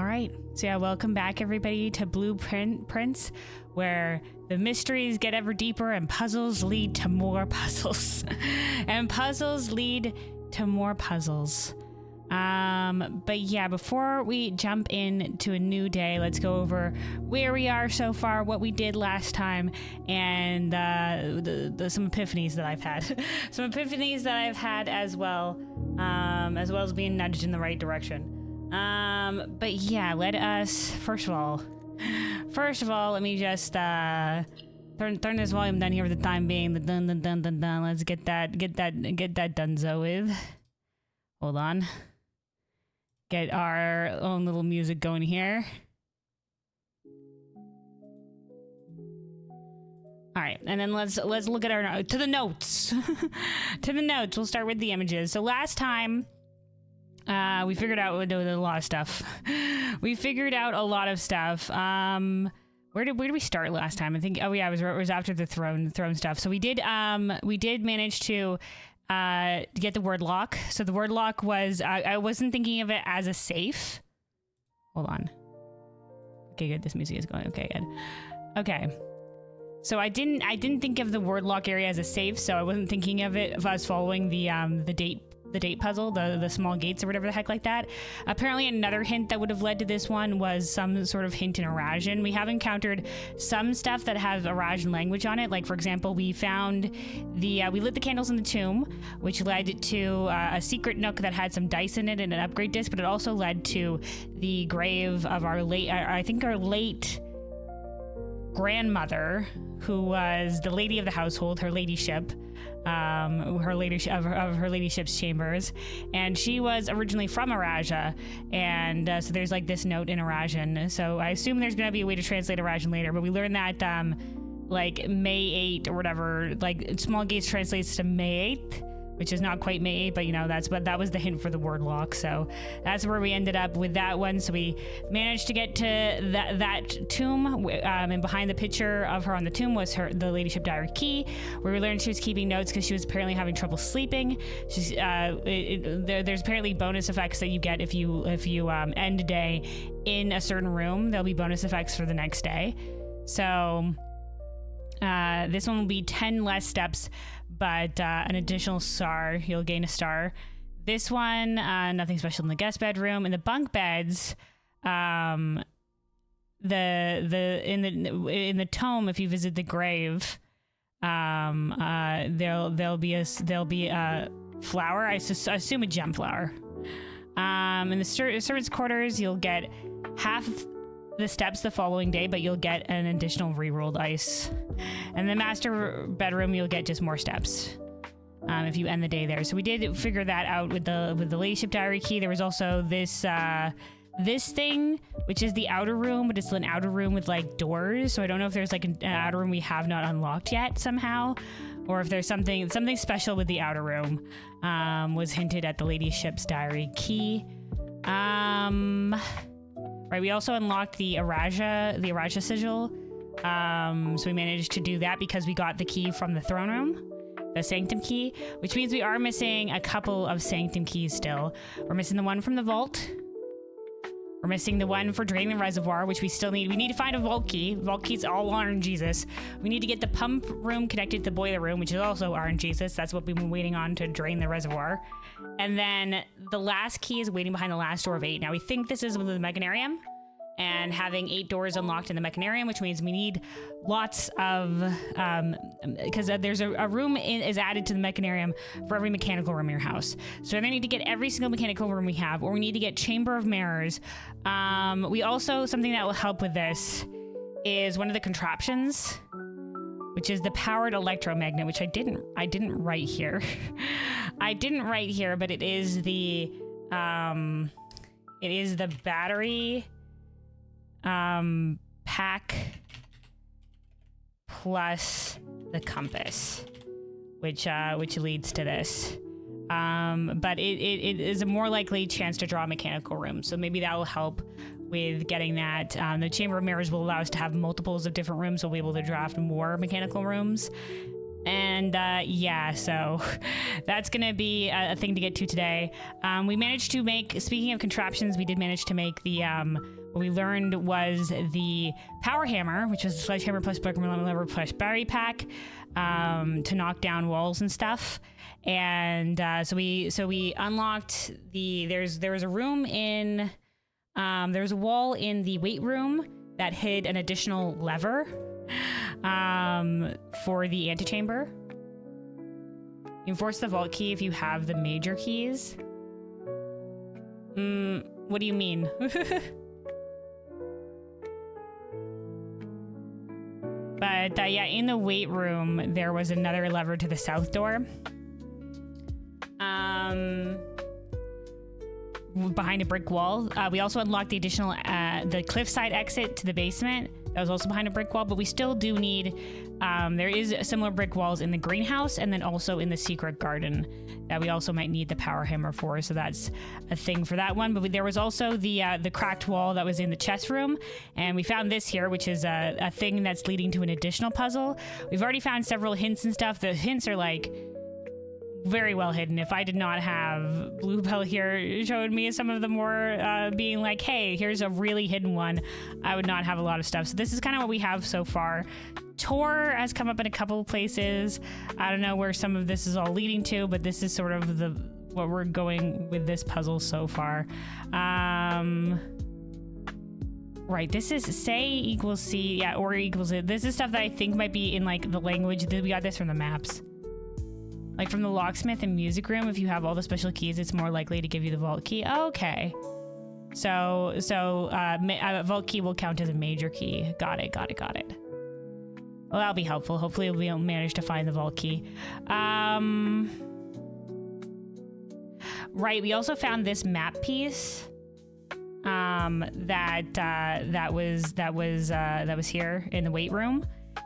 right. So yeah, welcome back everybody to Blueprints, where the mysteries get ever deeper and puzzles lead to more puzzles. And puzzles lead to more puzzles. But yeah, before we jump into a new day, let's go over where we are so far, what we did last time, and some epiphanies that I've had. Some epiphanies that I've had as well as being nudged in the right direction. But yeah, let us first of all, let me just turn this volume down here for the time being. The dun dun dun dun dun. Let's get that donezo with. Hold on. Get our own little music going here. All right, and then let's look at our to the notes. To the notes. We'll start with the images. So last time, we figured out a lot of stuff. We figured out a lot of stuff. Where did we start last time? I think. Oh yeah, it was after the throne stuff. So we did manage to get the word lock. So the word lock was, I wasn't thinking of it as a safe. Hold on. Okay, good. This music is going. Okay, good. Okay. So I didn't think of the word lock area as a safe. So I wasn't thinking of it if I was following the date puzzle, the small gates or whatever the heck like that. Apparently another hint that would have led to this one was some sort of hint in Eurasian. We have encountered some stuff that have Eurasian language on it. Like, for example, we found we lit the candles in the tomb, which led to a secret nook that had some dice in it and an upgrade disc, but it also led to the grave of our late grandmother, who was the lady of the household, her ladyship, her ladyship's chambers, and she was originally from Eurasia, and so there's like this note in Eurasian. So I assume there's gonna be a way to translate Eurasian later, but we learned that like May 8 or whatever, like small gates translates to May 8th, which is not quite May 8, but you know, that was the hint for the word lock. So that's where we ended up with that one. So we managed to get to that tomb, and behind the picture of her on the tomb was the ladyship diary key, where we learned she was keeping notes because she was apparently having trouble sleeping. She's there's apparently bonus effects that you get if you end a day in a certain room. There'll be bonus effects for the next day. So this one will be 10 less steps, but an additional star. You'll gain a star. This one, nothing special in the guest bedroom. In the bunk beds, in the tome, if you visit the grave, there'll be a flower. I assume a gem flower. In the servants' quarters, you'll get half the steps the following day, but you'll get an additional re-rolled ice. And the master bedroom, you'll get just more steps if you end the day there. So we did figure that out with the ladyship diary key. There was also this thing, which is the outer room, but it's an outer room with like doors. So I don't know if there's like an outer room we have not unlocked yet somehow, or if there's something special with the outer room. Was hinted at the ladyship's diary key. Right, we also unlocked the Eurasia sigil. So we managed to do that because we got the key from the throne room, the sanctum key, which means we are missing a couple of sanctum keys still. We're missing the one from the vault. We're missing the one for draining the reservoir, which we still need. We need to find a vault key. Vault key's all RNGesus. We need to get the pump room connected to the boiler room, which is also RNGesus. That's what we've been waiting on to drain the reservoir. And then the last key is waiting behind the last door of 8. Now we think this is with the mechanarium, and having 8 doors unlocked in the mechanarium, which means we need lots of, because there's a room is added to the mechanarium for every mechanical room in your house. So I need to get every single mechanical room we have, or we need to get chamber of mirrors. We also, something that will help with this is one of the contraptions, which is the powered electromagnet, which I didn't write here. I didn't write here, but it is the battery pack plus the compass, which leads to this. But it is a more likely chance to draw a mechanical room, so maybe that will help with getting that. The chamber of mirrors will allow us to have multiples of different rooms. We'll be able to draft more mechanical rooms. And yeah, so that's gonna be a thing to get to today. We managed to make, speaking of contraptions, we did manage to make the what we learned was the power hammer, which was the sledgehammer plus broken lever plus battery pack, to knock down walls and stuff. And so we unlocked there was a room in there was a wall in the weight room that hid an additional lever for the antechamber. You can force the vault key if you have the major keys. What do you mean? But yeah, in the weight room, there was another lever to the south door. Behind a brick wall. We also unlocked the additional, the cliffside exit to the basement. That was also behind a brick wall, but we still do need, there is similar brick walls in the greenhouse and then also in the secret garden that we also might need the power hammer for. So that's a thing for that one. But there was also the cracked wall that was in the chest room. And we found this here, which is a thing that's leading to an additional puzzle. We've already found several hints and stuff. The hints are like very well hidden. If I did not have Bluebell here showing me some of the more being like, hey, here's a really hidden one, I would not have a lot of stuff. So this is kind of what we have so far. Tor has come up in a couple of places. I don't know where some of this is all leading to, but this is sort of what we're going with this puzzle so far. Right, this is say equals C, yeah, or equals it. This is stuff that I think might be in like the language. We got this from the maps. Like from the locksmith and music room, if you have all the special keys, it's more likely to give you the vault key. Okay. So vault key will count as a major key. Got it. Well, that'll be helpful. Hopefully we'll manage to find the vault key. Right, we also found this map piece that was here in the weight room.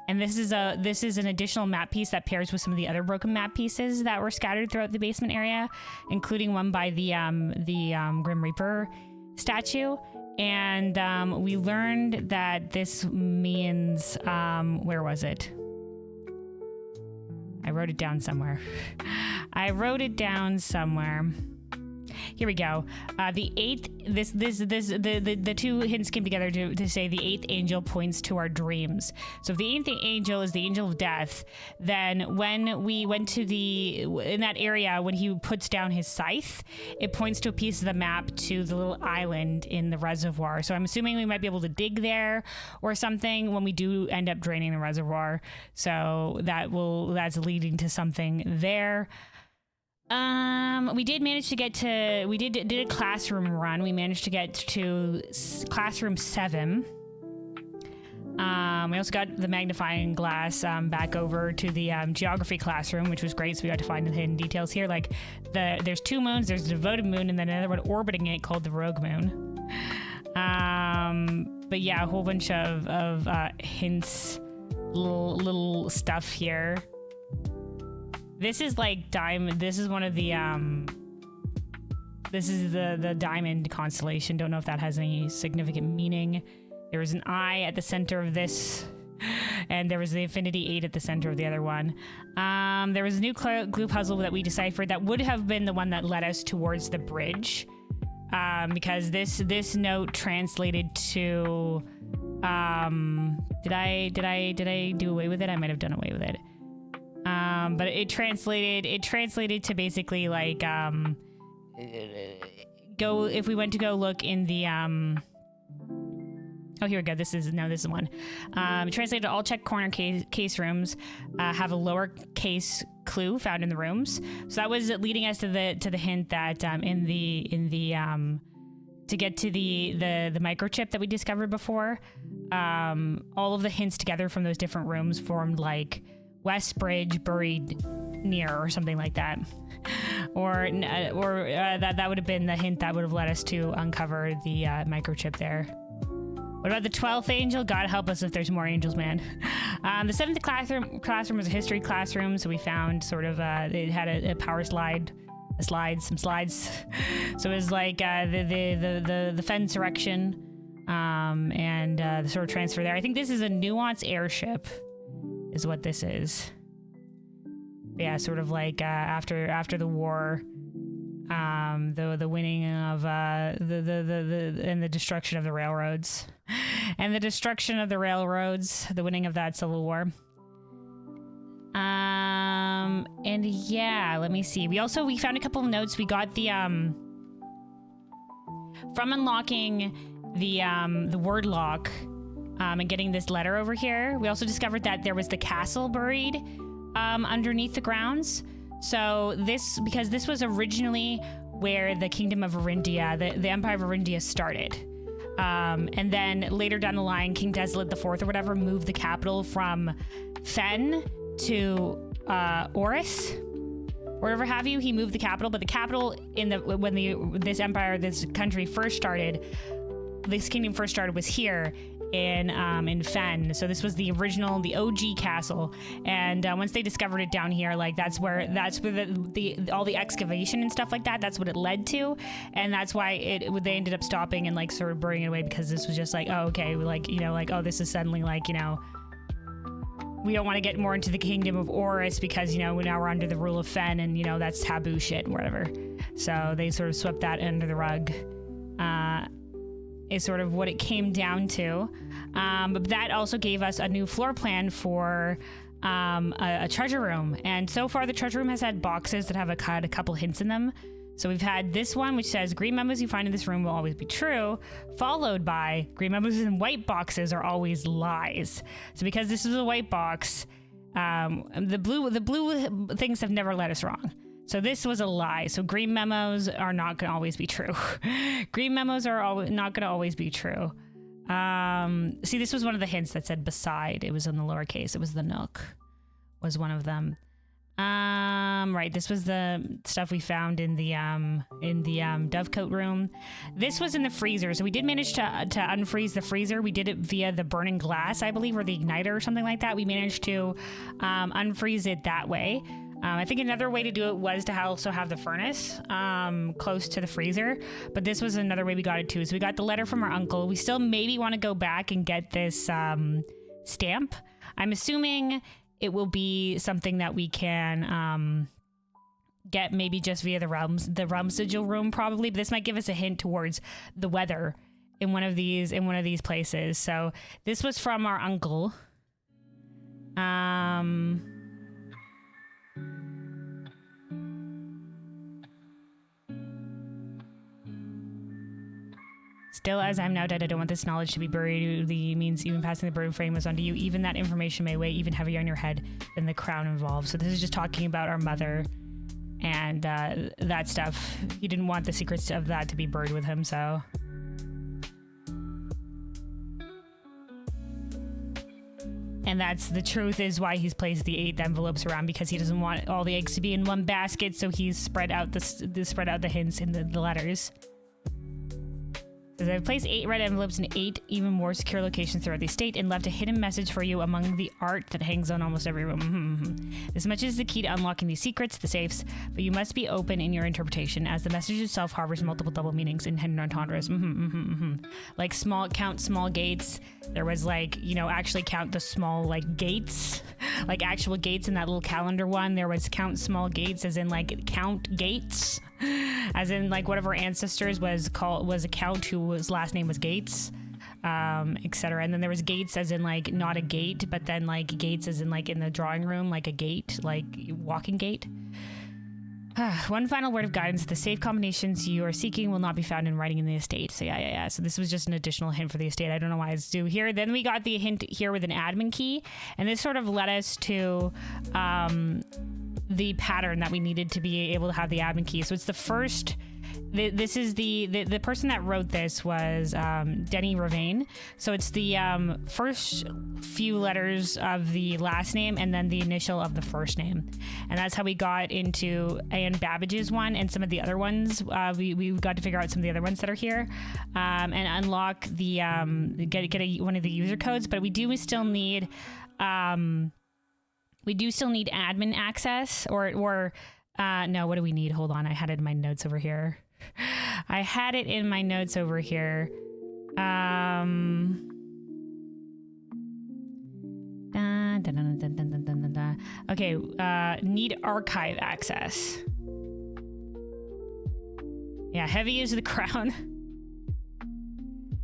And this is an additional map piece that pairs with some of the other broken map pieces that were scattered throughout the basement area, including one by the Grim Reaper statue. And we learned that this means where was it? I wrote it down somewhere. Here we go. The eighth. The two hints came together to say the eighth angel points to our dreams. So if the eighth angel is the angel of death, then when we went in that area, when he puts down his scythe, it points to a piece of the map to the little island in the reservoir. So I'm assuming we might be able to dig there or something when we do end up draining the reservoir. So that's leading to something there. We did manage to get to, we did a classroom run. We managed to get to classroom 7. We also got the magnifying glass back over to the geography classroom, which was great. So we got to find the hidden details here. Like there's 2 moons, there's the devoted moon, and then another one orbiting it called the rogue moon. But yeah, a whole bunch of hints, little stuff here. This is like diamond. This is one of the this is the diamond constellation. Don't know if that has any significant meaning. There was an eye at the center of this, and there was the infinity 8 at the center of the other one. There was a new clue puzzle that we deciphered that would have been the one that led us towards the bridge, because this note translated to did I do away with it? I might have done away with it. But it translated to basically like if we went to go look in the oh, here we go. This is one. Translated to all check corner case rooms have a lowercase clue found in the rooms. So that was leading us to the hint that in the to get to the microchip that we discovered before, all of the hints together from those different rooms formed like West Bridge buried near or something like that. Or that would have been the hint that would have led us to uncover the microchip there. What about the 12th angel? God help us if there's more angels, man. The 7th classroom was a history classroom, so we found sort of it had a power slide, some slides. So it was like the Fensurrection, and the sort of transfer there. I think this is a nuance airship, is what this is. yeah, sort of like after the war, the winning of the destruction of the railroads, and the destruction of the railroads, the winning of that Civil War. And yeah, let me see. We found a couple of notes. We got the from unlocking the word lock and getting this letter over here. We also discovered that there was the castle buried underneath the grounds. So because this was originally where the kingdom of Arindia, the Empire of Arindia started. And then later down the line, King Desolate IV or whatever moved the capital from Fen to Oris, wherever have you. He moved the capital, but the capital this empire, this country first started, this kingdom first started was here in Fen. So this was the original, the OG castle. And once they discovered it down here, like that's where all the excavation and stuff like that, that's what it led to. And that's why they ended up stopping and like sort of burning it away, because this was just like, oh, okay, like, you know, like, oh, this is suddenly like, you know, we don't want to get more into the kingdom of Oris because, you know, now we're under the rule of Fen, and, you know, that's taboo shit, whatever. So they sort of swept that under the rug. Is sort of what it came down to. But that also gave us a new floor plan for a treasure room. And so far the treasure room has had boxes that have had a couple hints in them. So we've had this one, which says green memos you find in this room will always be true, followed by green memos in white boxes are always lies. So because this is a white box, the blue things have never led us wrong. So this was a lie. So green memos are not going to always be true. Green memos are not going to always be true. See, this was one of the hints that said beside. It was in the lowercase. It was the nook was one of them. Right. This was the stuff we found in the dovecote room. This was in the freezer. So we did manage to unfreeze the freezer. We did it via the burning glass, I believe, or the igniter or something like that. We managed to unfreeze it that way. I think another way to do it was to also have the furnace close to the freezer, but this was another way we got it too. So we got the letter from our uncle. We still maybe want to go back and get this stamp. I'm assuming it will be something that we can get maybe just via the realm sigil room probably, but this might give us a hint towards the weather in one of these places. So this was from our uncle. Still, as I'm now dead, I don't want this knowledge to be buried. The means even passing the burden frame was onto you. Even that information may weigh even heavier on your head than the crown involved. So this is just talking about our mother and that stuff. He didn't want the secrets of that to be buried with him, so. And that's the truth is why he's placed the 8 envelopes around, because he doesn't want all the eggs to be in one basket. So he's spread out the hints in the letters. I've placed 8 red envelopes in 8 even more secure locations throughout the estate and left a hidden message for you among the art that hangs on almost every room. This much is the key to unlocking these secrets, the safes, but you must be open in your interpretation, as the message itself harbors multiple double meanings and hidden entendres. Like count small gates. There was like, you know, actually count the small like gates, like actual gates in that little calendar one. There was count small gates, as in like count gates. As in, like, one of our ancestors was a count whose last name was Gates, etc. And then there was Gates as in, like, not a gate, but then, like, Gates as in, like, in the drawing room, like a gate, like walking gate. One final word of guidance. The safe combinations you are seeking will not be found in writing in the estate. So yeah. So this was just an additional hint for the estate. I don't know why it's due here. Then we got the hint here with an admin key, and this sort of led us to the pattern that we needed to be able to have the admin key. So it's the first. This is the person that wrote this was Denny Ravane. So it's the first few letters of the last name and then the initial of the first name, and that's how we got into Anne Babbage's one and some of the other ones. We got to figure out some of the other ones that are here, and unlock the get one of the user codes. But we do still need admin access or no, what do we need? Hold on, I had it in my notes over here. Okay, need archive access. Yeah, heavy use of the crown.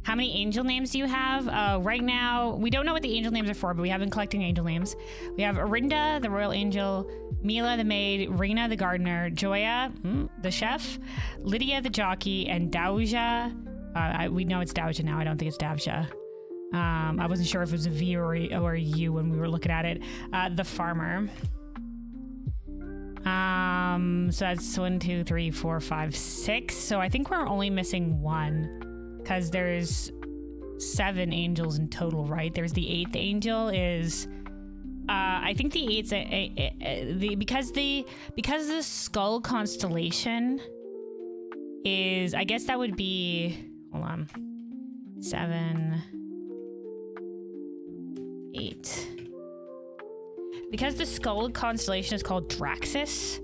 How many angel names do you have? Right now, we don't know what the angel names are for, but we have been collecting angel names. We have Arinda, the royal angel, Mila, the maid, Rena, the gardener, Joya, the chef, Lydia, the jockey, and Dauja. We know it's Dauja now. I don't think it's Davja. I wasn't sure if it was a V or a U when we were looking at it. The farmer. So that's 1, 2, 3, 4, 5, 6. So I think we're only missing one because there's 7 angels in total, right? There's the 8th angel is, I think the 8th, because the skull constellation is, I guess that would be, hold on, 7, 8. Because the skull constellation is called Draxus,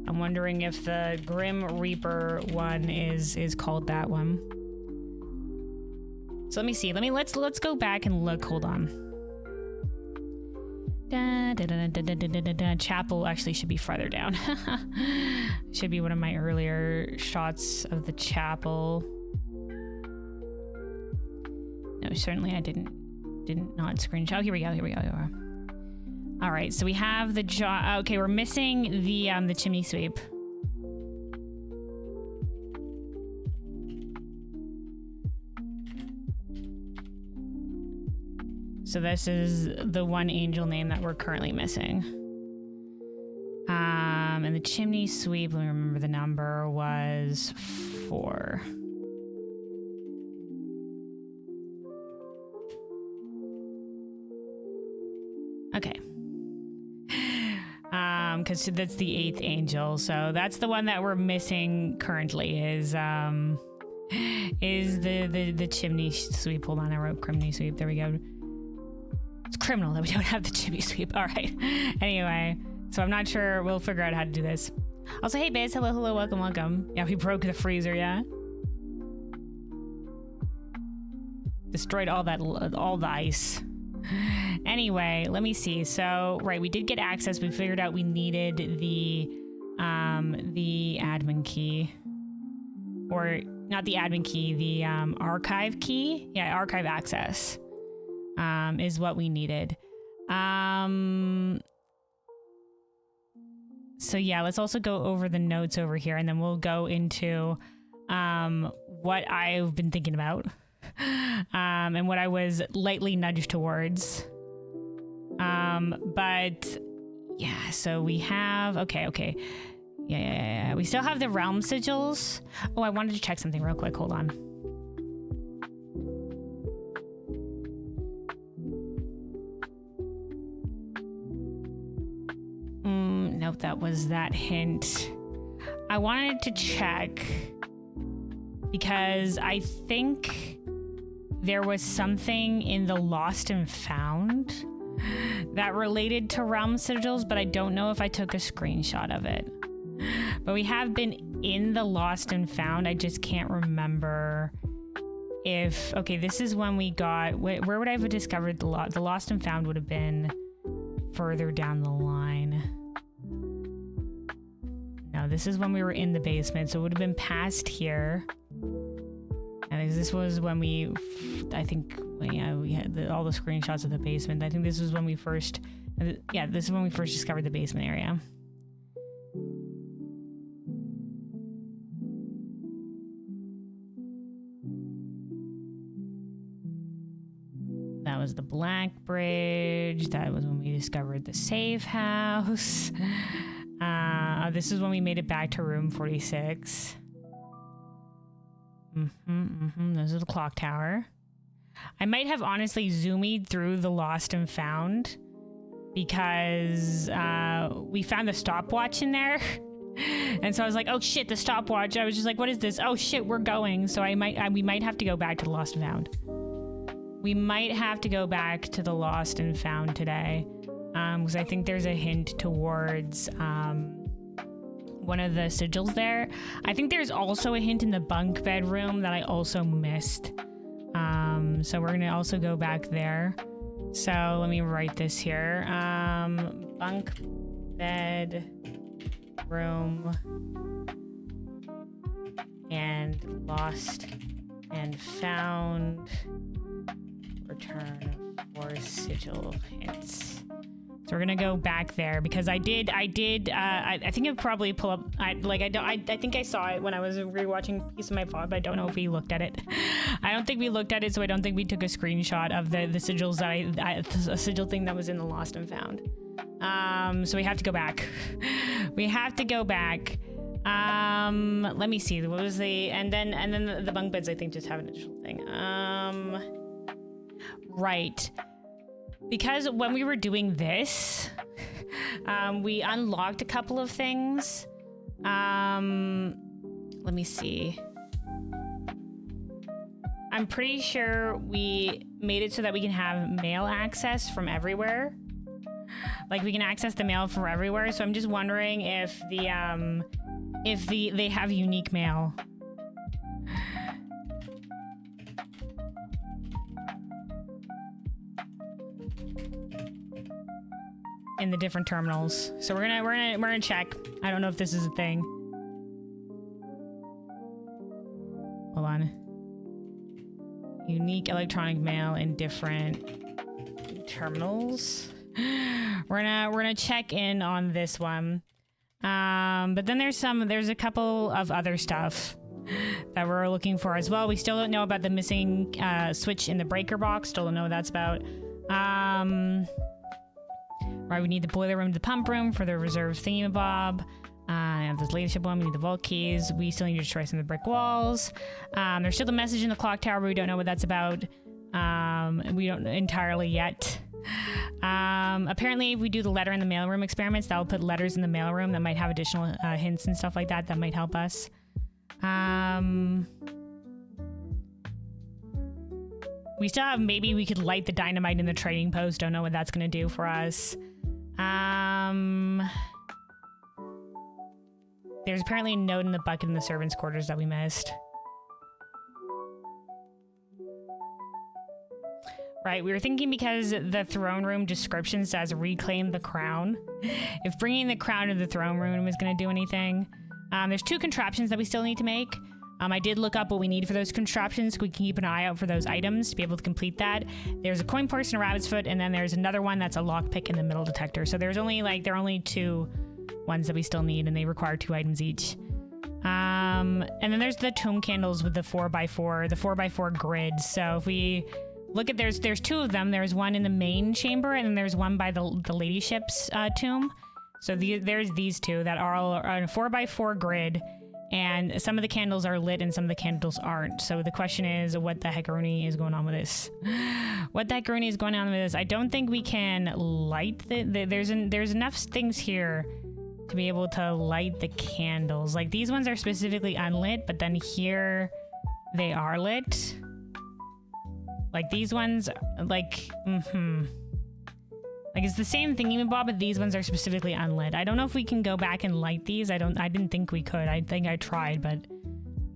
I'm wondering if the Grim Reaper one is called that one. So let me see. Let's go back and look. Hold on. Chapel actually should be farther down. Should be one of my earlier shots of the chapel. No, certainly I didn't not screenshot. Oh, here we go. All right, so we have the jaw. Okay, we're missing the chimney sweep. So this is the one angel name that we're currently missing. And the chimney sweep, let me remember the number, was 4. Okay. Because that's the 8th angel, so that's the one that we're missing currently is the chimney sweep. Hold on, I wrote chimney sweep. There we go. It's criminal that we don't have the chimney sweep. All right. Anyway, so I'm not sure. We'll figure out how to do this. Also, hey, Biz. Hello, welcome. Yeah, we broke the freezer. Yeah. Destroyed all the ice. Anyway, let me see. So, right, we did get access. We figured out we needed the admin key, or not the admin key, the archive key. Yeah, archive access is what we needed. So yeah, let's also go over the notes over here, and then we'll go into what I've been thinking about. And what I was lightly nudged towards. But yeah, so we have, okay. Yeah. We still have the realm sigils. Oh, I wanted to check something real quick. Hold on. Nope, that was that hint. I wanted to check because I think there was something in the Lost and Found that related to realm sigils, but I don't know if I took a screenshot of it. But we have been in the Lost and Found. I just can't remember if... Okay, this is when we got... Where would I have discovered the Lost and Found would have been further down the line. No, this is when we were in the basement, so it would have been past here. And this was when we, I think, yeah, we had all the screenshots of the basement. I think this was when we first, this is when we first discovered the basement area. That was the Black Bridge. That was when we discovered the safe house. This is when we made it back to room 46. This is the clock tower. I might have honestly zoomed through the Lost and Found because we found the stopwatch in there. And so I was like, oh shit, the stopwatch. I was just like, what is this? Oh shit, we're going. So we might have to go back to the Lost and Found. We might have to go back to the Lost and Found today. Because I think there's a hint towards one of the sigils there. I think there's also a hint in the bunk bedroom that I also missed. So we're gonna also go back there. So let me write this here. Bunk bed, room, and lost and found. Return 4 sigil hits. So we're gonna go back there because I think it probably pull up. I think I saw it when I was rewatching a piece of my pod, but I don't know if we looked at it. I don't think we looked at it, so I don't think we took a screenshot of the sigils that a sigil thing that was in the lost and found. So we have to go back. We have to go back. Let me see. What was and then the bunk beds I think just have an additional thing. Right. Because when we were doing this, we unlocked a couple of things. Let me see. I'm pretty sure we made it so that we can have mail access from everywhere. Like we can access the mail from everywhere. So I'm just wondering if they have unique mail. In the different terminals. So we're gonna check. I don't know if this is a thing. Hold on. Unique electronic mail in different terminals. We're gonna check in on this one. But then there's a couple of other stuff that we're looking for as well. We still don't know about the missing switch in the breaker box. Still don't know what that's about. Right, we need the boiler room to the pump room for the reserve thingamabob. This leadership one, we need the vault keys. We still need to destroy some of the brick walls. There's still the message in the clock tower, but we don't know what that's about. We don't entirely yet. Apparently, if we do the letter in the mailroom experiments, that will put letters in the mailroom that might have additional hints and stuff like that that might help us. We still have, maybe we could light the dynamite in the trading post. Don't know what that's going to do for us. There's apparently a note in the bucket in the servants' quarters that we missed. Right, we were thinking because the throne room description says reclaim the crown. If bringing the crown to the throne room is going to do anything. There's 2 contraptions that we still need to make. I did look up what we need for those contraptions so we can keep an eye out for those items to be able to complete that. There's a coin purse and a rabbit's foot, and then there's another one that's a lockpick in the middle detector. So there's only there are only 2 ones that we still need, and they require 2 items each. And then there's the tomb candles with the 4x4, the 4x4 grid. So if we look at, there's 2 of them. There's one in the main chamber, and then there's one by the ladyship's tomb. So there's these 2 that are all on a 4x4 grid. And some of the candles are lit and some of the candles aren't. So the question is, what the heckaroonie is going on with this? What the heckaroonie is going on with this? I don't think we can light there's enough things here to be able to light the candles. Like these ones are specifically unlit, but then here they are lit. Like these ones, like it's the same thingamabob, but these ones are specifically unlit. I don't know if we can go back and light these. I didn't think we could. I think I tried, but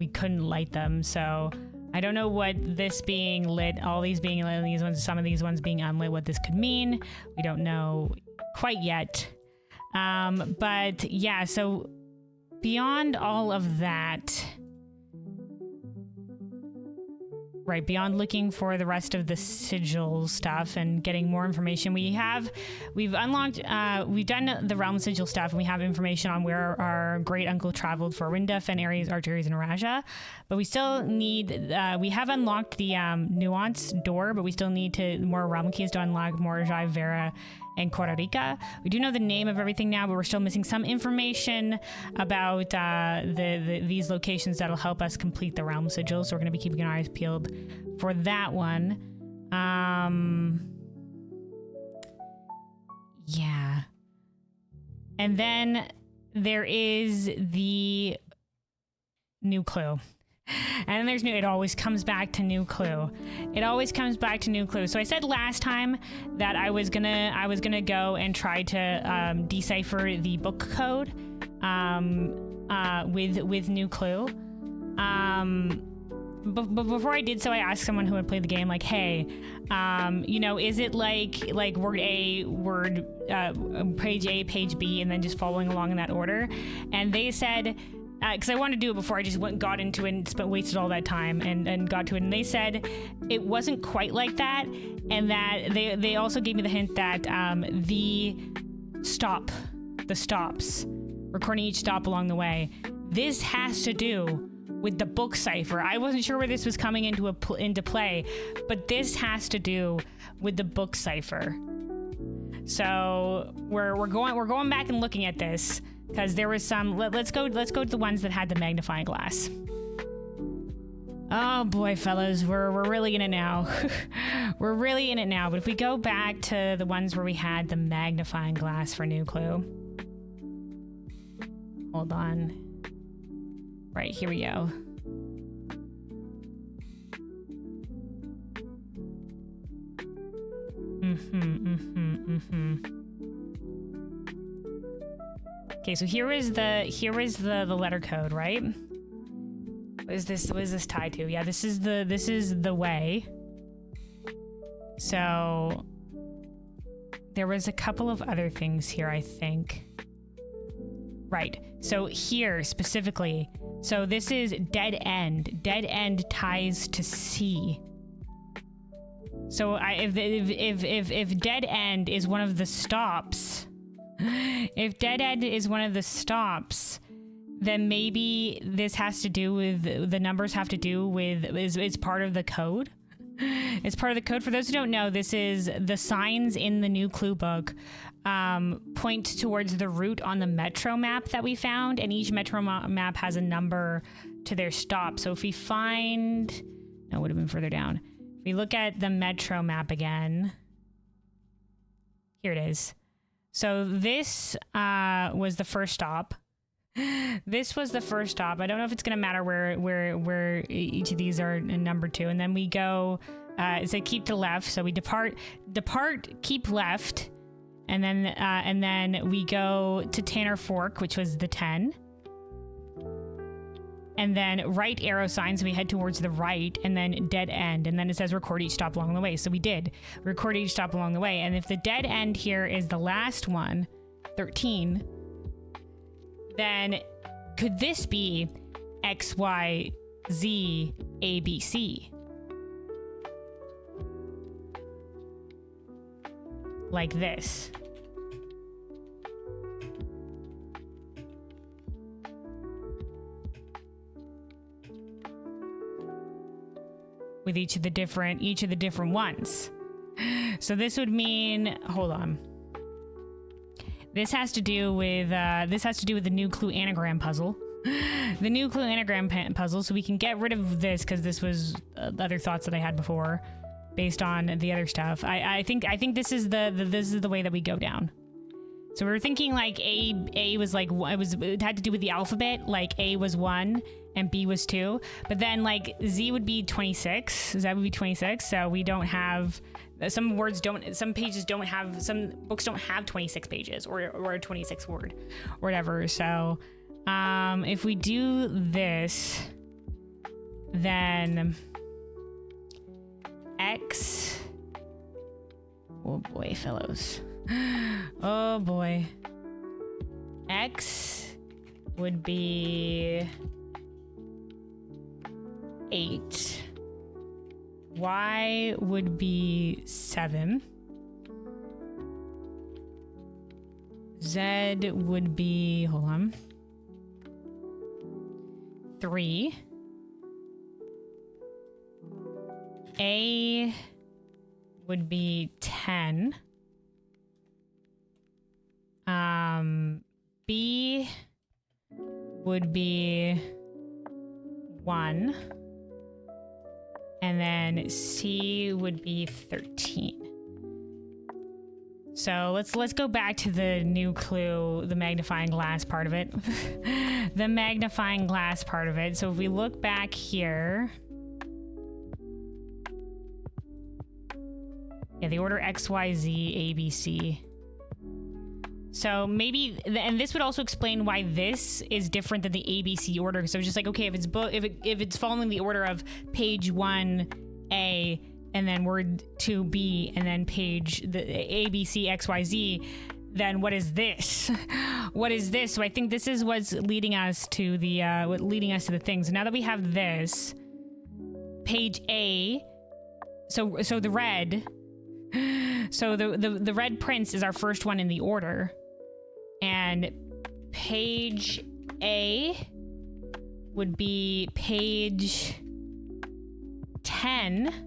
we couldn't light them. So I don't know what this being lit, all these being lit, and these ones, some of these ones being unlit, what this could mean. We don't know quite yet. But yeah, so beyond all of that, right, beyond looking for the rest of the sigil stuff and getting more information, we've unlocked, we've done the realm sigil stuff, and we have information on where our great uncle traveled for Winduf and Ares, Arteries, and Raja. But we still need, we have unlocked the nuance door, but we still need more realm keys to unlock Morajai, Vera, and Costa Rica. We do know the name of everything now, but we're still missing some information about these locations that'll help us complete the realm sigil. So we're going to be keeping our eyes peeled for that one. Yeah. And then there is the new clue. And then there's it always comes back to new clue. It always comes back to new clue. So I said last time that I was gonna go and try to decipher the book code with new clue. but before I did so, I asked someone who had played the game, like, hey, you know, is it like word A, page A, page B, and then just following along in that order? And they said, because I wanted to do it before I just got into it and wasted all that time and got to it. And they said it wasn't quite like that, and that they also gave me the hint that the stops, recording each stop along the way, this has to do with the book cipher. I wasn't sure where this was coming into play, but this has to do with the book cipher. So we're going back and looking at this because there was some. Let's go to the ones that had the magnifying glass. Oh boy, fellas, we're really in it now. We're really in it now. But if we go back to the ones where we had the magnifying glass for new clue. Hold on. Right, here we go. Okay, so here is the letter code, right? What is this tied to? Yeah, this is the way. So there was a couple of other things here, I think. Right. So here specifically, so this is dead end. Dead end ties to C. So if dead end is one of the stops, if dead end is one of the stops, then maybe this has to do with the numbers have to do with is part of the code. It's part of the code. For those who don't know, this is the signs in the new clue book point towards the route on the metro map that we found, and each metro map has a number to their stop. So if we find, no, it would have been further down. If we look at the metro map again, here it is. So this was the first stop. This was the first stop. I don't know if it's going to matter where each of these are numbered to. And then we go, so keep to left. So we depart, keep left. And then we go to Tanner Fork, which was the 10. And then right arrow signs, we head towards the right, and then dead end. And then it says record each stop along the way. So we did record each stop along the way. And if the dead end here is the last one, 13, then could this be X, Y, Z, A, B, C? Like this. With each of the different ones. So this would mean, hold on. This has to do with the new clue anagram puzzle. The new clue anagram puzzle, so we can get rid of this because this was other thoughts that I had before based on the other stuff. I think this is the way that we go down. So we were thinking like A was like, it had to do with the alphabet, like A was 1 and B was 2, but then like Z would be 26, that would be 26, so we don't have, some books don't have 26 pages or a 26 word or whatever. So if we do this, then X, oh boy, fellows. Oh boy. X would be 8. Y would be 7. Z would be, hold on, 3. A would be 10. B would be 1. And then C would be 13. So let's go back to the new clue, the magnifying glass part of it. The magnifying glass part of it. So if we look back here, yeah, the order X, Y, Z, A, B, C. So maybe, and this would also explain why this is different than the ABC order. So it's just like, okay, if it's following the order of page 1A and then word 2B and then page the ABC XYZ, then what is this? What is this? So I think this is what's leading us to the thing. So now that we have this page A, so the red. So the red prince is our first one in the order, and page A would be page 10.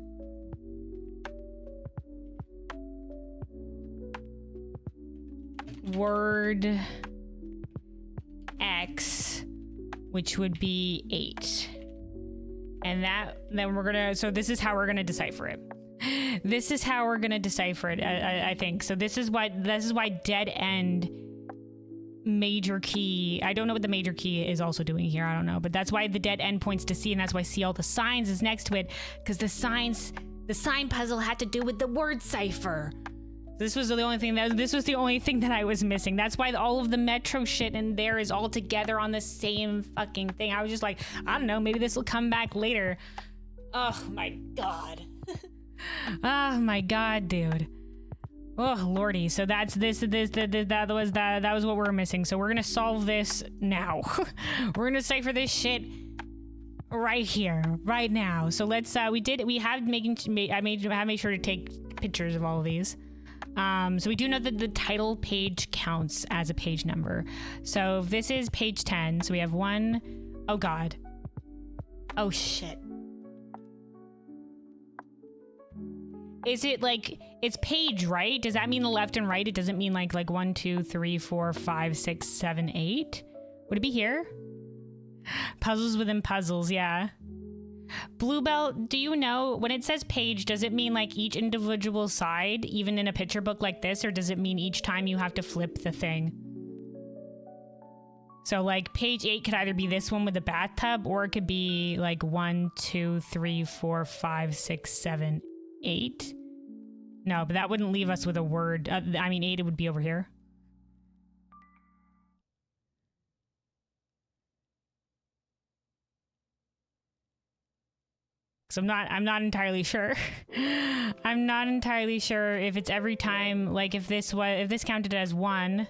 Word X, which would be 8. And then we're gonna, so this is how we're gonna decipher it. This is how we're gonna decipher it, I think. So this is why dead end major key. I don't know what the major key is also doing here. I don't know, but that's why the dead end points to C, and that's why see all the signs is next to it, because the sign puzzle had to do with the word cipher. This was the only thing that I was missing. That's why all of the Metro shit in there is all together on the same fucking thing. I was just like, I don't know, maybe this will come back later. Oh my god. Oh my god, dude. Oh lordy. So that's that was what we were missing. So we're gonna solve this now. We're gonna cipher this shit right here, right now. So let's I made sure to take pictures of all of these. So we do know that the title page counts as a page number. So if this is page 10, so we have 1. Oh god. Oh shit. Is it like, it's page, right? Does that mean the left and right? It doesn't mean like 1, 2, 3, 4, 5, 6, 7, 8? Would it be here? Puzzles within puzzles, yeah. Bluebell, do you know, when it says page, does it mean like each individual side, even in a picture book like this, or does it mean each time you have to flip the thing? So like page 8 could either be this one with the bathtub, or it could be like 1, 2, 3, 4, 5, 6, 7, 8. No, but that wouldn't leave us with a word. 8, it would be over here. So I'm not entirely sure. I'm not entirely sure if it's every time, like if this counted as 1,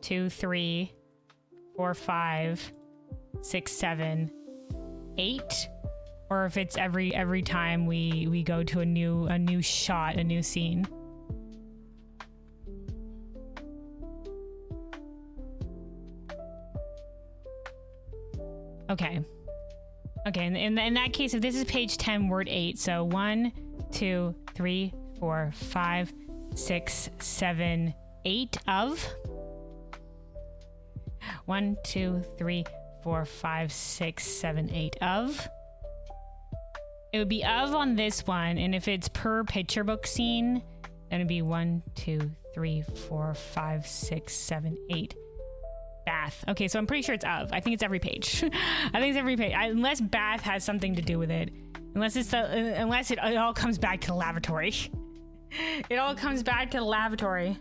2, 3, 4, 5, 6, 7, 8, or if it's every time we go to a new shot, a new scene. Okay. Okay, in that case, if this is page 10, word 8, so 1, 2, 3, 4, 5, 6, 7, 8 of. 1, 2, 3, 4, 5, 6, 7, 8 of. It would be of on this one, and if it's per picture book scene, then it'd be 1, 2, 3, 4, 5, 6, 7, 8. Bath. Okay, so I'm pretty sure it's of. I think it's every page. I think it's every page. Unless bath has something to do with it. Unless it all comes back to the lavatory. It all comes back to the lavatory.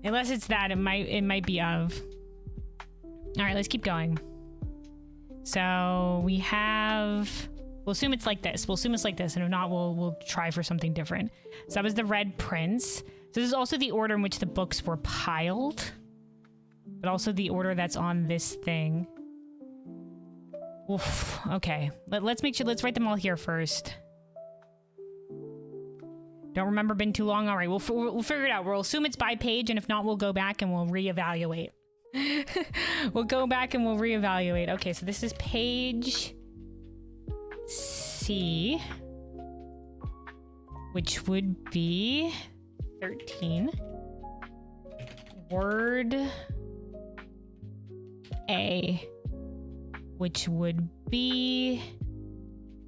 Unless it's that, it might be of. All right, let's keep going. So we have. We'll assume it's like this. And if not, we'll try for something different. So that was the Red Prince. So this is also the order in which the books were piled, but also the order that's on this thing. Oof, okay, let's make sure. Let's write them all here first. Don't remember, been too long. All right, we'll figure it out. We'll assume it's by page, and if not, we'll go back and we'll reevaluate. We'll go back and we'll reevaluate. Okay, so this is page C, which would be 13. Word A, which would be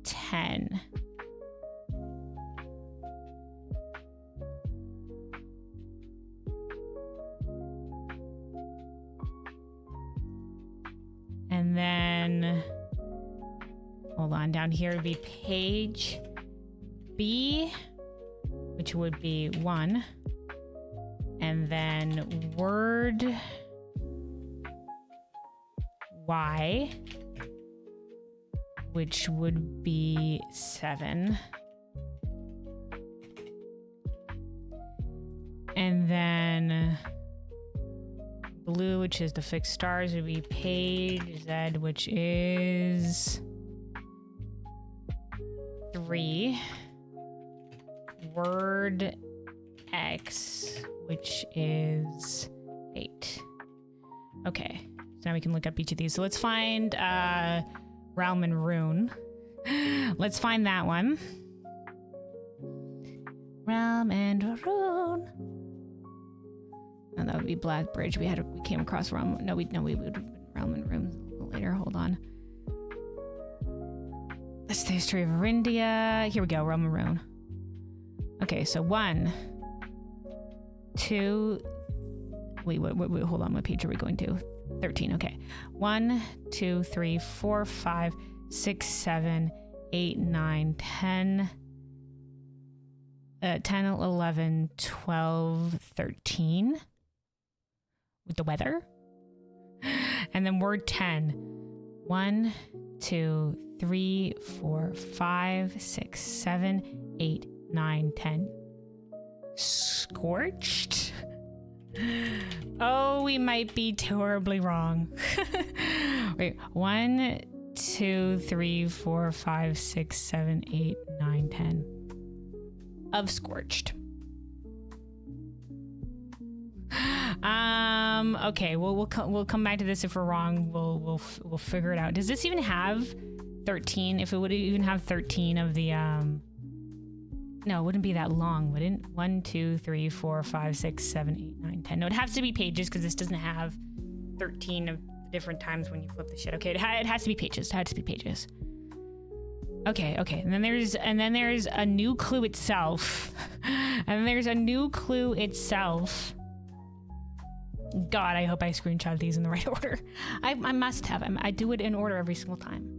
10. And then, hold on, down here would be page B, which would be 1. And then word Y, which would be 7. And then blue, which is the fixed stars, would be page Z, which is 3. Word X, which is 8. Okay, so now we can look up each of these. So let's find realm and rune. Let's find that one. Realm and rune. And that would be Black Bridge. We came across realm. No, we would have been realm and rune a little later. Hold on. That's the history of Arindia. Here we go. Realm and rune. Okay, so 1, 2. Wait, hold on. What page are we going to? 13. Okay. 1, 2, 3, 4, 5, 6, 7, 8, 9, 10. 10, 11, 12, 13. With the weather. And then word 10. 1, 2, 3, 4, 5, 6, 7, 8, 9, 10. Scorched? Oh, we might be terribly wrong. Wait, 1, 2, 3, 4, 5, 6, 7, 8, 9, 10. Of scorched. Okay, we'll come back to this if we're wrong. We'll figure it out. Does this even have 13? If it would even have 13 of the no, it wouldn't be that long, wouldn't? 1, 2, 3, 4, 5, 6, 7, 8, 9, 10. No, it has to be pages because this doesn't have 13 of different times when you flip the shit. Okay, it has to be pages. It has to be pages. Okay. And then there's a new clue itself. And there's a new clue itself. God, I hope I screenshot these in the right order. I must have. I do it in order every single time.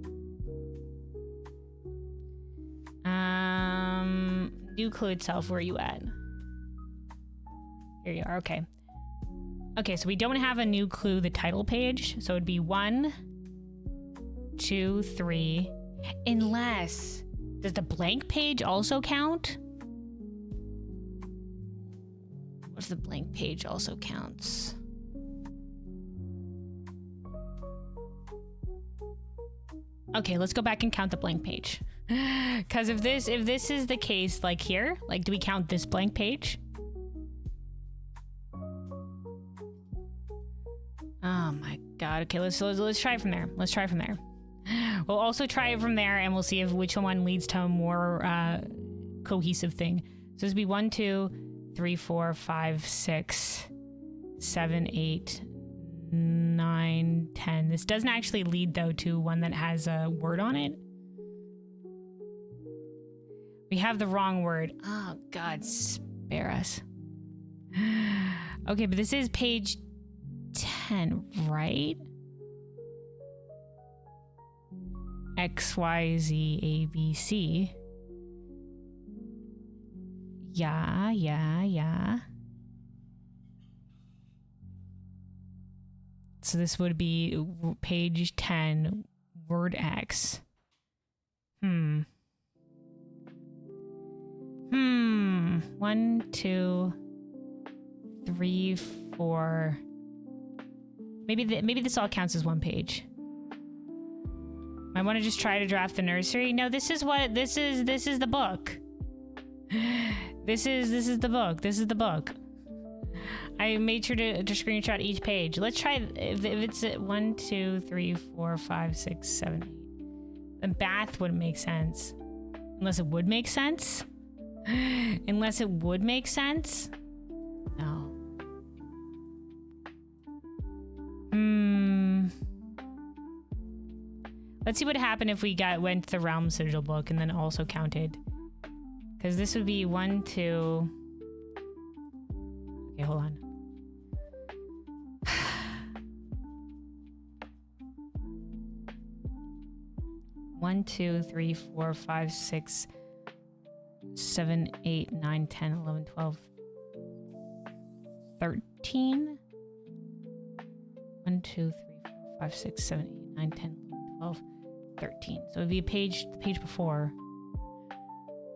New clue itself, where are you at? Here you are, okay. Okay, so we don't have a new clue, the title page. So it'd be 1, 2, 3. Unless, does the blank page also count? What if the blank page also counts? Okay, let's go back and count the blank page. Because if this is the case, like here, like do we count this blank page? Oh my god. Okay, let's try it from there. Let's try it from there. We'll also try it from there, and we'll see if which one leads to a more cohesive thing. So this would be 1, 2, 3, 4, 5, 6, 7, 8, 9, 10. This doesn't actually lead though to one that has a word on it. We have the wrong word. Oh God, spare us. Okay, but this is page 10, right? X, Y, Z, A, B, C. Yeah. So this would be page 10, word X. 1, 2, 3, 4. Maybe this all counts as one page. I want to just try to draft the nursery. No, this is the book. This is the book. This is the book. I made sure to screenshot each page. Let's try if it's 1, 2, 3, 4, 5, 6, 7, 8. The bath wouldn't make sense. Unless it would make sense. Unless it would make sense. No. Let's see what happened if we went to the Realm Sigil book and then also counted. Because this would be 1, 2. Okay, hold on. One, 2, 3, 4, 5, 6, 7, 8, 9, 10, 11, 12, 13. 1, 2, 3, 4, 5, 6, 7, 8, 9, 10, 11, 12, 13. So it'd be the page before. So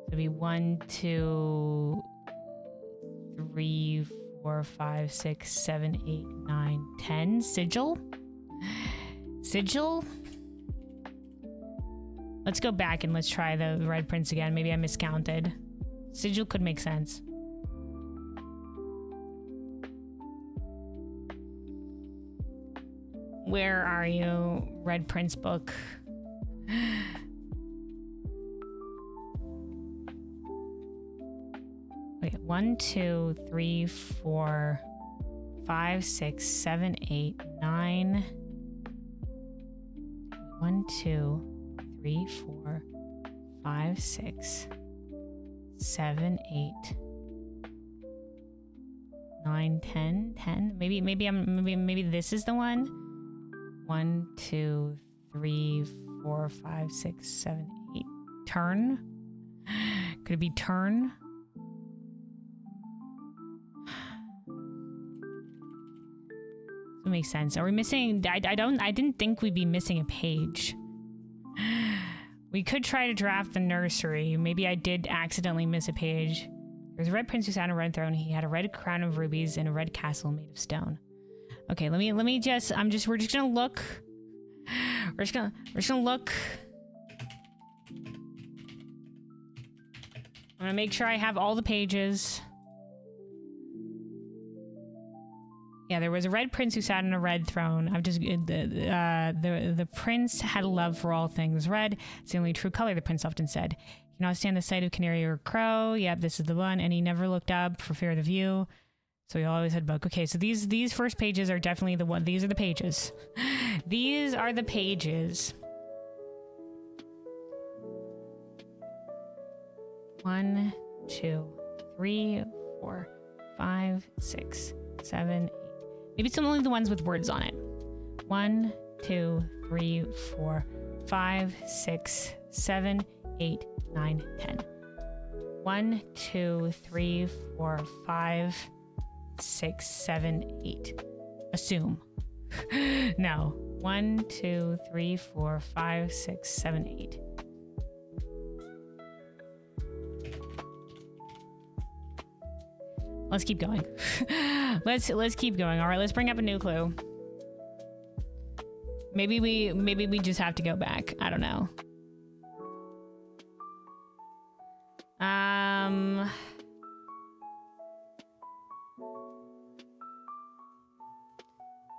it'd be 1, 2, 3, 4, 5, 6, 7, 8, 9, 10. Sigil? Sigil? Let's go back and let's try the red prints again. Maybe I miscounted. Sigil could make sense. Where are you, Red Prince book? Okay, 1, 2, 3, 4, 5, 6, 7, 8, 9. 1, 2, 3, 4, 5, 6, 7, 8, 9, 10, 10. Maybe this is the one. 1, 2, 3, 4, 5, 6, 7, 8. Turn? Could it be turn? That makes sense. Are we missing? I didn't think we'd be missing a page. We could try to draft the nursery. Maybe I did accidentally miss a page. There's a red prince who sat on a red throne. He had a red crown of rubies and a red castle made of stone. Okay, we're just gonna look. We're just gonna look. I'm gonna make sure I have all the pages. Yeah, there was a red prince who sat on a red throne. The prince had a love for all things red. It's the only true color, the prince often said. He cannot stand the sight of canary or crow. Yep, this is the one. And he never looked up for fear of the view. So he always had book. Okay, so these first pages are definitely the one. These are the pages. These are the pages. 1, 2, 3, 4, 5, 6, 7, 8. Maybe it's only the ones with words on it. 1, 2, 3, 4, 5, 6, 7, 8, 9, 10. 1, 2, 3, 4, 5, 6, 7, 8. Assume. No. 1, 2, 3, 4, 5, 6, 7, 8. Let's keep going. Let's keep going. All right, let's bring up a new clue. Maybe we just have to go back. I don't know.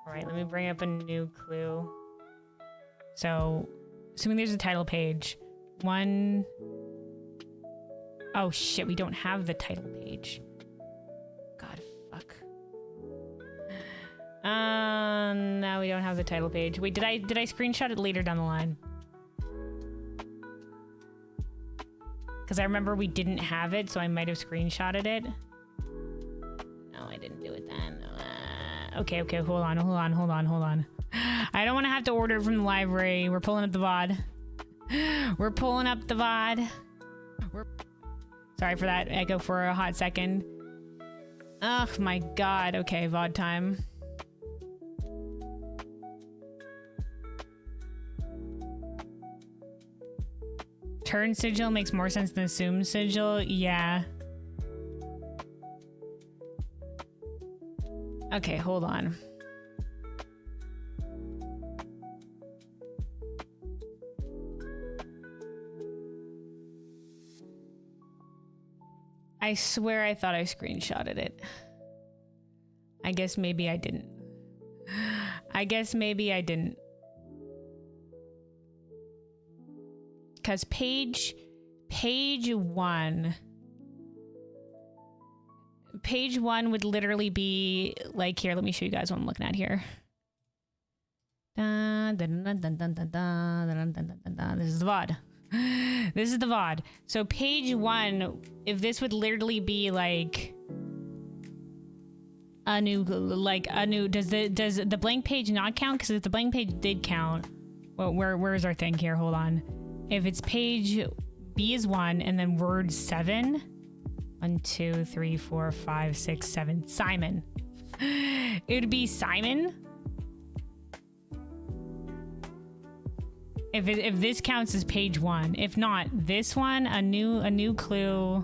All right, let me bring up a new clue. So, assuming there's a title page. Oh shit, we don't have the title page. God, fuck. No, we don't have the title page. Wait, did I screenshot it later down the line? Because I remember we didn't have it, so I might have screenshotted it. No, I didn't do it then. Okay, hold on. I don't want to have to order it from the library. We're pulling up the VOD. Sorry for that echo for a hot second. Oh my god. Okay, VOD time. Turn sigil makes more sense than assume sigil. Yeah. Okay, hold on. I swear I thought I screenshotted it. I guess maybe I didn't. Because page one would literally be like, here, let me show you guys what I'm looking at here. This is the VOD. This is the VOD. So page one, if this would literally be like a new, does the blank page not count? Because if the blank page did count, well, where's our thing here? Hold on. If it's page B is 1 and then word 7, 1, 2, 3, 4, 5, 6, 7. Simon. It would be Simon. If this counts as page 1. If not, this one, a new clue.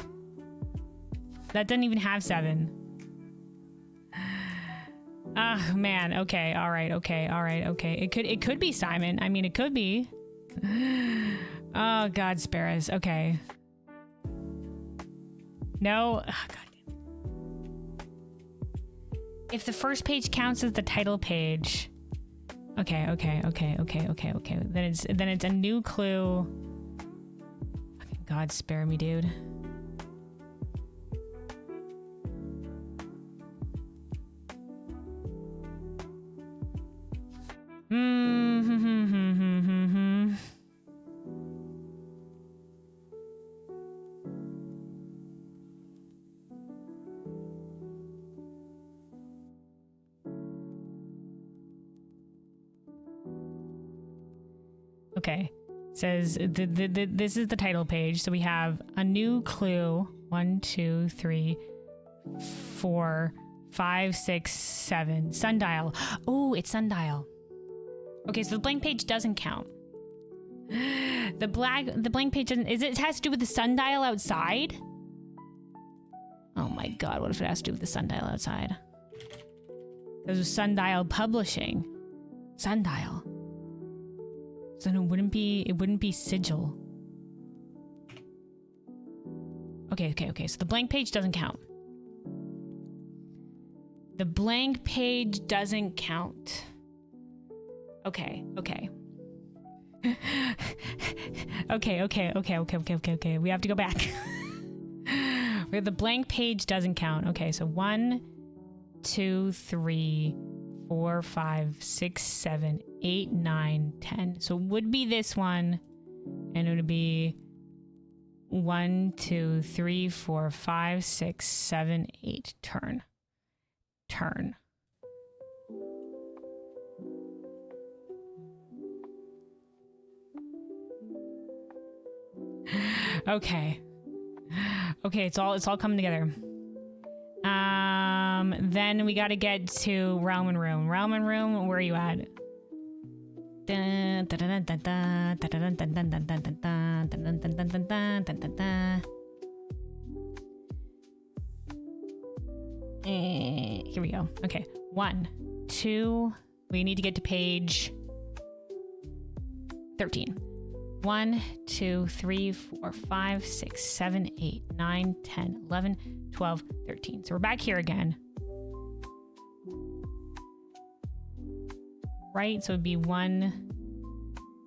That doesn't even have 7. Ah, man. Okay. All right. Okay. All right. Okay. It could be Simon. I mean, it could be. Oh, God, spare us. Okay. No. Oh, God. If the first page counts as the title page. Okay. Then it's a new clue. Fucking God, spare me, dude. Okay, says this is the title page. So we have a new clue. 1, 2, 3, 4, 5, 6, 7. Sundial. Oh, it's sundial. Okay, so the blank page doesn't count. The blank page doesn't. It has to do with the sundial outside? Oh my God, what if it has to do with the sundial outside? There's a sundial publishing. Sundial. So then it wouldn't be sigil. Okay. So the blank page doesn't count. The blank page doesn't count. Okay. Okay. We have to go back. The blank page doesn't count. Okay, so 1, 2, 3, 4, 5, 6, 7, 8, 9, 10. So it would be this one, and it would be 1, 2, 3, 4, 5, 6, 7, 8. Turn. Okay, it's all coming together. Then we got to get to Realm and Room. Realm and Room, where are you at? Here we go. Okay, 1, 2. We need to get to page 13. 1, 2, 3, 4, 5, 6, 7, 8, 9, 10, 11, 12, 13. So we're back here again. Right, so it'd be 1,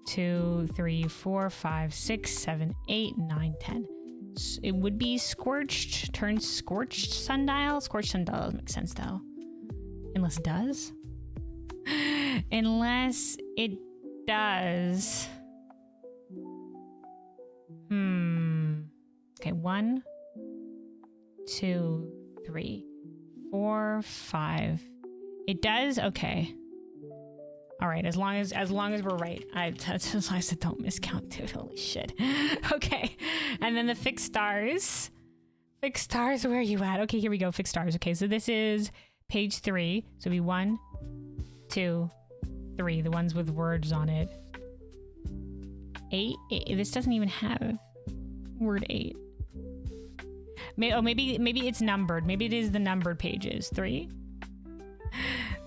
2, 3, 4, 5, 6, 7, 8, 9, 10. So it would be scorched, turned scorched sundial. Scorched sundial doesn't make sense though. Unless it does. Unless it does. Okay, 1, 2, 3, 4, 5. It does? Okay. All right, as long as we're right. As long as I don't miscount, dude. Holy shit. Okay. And then the fixed stars. Fixed stars, where are you at? Okay, here we go. Fixed stars. Okay, so this is page 3. So it'll be 1, 2, 3. The ones with words on it. 8. This doesn't even have word 8. Maybe it's numbered. Maybe it is the numbered pages. 3.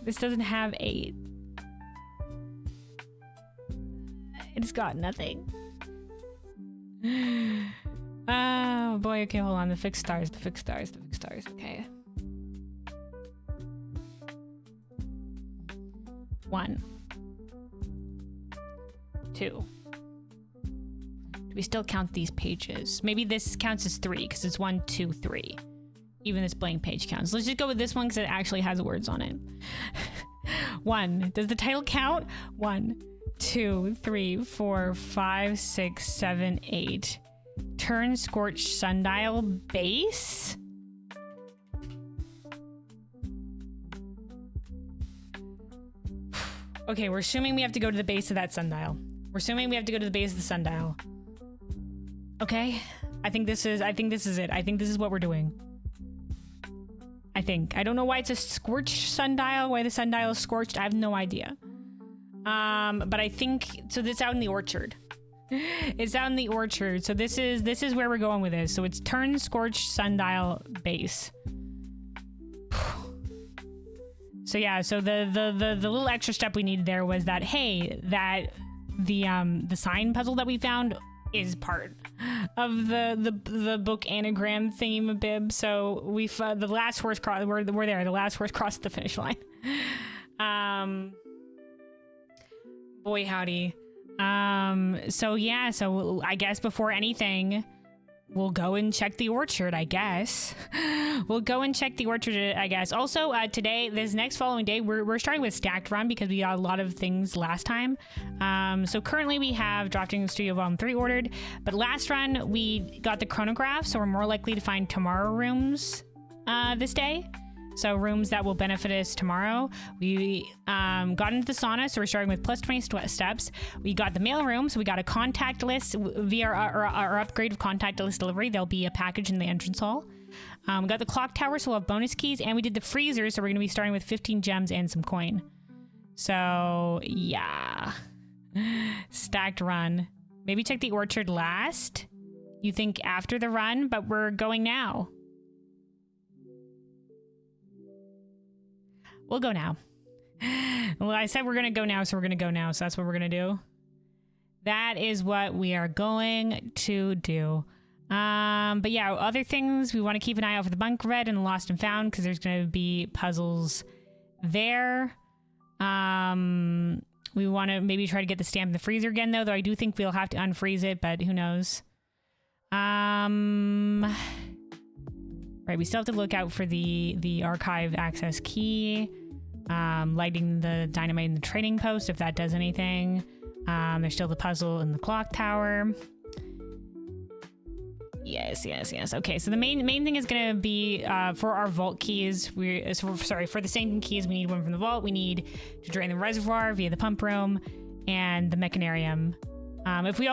This doesn't have 8. It's got nothing. Oh boy. Okay, hold on. The fixed stars. Okay. 1, 2. Do we still count these pages? Maybe this counts as 3 because it's 1, 2, 3. Even this blank page counts. Let's just go with this one because it actually has words on it. 1. Does the title count? 1, 2, 3, 4, 5, 6, 7, 8. Turn scorched sundial base? Okay, we're assuming we have to go to the base of that sundial. Okay? I think this is it. I think this is what we're doing. I think. I don't know why it's a scorched sundial, why the sundial is scorched. I have no idea. But I think, so it's out in the orchard. It's out in the orchard. So this is where we're going with this. So it's turn scorched sundial base. So yeah, so the little extra step we needed there was that, hey, that the sign puzzle that we found is part of the book anagram theme-a-bib. So we've the last horse cross, we're there. The last horse crossed the finish line. Boy howdy. So yeah, so I guess before anything, we'll go and check the orchard, I guess. We'll go and check the orchard, I guess. Also, today, this next following day, we're starting with stacked run because we got a lot of things last time. So currently we have Drafting Studio Volume 3 ordered, but last run we got the chronograph, so we're more likely to find tomorrow rooms this day. So rooms that will benefit us tomorrow. We got into the sauna, so we're starting with plus 20 steps. We got the mail room, so we got a contact list via our upgrade of contact list delivery. There'll be a package in the entrance hall. We got the clock tower, so we'll have bonus keys, and we did the freezer, so we're going to be starting with 15 gems and some coin. So yeah, stacked run. Maybe check the orchard last. You think after the run, but we're going now. We'll go now. Well, I said we're going to go now, so we're going to go now. So that's what we're going to do. That is what we are going to do. But yeah, other things, we want to keep an eye out for the bunk bed and the lost and found because there's going to be puzzles there. We want to maybe try to get the stamp in the freezer again, though I do think we'll have to unfreeze it, but who knows. Right, we still have to look out for the archive access key. Lighting the dynamite in the trading post, if that does anything. There's still the puzzle in the clock tower. Yes. Okay, so the main thing is going to be for our vault keys. For the sanctum keys, we need one from the vault. We need to drain the reservoir via the pump room and the mechanarium. If we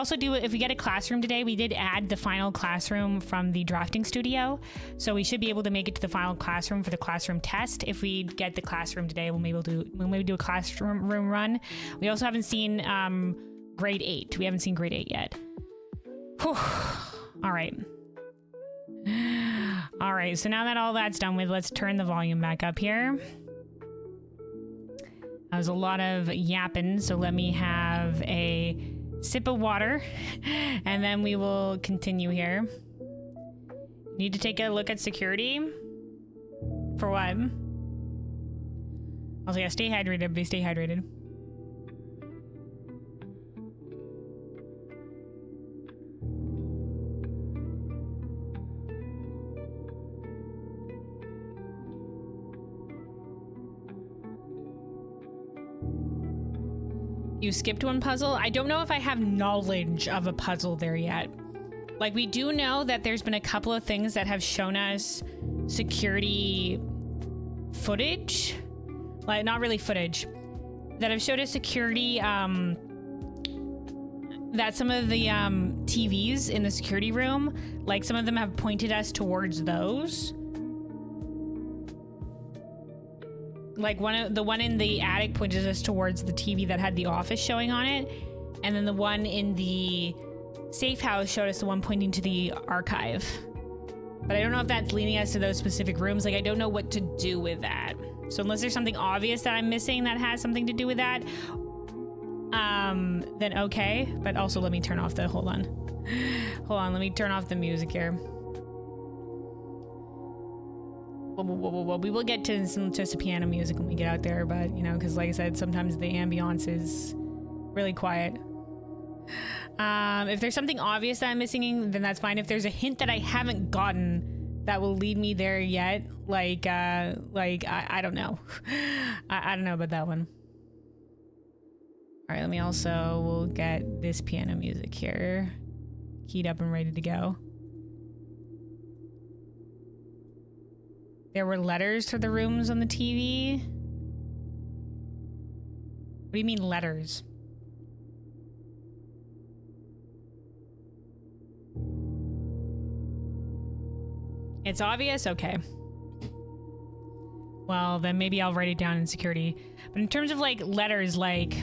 get a classroom today, we did add the final classroom from the drafting studio. So we should be able to make it to the final classroom for the classroom test. If we get the classroom today, we'll maybe do a classroom run. We also haven't seen grade 8. We haven't seen grade 8 yet. Whew. All right. So now that all that's done with, let's turn the volume back up here. That was a lot of yapping, so let me have a sip of water and then we will continue here. Need to take a look at security. For what? Also, yeah, stay hydrated, everybody, stay hydrated. You skipped one puzzle? I don't know if I have knowledge of a puzzle there yet. Like, we do know that there's been a couple of things that have shown us security footage. Like, not really footage. That have showed us security, that some of the TVs in the security room, like some of them have pointed us towards those. Like the one in the attic pointed us towards the TV that had The Office showing on it. And then the one in the safe house showed us the one pointing to the archive. But I don't know if that's leading us to those specific rooms. Like, I don't know what to do with that. So unless there's something obvious that I'm missing that has something to do with that, then okay. But also let me turn off the, hold on, let me turn off the music here. We will get to some piano music when we get out there, but you know, because like I said, sometimes the ambiance is really quiet. If there's something obvious that I'm missing, then that's fine. If there's a hint that I haven't gotten that will lead me there yet, like I don't know. I don't know about that one. All right, let me also, we'll get this piano music here keyed up and ready to go. There were letters to the rooms on the TV. What do you mean letters? It's obvious? Okay. Well, then maybe I'll write it down in security. But in terms of like letters, like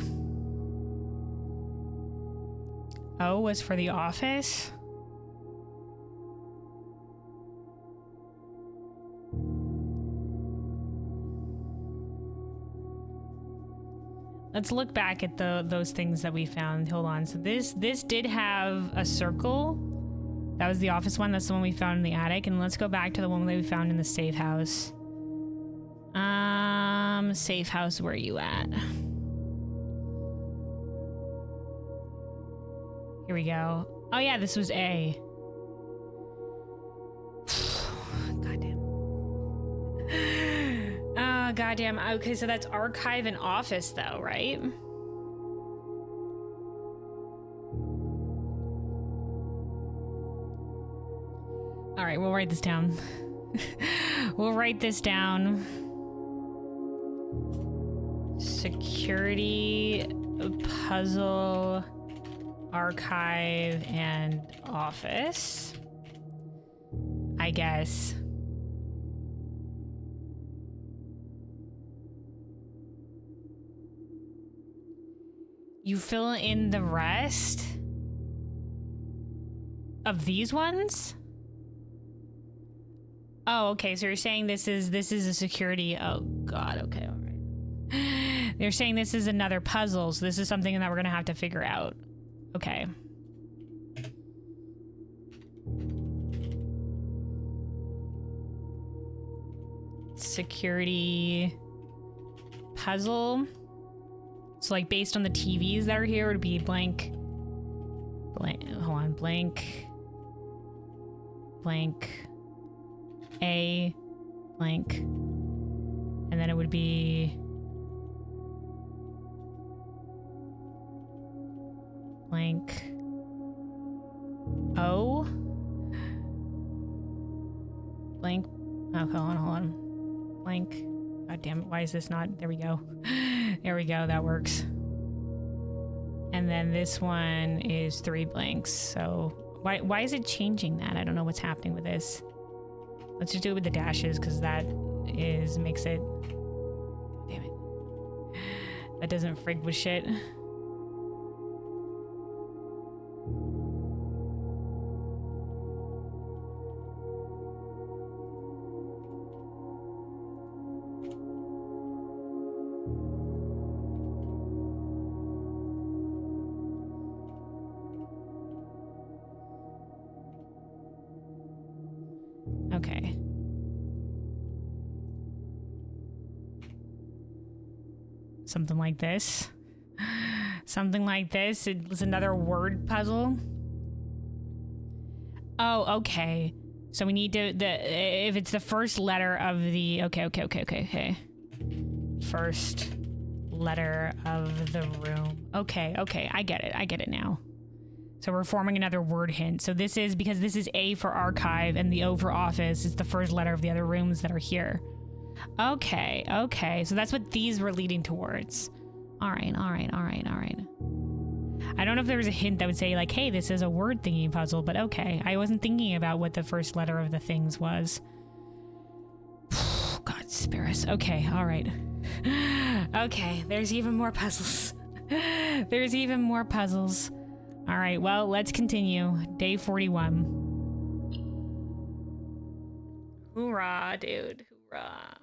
O was for the office. Let's look back at those things that we found. Hold on. So this did have a circle. That was the office one. That's the one we found in the attic. And let's go back to the one that we found in the safe house. Safe house, where are you at? Here we go. Oh yeah, this was A. Goddamn. Oh, goddamn. Okay, so that's archive and office though, right? All right, we'll write this down. We'll write this down. Security, puzzle, archive, and office. I guess. You fill in the rest of these ones? Oh, okay. So you're saying this is a security. Oh God. Okay. All right. They're saying this is another puzzle. So this is something that we're gonna have to figure out. Okay. Security puzzle. So like based on the TVs that are here, it would be blank. Hold on. Blank. A. Blank. And then it would be blank O. Blank. Oh, hold on. Blank. God damn it. Why is this not? There we go. There we go. That works. And then this one is 3 blanks. So why is it changing that? I don't know what's happening with this. Let's just do it with the dashes because that makes it. Damn it. That doesn't frig with shit. Okay. Something like this. Something like this. It was another word puzzle. Oh, okay. So we need to if it's the first letter of the okay. First letter of the room. Okay. I get it now. So we're forming another word hint. So this is because this is A for archive and the O for office is the first letter of the other rooms that are here. Okay. So that's what these were leading towards. All right. I don't know if there was a hint that would say like, hey, this is a word thingy puzzle, but okay. I wasn't thinking about what the first letter of the things was. God, spare us. Okay, all right. Okay, there's even more puzzles. All right, well, let's continue. Day 41. Hoorah, dude. Hoorah.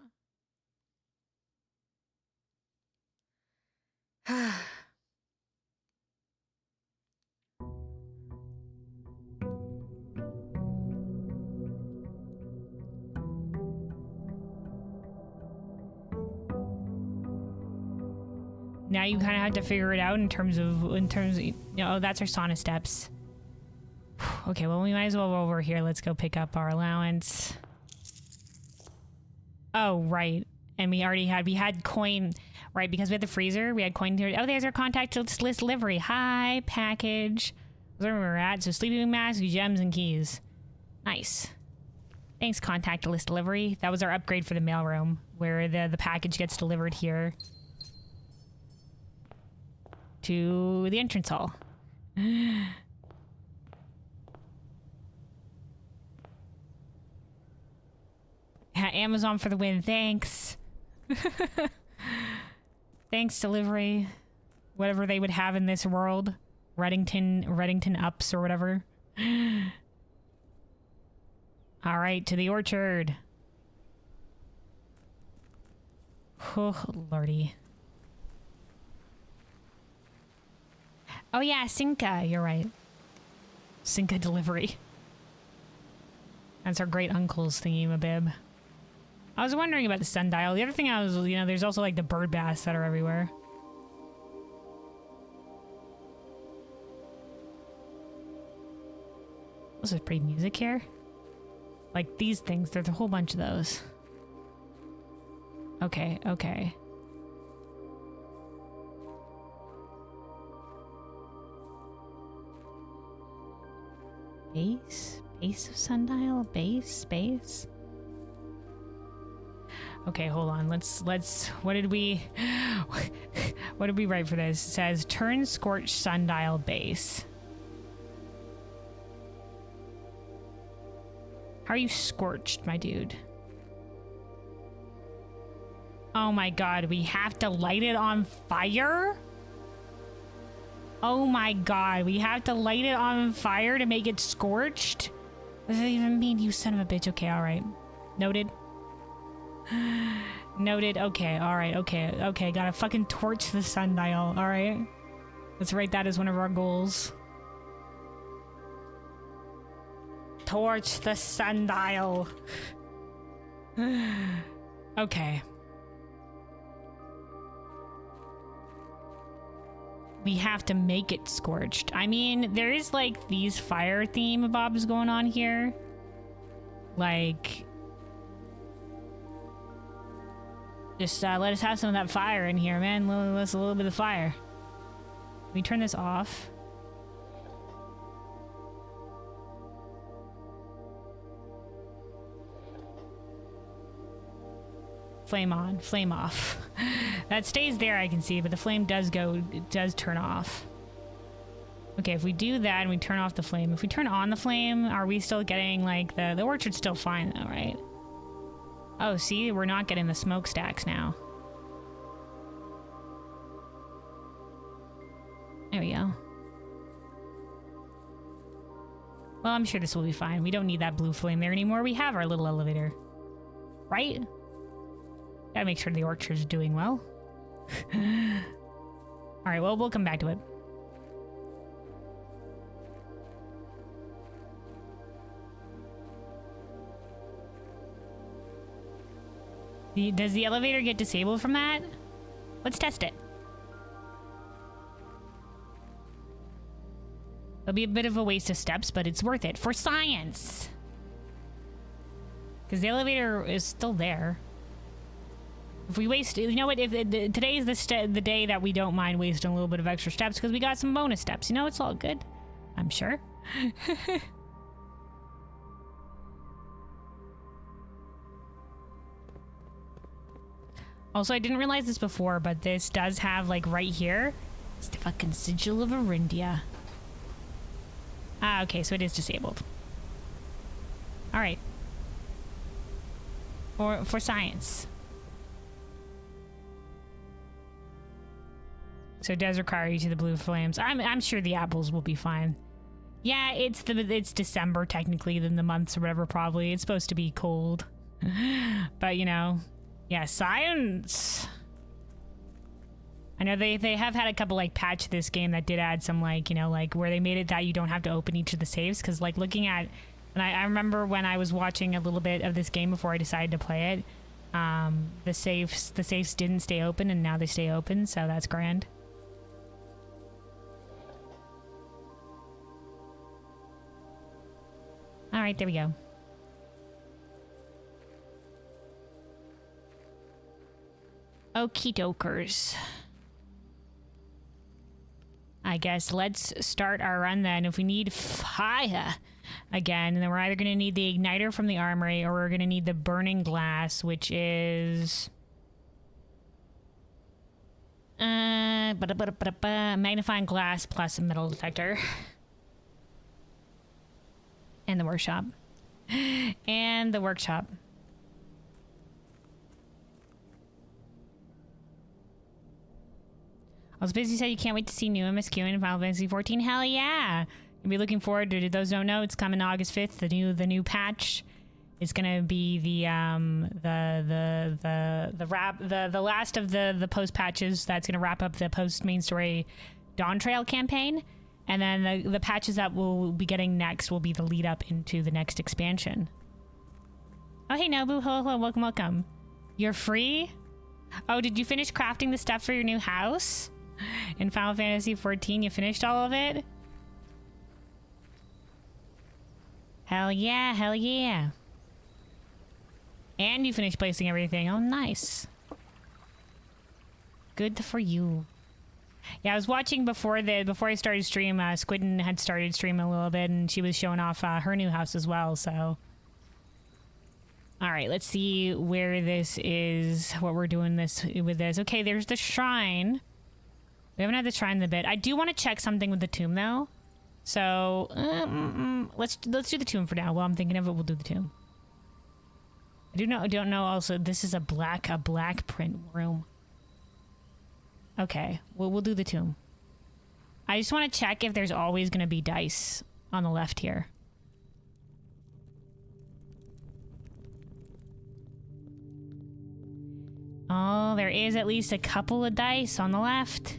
Now you kind of have to figure it out in terms of, you know, oh, that's our sauna steps. Okay, well, we might as well go over here. Let's go pick up our allowance. Oh, right. And we had coin, right? Because we had the freezer, we had coin here. Oh, there's our contact list delivery. Hi, package. That's where we're at. So sleeping mask, gems, and keys. Nice. Thanks, contact list delivery. That was our upgrade for the mailroom, where the package gets delivered here to the entrance hall. Yeah, Amazon for the win, thanks. Thanks, delivery. Whatever they would have in this world. Reddington Ups or whatever. Alright, to the orchard. Oh, lordy. Oh yeah, Cinca, you're right. Cinca delivery. That's our great uncle's thingy-mabib. I was wondering about the sundial. The other thing I was, you know, there's also like the bird baths that are everywhere. This is pretty music here. Like these things, there's a whole bunch of those. Okay, okay. Base? Base of sundial? Base? Base? Okay, hold on. Let's, what did we write for this? It says, turn scorched sundial base. How are you scorched, my dude? Oh my god, we have to light it on fire? Oh my god, we have to light it on fire to make it scorched? What does that even mean, you son of a bitch? Okay, alright. Noted. Noted. Okay, alright, okay, okay. Gotta fucking torch the sundial, alright? Let's write that as one of our goals. Torch the sundial. Okay. We have to make it scorched. I mean, there is like these fire theme-bobs going on here. Like, just let us have some of that fire in here, man. Let's a little bit of fire. Can we turn this off? Flame on, flame off. That stays there, I can see, but the flame does go, it does turn off. Okay, if we do that and we turn off the flame, if we turn on the flame, are we still getting like the orchard's still fine though, right? Oh, see, we're not getting the smokestacks now. There we go. Well, I'm sure this will be fine. We don't need that blue flame there anymore. We have our little elevator. Right? Gotta make sure the orchard's doing well. Alright, well, we'll come back to it. Does the elevator get disabled from that? Let's test it. It'll be a bit of a waste of steps, but it's worth it for science. Because the elevator is still there. If we waste, you know what? If today is the day that we don't mind wasting a little bit of extra steps because we got some bonus steps. You know, it's all good. I'm sure. Also, I didn't realize this before, but this does have, like, right here, it's the fucking sigil of Arindia. Ah, okay, so it is disabled. Alright. For science. So it does require you to the blue flames. I'm sure the apples will be fine. Yeah, it's December, technically, than the months or whatever, probably. It's supposed to be cold. But, you know... Yeah, science. I know they have had a couple like patch this game that did add some like, you know, like where they made it that you don't have to open each of the saves because like looking at, and I remember when I was watching a little bit of this game before I decided to play it, the safes didn't stay open and now they stay open, so that's grand. All right, there we go. Okie dokers. I guess let's start our run then. If we need fire again, then we're either going to need the igniter from the armory or we're going to need the burning glass, which is... magnifying glass plus a metal detector. And the workshop. And the workshop. Also, Busy said you can't wait to see new MSQ in Final Fantasy 14. Hell yeah! You'll be looking forward to those don't know. It's coming August 5th. The new patch. It's gonna be the last of the post patches that's gonna wrap up the post main story Dawn Trail campaign, and then the patches that we'll be getting next will be the lead up into the next expansion. Oh hey Nobu, hello, welcome. You're free? Oh, did you finish crafting the stuff for your new house in Final Fantasy 14? You finished all of it? Hell yeah, hell yeah. And you finished placing everything. Oh, nice. Good for you. Yeah, I was watching before I started stream. Squidden had started streaming a little bit, and she was showing off her new house as well. So, all right, let's see where this is. What we're doing with this. Okay, there's the shrine. We haven't had the shrine in a bit. I do want to check something with the tomb though. So let's do the tomb for now. While I'm thinking of it, we'll do the tomb. I don't know also, this is a black print room. Okay, we'll do the tomb. I just want to check if there's always going to be dice on the left here. Oh, there is at least a couple of dice on the left.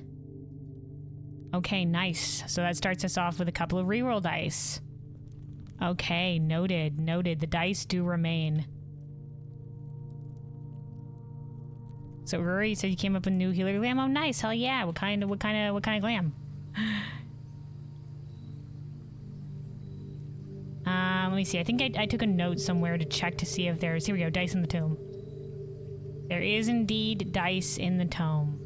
Okay, nice. So that starts us off with a couple of reroll dice. Okay, noted. The dice do remain. So Rory said you came up with new healer glam. Oh, nice. Hell yeah. What kind of glam? Let me see. I think I took a note somewhere to check to see if there's... Here we go. Dice in the tome. There is indeed dice in the tome.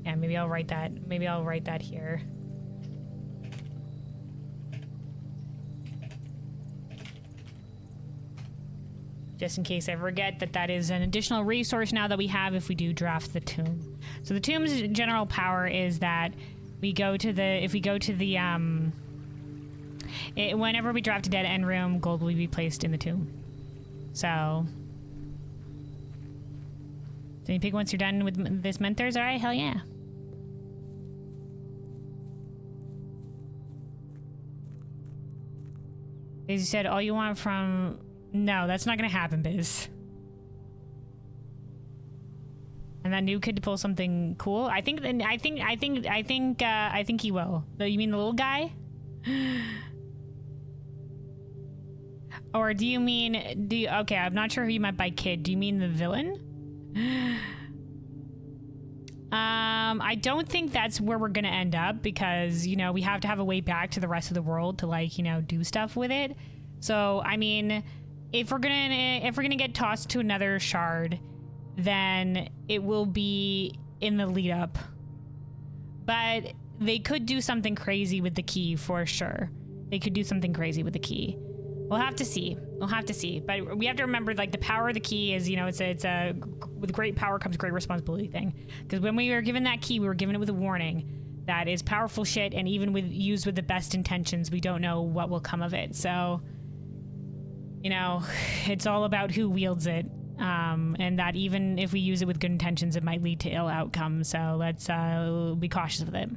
Yeah, maybe I'll write that. Maybe I'll write that here. Just in case I forget that is an additional resource now that we have if we do draft the tomb. So the tomb's general power is that whenever we draft a dead end room, gold will be placed in the tomb. So you pick once you're done with this Menthers? Alright, hell yeah. As you said, all you want from... No, that's not gonna happen, Biz. And that new kid to pull something cool. I think he will. You mean the little guy? Or do you mean? Okay, I'm not sure who you meant by kid. Do you mean the villain? I don't think that's where we're gonna end up because we have to have a way back to the rest of the world to do stuff with it. So I mean. If we're gonna get tossed to another shard, then it will be in the lead up. But they could do something crazy with the key for sure. They could do something crazy with the key. We'll have to see. But we have to remember, the power of the key is, it's a with great power comes great responsibility thing. Because when we were given that key, we were given it with a warning that is powerful shit, and even used with the best intentions, we don't know what will come of it. So. It's all about who wields it, and that even if we use it with good intentions, it might lead to ill outcomes. So let's be cautious with it.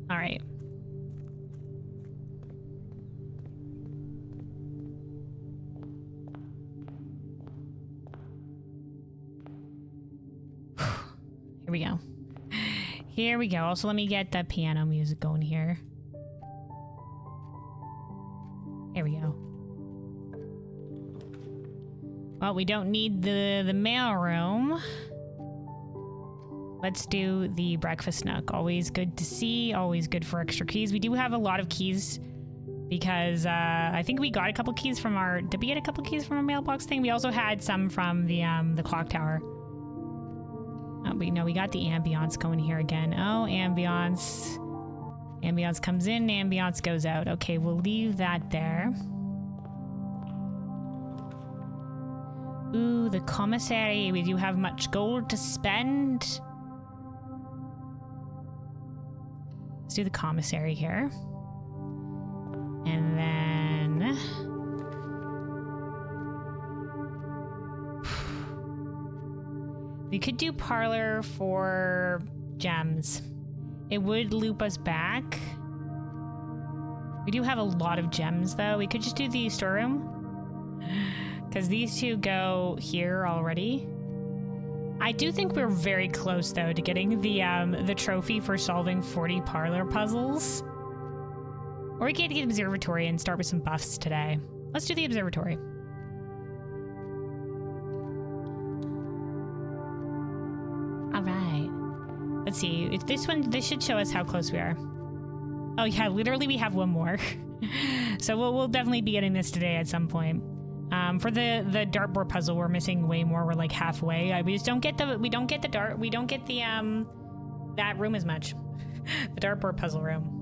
All right. Here we go. Also, let me get the piano music going here. There we go. Well, we don't need the mail room. Let's do the breakfast nook. Always good to see. Always good for extra keys. We do have a lot of keys because I think we got a couple keys from our... Did we get a couple keys from our mailbox thing? We also had some from the clock tower. We got the ambiance going here again. Oh, ambiance. Ambiance comes in, ambiance goes out. Okay, we'll leave that there. Ooh, the commissary. We do have much gold to spend. Let's do the commissary here. And then... we could do parlor for gems. It would loop us back. We do have a lot of gems, though. We could just do the storeroom. Because these two go here already. I do think we're very close, though, to getting the trophy for solving 40 parlor puzzles. Or we could get the observatory and start with some buffs today. Let's do the observatory. All right. Let's see. If this should show us how close we are. Oh yeah, literally we have one more. So we'll definitely be getting this today at some point. For the dartboard puzzle, we're missing way more. We're like halfway. We just don't get that room as much. The dartboard puzzle room.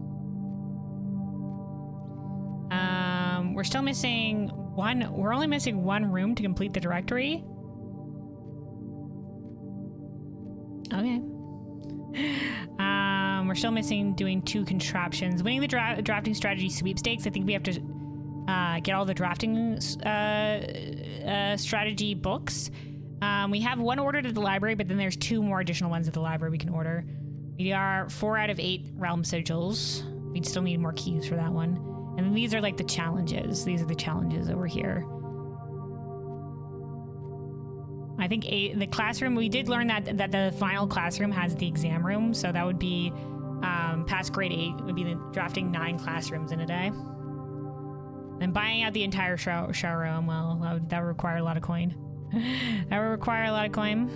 We're still missing one. We're only missing one room to complete the directory. Okay. We're still missing doing 2 contraptions. Winning the drafting strategy sweepstakes. I think we have to get all the drafting strategy books. We have one ordered at the library, but then there's 2 more additional ones at the library we can order. We are 4 out of 8 realm sigils. We'd still need more keys for that one. And then these are like the challenges. These are the challenges over here. I think the classroom, we did learn that the final classroom has the exam room, so that would be past grade 8 would be the drafting 9 classrooms in a day. And buying out the entire shower room, well, that would require a lot of coin. That would require a lot of coin.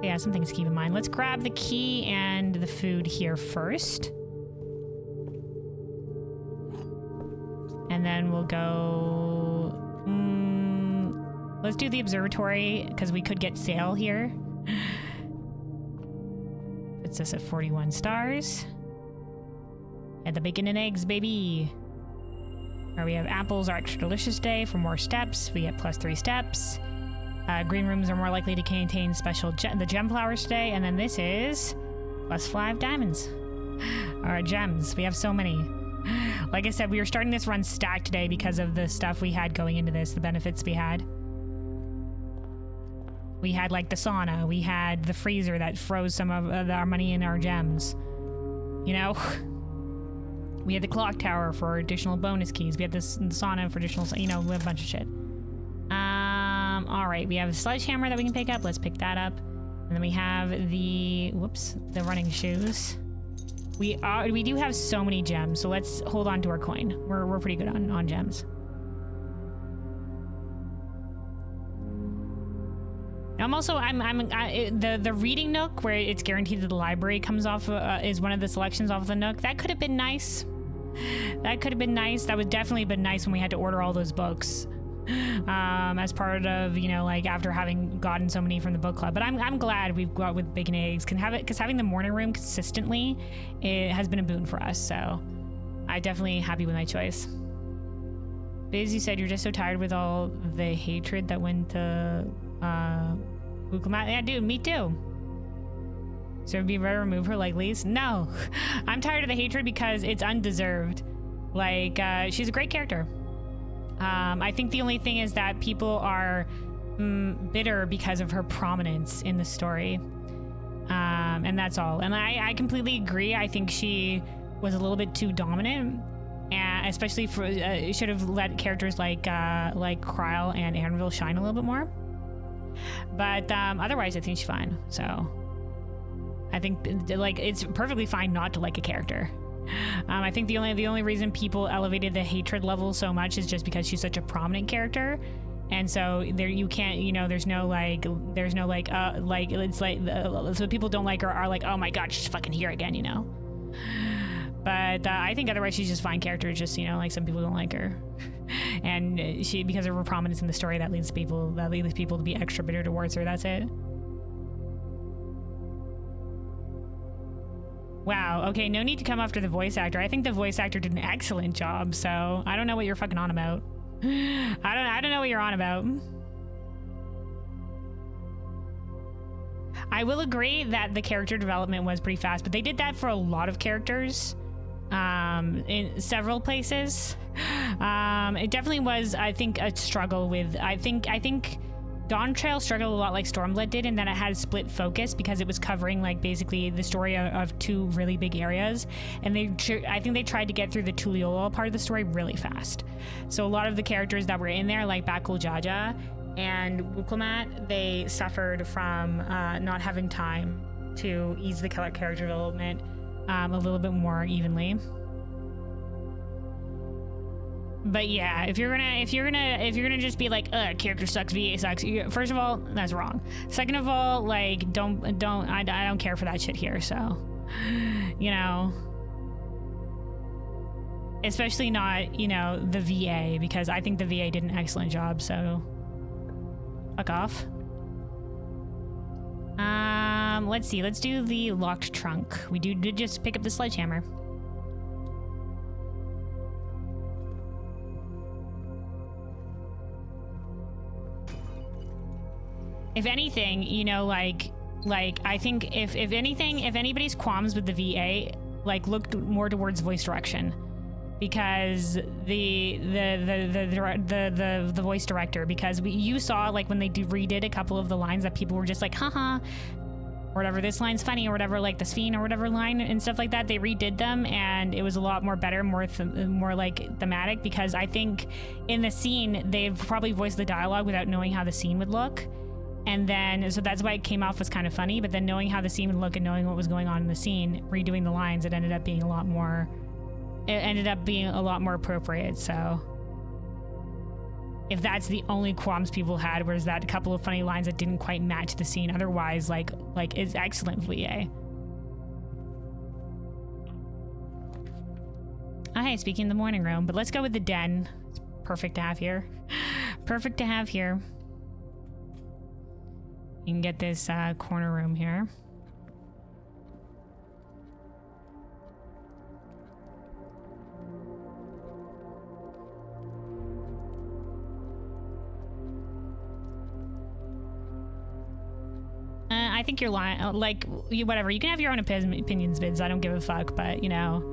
Yeah, some things to keep in mind. Let's grab the key and the food here first. And then we'll go... let's do the observatory, because we could get sail here. Puts us at 41 stars. And the bacon and eggs, baby. Or we have apples, our extra delicious day for more steps. We get plus 3 steps. Green rooms are more likely to contain the gem flowers today. And then this is plus 5 diamonds. Or gems. We have so many. Like I said, we were starting this run stacked today because of the stuff we had going into this, the benefits we had. We had like the sauna. We had the freezer that froze some of our money in our gems. You know? We had the clock tower for additional bonus keys. We had this sauna for additional, you know, we have a bunch of shit. All right, we have a sledgehammer that we can pick up. Let's pick that up. And then we have the running shoes. We do have so many gems, so let's hold on to our coin. We're pretty good on gems. The reading nook where it's guaranteed that the library comes off is one of the selections off the nook. That could have been nice. That could have been nice. That would definitely have been nice when we had to order all those books. As part of, you know, like after having gotten so many from the book club. But I'm glad we've got with bacon and eggs, can have it, because having the morning room consistently, it has been a boon for us. So I'm definitely happy with my choice. Biz, you said you're just so tired with all the hatred that went to Buklamat. Yeah, dude, me too. So it'd be better to remove her like Lise? No, I'm tired of the hatred because it's undeserved. Like, she's a great character. I think the only thing is that people are bitter because of her prominence in the story. And that's all. And I completely agree. I think she was a little bit too dominant, and especially for should have let characters like Kryle and Anvil shine a little bit more. But otherwise, I think she's fine. So I think like it's perfectly fine not to like a character. I think the only reason people elevated the hatred level so much is just because she's such a prominent character, and so there you can't, you know, there's no it's like so people don't like her are like, oh my god, she's fucking here again, you know. But I think otherwise she's just fine character. Just, you know, like some people don't like her, and she, because of her prominence in the story, that leads people to be extra bitter towards her. That's it. Wow, okay, no need to come after the voice actor. I think the voice actor did an excellent job, so I don't know what you're fucking on about. I don't know what you're on about. I will agree that the character development was pretty fast, but they did that for a lot of characters in several places. It definitely was, I think, a struggle with, I think Dawn Trail struggled a lot like Stormblood did, and then it had split focus because it was covering like basically the story of two really big areas, and I think they tried to get through the Tuliyola part of the story really fast. So a lot of the characters that were in there, like Bakul Jaja and Wuklamat, they suffered from not having time to ease the character development a little bit more evenly. But yeah, if you're gonna just be like, character sucks, VA sucks. First of all, that's wrong. Second of all, like, I don't care for that shit here. So, you know, especially not, you know, the VA, because I think the VA did an excellent job. So, fuck off. Let's see. Let's do the locked trunk. We did just pick up the sledgehammer. If anything, you know, like I think if anything, if anybody's qualms with the VA, like, look more towards voice direction, because the voice director, because you saw, like, when they redid a couple of the lines that people were just like, haha, or whatever, this line's funny, or whatever, like the Sphene or whatever line and stuff like that, they redid them, and it was a lot more better, more like thematic, because I think in the scene they've probably voiced the dialogue without knowing how the scene would look. And then, so that's why it came off as kind of funny, but then knowing how the scene would look and knowing what was going on in the scene, redoing the lines, it ended up being a lot more appropriate. So if that's the only qualms people had, was that a couple of funny lines that didn't quite match the scene, otherwise, like it's excellent VA. Okay, speaking of the morning room, but let's go with the den. It's perfect to have here. Perfect to have here. You can get this corner room here. I think you're lying. Like, whatever. You can have your own opinions, Vids. I don't give a fuck. But, you know,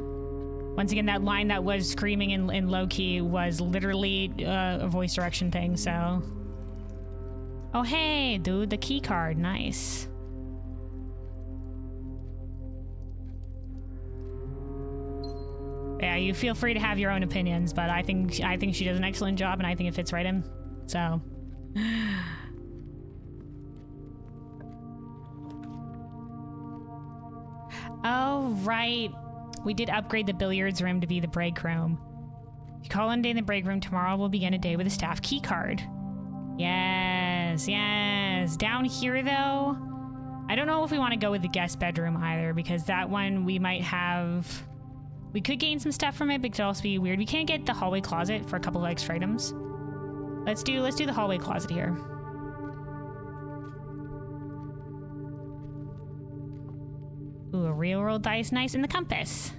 once again, that line that was screaming in low key was literally a voice direction thing, so. Oh, hey, dude, the key card. Nice. Yeah, you feel free to have your own opinions, but I think she does an excellent job, and I think it fits right in. So. Oh, right. We did upgrade the billiards room to be the break room. If you call in a day in the break room, tomorrow we'll begin a day with a staff key card. Yes, yes. Down here, though, I don't know if we want to go with the guest bedroom either, because that one we might have... We could gain some stuff from it, but it could also be weird. We can't get the hallway closet for a couple of extra items. Let's do the hallway closet here. Ooh, a real world dice, nice, and the compass.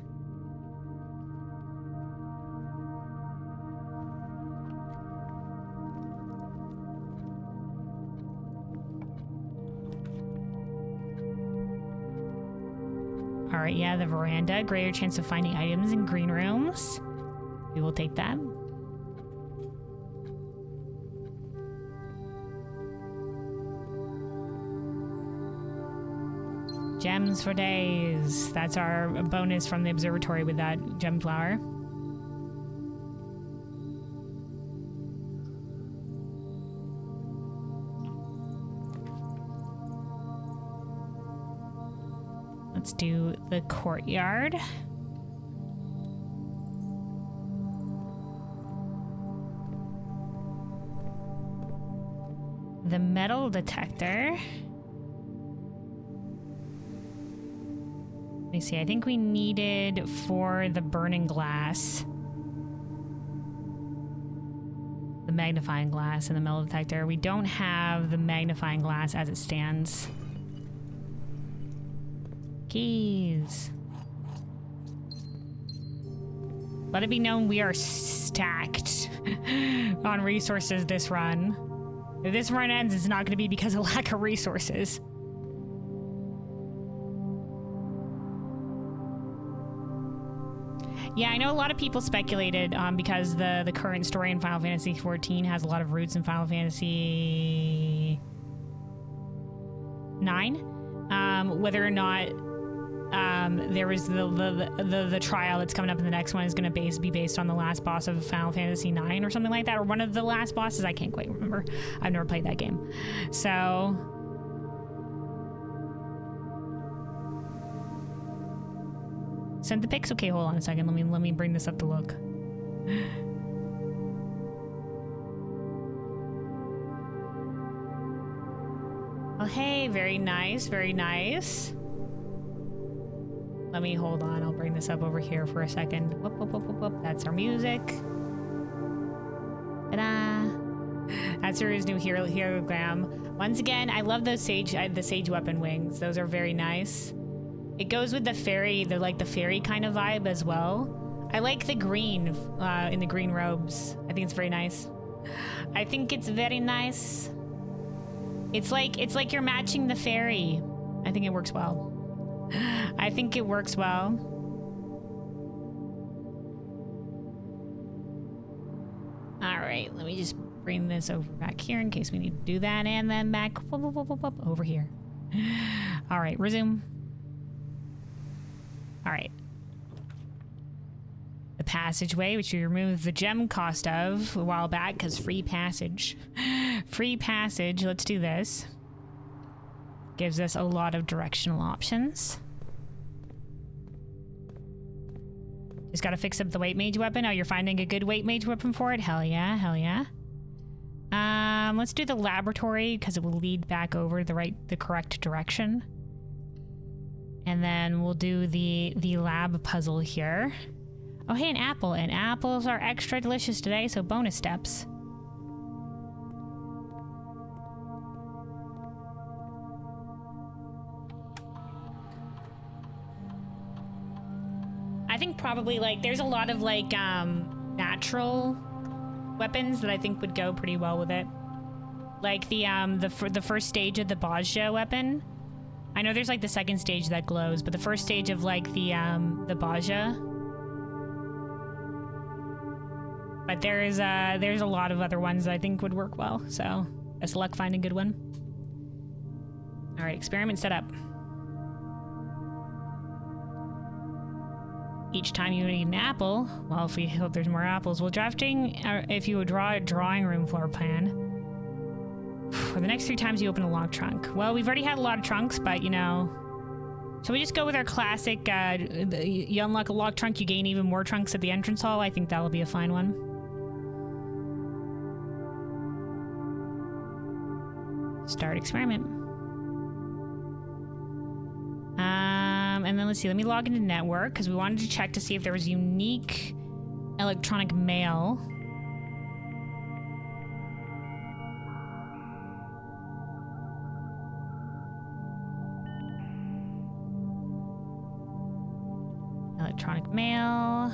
All right, yeah, the veranda, greater chance of finding items in green rooms. We will take that. Gems for days. That's our bonus from the observatory with that gem flower. Let's do the courtyard. The metal detector. Let me see, I think we needed for the burning glass, the magnifying glass and the metal detector. We don't have the magnifying glass as it stands. Keys. Let it be known we are stacked on resources this run. If this run ends, it's not going to be because of lack of resources. Yeah, I know a lot of people speculated because the current story in Final Fantasy XIV has a lot of roots in Final Fantasy 9. Whether or not there was the trial that's coming up in the next one is going to be based on the last boss of Final Fantasy 9 or something like that, or one of the last bosses. I can't quite remember. I've never played that game, so. Send the pics. Okay, hold on a second. Let me bring this up to look. Oh, hey, very nice, very nice. Let me hold on. I'll bring this up over here for a second. Whoop, whoop, whoop, whoop, whoop. That's our music. Ta-da! That's her new hologram. Once again, I love those the sage weapon wings. Those are very nice. It goes with the fairy, the fairy kind of vibe as well. I like the green in the green robes. I think it's very nice. I think it's very nice. It's like you're matching the fairy. I think it works well. I think it works well. All right, let me just bring this over back here in case we need to do that, and then back over here. All right, resume. All right. The passageway, which we removed the gem cost of a while back because free passage. Free passage. Let's do this. Gives us a lot of directional options. Just gotta fix up the weight mage weapon. Oh, you're finding a good weight mage weapon for it? Hell yeah, hell yeah. Let's do the laboratory because it will lead back over the correct direction. And then we'll do the lab puzzle here. Oh, hey, an apple. And apples are extra delicious today, so bonus steps. I think probably, there's a lot of, natural weapons that I think would go pretty well with it. Like the first stage of the Bajja weapon. I know there's the second stage that glows, but the first stage of the Bajja. But there's a lot of other ones that I think would work well. So best of luck finding a good one. All right, experiment set up. Each time you eat an apple, well, if we hope there's more apples, well, if you would draw a drawing room floor plan. For the next 3 times you open a locked trunk. Well, we've already had a lot of trunks, but so we just go with our classic, you unlock a locked trunk, you gain even more trunks at the entrance hall. I think that'll be a fine one. Start experiment. And then let's see, let me log into network because we wanted to check to see if there was unique electronic mail. Electronic mail.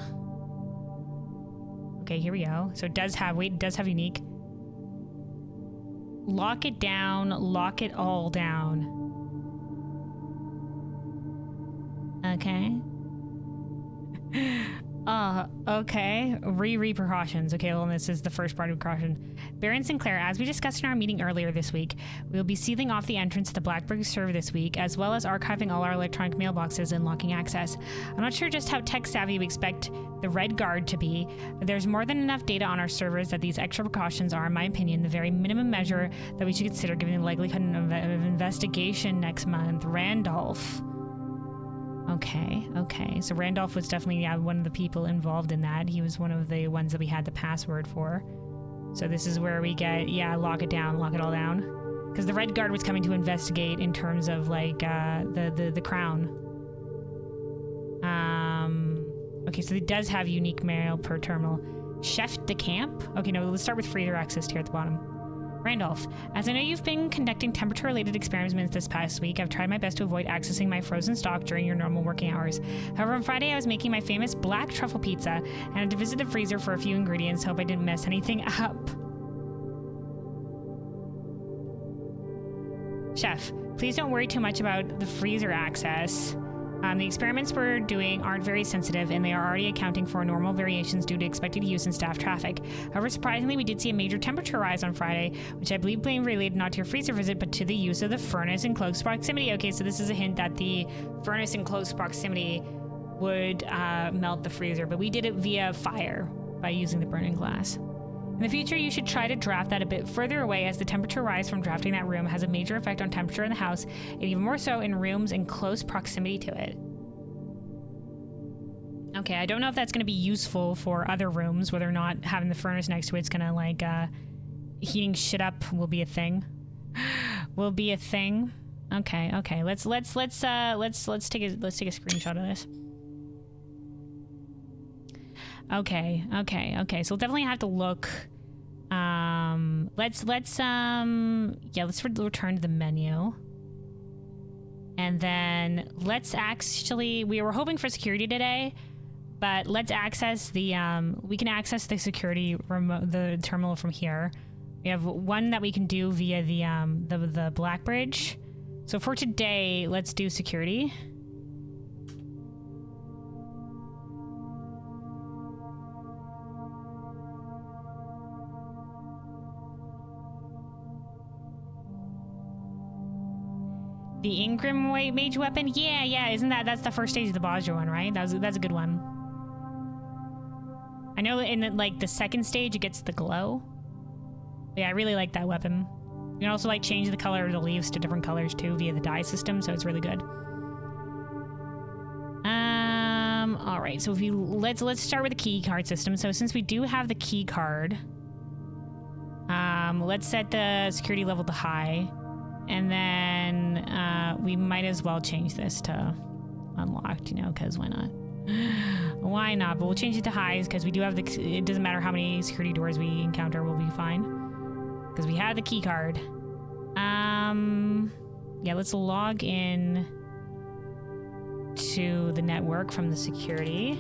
Okay, here we go. So it does have unique. Lock it down, lock it all down. Okay. Okay. Precautions. Okay, well, this is the first part of precaution. Baron Sinclair, as we discussed in our meeting earlier this week, we will be sealing off the entrance to the Blackberg server this week, as well as archiving all our electronic mailboxes and locking access. I'm not sure just how tech-savvy we expect the Red Guard to be, but there's more than enough data on our servers that these extra precautions are, in my opinion, the very minimum measure that we should consider given the likelihood of investigation next month. Randolph. Okay. So Randolph was definitely one of the people involved in that. He was one of the ones that we had the password for. So this is where we get, lock it down, lock it all down. Because the Red Guard was coming to investigate in terms of, the crown. Okay, so it does have unique mail per terminal. Chef de Camp? Okay, no, let's start with freezer access here at the bottom. Randolph, as I know you've been conducting temperature-related experiments this past week, I've tried my best to avoid accessing my frozen stock during your normal working hours. However, on Friday I was making my famous black truffle pizza and had to visit the freezer for a few ingredients. Hope I didn't mess anything up. Chef, please don't worry too much about the freezer access. The experiments we're doing aren't very sensitive, and they are already accounting for normal variations due to expected use in staff traffic. However, surprisingly, we did see a major temperature rise on Friday, which I believe being related not to your freezer visit, but to the use of the furnace in close proximity. Okay, so this is a hint that the furnace in close proximity would melt the freezer, but we did it via fire by using the burning glass. In the future, you should try to draft that a bit further away, as the temperature rise from drafting that room has a major effect on temperature in the house, and even more so in rooms in close proximity to it. Okay, I don't know if that's going to be useful for other rooms, whether or not having the furnace next to it's going to, like, heating shit up will be a thing. Will be a thing. Okay, okay. Let's take a screenshot of this. Okay. So we'll definitely have to look. Let's return to the menu. And then let's actually, we were hoping for security today, but let's access the, we can access the security remote, the terminal from here. We have one that we can do via the Black Bridge. So for today, let's do security. The Ingram mage weapon? Yeah, isn't that's the first stage of the Bajra one, right? That's a good one. I know in like the second stage it gets the glow. But yeah, I really like that weapon. You can also like change the color of the leaves to different colors too via the dye system, so it's really good. All right, so if you let's start with the key card system. So since we do have the key card, let's set the security level to high. And then we might as well change this to unlocked, you know, because why not? Why not? But we'll change it to highs because we do have it doesn't matter how many security doors we encounter, we'll be fine. Because we have the key card. Yeah, let's log in to the network from the security.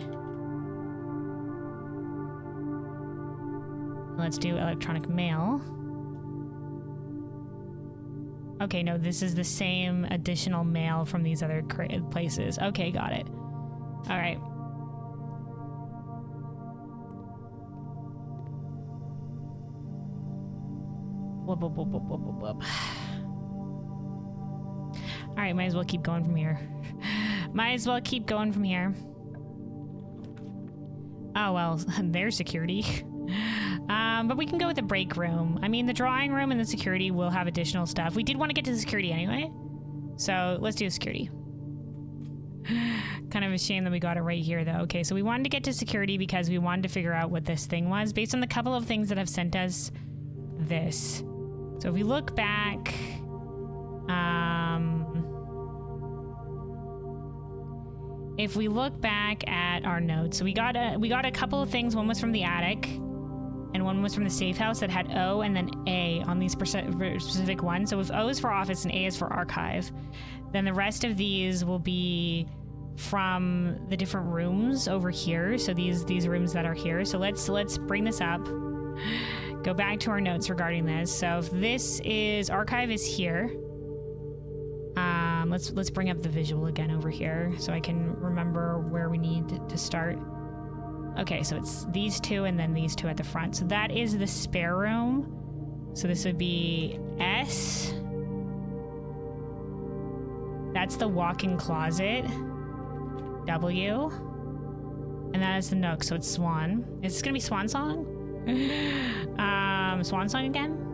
Let's do electronic mail. Okay, no, this is the same additional mail from these other places. Okay, got it. All right. Whoop, whoop, whoop, whoop, whoop, whoop, whoop. All right, might as well keep going from here. Might as well keep going from here. Oh, well, there's security. But we can go with the break room. I mean, the drawing room and the security will have additional stuff. We did want to get to the security anyway. So let's do security. Kind of a shame that we got it right here, though. Okay, so we wanted to get to security because we wanted to figure out what this thing was based on the couple of things that have sent us this. So if we look back... if we look back at our notes, so we got a couple of things. One was from the attic, and one was from the safe house that had O and then A on these specific ones. So if O is for office and A is for archive, then the rest of these will be from the different rooms over here. So these rooms that are here. So let's bring this up. Go back to our notes regarding this. So if this is archive is here. Let's bring up the visual again over here so I can remember where we need to start. Okay, so it's these two and then these two at the front. So that is the spare room. So this would be S. That's the walk-in closet. W. And that is the nook, so it's Swan. Is this gonna be Swan Song? Swan Song again?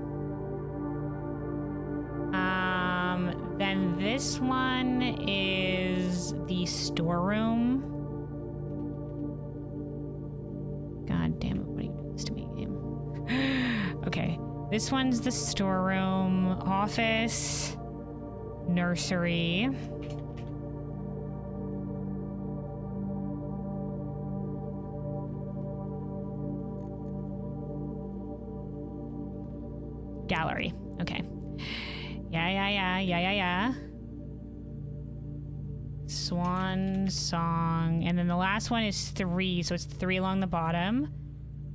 Then this one is the storeroom. God damn it, what are you doing this to me, game? Okay, this one's the storeroom, office, nursery. Gallery, okay. Yeah. Swan Song. And then the last one is 3, so it's 3 along the bottom.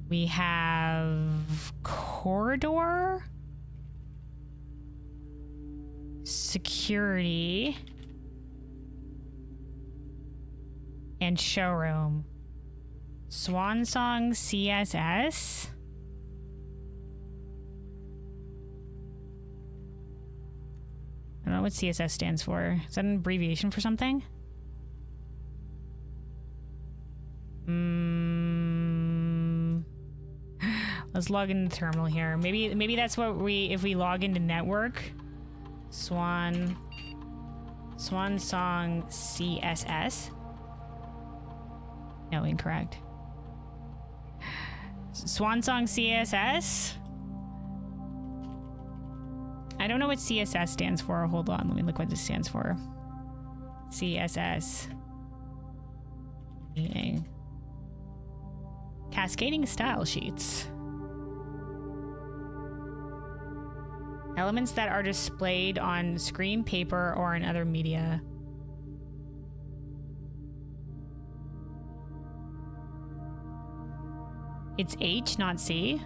We have corridor, security, and showroom. Swan Song CSS? I don't know what CSS stands for. Is that an abbreviation for something? Let's log into the terminal here. Maybe that's what if we log into network. Swan Song CSS. No, incorrect. Swan Song CSS? I don't know what CSS stands for. Hold on, let me look what this stands for. CSS. Meaning. Cascading style sheets. Elements that are displayed on screen, paper, or in other media. It's H, not C.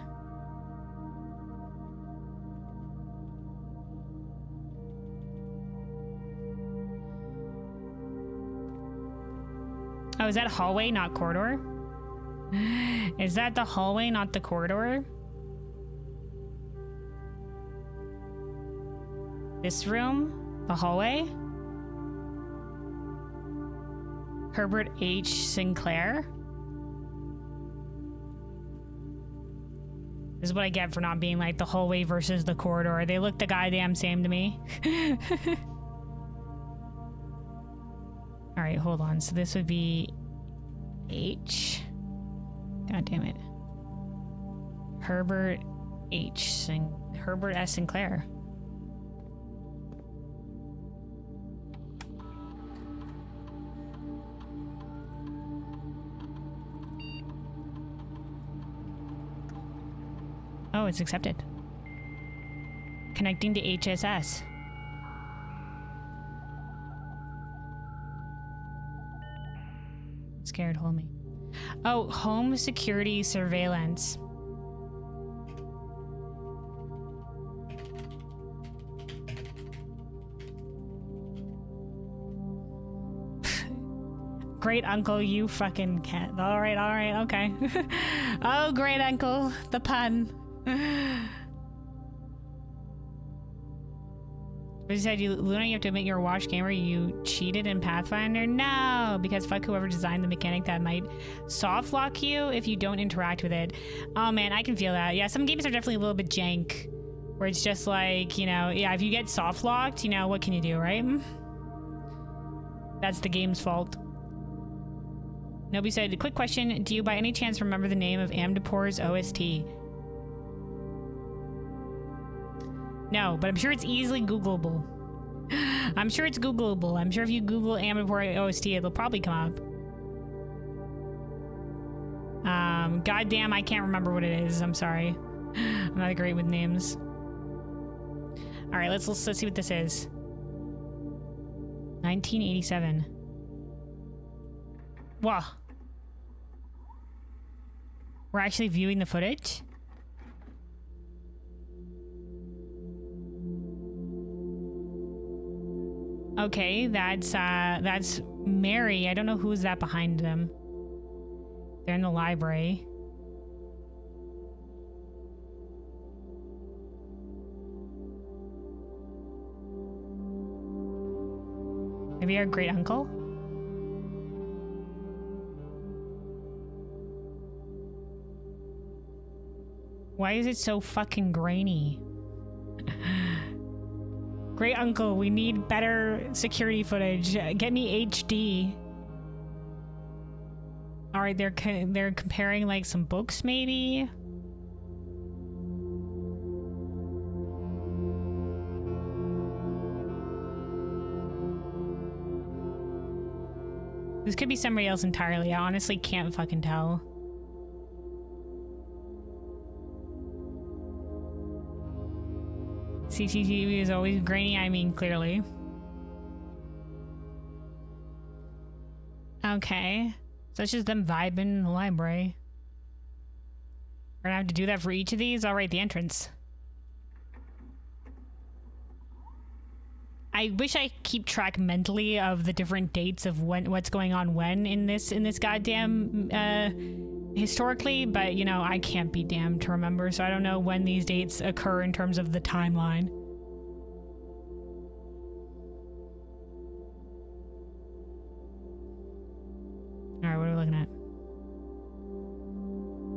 Oh, is that hallway, not corridor? Is that the hallway, not the corridor? This room? The hallway? Herbert H. Sinclair? This is what I get for not being like the hallway versus the corridor. They look the goddamn same to me. Alright, hold on. So this would be H. God damn it. Herbert S. Sinclair. Oh, it's accepted. Connecting to HSS. Scared, hold me. Oh, home security surveillance. Great uncle, you fucking can't. All right, okay. Oh, great uncle, the pun. But you said, Luna, you have to admit you're a wash gamer. You cheated in Pathfinder? No, because fuck whoever designed the mechanic that might soft lock you if you don't interact with it. Oh man, I can feel that. Yeah, some games are definitely a little bit jank, where it's just like, you know, yeah, if you get soft locked, you know, what can you do, right? That's the game's fault. Nobody said, quick question, do you by any chance remember the name of Amdapor's OST? No, but I'm sure it's easily Googleable. I'm sure it's Googleable. I'm sure if you Google Amdapor OST, it'll probably come up. Goddamn, I can't remember what it is. I'm sorry. I'm not great with names. All right, let's see what this is. 1987. Wow. We're actually viewing the footage? Okay, that's Mary. I don't know who's that behind them. They're in the library. Maybe our great uncle? Why is it so fucking grainy? Great uncle, we need better security footage. Get me HD. All right, they're comparing like some books, maybe. This could be somebody else entirely. I honestly can't fucking tell. CCTV is always grainy, I mean, clearly. Okay. So it's just them vibing in the library. We're gonna have to do that for each of these? Alright, the entrance. I wish I keep track mentally of the different dates of what's going on when in this goddamn historically, but you know, I can't be damned to remember, so I don't know when these dates occur in terms of the timeline. All right, what are we looking at?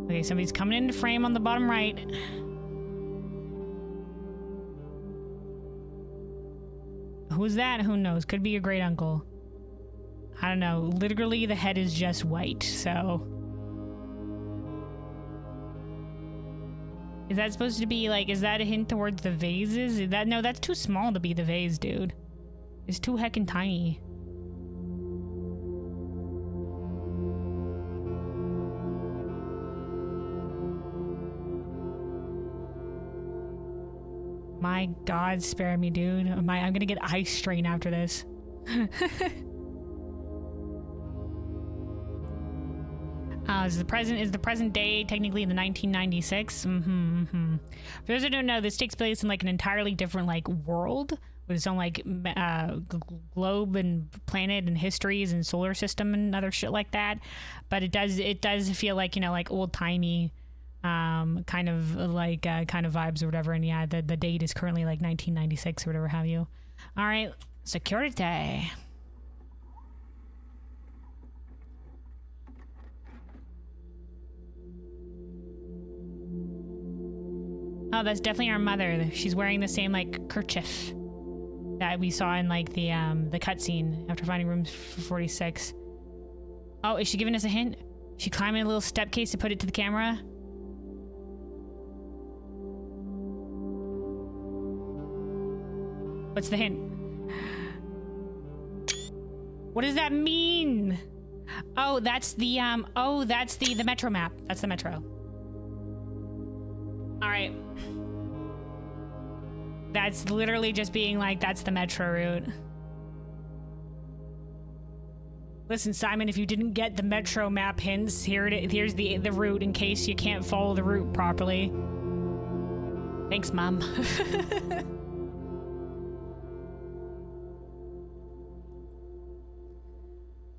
Okay, somebody's coming into frame on the bottom right. Who's that? Who knows? Could be your great uncle. I don't know. Literally, the head is just white, so. Is that supposed to be like, is that a hint towards the vases? Is that, no, that's too small to be the vase, dude. It's too heckin' tiny. My God, spare me, dude. I'm gonna get eye strain after this. Is the present day technically in the 1996? For those who don't know, this takes place in like an entirely different like world with its own like globe and planet and histories and solar system and other shit like that. But it does feel like, you know, like old timey kind of vibes or whatever. And yeah, the date is currently like 1996 or whatever have you. All right, security. Oh, that's definitely our mother. She's wearing the same like kerchief that we saw in like the cutscene after finding room 46. Oh, is she giving us a hint? She climbing a little step case to put it to the camera? What's the hint? What does that mean? Oh, that's the the metro map. That's the metro. All right. That's literally just being like, that's the metro route. Listen, Simon, if you didn't get the metro map hints, here's the route in case you can't follow the route properly. Thanks, Mom.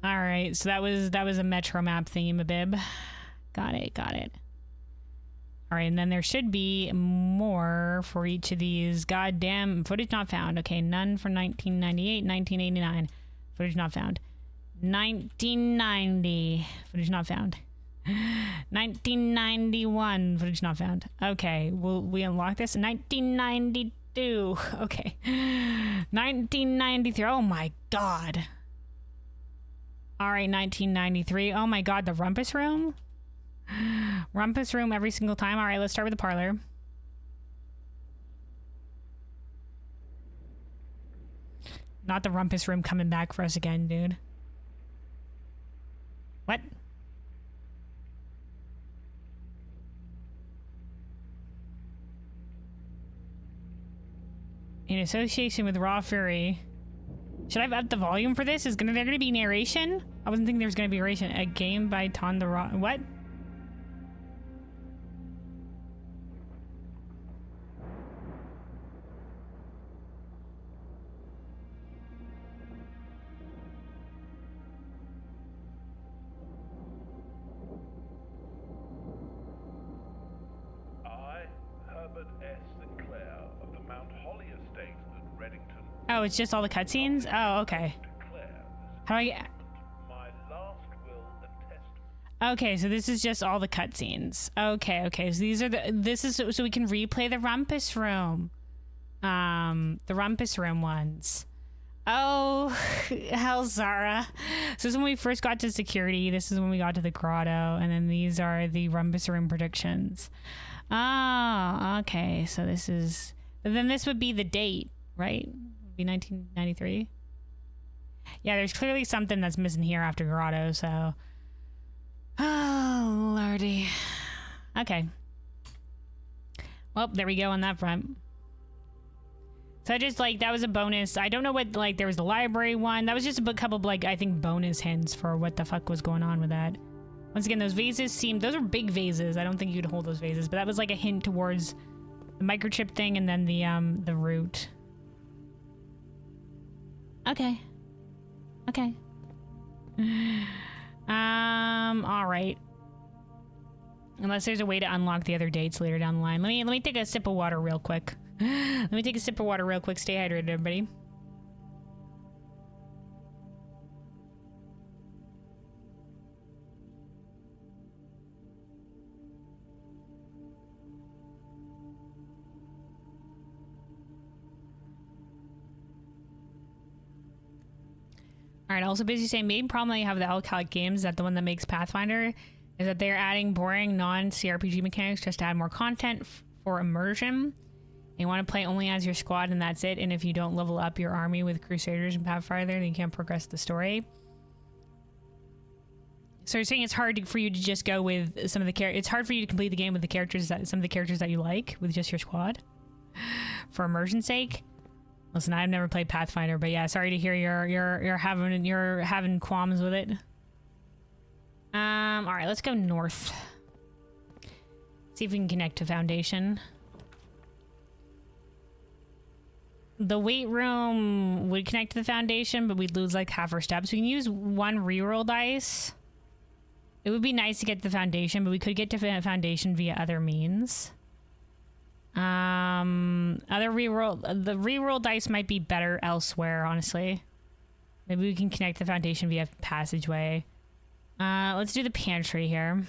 All right, so that was a metro map theme-a-bib. Got it. All right, and then there should be more for each of these. Goddamn, footage not found. Okay, none for 1998, 1989. Footage not found. 1990. Footage not found. 1991. Footage not found. Okay, will we unlock this? 1992. Okay. 1993. Oh my God. All right, 1993. Oh my God, the rumpus room? Rumpus room every single time. All right, let's start with the parlor. Not the rumpus room coming back for us again, dude. What? In association with Raw Fury. Should I have upped the volume for this? Is there gonna be narration? I wasn't thinking there was gonna be narration. A game by Ton the Raw. What? Oh, it's just all the cutscenes? Oh, okay. How do I get... Okay, so this is just all the cutscenes. Okay. So these are this is so we can replay the rumpus room. The rumpus room ones. Oh, hell, Zara. So this is when we first got to security. This is when we got to the grotto. And then these are the rumpus room predictions. Oh, okay. So this is... Then this would be the date, right? 1993. Yeah, there's clearly something that's missing here after grotto, so oh lordy. Okay, well, there we go on that front. So I just like, that was a bonus. I don't know what, like, there was the library one that was just a couple of, like, I think bonus hints for what the fuck was going on with that. Once again, those vases those are big vases. I don't think you could hold those vases, but that was like a hint towards the microchip thing and then the route. Okay. Okay. All right. Unless there's a way to unlock the other dates later down the line. Let me take a sip of water real quick. Let me take a sip of water real quick. Stay hydrated, everybody. All right, also busy saying main problem that you have with the Alcalc games, that the one that makes Pathfinder, is that they're adding boring non-CRPG mechanics just to add more content for immersion. You want to play only as your squad and that's it, and if you don't level up your army with Crusaders and Pathfinder, then you can't progress the story. So you're saying it's hard for you to just go with some of the characters. It's hard for you to complete the game with the characters that some of the characters that you like with just your squad for immersion's sake. Listen, I've never played Pathfinder, but yeah, sorry to hear you're having qualms with it. All right, let's go north. See if we can connect to Foundation. The weight room would connect to the Foundation, but we'd lose like half our steps. We can use one reroll dice. It would be nice to get to the Foundation, but we could get to the Foundation via other means. The reroll dice might be better elsewhere, honestly. Maybe we can connect the Foundation via passageway. Let's do the pantry here.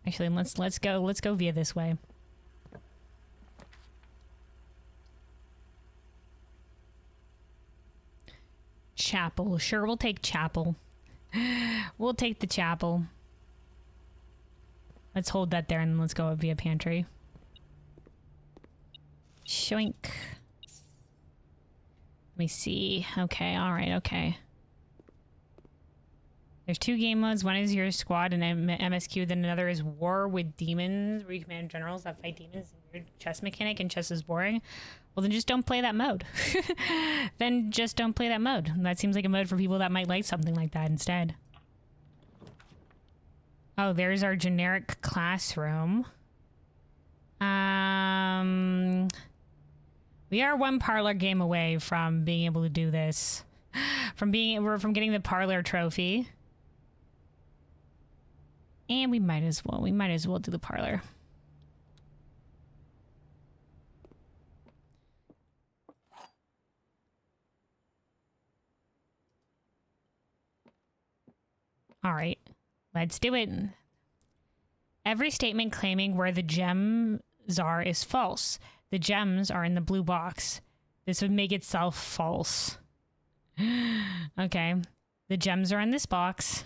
Actually, let's go via this way. Chapel. Sure, we'll take chapel. We'll take the chapel. Let's hold that there and then let's go via pantry. Shoink. Let me see. Okay, alright, okay. There's 2 game modes. One is your squad and MSQ, then another is War with Demons, where you command generals that fight demons. Weird chess mechanic, and chess is boring. Well, then just don't play that mode. Then just don't play that mode. That seems like a mode for people that might like something like that instead. Oh, there's our generic classroom. We are 1 parlor game away from being able to do this. From getting the parlor trophy. And we might as well do the parlor. All right, let's do it. Every statement claiming where the gems are is false. The gems are in the blue box. This would make itself false. Okay, the gems are in this box.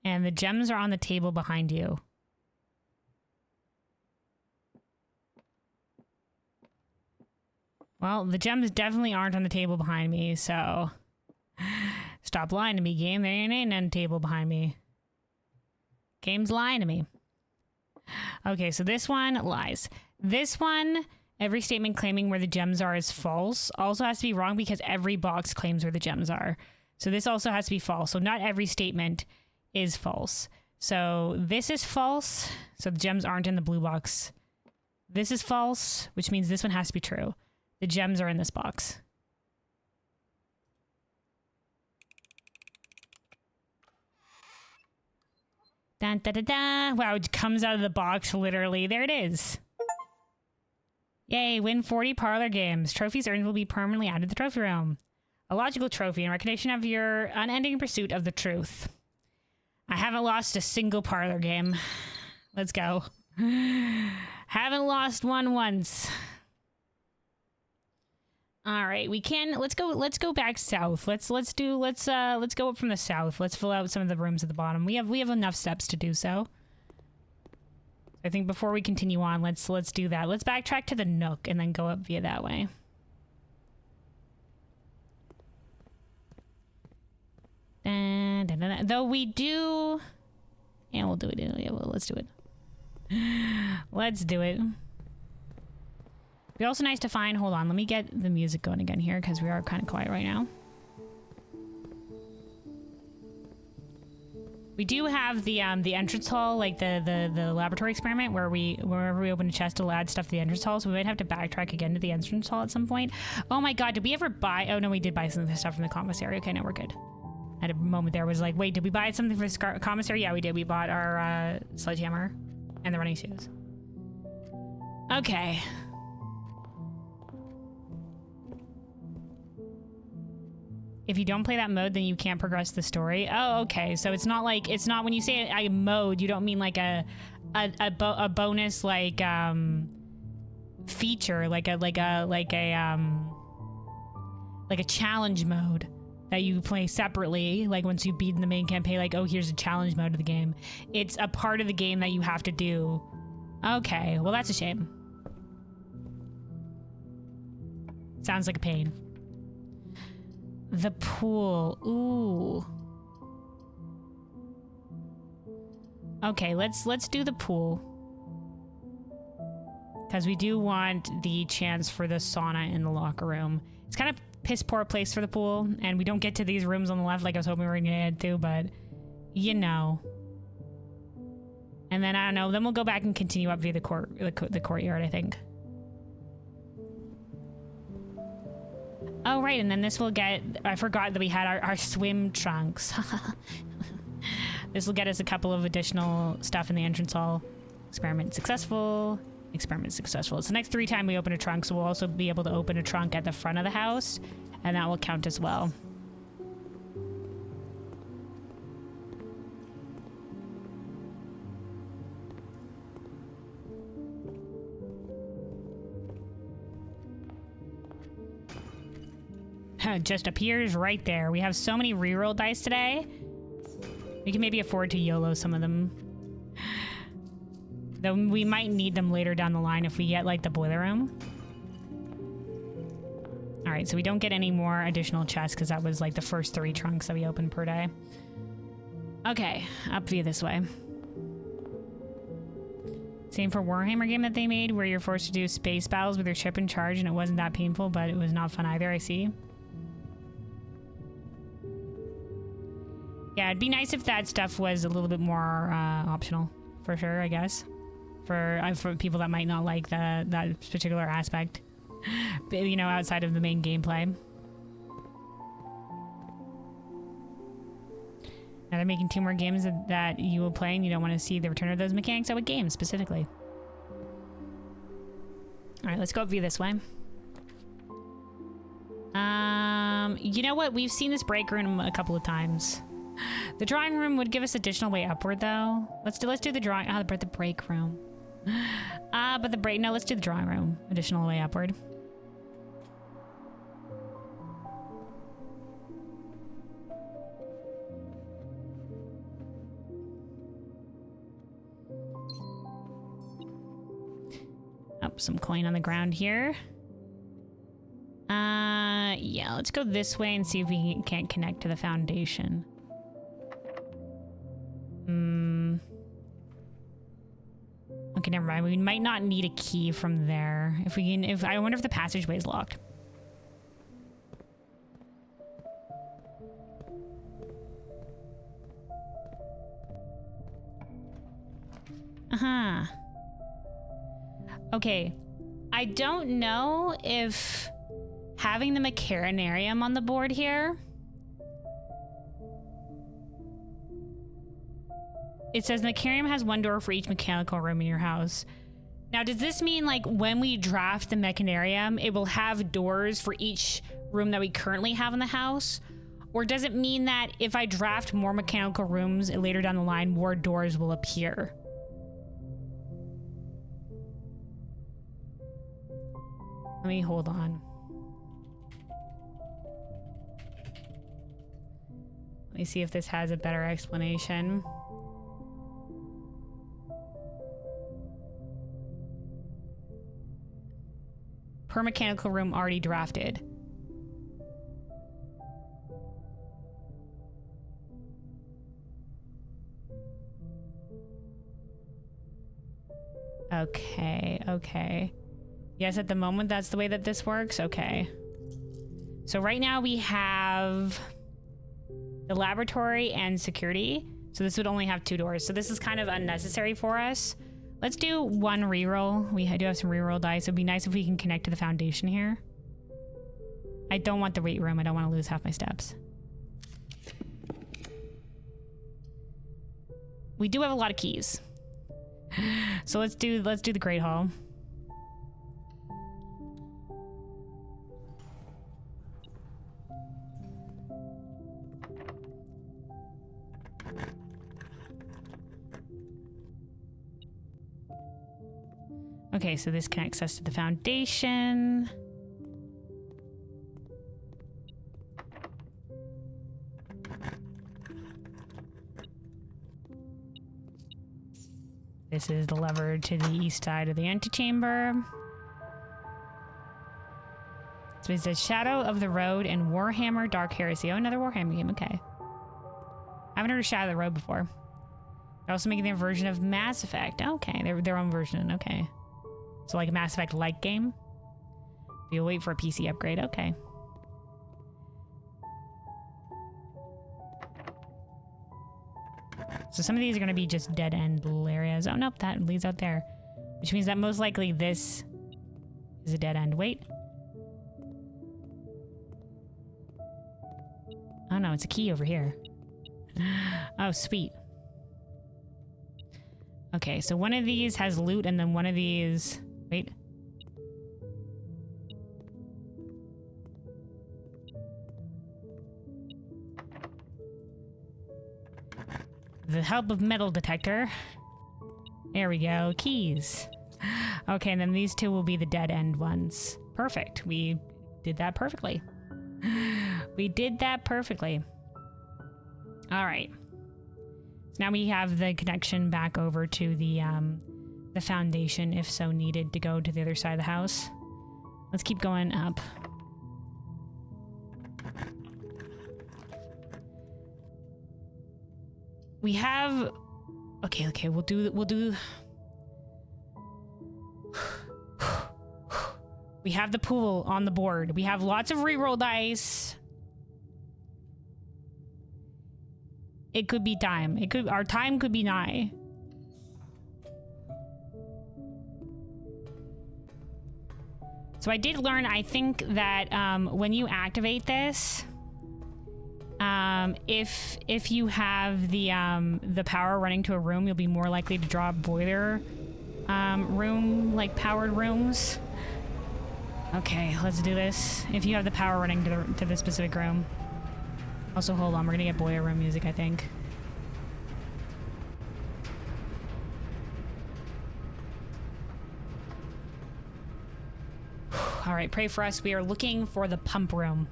And the gems are on the table behind you. Well, the gems definitely aren't on the table behind me, so... Stop lying to me, game. There ain't none on the table behind me. Game's lying to me. Okay, so this one lies. This one, every statement claiming where the gems are is false. Also has to be wrong because every box claims where the gems are. So this also has to be false. So not every statement is false. So this is false. So the gems aren't in the blue box. This is false, which means this one has to be true. The gems are in this box. Dun, da, da, da. Wow, it comes out of the box, literally. There it is. Yay, win 40 parlor games. Trophies earned will be permanently added to the trophy room. A logical trophy in recognition of your unending pursuit of the truth. I haven't lost a single parlor game. Let's go. Haven't lost one once. All right, we can. Let's go back south. Let's go up from the south. Let's fill out some of the rooms at the bottom. We have enough steps to do so. I think before we continue on, let's do that. Let's backtrack to the Nook and then go up via that way. Dun, dun, dun, dun. Though we do... Yeah, we'll do it. Yeah, well, let's do it. Let's do it. It'd be also nice to find... Hold on, let me get the music going again here, because we are kind of quiet right now. We do have the entrance hall, like the laboratory experiment wherever we open a chest to add stuff to the entrance hall, so we might have to backtrack again to the entrance hall at some point. Oh my god, did we ever buy... Oh no, we did buy some of the stuff from the commissary. Okay, no, we're good. I had a moment there was like, wait, did we buy something for the commissary? Yeah, we did. We bought our sledgehammer and the running shoes. Okay. If you don't play that mode, then you can't progress the story. Oh, okay. So it's not like, it's not, when you say a mode, you don't mean like a bonus like feature, like a challenge mode that you play separately. Like once you beat the main campaign, like, oh, here's a challenge mode of the game. It's a part of the game that you have to do. Okay, well that's a shame. Sounds like a pain. The pool. Ooh. Okay, let's do the pool. Because we do want the chance for the sauna in the locker room. It's kind of piss poor place for the pool, and we don't get to these rooms on the left like I was hoping we were gonna get to, but you know. And then I don't know, then we'll go back and continue up via the courtyard, I think. Oh, right, and then this will get... I forgot that we had our swim trunks. This will get us a couple of additional stuff in the entrance hall. Experiment successful. Experiment successful. It's the next 3 times we open a trunk, so we'll also be able to open a trunk at the front of the house, and that will count as well. Just appears right there. We have so many reroll dice today. We can maybe afford to YOLO some of them. Though we might need them later down the line if we get like the boiler room. All right, so we don't get any more additional chests because that was like the first 3 trunks that we opened per day. Okay, up via this way. Same for Warhammer game that they made where you're forced to do space battles with your ship in charge, and it wasn't that painful, but it was not fun either, I see. Yeah, it'd be nice if that stuff was a little bit more optional, for sure, I guess. For people that might not like that particular aspect, you know, outside of the main gameplay. Now they're making 2 more games that you will play, and you don't want to see the return of those mechanics. So what games specifically? All right, let's go up via this way. You know what? We've seen this break room a couple of times. The drawing room would give us additional way upward, though. Let's do the drawing. Ah, the break room. But the break. No, let's do the drawing room. Additional way upward. Oh, some coin on the ground here. Yeah, let's go this way and see if we can't connect to the foundation. Okay, never mind. We might not need a key from there. If we can, I wonder if the passageway is locked. Uh-huh. Okay. I don't know if having the Mechanicarium on the board here... It says Mechanicarium has 1 door for each mechanical room in your house. Now, does this mean, like, when we draft the Mechanicarium, it will have doors for each room that we currently have in the house? Or does it mean that if I draft more mechanical rooms later down the line, more doors will appear? Let me hold on. Let me see if this has a better explanation. Per mechanical room already drafted. Okay. Yes, at the moment that's the way that this works. Okay. So right now we have the laboratory and security. So this would only have 2 doors. So this is kind of unnecessary for us. Let's do 1 reroll. We do have some reroll dice. It'd be nice if we can connect to the foundation here. I don't want the weight room. I don't want to lose half my steps. We do have a lot of keys. So let's do the Great Hall. Okay, so this connects us to the foundation. This is the lever to the east side of the antechamber. So it says Shadow of the Road and Warhammer Dark Heresy. Oh, another Warhammer game. Okay. I haven't heard of Shadow of the Road before. They're also making their version of Mass Effect. Okay, their own version. Okay. So like a Mass Effect-like game. You'll wait for a PC upgrade. Okay. So some of these are going to be just dead-end little areas. Oh, nope, that leads out there. Which means that most likely this is a dead end. Wait. Oh, no, it's a key over here. Oh, sweet. Okay, so one of these has loot, and then one of these... Wait. The help of metal detector. There we go. Keys. Okay, and then these 2 will be the dead end ones. Perfect. We did that perfectly. We did that perfectly. All right. So now we have the connection back over to the foundation, if so needed, to go to the other side of the house. Let's keep going up. We have... Okay, we'll do... We have the pool on the board. We have lots of reroll dice. It could be time. Our time could be nigh. So I did learn, I think, that when you activate this... if you have the power running to a room, you'll be more likely to draw boiler room, like powered rooms. Okay, let's do this. If you have the power running to the specific room. Also, hold on, we're gonna get boiler room music, I think. All right, pray for us. We are looking for the pump room.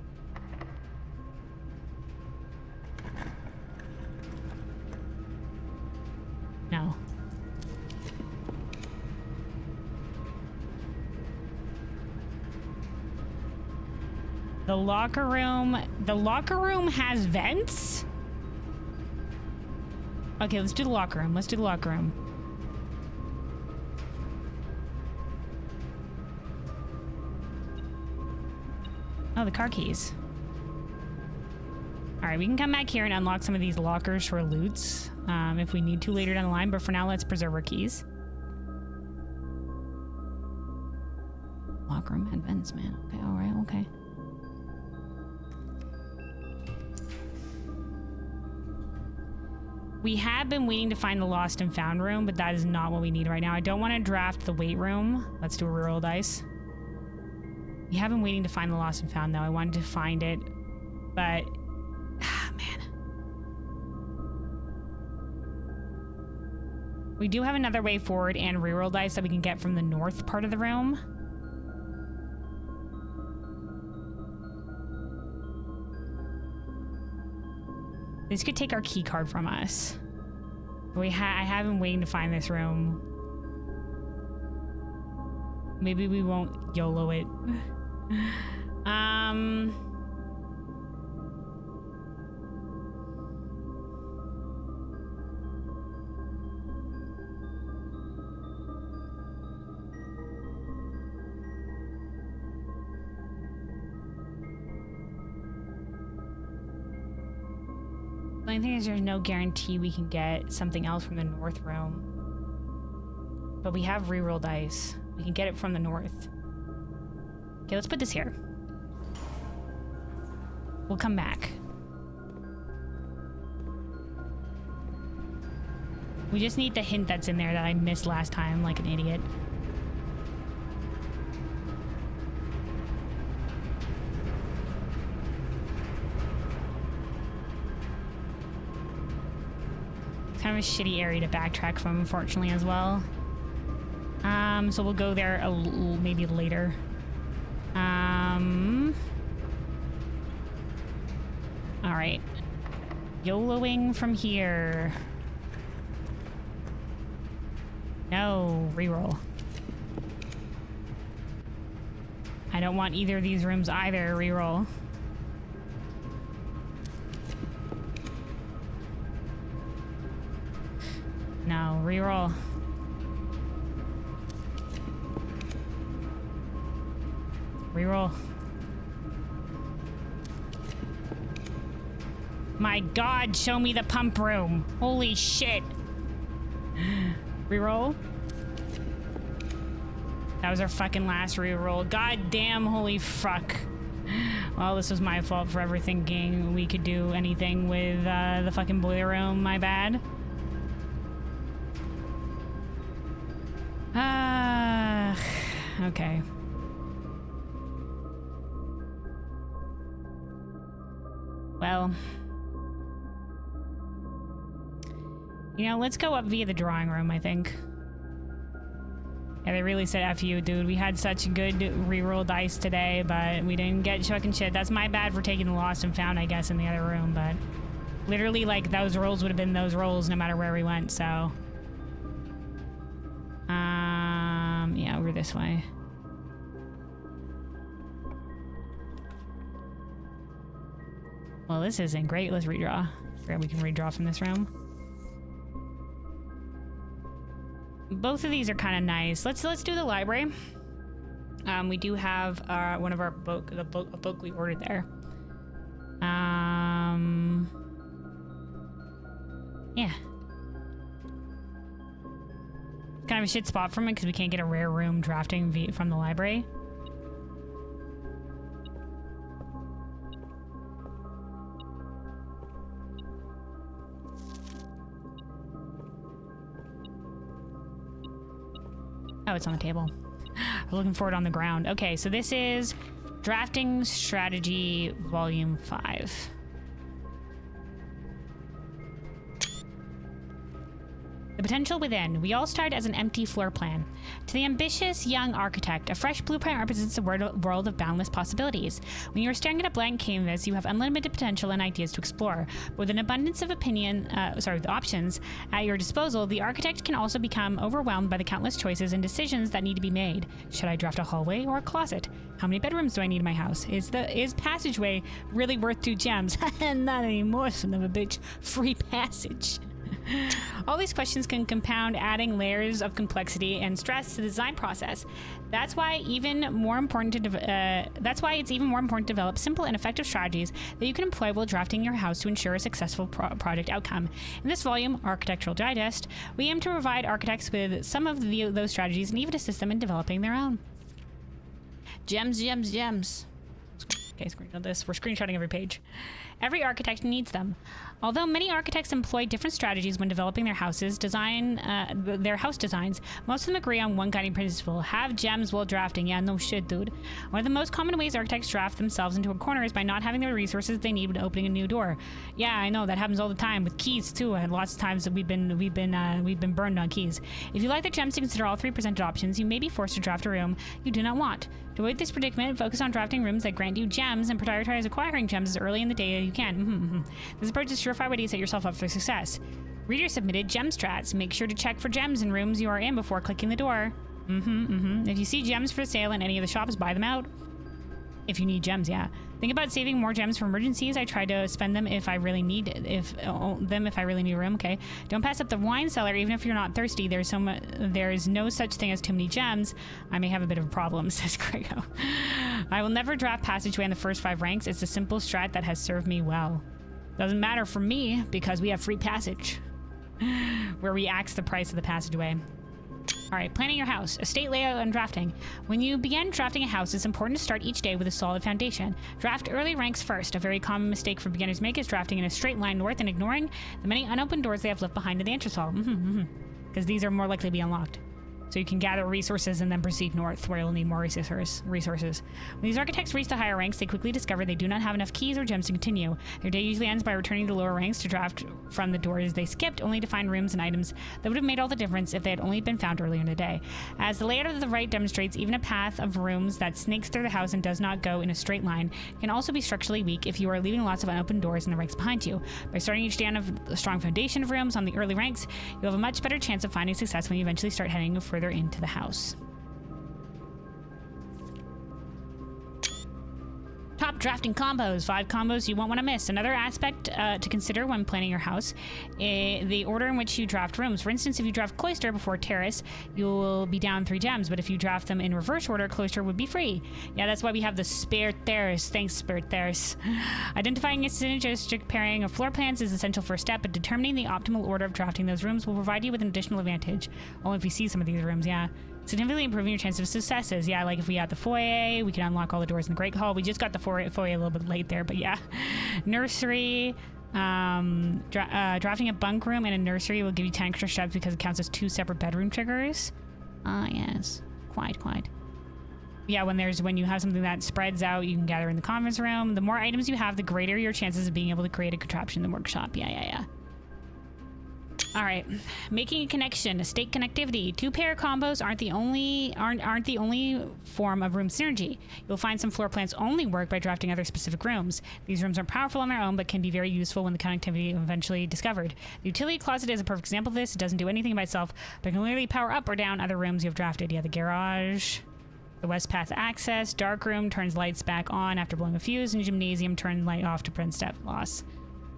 No. The locker room has vents? Okay, let's do the locker room. Oh, the car keys. All right, we can come back here and unlock some of these lockers for loots if we need to later down the line, but for now, let's preserve our keys. Locker room had vents, man. Okay, all right, okay. We have been waiting to find the lost and found room, but that is not what we need right now. I don't want to draft the weight room. Let's do a reroll dice. We have been waiting to find the lost and found, though. I wanted to find it, but... man. We do have another way forward and reroll dice that we can get from the north part of the room. This could take our key card from us. But I have been waiting to find this room. Maybe we won't YOLO it. The only thing is there's no guarantee we can get something else from the north room. But we have reroll dice. We can get it from the north. Okay, let's put this here. We'll come back. We just need the hint that's in there that I missed last time like an idiot. It's kind of a shitty area to backtrack from, unfortunately, as well. So we'll go there maybe later. Alright. YOLOing from here. No, reroll. I don't want either of these rooms either. Reroll. No, reroll. Reroll. My God, show me the pump room. Holy shit. Reroll. That was our fucking last reroll. God damn, holy fuck. Well, this was my fault for ever thinking we could do anything with the fucking boiler room. My bad. Okay. Well, you know, let's go up via the drawing room, I think. Yeah, they really said F you, dude. We had such good reroll dice today, but we didn't get fucking shit. That's my bad for taking the lost and found, I guess, in the other room, but literally, like, those rolls would have been those rolls no matter where we went, so. Yeah, over this way. Well, this isn't great. Let's redraw. We can redraw from this room. Both of these are kind of nice. Let's do the library. We do have one of our book we ordered there. Yeah. Kind of a shit spot for me because we can't get a rare room drafting from the library. Oh, it's on the table. I'm looking for it on the ground. Okay, so this is Drafting Strategy Volume 5. The potential within. We all start as an empty floor plan. To the ambitious young architect, a fresh blueprint represents a world of boundless possibilities. When you are staring at a blank canvas, you have unlimited potential and ideas to explore. With an abundance of options at your disposal, the architect can also become overwhelmed by the countless choices and decisions that need to be made. Should I draft a hallway or a closet? How many bedrooms do I need in my house? Is passageway really worth 2 gems? Not anymore, son of a bitch. Free passage. All these questions can compound, adding layers of complexity and stress to the design process. That's why it's even more important to develop simple and effective strategies that you can employ while drafting your house to ensure a successful project outcome. In this volume, Architectural Digest, we aim to provide architects with some of those strategies and even assist them in developing their own. Gems. Okay, screenshot this. We're screenshotting every page. Every architect needs them. Although many architects employ different strategies when developing their house designs, most of them agree on one guiding principle: have gems while drafting. Yeah, no shit, dude. One of the most common ways architects draft themselves into a corner is by not having the resources they need when opening a new door. Yeah, I know that happens all the time with keys too, and lots of times that we've been burned on keys. If you like the gems to consider all 3 presented options, you may be forced to draft a room you do not want. To avoid this predicament, focus on drafting rooms that grant you gems and prioritize acquiring gems as early in the day as you can. This approach is a surefire way to set yourself up for success. Reader submitted gem strats. Make sure to check for gems in rooms you are in before clicking the door. If you see gems for sale in any of the shops, buy them out. If you need gems, yeah. Think about saving more gems for emergencies. I try to spend them if I really need a room. Okay. Don't pass up the wine cellar even if you're not thirsty. There is no such thing as too many gems. I may have a bit of a problem, says Grego. I will never draft passageway in the first 5 ranks. It's a simple strat that has served me well. Doesn't matter for me because we have free passage where we axe the price of the passageway. All right, planning your house, estate layout, and drafting. When you begin drafting a house, it's important to start each day with a solid foundation. Draft early ranks first. A very common mistake for beginners make is drafting in a straight line north and ignoring the many unopened doors they have left behind in the entrance hall. Because these are more likely to be unlocked. So you can gather resources and then proceed north, where you'll need more resources. When these architects reach the higher ranks, they quickly discover they do not have enough keys or gems to continue. Their day usually ends by returning to lower ranks to draft from the doors they skipped, only to find rooms and items that would have made all the difference if they had only been found earlier in the day. As the layout of the right demonstrates, even a path of rooms that snakes through the house and does not go in a straight line can also be structurally weak if you are leaving lots of unopened doors in the ranks behind you. By starting each day on a strong foundation of rooms on the early ranks, you'll have a much better chance of finding success when you eventually start heading further into the house. Top drafting combos, 5 combos you won't want to miss. Another aspect to consider when planning your house, the order in which you draft rooms. For instance, if you draft Cloister before Terrace, you'll be down 3 gems, but if you draft them in reverse order, Cloister would be free. Yeah, that's why we have the Spare Terrace. Thanks, Spare Terrace. Identifying a synergistic pairing of floor plans is the essential first step, but determining the optimal order of drafting those rooms will provide you with an additional advantage. Only if you see some of these rooms, yeah. Significantly improving your chance of successes. Yeah, like if we had the foyer, we can unlock all the doors in the Great Hall. We just got the foyer a little bit late there, but yeah. Nursery. Drafting a bunk room and a nursery will give you 10 extra steps because it counts as 2 separate bedroom triggers. Yes. Quite. Yeah, when you have something that spreads out, you can gather in the conference room. The more items you have, the greater your chances of being able to create a contraption in the workshop. Yeah. All right, making a connection, estate connectivity. 2-pair combos aren't the only form of room synergy. You'll find some floor plans only work by drafting other specific rooms. These rooms are powerful on their own, but can be very useful when the connectivity is eventually discovered. The utility closet is a perfect example of this. It doesn't do anything by itself, but can literally power up or down other rooms you've drafted. Yeah, the garage, the west path access, dark room turns lights back on after blowing a fuse, and gymnasium turns light off to prevent step loss.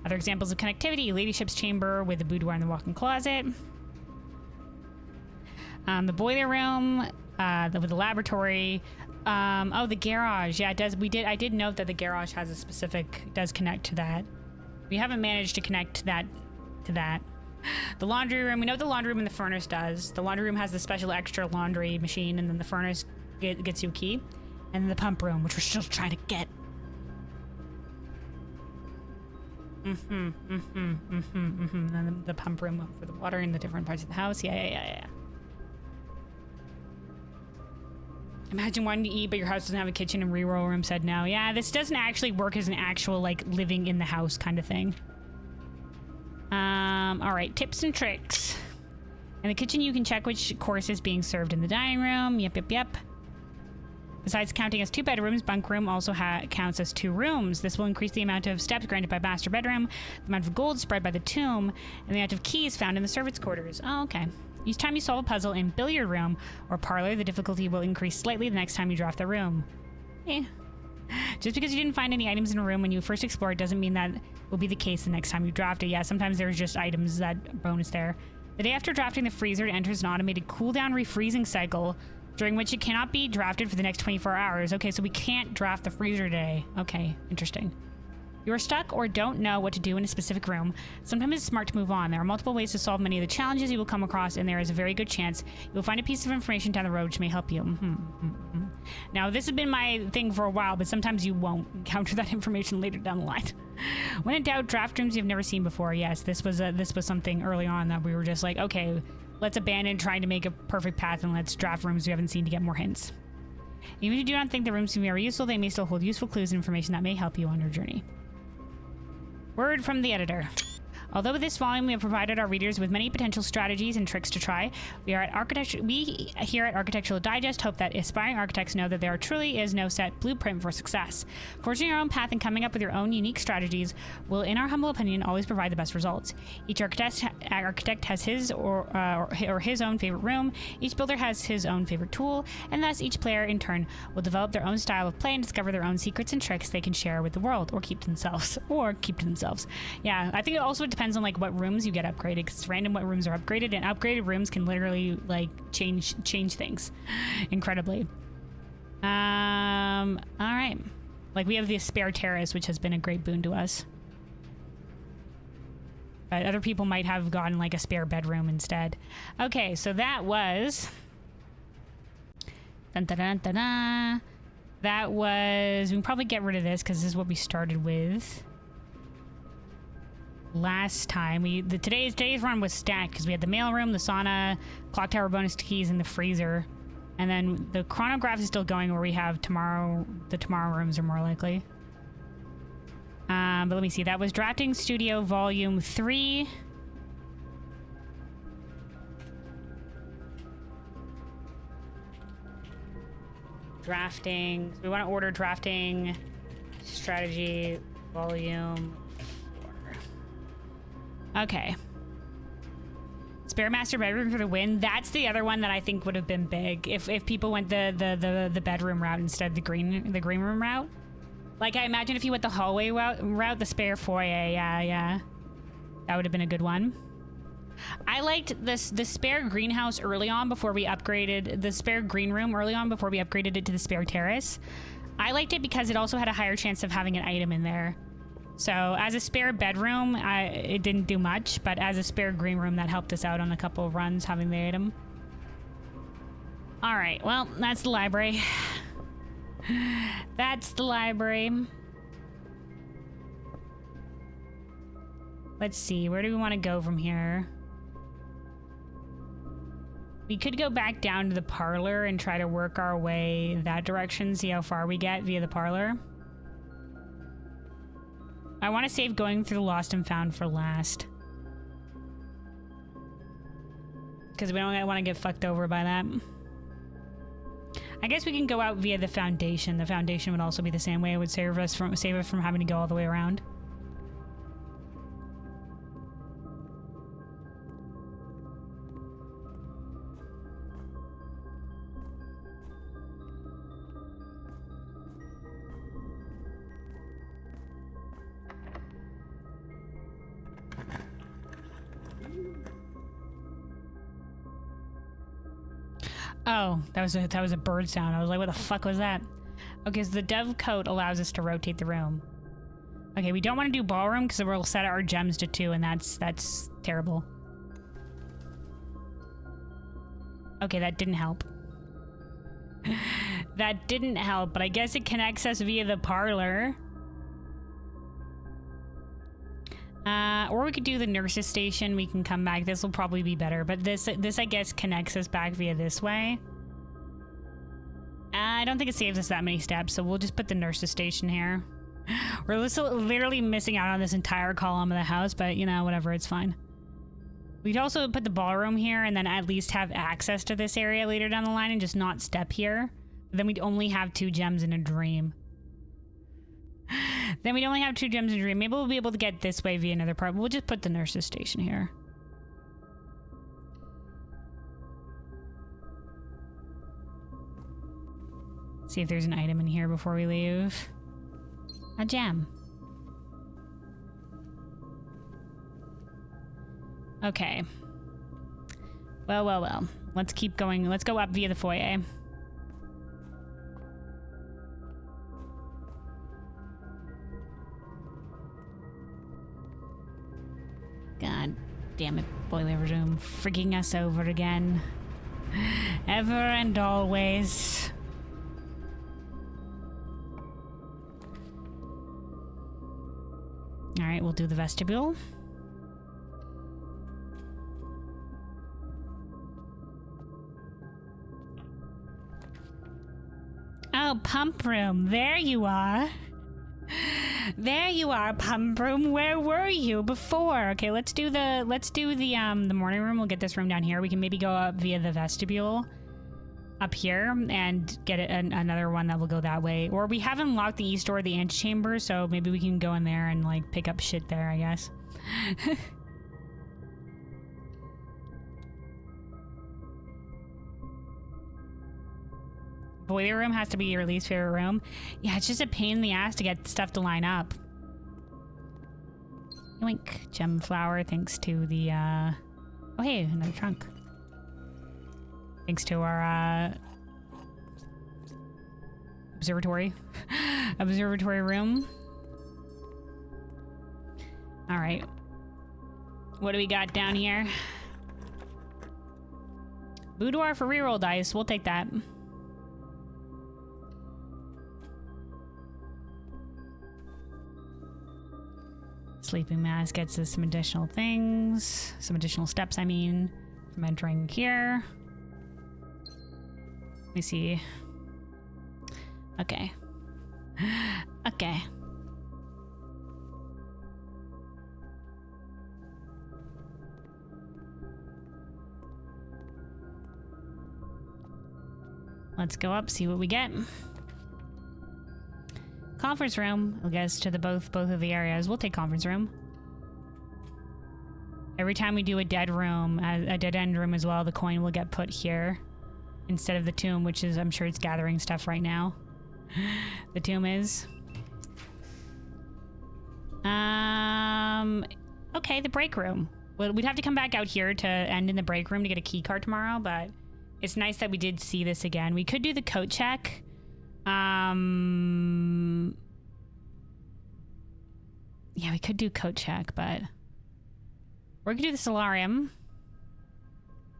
Other examples of connectivity, ladyship's chamber with the boudoir and the walk-in closet. The boiler room with the laboratory. The garage. Yeah, it does. I did note that the garage has a specific, does connect to that. We haven't managed to connect that to that. The laundry room. We know what the laundry room and the furnace does. The laundry room has the special extra laundry machine, and then the furnace gets you a key. And then the pump room, which we're still trying to get. And then the pump room for the water in the different parts of the house. Yeah. Imagine wanting to eat, but your house doesn't have a kitchen and reroll room said no. Yeah, this doesn't actually work as an actual, like, living in the house kind of thing. All right, tips and tricks. In the kitchen, you can check which course is being served in the dining room. Yep. Besides counting as 2 bedrooms, bunk room also counts as 2 rooms. This will increase the amount of steps granted by master bedroom, the amount of gold spread by the tomb, and the amount of keys found in the servants' quarters. Oh, okay. Each time you solve a puzzle in billiard room or parlor, the difficulty will increase slightly the next time you draft the room. Just because you didn't find any items in a room when you first explored doesn't mean that will be the case the next time you draft it. Yeah, sometimes there's just items that bonus there. The day after drafting the freezer, it enters an automated cooldown refreezing cycle, during which it cannot be drafted for the next 24 hours. Okay, so we can't draft the freezer today. Okay, interesting. You are stuck or don't know what to do in a specific room. Sometimes it's smart to move on. There are multiple ways to solve many of the challenges you will come across, and there is a very good chance you will find a piece of information down the road which may help you. Now, this has been my thing for a while, but sometimes you won't encounter that information later down the line. When in doubt, draft rooms you've never seen before. Yes, this was something early on that we were just like, okay, let's abandon trying to make a perfect path and let's draft rooms we haven't seen to get more hints. Even if you do not think the rooms can be very useful, they may still hold useful clues and information that may help you on your journey. Word from the editor. Although with this volume we have provided our readers with many potential strategies and tricks to try, we here at Architectural Digest hope that aspiring architects know that there truly is no set blueprint for success. Forging your own path and coming up with your own unique strategies will, in our humble opinion, always provide the best results. Each architect has his or his own favorite room, each builder has his own favorite tool, and thus each player in turn will develop their own style of play and discover their own secrets and tricks they can share with the world or keep to themselves. Yeah, I think it also depends on like what rooms you get upgraded, because it's random what rooms are upgraded, and upgraded rooms can literally like change things incredibly. All right, like we have the Spare Terrace, which has been a great boon to us. But other people might have gotten like a spare bedroom instead. Okay, so that was... Dun, dun, dun, dun, dun. That was... We can probably get rid of this because this is what we started with last time. Today's run was stacked because we had the mailroom, the sauna, clock tower bonus keys, and the freezer. And then the chronograph is still going where we have tomorrow... The tomorrow rooms are more likely. But let me see. That was Drafting Studio Volume 3. Drafting. We want to order Drafting Strategy Volume 4. Okay. Spare master bedroom for the win. That's the other one that I think would have been big if people went the bedroom route instead of the green room route. Like, I imagine if you went the hallway route, the spare foyer, yeah. That would have been a good one. I liked the spare greenhouse early on before we upgraded... The spare green room early on before we upgraded it to the spare terrace. I liked it because it also had a higher chance of having an item in there. So, as a spare bedroom, it didn't do much, but as a spare green room, that helped us out on a couple of runs, having the item. Alright, well, that's the library. That's the library. Let's see, where do we want to go from here? We could go back down to the parlor and try to work our way that direction, see how far we get via the parlor. I want to save going through the lost and found for last. Because we don't want to get fucked over by that. I guess we can go out via the foundation. The foundation would also be the same way. It would save us from having to go all the way around. Oh, that was a bird sound. I was like, what the fuck was that? Okay, so the decode allows us to rotate the room. Okay, we don't want to do ballroom because we'll set our gems to 2, and that's terrible. Okay, that didn't help. That didn't help, but I guess it connects us via the parlor. Or we could do the nurse's station. We can come back. This will probably be better, but this I guess connects us back via this way. I don't think it saves us that many steps, so we'll just put the nurse's station here. We're literally missing out on this entire column of the house, but you know, whatever, it's fine. We'd also put the ballroom here and then at least have access to this area later down the line and just not step here. Then we'd only have 2 gems in a dream. Then we'd only have 2 gems in a dream. Maybe we'll be able to get this way via another part. We'll just put the nurse's station here. See if there's an item in here before we leave. A gem. Okay. Well. Let's keep going. Let's go up via the foyer. God damn it, boiler room. Freaking us over again. Ever and always. Alright, we'll do the vestibule. Oh, pump room. There you are. There you are, pump room. Where were you before? Okay, let's do the morning room. We'll get this room down here. We can maybe go up via the vestibule up here and get another one that will go that way. Or we haven't locked the east door of the antechamber, so maybe we can go in there and like pick up shit there, I guess. Boiler room has to be your least favorite room. Yeah, it's just a pain in the ass to get stuff to line up. Yoink. Gem flower, thanks to the, oh hey, another trunk. Thanks to our, observatory. Observatory room. Alright. What do we got down here? Boudoir for reroll dice. We'll take that. Sleeping mask gets us some additional things. Some additional steps, I mean, from entering here. Let me see. Okay. Okay. Let's go up, see what we get. Conference room. I'll guess to the both of the areas. We'll take conference room. Every time we do a dead room, a dead end room as well, the coin will get put here instead of the tomb, which is, I'm sure it's gathering stuff right now. The tomb is. Okay, the break room. Well, we'd have to come back out here to end in the break room to get a key card tomorrow, but it's nice that we did see this again. We could do the coat check. Yeah, we could do coat check, but we're gonna do the solarium.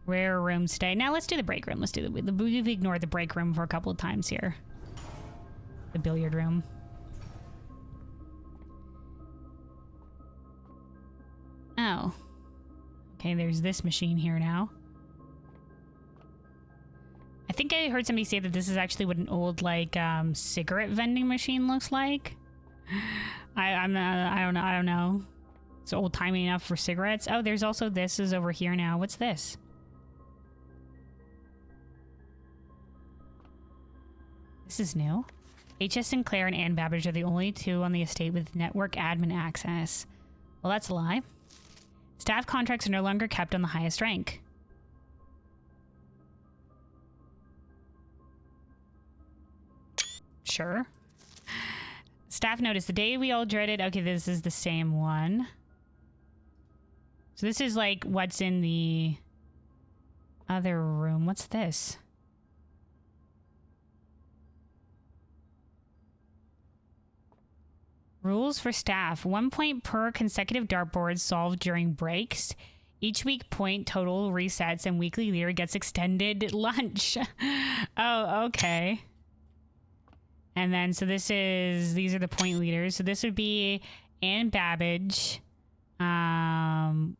Rare room stay. Now let's do the break room. Let's do we've ignored the break room for a couple of times here. The billiard room. Oh. Okay, there's this machine here now. I think I heard somebody say that this is actually what an old, like, cigarette vending machine looks like. I don't know. It's old-timey enough for cigarettes. Oh, there's also this is over here now. What's this? This is new. H.S. Sinclair and Ann Babbage are the only two on the estate with network admin access. Well, that's a lie. Staff contracts are no longer kept on the highest rank. Sure. Staff notice the day we all dreaded. Okay, this is the same one. So this is like what's in the other room. What's this? Rules for staff. 1 point per consecutive dartboard solved during breaks. Each week point total resets and weekly leader gets extended lunch. Oh, okay. And then, so these are the point leaders. So this would be Ann Babbage. One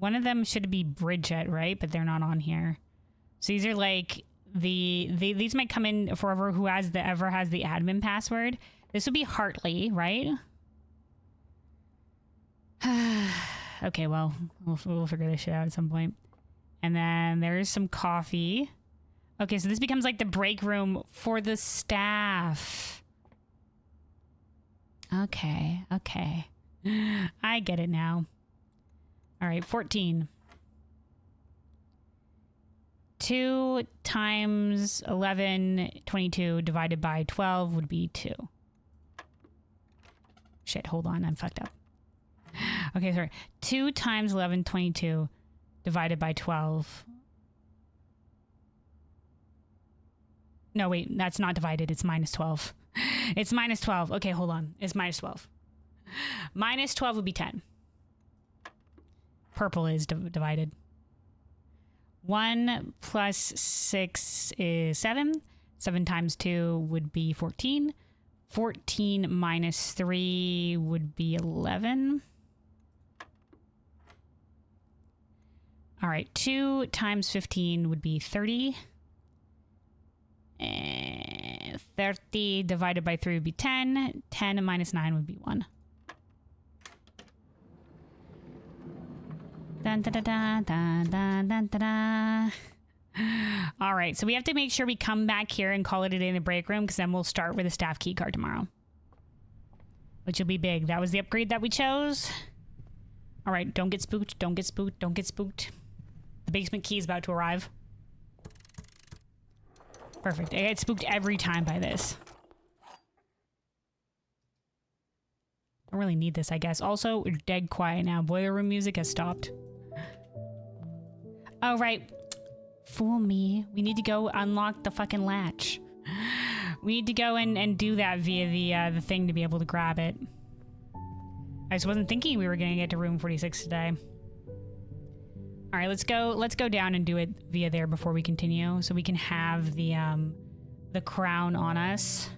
of them should be Bridget, right? But they're not on here. So these are like these might come in for who ever has the admin password. This would be Hartley, right? Okay, well, we'll figure this shit out at some point. And then there's some coffee. Okay, so this becomes like the break room for the staff. Okay. I get it now. All right, 14. 2 times 11, 22 divided by 12 would be 2. Shit, hold on, I'm fucked up. Okay, sorry. 2 times 11, 22 divided by 12. No, wait, that's not divided. It's minus 12. It's minus 12. Okay, hold on. It's minus 12. Minus 12 would be 10. Purple is divided. 1 plus 6 is 7. 7 times 2 would be 14. 14 minus 3 would be 11. All right, 2 times 15 would be 30. 30 divided by 3 would be 10. 10 minus 9 would be 1. Dun, da, da, da, da, da, da, da, da. All right, so we have to make sure we come back here and call it a day in the break room, because then we'll start with a staff key card tomorrow, which will be big. That was the upgrade that we chose. All right, don't get spooked. Don't get spooked. Don't get spooked. The basement key is about to arrive. Perfect. I get spooked every time by this. Don't really need this, I guess. Also, we're dead quiet now. Boiler room music has stopped. Oh, right. Fool me. We need to go unlock the fucking latch. We need to go and do that via the thing to be able to grab it. I just wasn't thinking we were gonna get to room 46 today. All right, let's go down and do it via there before we continue, so we can have the crown on us.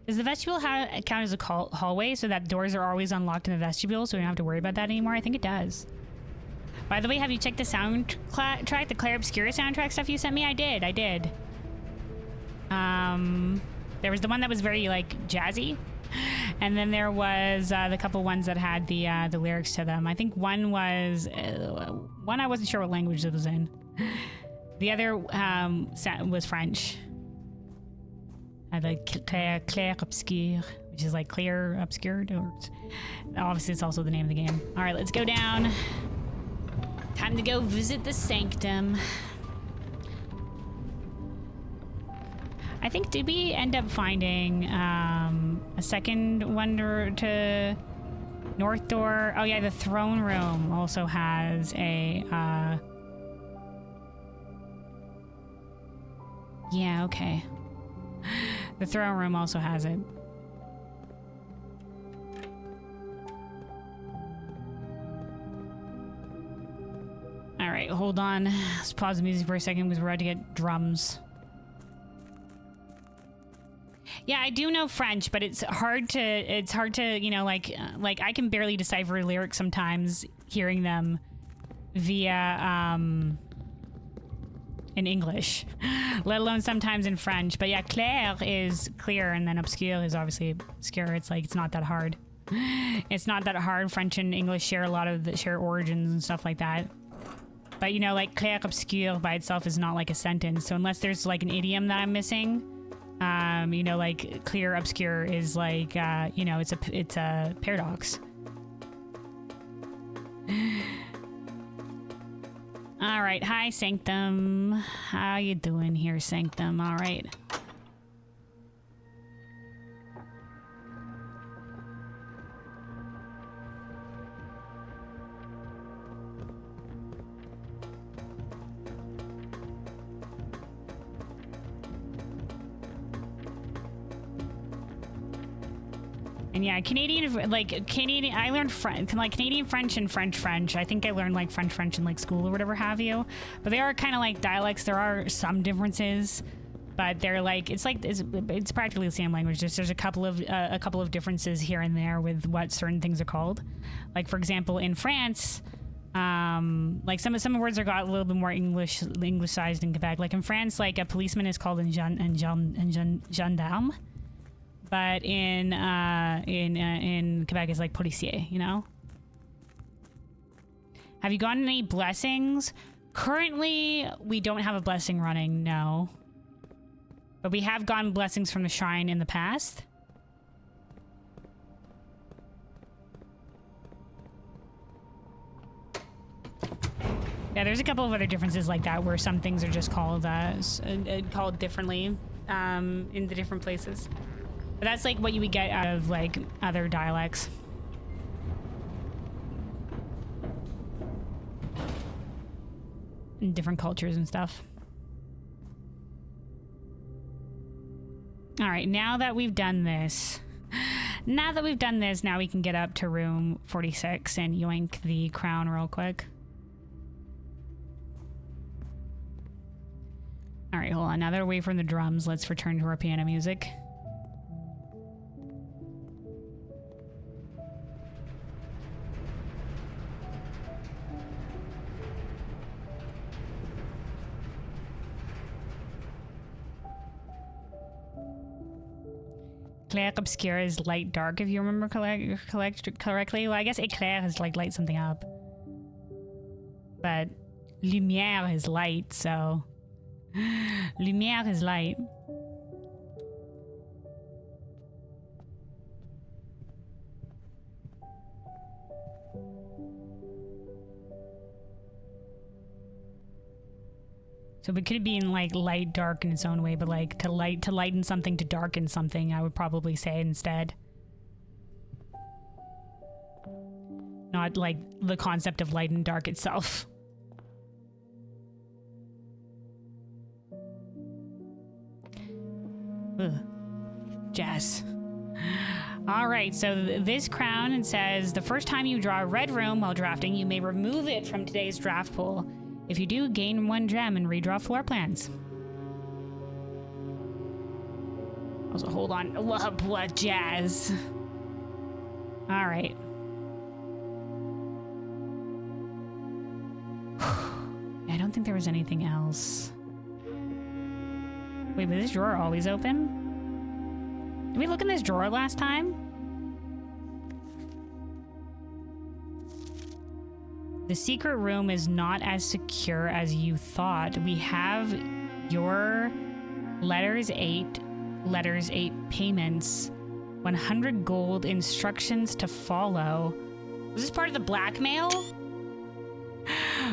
Does the vestibule count as a hallway so that doors are always unlocked in the vestibule, so we don't have to worry about that anymore? I think it does. By the way, have you checked the soundtrack, the Claire Obscura soundtrack stuff you sent me? I did. There was the one that was very, like, jazzy. And then there was the couple ones that had the lyrics to them. I think one was... one I wasn't sure what language it was in. The other was French. The Claire Obscure, which is like clear, obscured. Or obviously, it's also the name of the game. All right, let's go down. Time to go visit the sanctum. I think, did we end up finding a second wonder to North Door? Oh yeah, the throne room also has a... yeah, okay. The throne room also has it. All right, hold on. Let's pause the music for a second because we're about to get drums. Yeah, I do know French, but it's hard to, you know, like I can barely decipher lyrics sometimes hearing them via, in English, let alone sometimes in French. But yeah, clair is clear, and then obscure is obviously obscure. It's like, it's not that hard. It's not that hard. French and English share a lot of share origins and stuff like that. But you know, like clair obscure by itself is not like a sentence. So unless there's like an idiom that I'm missing, you know, like clear obscure is like, you know, it's a paradox. All right, hi Sanctum. How you doing here, Sanctum? All right. And yeah, Canadian, I learned Canadian French and French. I think I learned like French in like school or whatever have you. But they are kind of like dialects. There are some differences, but they're like, it's practically the same language. There's a couple of differences here and there with what certain things are called. Like for example, in France, like some words are got a little bit more Englishized in Quebec. Like in France, like a policeman is called un gendarme. But in Quebec, it's like policier, you know? Have you gotten any blessings? Currently, we don't have a blessing running, no. But we have gotten blessings from the shrine in the past. Yeah, there's a couple of other differences like that where some things are just called differently in the different places. But that's like what you would get out of like other dialects. In different cultures and stuff. All right, now that we've done this, now we can get up to room 46 and yoink the crown real quick. All right, hold on. Now that we're away from the drums, let's return to our piano music. Clair obscure is light dark, if you remember correctly. Well, I guess éclair is like light something up. But lumière is light, so... lumière is light. So it could be in like light, dark in its own way, but like to lighten something, to darken something, I would probably say instead. Not like the concept of light and dark itself. Ugh. Jazz. All right, so this crown, it says, the first time you draw a red room while drafting, you may remove it from today's draft pool. If you do, gain 1 gem and redraw floor plans. Also, hold on. What jazz? All right. I don't think there was anything else. Wait, but this drawer always open? Did we look in this drawer last time? The secret room is not as secure as you thought. We have your letters 8 payments, 100 gold, instructions to follow. Was this part of the blackmail?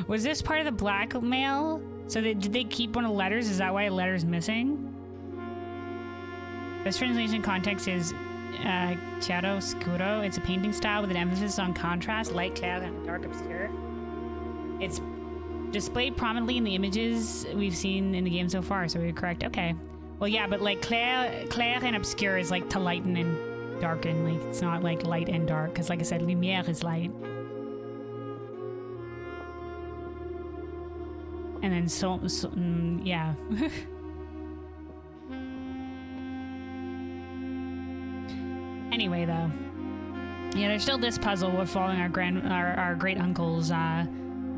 Was this part of the blackmail? So did they keep one of the letters? Is that why a letter's missing? This translation context is chiaro scuro. It's a painting style with an emphasis on contrast, light, cloud, and dark, obscure. It's displayed prominently in the images we've seen in the game so far, so we're correct. Okay. Well, yeah, but like clair and obscure is like to lighten and darken. Like it's not like light and dark, because like I said, lumière is light. And then yeah. Anyway, though, yeah, there's still this puzzle. We're following our great uncle's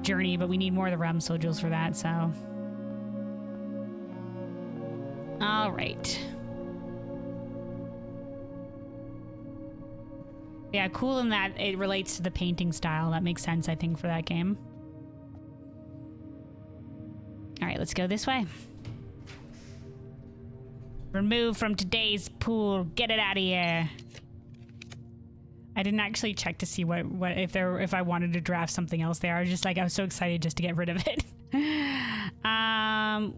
journey, but we need more of the realm sigils for that. So, all right. Yeah, cool in that it relates to the painting style. That makes sense, I think, for that game. All right, let's go this way. Remove from today's pool. Get it out of here. I didn't actually check to see what if I wanted to draft something else there. I was just like, I was so excited just to get rid of it.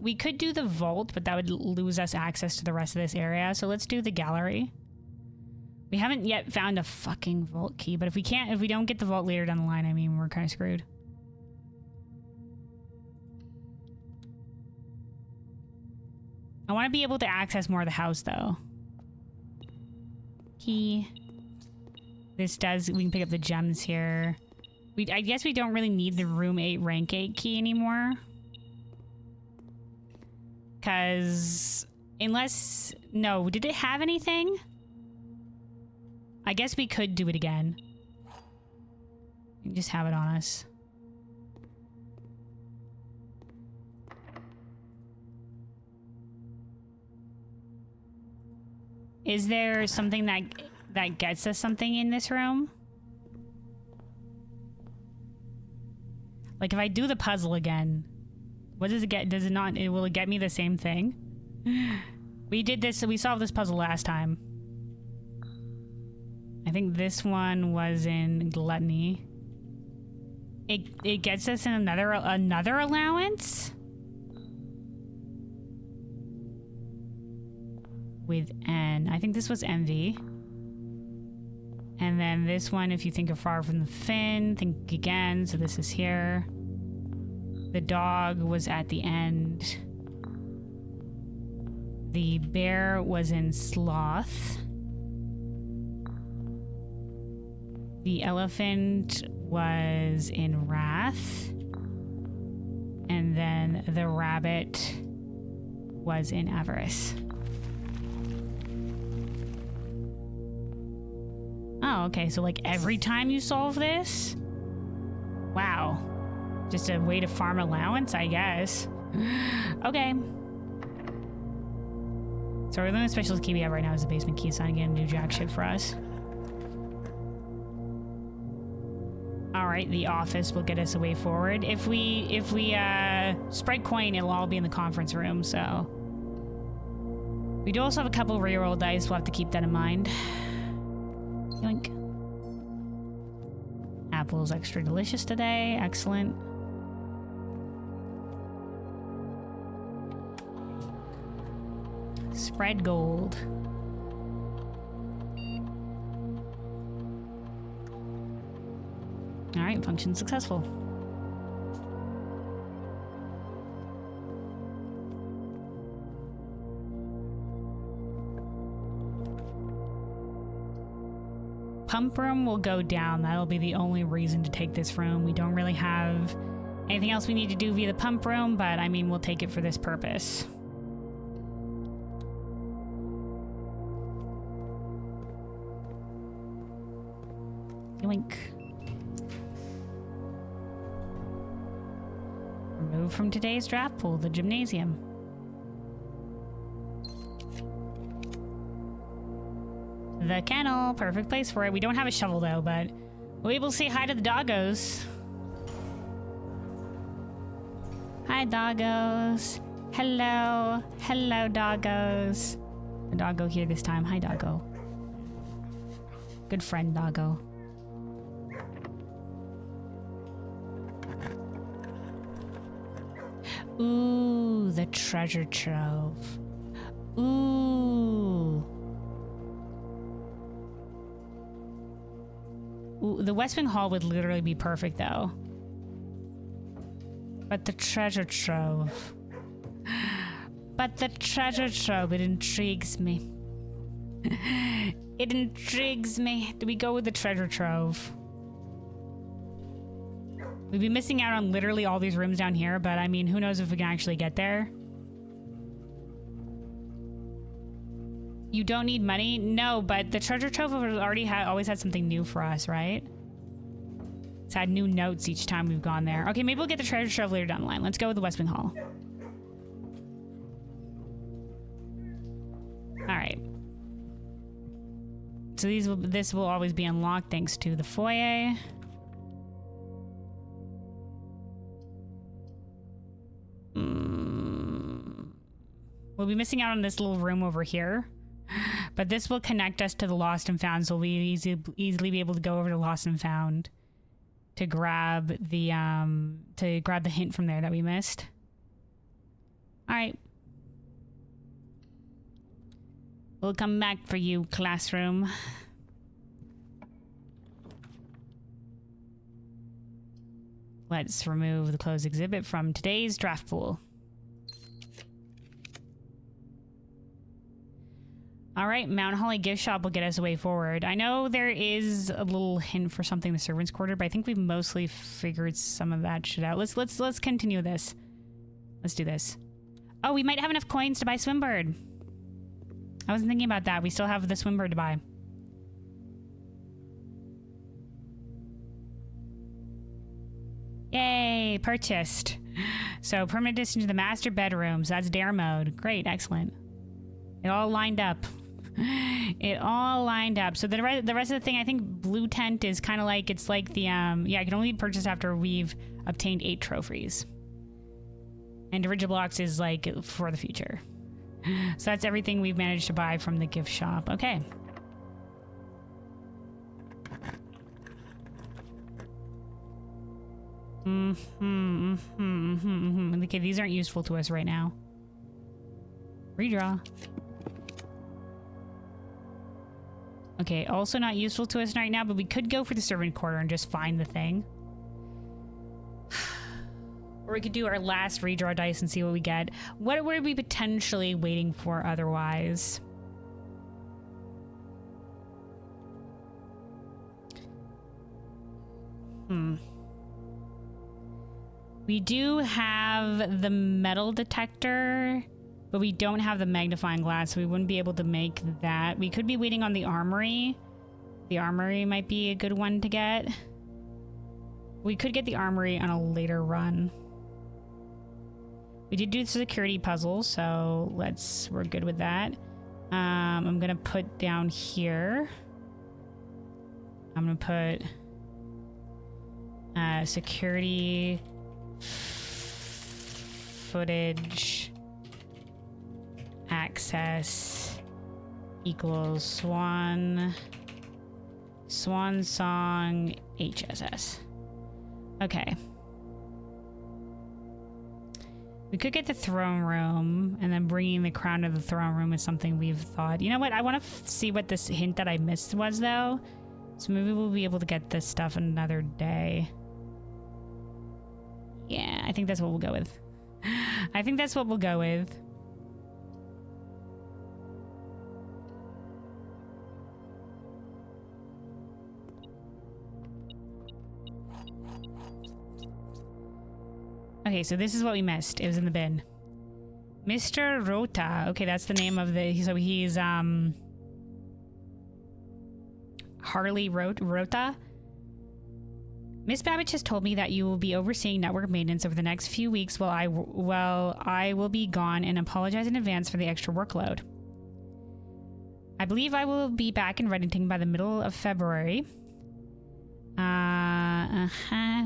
We could do the vault, but that would lose us access to the rest of this area. So let's do the gallery. We haven't yet found a fucking vault key, but if we don't get the vault later down the line, I mean, we're kind of screwed. I want to be able to access more of the house, though. Key. This does... We can pick up the gems here. I guess we don't really need the room 8 rank 8 key anymore. Because... Unless... No, did it have anything? I guess we could do it again. We can just have it on us. Is there something that gets us something in this room? Like if I do the puzzle again, what does it get? Does it not? Will it get me the same thing? We did this. We solved this puzzle last time. I think this one was in gluttony. It gets us in another allowance. With N. I think this was envy. And then this one, if you think of far from the fin, think again. So this is here. The dog was at the end. The bear was in sloth. The elephant was in wrath. And then the rabbit was in avarice. Oh, okay, so like every time you solve this? Wow. Just a way to farm allowance, I guess. Okay. So the only specialist key we have right now is the basement key, so I'm gonna do jack shit for us. Alright, the office will get us a way forward. If we spread coin, it'll all be in the conference room, so. We do also have a couple of reroll dice, we'll have to keep that in mind. Yoink. Apple's extra delicious today. Excellent. Spread gold. Alright, function successful. pump room will go down. That'll be the only reason to take this room. We don't really have anything else we need to do via the pump room, but I mean, we'll take it for this purpose. Yoink. Remove from today's draft pool the gymnasium. The kennel, perfect place for it. We don't have a shovel though, but we'll be able to say hi to the doggos. Hi, doggos. Hello. Hello, doggos. The doggo here this time. Hi, doggo. Good friend, doggo. Ooh, the treasure trove. Ooh. Ooh, the West Wing Hall would literally be perfect, though. But the treasure trove. But the treasure trove, it intrigues me. It intrigues me. Do we go with the treasure trove? We'd be missing out on literally all these rooms down here, but I mean, who knows if we can actually get there? You don't need money? No, but the treasure trove already always had something new for us, right? It's had new notes each time we've gone there. Okay, maybe we'll get the treasure trove later down the line. Let's go with the West Wing Hall. All right. So this will always be unlocked thanks to the foyer. We'll be missing out on this little room over here, but this will connect us to the Lost and Found, so we'll easily be able to go over to Lost and Found to grab the hint from there that we missed. All right, we'll come back for you, classroom. Let's remove the closed exhibit from today's draft pool. All right, Mount Holly gift shop will get us a way forward. I know there is a little hint for something in the servants' quarter, but I think we've mostly figured some of that shit out. Let's continue this. Let's do this. Oh, we might have enough coins to buy Swimbird. I wasn't thinking about that. We still have the Swimbird to buy. Yay, purchased. So permanent distance to the master bedrooms. That's dare mode. Great, excellent. It all lined up. It all lined up. So the rest of the thing, I think blue tent is kind of like, it's like the, yeah, it can only be purchased after we've obtained 8 trophies. And original blocks is like for the future. So that's everything we've managed to buy from the gift shop. Okay. Okay, these aren't useful to us right now. Redraw. Okay, also not useful to us right now, but we could go for the servant quarter and just find the thing. Or we could do our last redraw dice and see what we get. What were we potentially waiting for otherwise? We do have the metal detector, but we don't have the magnifying glass, so we wouldn't be able to make that. We could be waiting on the armory. The armory might be a good one to get. We could get the armory on a later run. We did do the security puzzle, so we're good with that. I'm gonna put down here. I'm gonna put security footage access equals swan song HSS. Okay. We could get the throne room, and then bringing the crown to the throne room is something we've thought. You know what? I want to see what this hint that I missed was, though. So maybe we'll be able to get this stuff another day. Yeah, I think that's what we'll go with. I think that's what we'll go with. Okay, so this is what we missed. It was in the bin. Mr. Rota. Okay, that's the name of the... So he's, Harley Rota. Miss Babbage has told me that you will be overseeing network maintenance over the next few weeks while I will be gone, and apologize in advance for the extra workload. I believe I will be back in Reddington by the middle of February.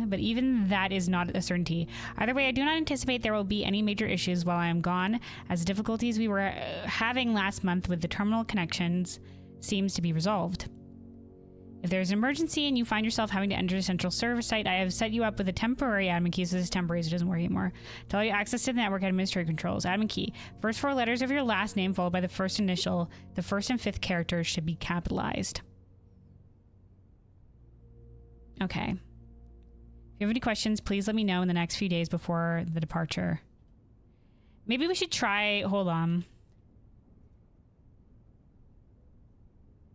But even that is not a certainty. Either way, I do not anticipate there will be any major issues while I am gone, as the difficulties we were having last month with the terminal connections seems to be resolved. If there's an emergency and you find yourself having to enter the central server site, I have set you up with a temporary admin key, so this is temporary, so it doesn't work anymore, to allow you access to the network administrator controls. Admin key. First 4 letters of your last name followed by the first initial. The first and 5th characters should be capitalized. Okay. If you have any questions, please let me know in the next few days before the departure. Maybe we should try... Hold on.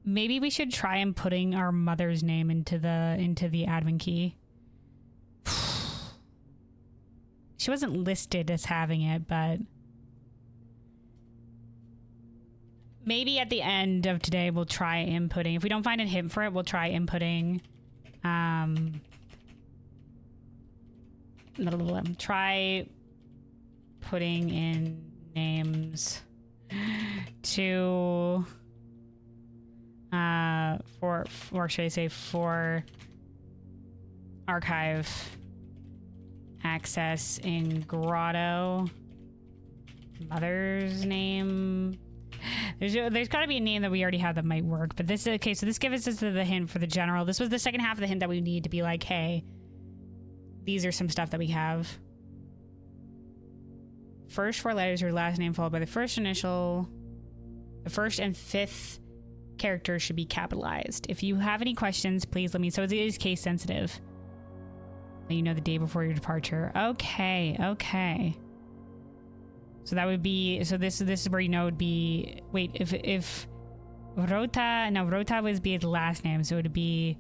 Maybe we should try and putting our mother's name into the admin key. She wasn't listed as having it, but maybe at the end of today we'll try inputting. If we don't find a hint for it, we'll try inputting. Try putting in names to or should I say for archive access in Grotto. Mother's name. There's got to be a name that we already have that might work, but this is okay. So this gives us the hint for the general. This was the second half of the hint that we need to be like, hey, these are some stuff that we have. First 4 letters or last name followed by the first initial. The first and 5th characters should be capitalized. If you have any questions, please let me. So it is case sensitive. You know, the day before your departure. Okay. So that would be, so this is where you know it would be, wait, if Rota, no, Rota would be the last name, so it would be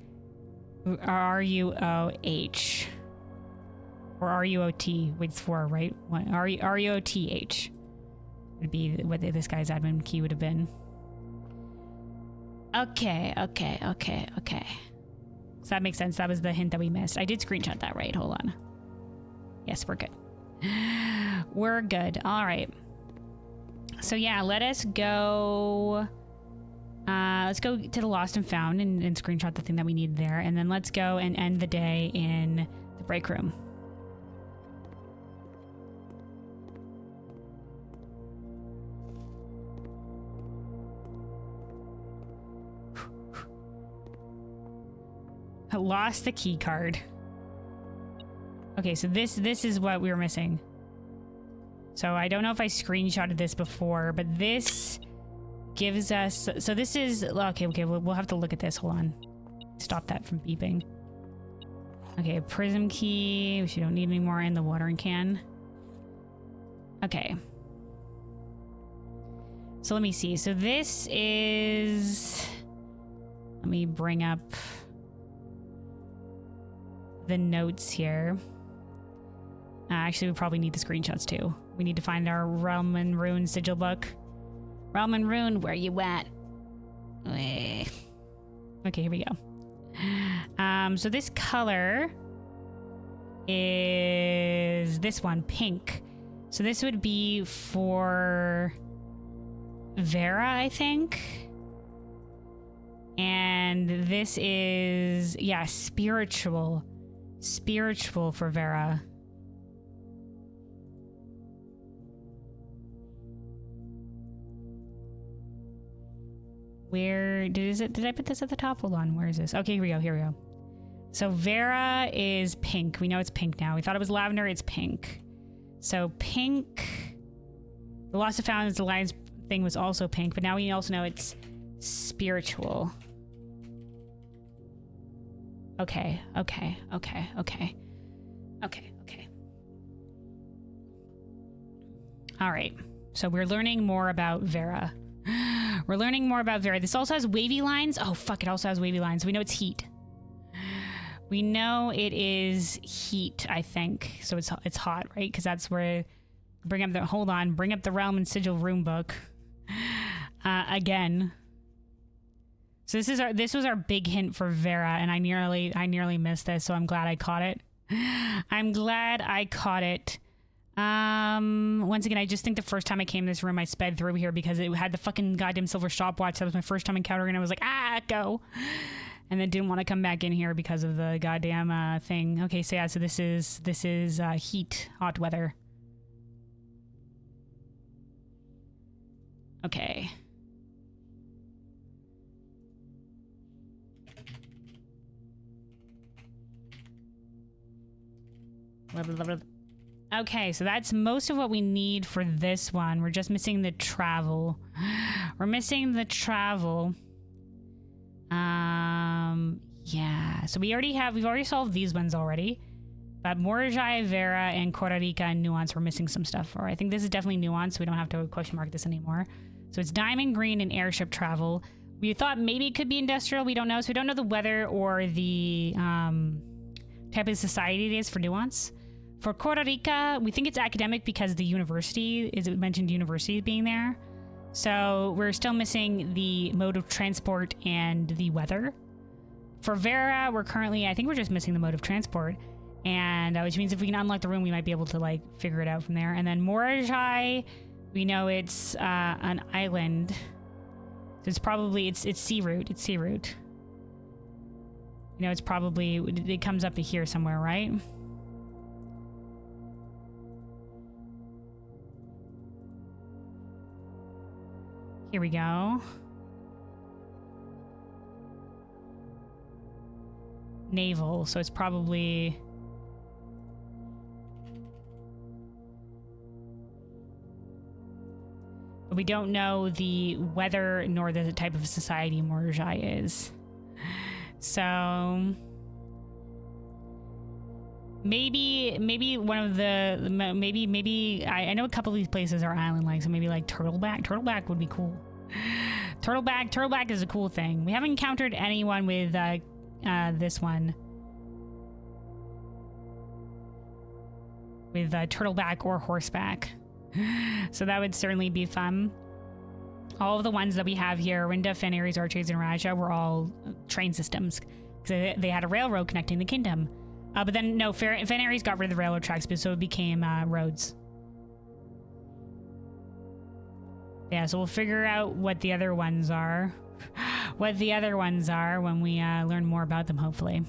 R-U-O-H. Or R-U-O-T, wait, it's 4, right? R-U-O-T-H would be what this guy's admin key would have been. Okay. So that makes sense. That was the hint that we missed. I did screenshot that, right? Hold on. Yes, we're good. We're good. All right. So yeah, let us go. Let's go to the lost and found and screenshot the thing that we need there. And then let's go and end the day in the break room. I lost the key card. Okay, so this is what we were missing. So I don't know if I screenshotted this before, but this gives us... So this is... Okay, we'll have to look at this. Hold on. Stop that from beeping. Okay, prism key, which you don't need anymore, and the watering can. Okay. So let me see. So this is... Let me bring up the notes here. Actually, we probably need the screenshots too. We need to find our Realm and Rune sigil book. Realm and Rune, where you at? Okay, here we go. So this color is this one, pink. So this would be for Vera, I think. And this is, yeah, spiritual. Spiritual for Vera. Where did I put this at the top? Hold on, where is this? Okay, here we go. So Vera is pink. We know it's pink now. We thought it was lavender, it's pink. So pink. The Lost and Found, the Lions thing was also pink, but now we also know it's spiritual. Okay. All right. So we're learning more about Vera. We're learning more about Vera. This also has wavy lines. Oh, fuck, it also has wavy lines. We know it's heat. We know it is heat, I think. So it's hot, right? Because that's where... Bring up the Realm and Sigil rune book. Again. So this was our big hint for Vera, and I nearly missed this, so I'm glad I caught it. I'm glad I caught it. Once again, I just think the first time I came to this room, I sped through here because it had the fucking goddamn silver stopwatch. That was my first time encountering it. I was like, go. And then didn't want to come back in here because of the goddamn thing. Okay, so yeah, so this is hot weather. Okay. Okay, so that's most of what we need for this one. We're just missing the travel. We're missing the travel. Yeah. So we've already solved these ones already. But Morajai, Vera, and Costa Rica and Nuance, we're missing some stuff for. I think this is definitely Nuance, so we don't have to question mark this anymore. So it's Diamond Green and airship travel. We thought maybe it could be industrial. We don't know. So we don't know the weather or the type of society it is for Nuance. For Costa Rica, we think it's academic because the university, it mentioned university being there. So we're still missing the mode of transport and the weather. For Vera, I think we're just missing the mode of transport. And which means if we can unlock the room, we might be able to like figure it out from there. And then Morajai, we know it's an island. So it's probably, it's sea route. It's sea route. You know, it's probably, it comes up to here somewhere, right? Here we go. Naval, so it's probably... But we don't know the weather nor the type of society Morajai is. So... Maybe one of the maybe I know a couple of these places are island-like, so maybe like Turtleback would be cool. Turtleback is a cool thing. We haven't encountered anyone with this one with Turtleback or Horseback, so that would certainly be fun. All of the ones that we have here, Rinda, Fanaries, Archades, and Raja, were all train systems because they had a railroad connecting the kingdom. But then, no, Fanaries got rid of the railroad tracks, so it became roads. Yeah, so we'll figure out what the other ones are. When we learn more about them, hopefully.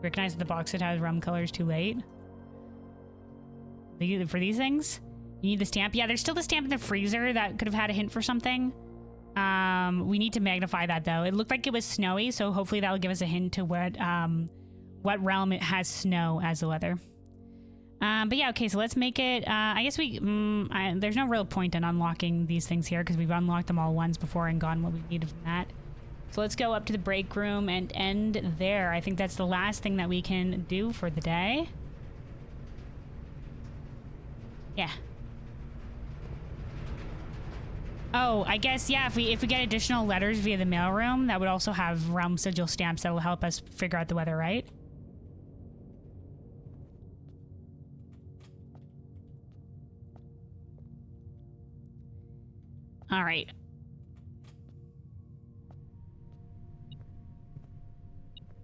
Recognize that the box that has rum colors too late. For these things? You need the stamp? Yeah, there's still the stamp in the freezer that could have had a hint for something. We need to magnify that, though. It looked like it was snowy, so hopefully that'll give us a hint to what realm it has snow as the weather. But yeah, okay, so let's make it... I guess there's no real point in unlocking these things here because we've unlocked them all once before and gotten what we needed from that. So let's go up to the break room and end there. I think that's the last thing that we can do for the day. Yeah. Oh, I guess, yeah, if we get additional letters via the mailroom, that would also have realm sigil stamps that will help us figure out the weather, right? All right.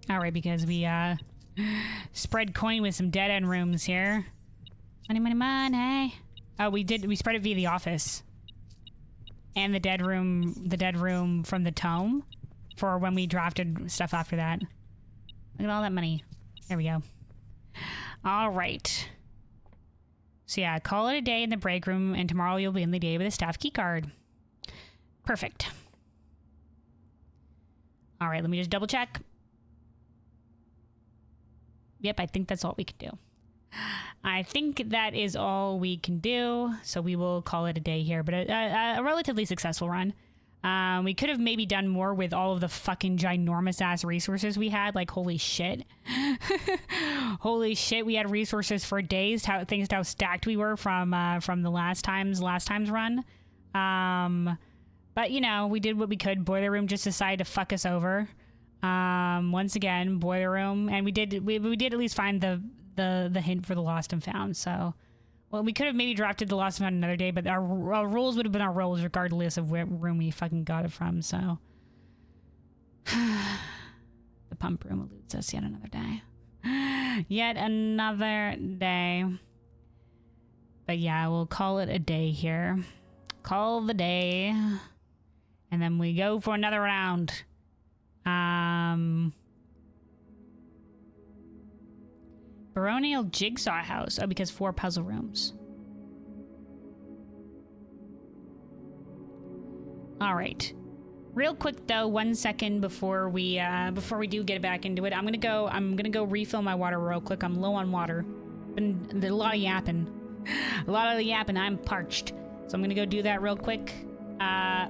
All right, because we spread coin with some dead end rooms here. Money, money, money. Oh, we spread it via the office. And the dead room from the tome for when we drafted stuff after that. Look at all that money. There we go. All right. So yeah, call it a day in the break room, and tomorrow you'll be in the day with a staff key card. Perfect. All right, let me just double check. Yep, I think that's all we can do. I think that is all we can do, so we will call it a day here, but a relatively successful run. We could have maybe done more with all of the fucking ginormous ass resources we had, like holy shit. Holy shit, we had resources for days. Thanks to how stacked we were from the last time's run. But you know, we did what we could. Boiler room just decided to fuck us over. Once again, boiler room, and we did at least find the hint for the lost and found. So, well, we could have maybe drafted the lost and found another day, but our rules would have been our rules regardless of where room we fucking got it from. So, the pump room eludes us yet another day. Yet another day. But yeah, we'll call it a day here. Call the day. And then we go for another round. Baronial Jigsaw House. Oh, because 4 puzzle rooms. All right. Real quick though, 1 second before we do get back into it, I'm gonna go refill my water real quick. I'm low on water. Been a lot of yapping. I'm parched. So I'm gonna go do that real quick.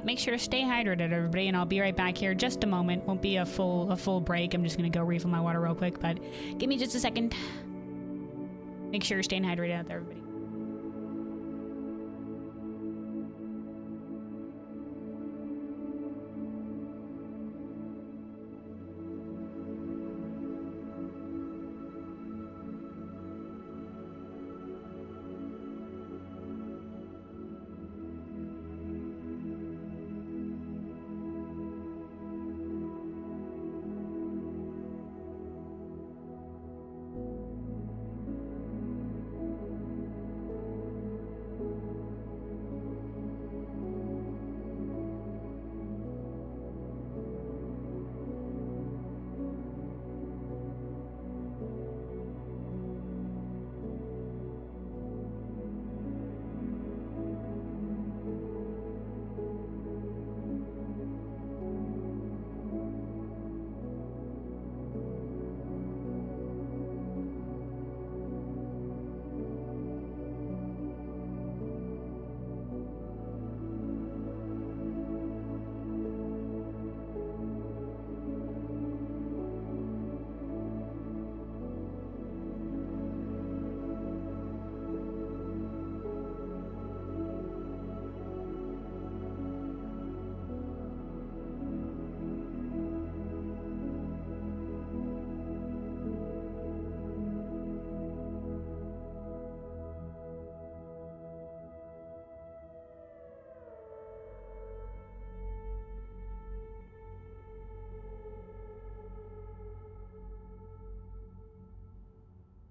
Make sure to stay hydrated, everybody, and I'll be right back here. Just a moment. Won't be a full break. I'm just gonna go refill my water real quick, but give me just a second. Make sure you're staying hydrated out there, everybody.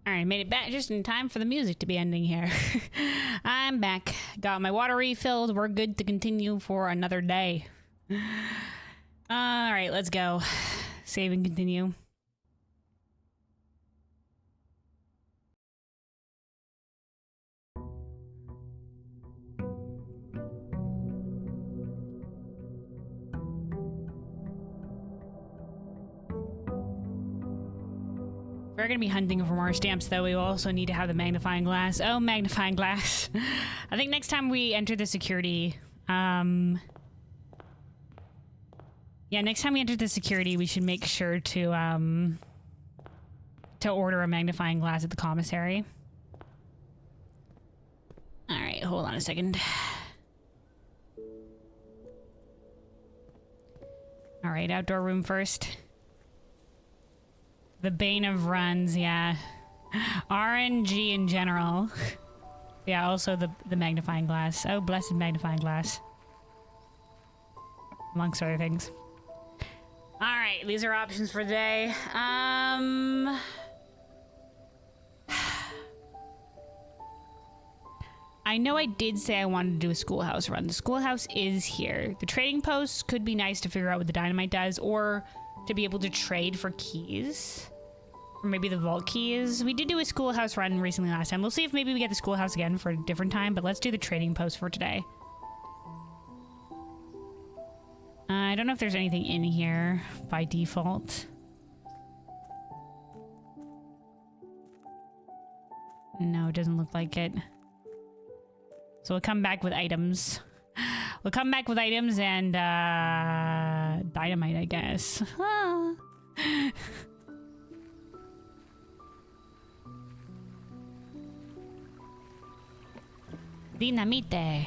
All right, made it back just in time for the music to be ending here. I'm back. Got my water refilled. We're good to continue for another day. All right, let's go. Save and continue. If we're going to be hunting for more stamps, though, we will also need to have the magnifying glass. Oh, magnifying glass. I think next time we enter the security... Yeah, next time we enter the security, we should make sure to order a magnifying glass at the commissary. Alright, hold on a second. Alright, outdoor room first. The bane of runs, yeah. RNG in general. Yeah, also the magnifying glass. Oh, blessed magnifying glass. Amongst other things. Alright, these are options for today. I know I did say I wanted to do a schoolhouse run. The schoolhouse is here. The trading post could be nice to figure out what the dynamite does, or to be able to trade for keys. Or maybe the vault keys. We did do a schoolhouse run recently last time. We'll see if maybe we get the schoolhouse again for a different time, but let's do the trading post for today. I don't know if there's anything in here by default. No, it doesn't look like it. So we'll come back with items. We'll come back with items and dynamite, I guess. Dinamite.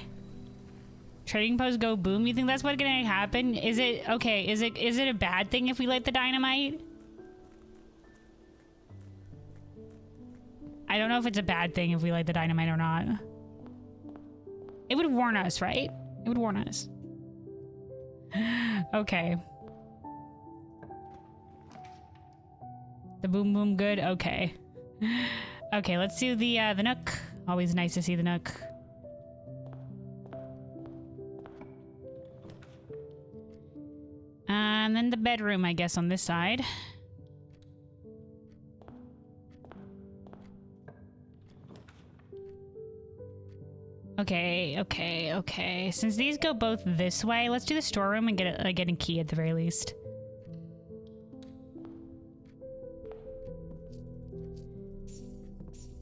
Trading post go boom. You think that's what's gonna happen? Is it okay? Is it a bad thing if we light the dynamite? I don't know if it's a bad thing if we light the dynamite or not. It would warn us, right? It would warn us. Okay. The boom boom good. Okay. Okay, let's do the nook. Always nice to see the nook. And then the bedroom, I guess, on this side. Okay. Since these go both this way, let's do the storeroom and get a key at the very least.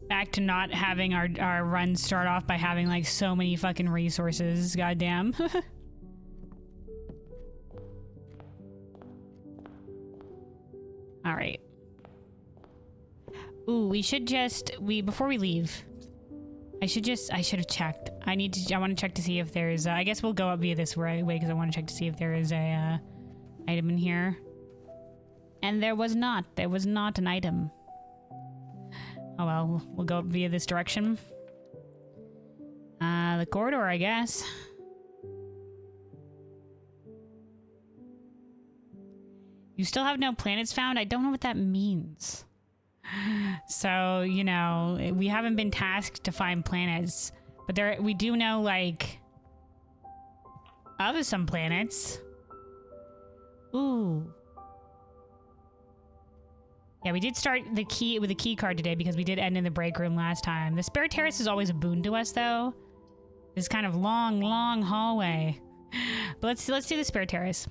Back to not having our run start off by having like so many fucking resources. Goddamn. All right. Ooh, we should before we leave, I should have checked. I want to check to see if there's, I guess we'll go up via this way because I want to check to see if there is a item in here. And there was not an item. Oh well, we'll go up via this direction. The corridor, I guess. You still have no planets found? I don't know what that means. So, you know, we haven't been tasked to find planets, but we do know, like, of some planets. Ooh. Yeah, we did start with the key card today because we did end in the break room last time. The spare terrace is always a boon to us, though. This kind of long hallway. But let's do the spare terrace.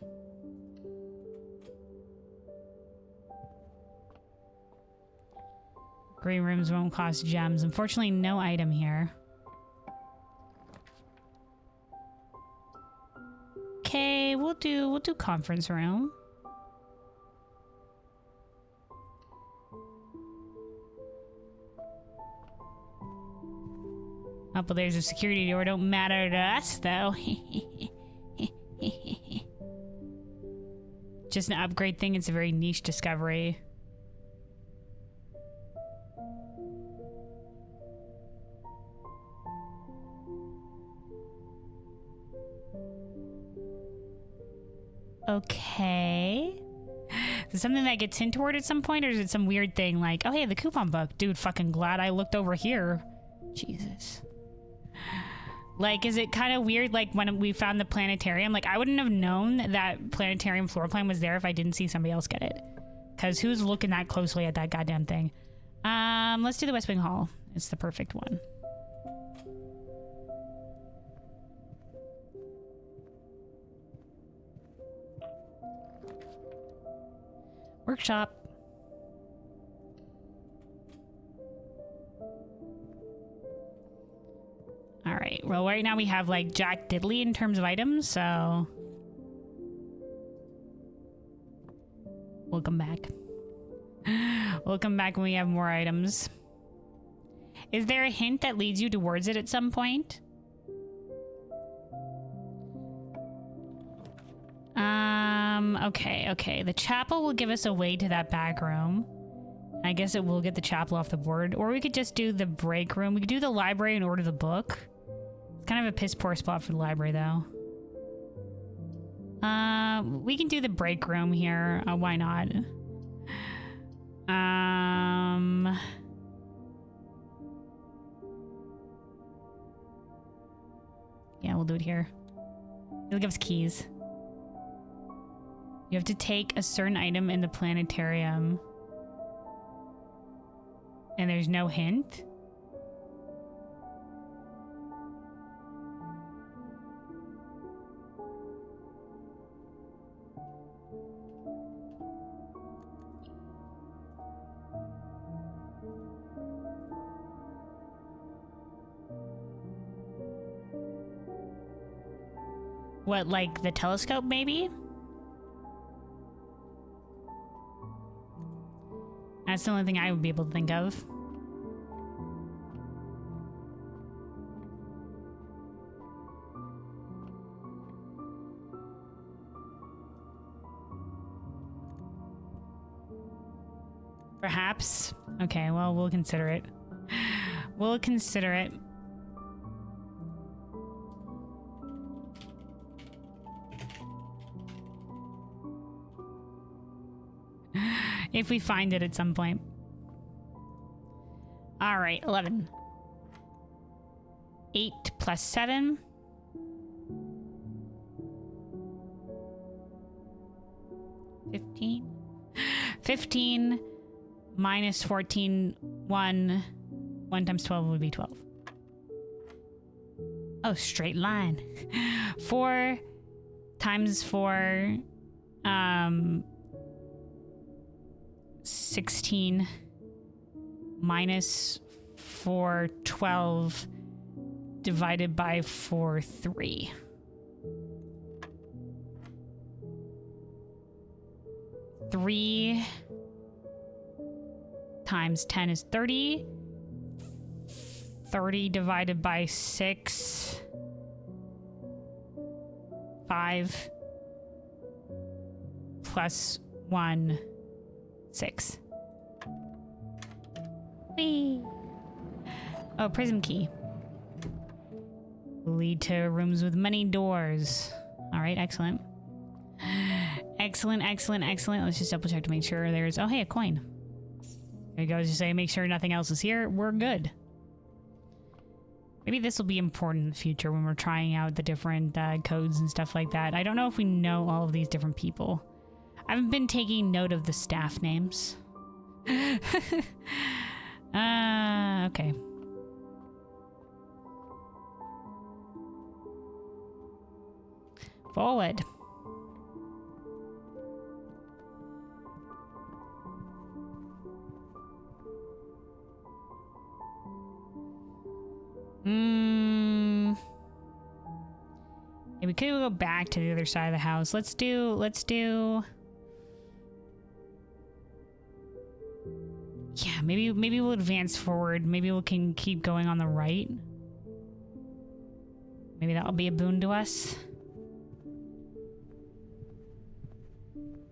Green rooms won't cost gems. Unfortunately, no item here. Okay, we'll do conference room. Oh, but there's a security door. Don't matter to us, though. Just an upgrade thing. It's a very niche discovery. Okay. Is it something that gets hinted toward at some point, or is it some weird thing like, oh hey, the coupon book? Dude, fucking glad I looked over here. Jesus. Like, is it kind of weird, like, when we found the planetarium? Like, I wouldn't have known that planetarium floor plan was there if I didn't see somebody else get it. Because who's looking that closely at that goddamn thing? Let's do the West Wing Hall. It's the perfect one. Workshop. All right. Well, right now we have like Jack Diddley in terms of items, so we'll come back. We'll come back when we have more items. Is there a hint that leads you towards it at some point? Okay. The chapel will give us a way to that back room. I guess it will get the chapel off the board. Or we could just do the break room. We could do the library and order the book. It's kind of a piss poor spot for the library, though. We can do the break room here. Why not? Yeah, we'll do it here. It'll give us keys. You have to take a certain item in the planetarium. And there's no hint? What, like the telescope, maybe? That's the only thing I would be able to think of. Perhaps. Okay, well, we'll consider it. We'll consider it. If we find it at some point. All right, 11. 8 plus 7. 15. 15 minus 14, 1. 1 times 12 would be 12. Oh, straight line. 4 times 4, 16 minus 4, 12 divided by 4, 3. Three times 10 is 30. 30 divided by 6. 5 plus 1. 6. Whee! Oh, prism key. Will lead to rooms with many doors. All right, excellent. Excellent, excellent, excellent. Let's just double check to make sure there's... Oh, hey, a coin. There you go. Just say, make sure nothing else is here. We're good. Maybe this will be important in the future when we're trying out the different codes and stuff like that. I don't know if we know all of these different people. I haven't been taking note of the staff names. Okay. Forward. Yeah, we could go back to the other side of the house. Let's do... Yeah, maybe we'll advance forward. Maybe we can keep going on the right. Maybe that'll be a boon to us.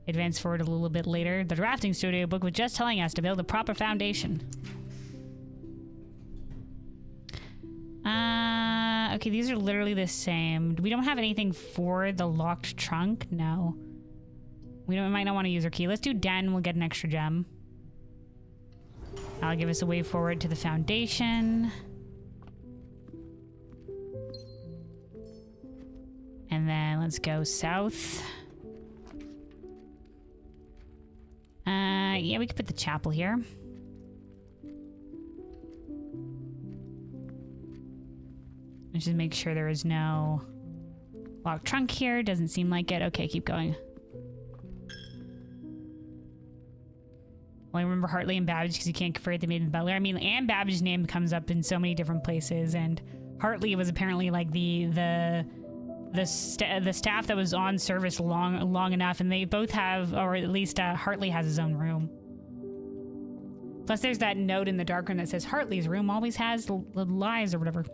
Advance forward a little bit later. The drafting studio book was just telling us to build a proper foundation. Okay, these are literally the same. We don't have anything for the locked trunk. No. We might not want to use our key. Let's do den. We'll get an extra gem. That'll give us a way forward to the foundation. And then let's go south. Yeah, we could put the chapel here. Let's just make sure there is no locked trunk here. Doesn't seem like it. Okay, keep going. Well, I remember Hartley and Babbage because you can't forget the Maiden Butler. I mean, Anne Babbage's name comes up in so many different places, and Hartley was apparently like the staff that was on service long enough, and they both have, or at least Hartley has his own room. Plus, there's that note in the dark room that says Hartley's room always has the lives or whatever.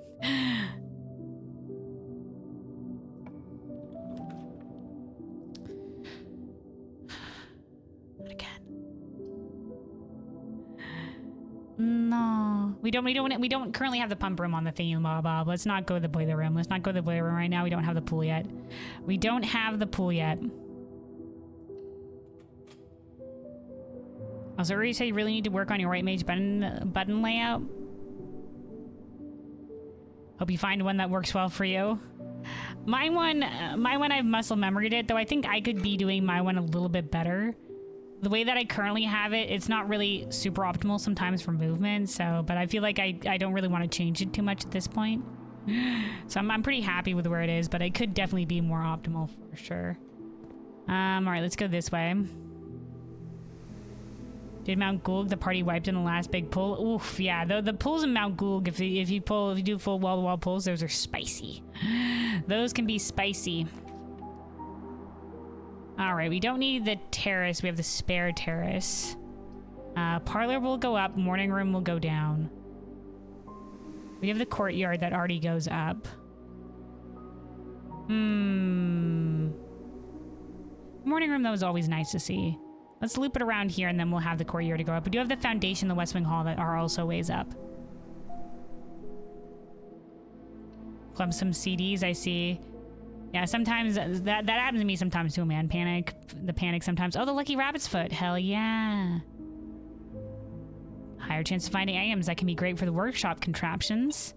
No, we don't currently have the pump room on the thingy bob. Let's not go to the boiler room. Let's not go to the boiler room right now. We don't have the pool yet. We don't have the pool yet. Also, already said you really need to work on your white mage button layout. Hope you find one that works well for you. My one I've muscle memoried it, though I think I could be doing my one a little bit better. The way that I currently have it, it's not really super optimal sometimes for movement, so, but I feel like I don't really want to change it too much at this point. So I'm pretty happy with where it is, but it could definitely be more optimal for sure. Alright, let's go this way. Did Mount Goulg the party wiped in the last big pull? Oof, yeah, the pulls in Mount Goulg, if you do full wall-to-wall pulls, those are spicy. Those can be spicy. Alright, we don't need the terrace. We have the spare terrace. Parlor will go up. Morning room will go down. We have the courtyard that already goes up. Morning room, though, is always nice to see. Let's loop it around here, and then we'll have the courtyard to go up. We do have the foundation, the West Wing Hall, that are also ways up. Plumb some CDs, I see. Yeah, sometimes that happens to me sometimes too, man. The panic sometimes. Oh, the Lucky Rabbit's Foot. Hell yeah. Higher chance of finding items. That can be great for the workshop contraptions.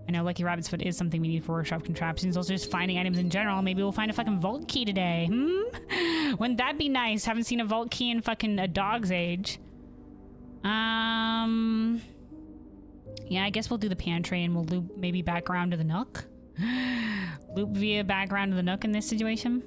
I know Lucky Rabbit's Foot is something we need for workshop contraptions. Also just finding items in general. Maybe we'll find a fucking vault key today. Wouldn't that be nice? Haven't seen a vault key in fucking a dog's age. Yeah, I guess we'll do the pantry and we'll loop maybe back around to the Nook. Loop via back around to the Nook in this situation.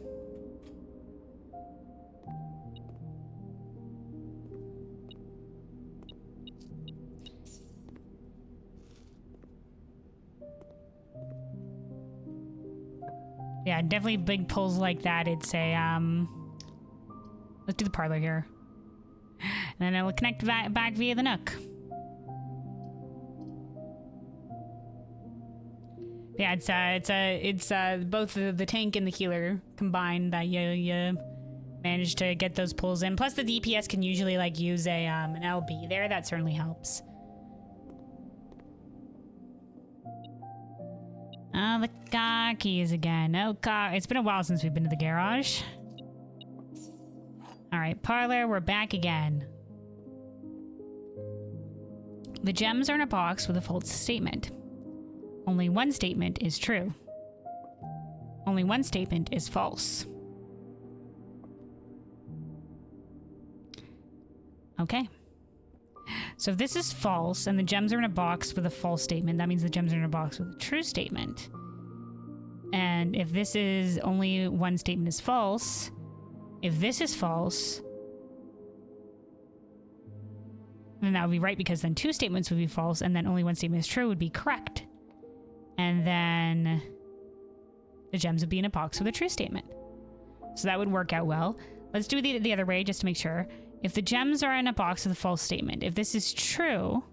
Yeah, definitely big pulls like that. It's a, let's do the parlor here. And then it will connect back via the Nook. Yeah, it's both the tank and the healer combined that you manage to get those pulls in. Plus the DPS can usually like use a an LB there. That certainly helps. Oh, the car keys again. Oh, car. It's been a while since we've been to the garage. All right, parlor. We're back again. The gems are in a box with a false statement. Only one statement is true. Only one statement is false. Okay. So if this is false and the gems are in a box with a false statement, that means the gems are in a box with a true statement. And if this is only one statement is false, if this is false, then that would be right, because then two statements would be false and then only one statement is true would be correct. And then the gems would be in a box with a true statement. So that would work out well. Let's do the other way just to make sure. If the gems are in a box with a false statement, if this is true,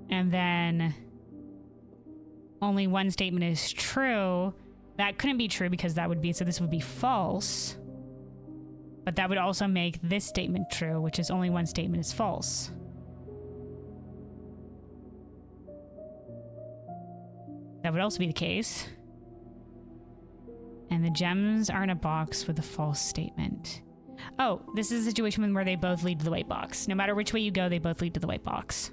and then only one statement is true, that couldn't be true because that would be, so this would be false. But that would also make this statement true, which is only one statement is false. That would also be the case. And the gems are in a box with a false statement. Oh, this is a situation where they both lead to the white box. No matter which way you go, they both lead to the white box.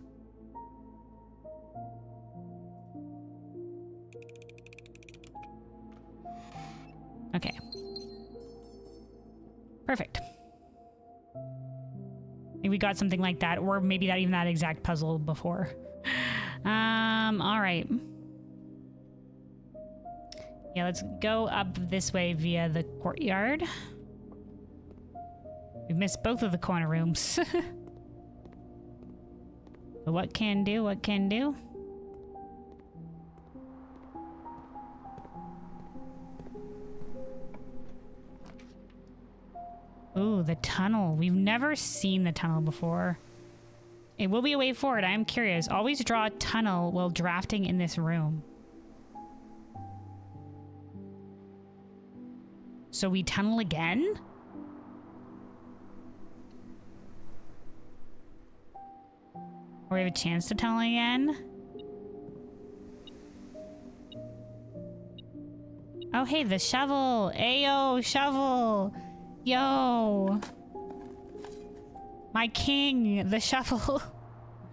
Okay. Perfect. I think we got something like that, or maybe not even that exact puzzle before. All right. Yeah, let's go up this way via the courtyard. We've missed both of the corner rooms. But what can do, what can do? Ooh, the tunnel. We've never seen the tunnel before. It will be a way forward. I am curious. Always draw a tunnel while drafting in this room. So we tunnel again? Or we have a chance to tunnel again? Oh, hey, the shovel. Ayo, shovel. Yo. My king, the shovel.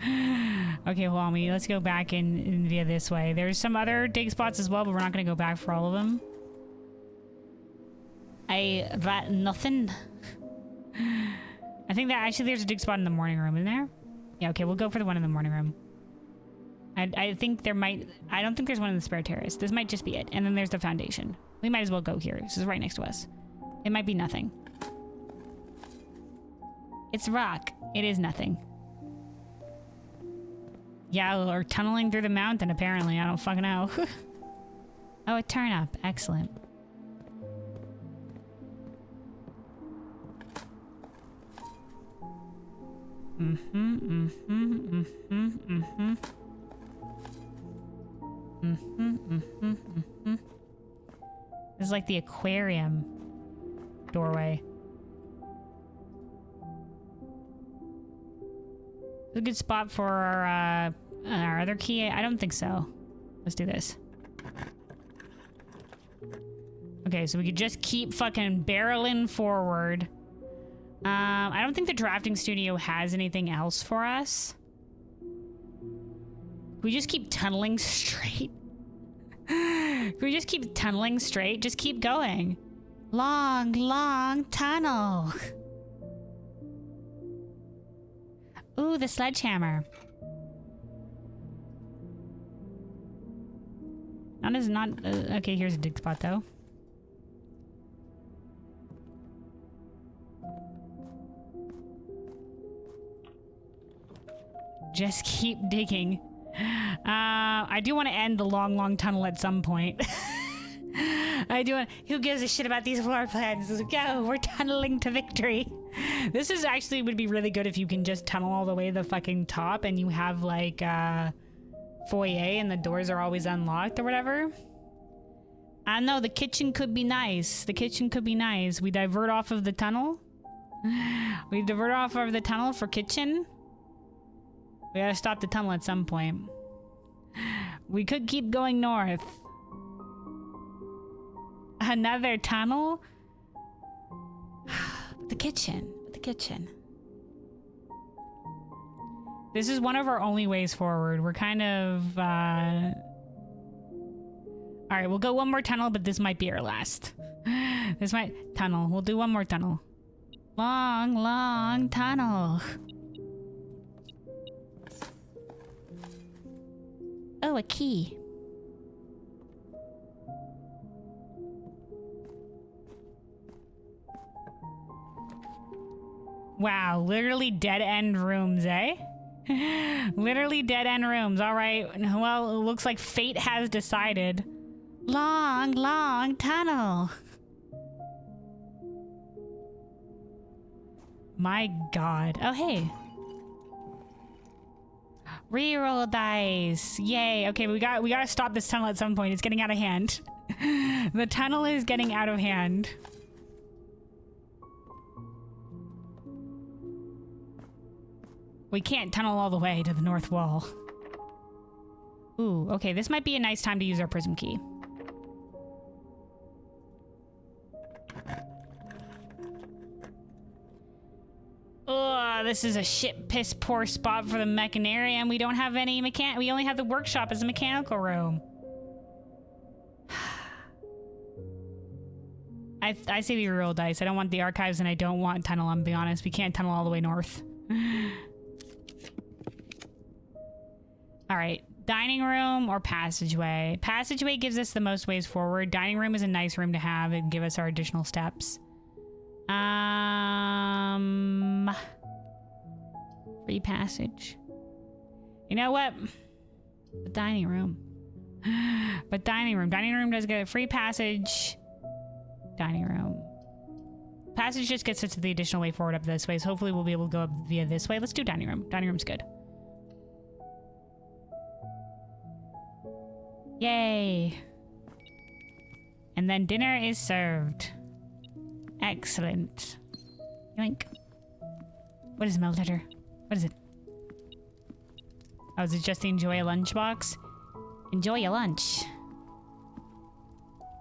Okay, hold on. Let's go back in via this way. There's some other dig spots as well, but we're not going to go back for all of them. Nothing. I think that actually there's a dig spot in the morning room, isn't there? Yeah, okay, we'll go for the one in the morning room. I think there might... I don't think there's one in the spare terrace. This might just be it. And then there's the foundation. We might as well go here. This is right next to us. It might be nothing. It's rock. It is nothing. Yeah, or tunneling through the mountain, apparently. I don't fucking know. Oh, a turnip. Excellent. This is like the aquarium. doorway. A good spot for our other key? I don't think so. Let's do this. Okay, so we could just keep fucking barreling forward. I don't think the drafting studio has anything else for us. We just keep tunneling straight. Can we just keep tunneling straight? Just keep going. Long, long tunnel. Ooh, the sledgehammer. Okay, here's a dig spot though. Just keep digging. I do want to end the long, long tunnel at some point. Who gives a shit about these floor plans? Let's go. We're tunneling to victory. This is actually would be really good if you can just tunnel all the way to the fucking top and you have like foyer and the doors are always unlocked or whatever. I know the kitchen could be nice. The kitchen could be nice. We divert off of the tunnel. We divert off of the tunnel for kitchen. We gotta stop the tunnel at some point. We could keep going north. Another tunnel? The kitchen. The kitchen. This is one of our only ways forward. We're kind of, Alright, we'll go one more tunnel, but this might be our last. This might... Tunnel. We'll do one more tunnel. Long, long tunnel. Oh, a key. Wow, literally dead-end rooms, eh? Literally dead-end rooms. All right. Well, it looks like fate has decided. Long, long tunnel. My God. Oh, hey. Reroll dice. Yay. Okay, we gotta stop this tunnel at some point. It's getting out of hand. The tunnel is getting out of hand. We can't tunnel all the way to the north wall. Ooh, okay, this might be a nice time to use our prism key. Oh, this is a shit piss poor spot for the mechanarium, and we don't have any we only have the workshop as a mechanical room. I say we roll dice. I don't want the archives and I don't want tunnel, I'm be honest. We can't tunnel all the way north. Alright, dining room or passageway? Passageway gives us the most ways forward. Dining room is a nice room to have and give us our additional steps. Free passage. You know what? The dining room. But dining room. Dining room does get a free passage. Dining room. Passage just gets us to the additional way forward up this way, so hopefully we'll be able to go up via this way. Let's do dining room. Dining room's good. Yay. And then dinner is served. Excellent. Yoink. What is milk letter? What is it? Oh, is it just the enjoy a lunchbox? Enjoy your lunch.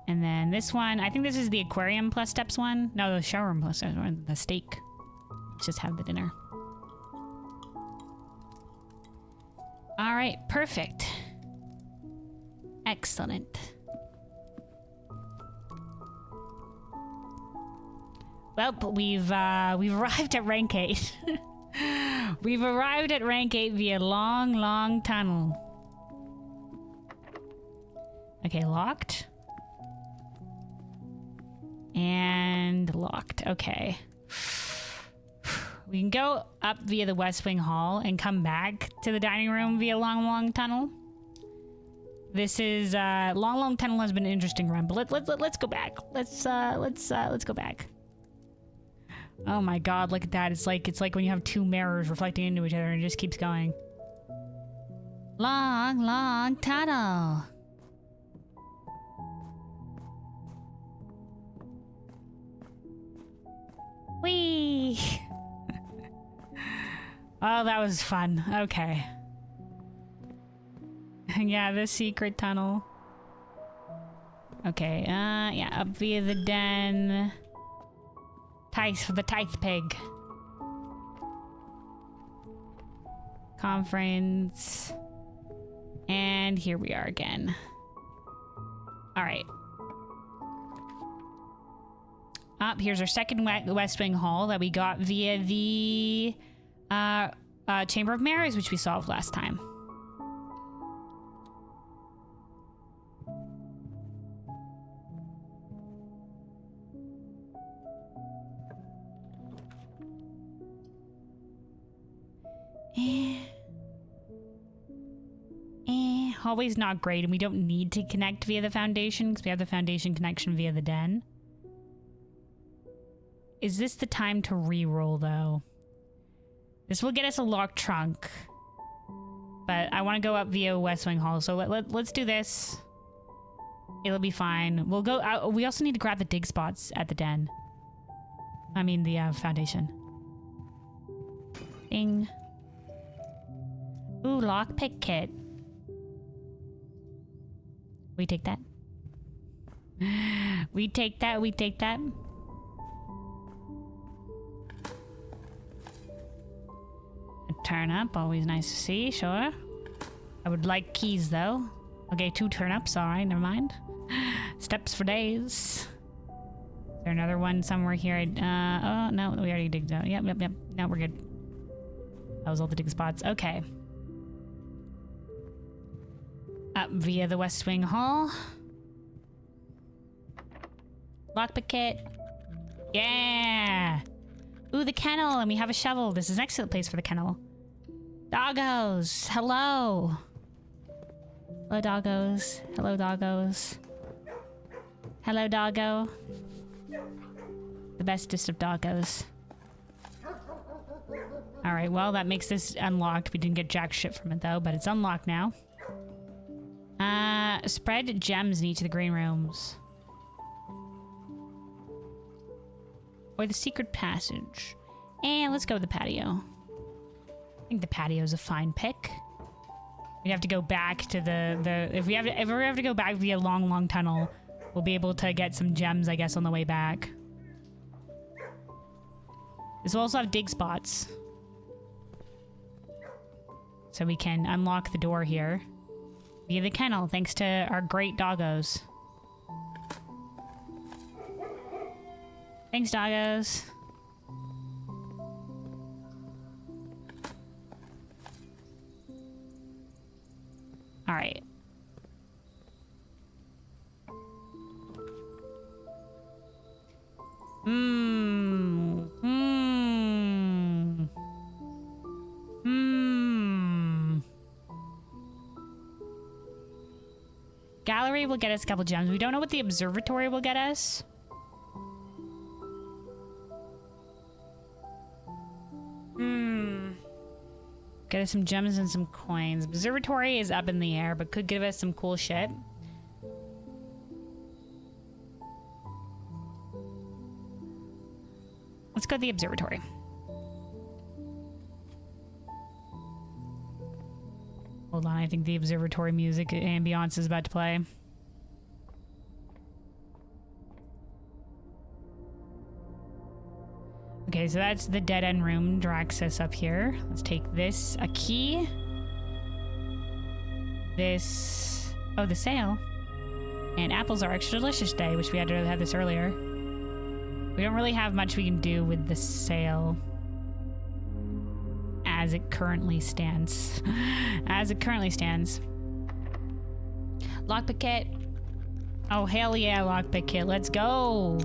And then this one, I think this is the aquarium plus steps one. No, the showroom plus steps one, the steak. Let's just have the dinner. All right, perfect. Excellent. Well, we've arrived at rank 8. We've arrived at rank 8 via long, long tunnel. Okay, locked. And locked. Okay. We can go up via the West Wing Hall and come back to the dining room via long, long tunnel. This is long, long tunnel has been an interesting run, but let's go back. Let's go back. Oh my God! Look at that. It's like when you have two mirrors reflecting into each other, and it just keeps going. Long, long tunnel. Whee! Oh, that was fun. Okay. Yeah, the secret tunnel. Okay, yeah, up via the den. Tithe for the tithe pig. Conference. And here we are again. Alright. Up here's our second West Wing hall that we got via the Chamber of Mirrors, which we solved last time. Hallway's not great, and we don't need to connect via the foundation because we have the foundation connection via the den. Is this the time to re-roll, though? This will get us a locked trunk. But I want to go up via West Wing Hall, so let's do this. It'll be fine. We'll go out. We also need to grab the dig spots at the den. I mean, the foundation. Ding. Ooh, lockpick kit. We take that. We take that, we take that. A turnip, always nice to see, sure. I would like keys though. Okay, 2 turnips, alright, never mind. Steps for days. Is there another one somewhere here? Oh, no, we already digged out. Yep. No, we're good. That was all the dig spots. Okay. Up via the West Wing Hall. Lockpick kit. Yeah! Ooh, the kennel, and we have a shovel. This is an excellent place for the kennel. Doggos! Hello! Hello, doggos. Hello, doggos. Hello, doggo. The bestest of doggos. Alright, well, that makes this unlocked. We didn't get jack shit from it, though, but it's unlocked now. Spread gems in each of the green rooms. Or the secret passage. And let's go with the patio. I think the patio's a fine pick. We'd have to go back to if we have to go back via long tunnel, we'll be able to get some gems, I guess, on the way back. This will also have dig spots. So we can unlock the door here. Via the kennel, thanks to our great doggos. Thanks, doggos. Alright. Gallery will get us a couple gems. We don't know what the observatory will get us. Get us some gems and some coins. Observatory is up in the air, but could give us some cool shit. Let's go to the observatory. Hold on, I think the observatory music ambiance is about to play. Okay, so that's the dead end room. Drags us up here. Let's take this. A key. This. Oh, the sale. And apples are extra delicious day. Wish we had to have this earlier. We don't really have much we can do with the sale. As it currently stands. As it currently stands. Lockpick kit. Oh, hell yeah, lockpick kit. Let's go.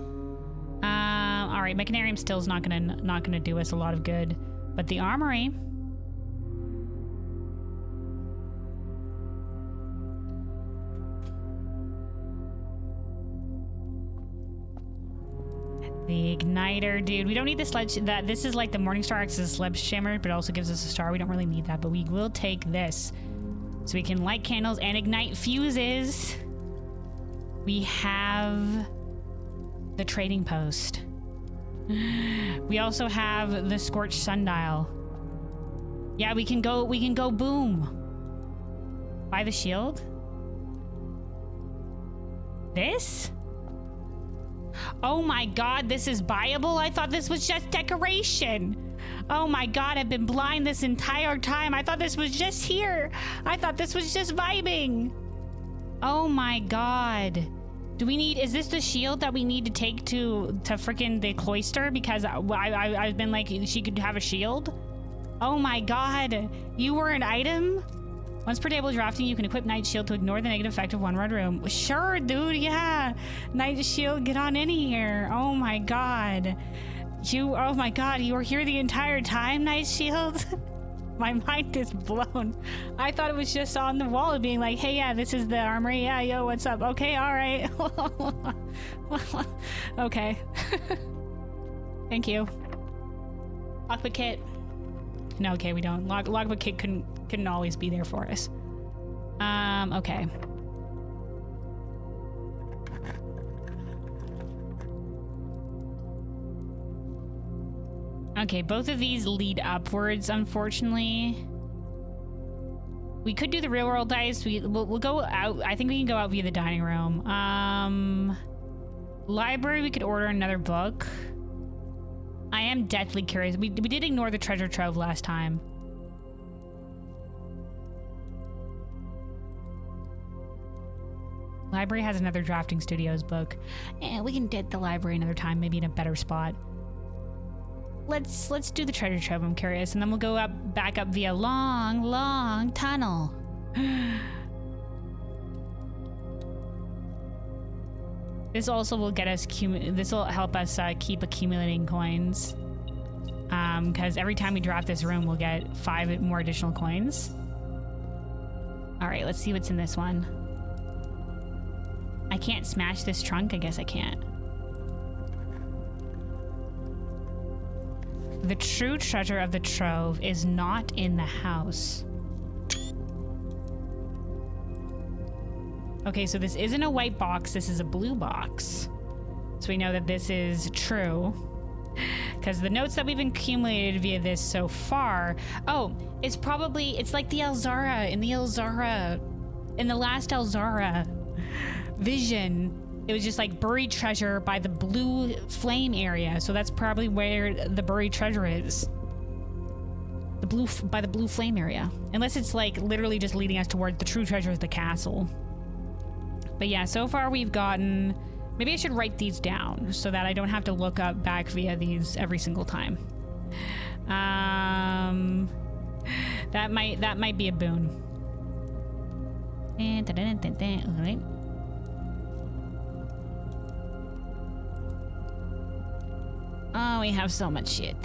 All right, Mechanarium still's not gonna do us a lot of good, but the armory. The igniter, dude. We don't need the sledge. This is like the Morningstar acts as a sledgehammer, but it also gives us a star. We don't really need that, but we will take this, so we can light candles and ignite fuses. We have the trading post. We also have the scorched sundial. Yeah, we can go boom. Buy the shield? This? Oh my god, this is buyable? I thought this was just decoration. Oh my god, I've been blind this entire time. I thought this was just here. I thought this was just vibing. Oh my god. Do we need, is this the shield that we need to take to frickin' the cloister? Because I've been like, she could have a shield? Oh my god, you were an item? Once per table drafting, you can equip Night Shield to ignore the negative effect of one red room. Sure, dude, yeah. Night Shield, get on in here. Oh my god. Oh my god, you were here the entire time, Night Shield? My mind is blown. I thought it was just on the wall being like, hey, yeah, this is the armory. Yeah, yo, what's up? Okay, all right. Okay. Thank you. Lockpick kit. No, okay, we don't. Lockpick kit couldn't always be there for us. Okay. Okay, both of these lead upwards, unfortunately. We could do the real world dice. We'll go out. I think we can go out via the dining room. Library, we could order another book. I am deathly curious. We did ignore the treasure trove last time. Library has another Drafting Studios book. We can get the library another time, maybe in a better spot. Let's do the treasure trove, I'm curious, and then we'll go back up via long tunnel. This also will get us this will help us keep accumulating coins. Because every time we drop this room, we'll get 5 more additional coins. All right, let's see what's in this one. I can't smash this trunk. I guess I can't. The true treasure of the trove is not in the house. Okay, so this isn't a white box. This is a blue box. So we know that this is true. Because the notes that we've accumulated via this so far... Oh, it's like the Elzara in the last Elzara vision. It was just like buried treasure by the blue flame area. So that's probably where the buried treasure is. By the blue flame area. Unless it's like literally just leading us towards the true treasure of the castle. But yeah, so far we've gotten... Maybe I should write these down so that I don't have to look up back via these every single time. That might be a boon. All right. Oh, we have so much shit.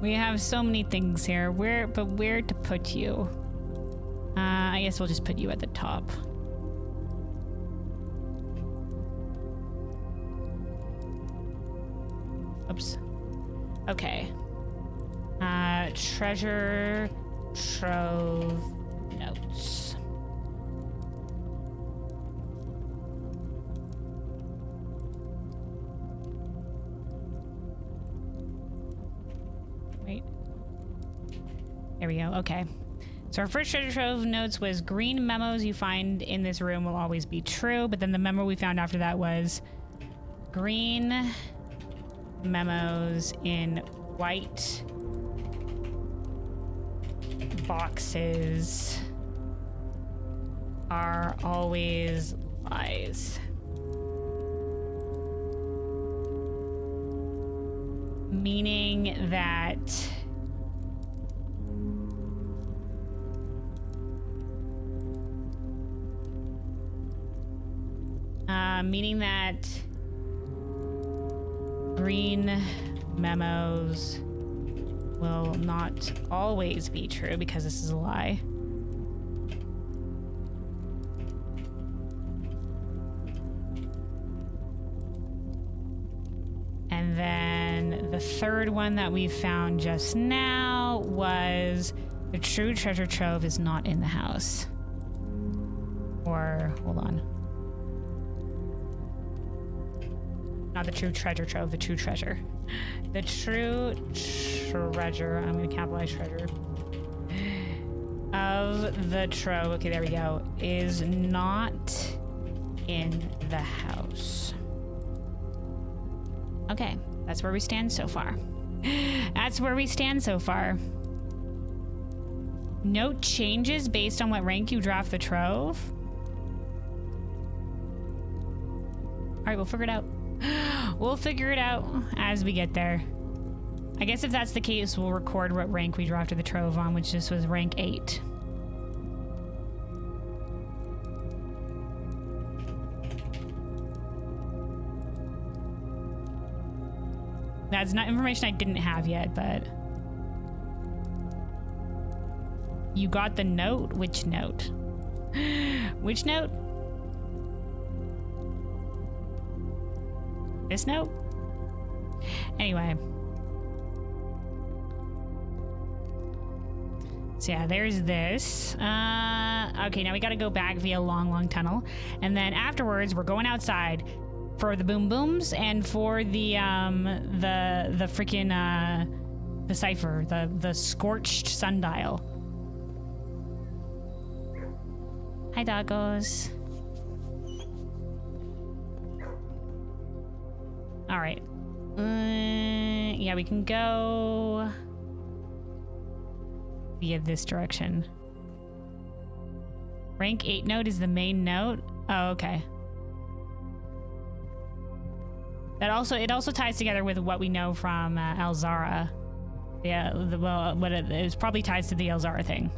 We have so many things here. Where to put you? I guess we'll just put you at the top. Oops. Okay. Treasure trove notes. Wait. There we go. Okay. So our first treasure trove notes was green memos you find in this room will always be true, but then the memo we found after that was green memos in white boxes are always lies. Meaning that green memos will not always be true because this is a lie. And then the third one that we found just now was the true treasure trove is not in the house. Or, hold on. Not the true treasure trove, the true treasure. The true treasure, I'm gonna capitalize treasure, of the trove, okay, there we go, is not in the house. Okay, that's where we stand so far. That's where we stand so far. Note changes based on what rank you draft the trove. All right, we'll figure it out. We'll figure it out as we get there. I guess if that's the case, we'll record what rank we drafted the trove on, which this was rank 8. That's not information I didn't have yet, but... You got the note? Which note? Which note? This note? Anyway. So yeah, there's this. Okay, now we gotta go back via a long tunnel. And then afterwards, we're going outside for the boom booms and for the freaking, decipher, the scorched sundial. Hi, doggos. All right. Yeah, we can go via this direction. Rank 8 note is the main note. Oh, okay. It also ties together with what we know from Elzara. Yeah, it probably ties to the Elzara thing.